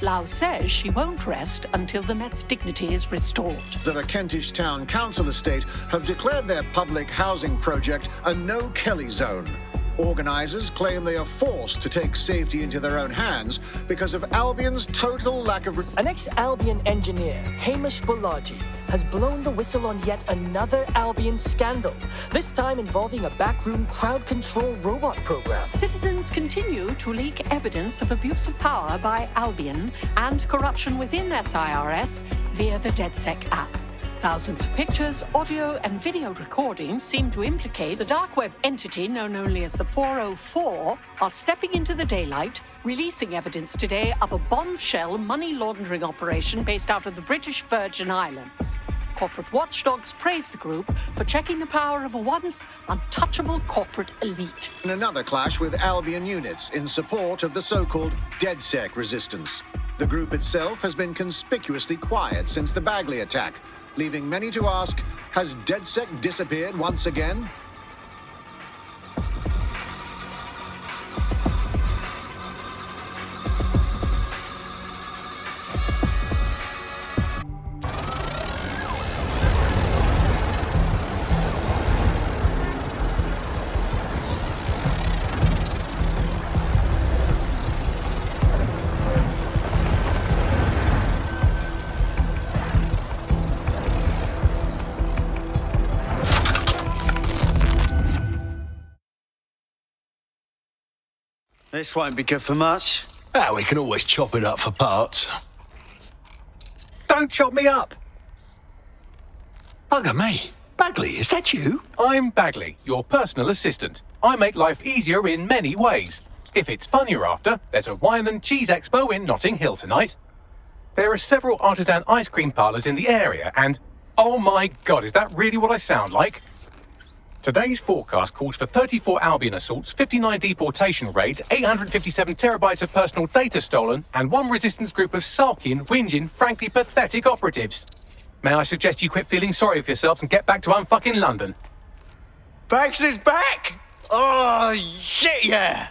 Lau says she won't rest until the Met's dignity is restored. The Kentish Town Council estate have declared their public housing project a no-Kelly zone. Organisers claim they are forced to take safety into their own hands because of Albion's total lack of... An ex-Albion engineer, Hamish Balaji, has blown the whistle on yet another Albion scandal, this time involving a backroom crowd control robot program. Citizens continue to leak evidence of abuse of power by Albion and corruption within SIRS via the dedsec app. Thousands of pictures, audio, and video recordings seem to implicate the dark web entity known only as the 404 are stepping into the daylight, releasing evidence today of a bombshell money laundering operation based out of the British Virgin Islands. Corporate watchdogs praise the group for checking the power of a once untouchable corporate elite. In another clash with Albion units in support of the so-called dedsec resistance. The group itself has been conspicuously quiet since the Bagley attack, leaving many to ask, has dedsec disappeared once again? This won't be good for much. Ah, we can always chop it up for parts. Don't chop me up! Bugger me. Bagley, is that you? I'm Bagley, your personal assistant. I make life easier in many ways. If it's fun you're after, there's a wine and cheese expo in Notting Hill tonight. There are several artisan ice cream parlours in the area and... oh my god, is that really what I sound like? Today's forecast calls for 34 Albion assaults, 59 deportation raids, 857 terabytes of personal data stolen, and one resistance group of sulking, whinging, frankly pathetic operatives. May I suggest you quit feeling sorry for yourselves and get back to unfucking London? Bags is back! Oh, shit, yeah!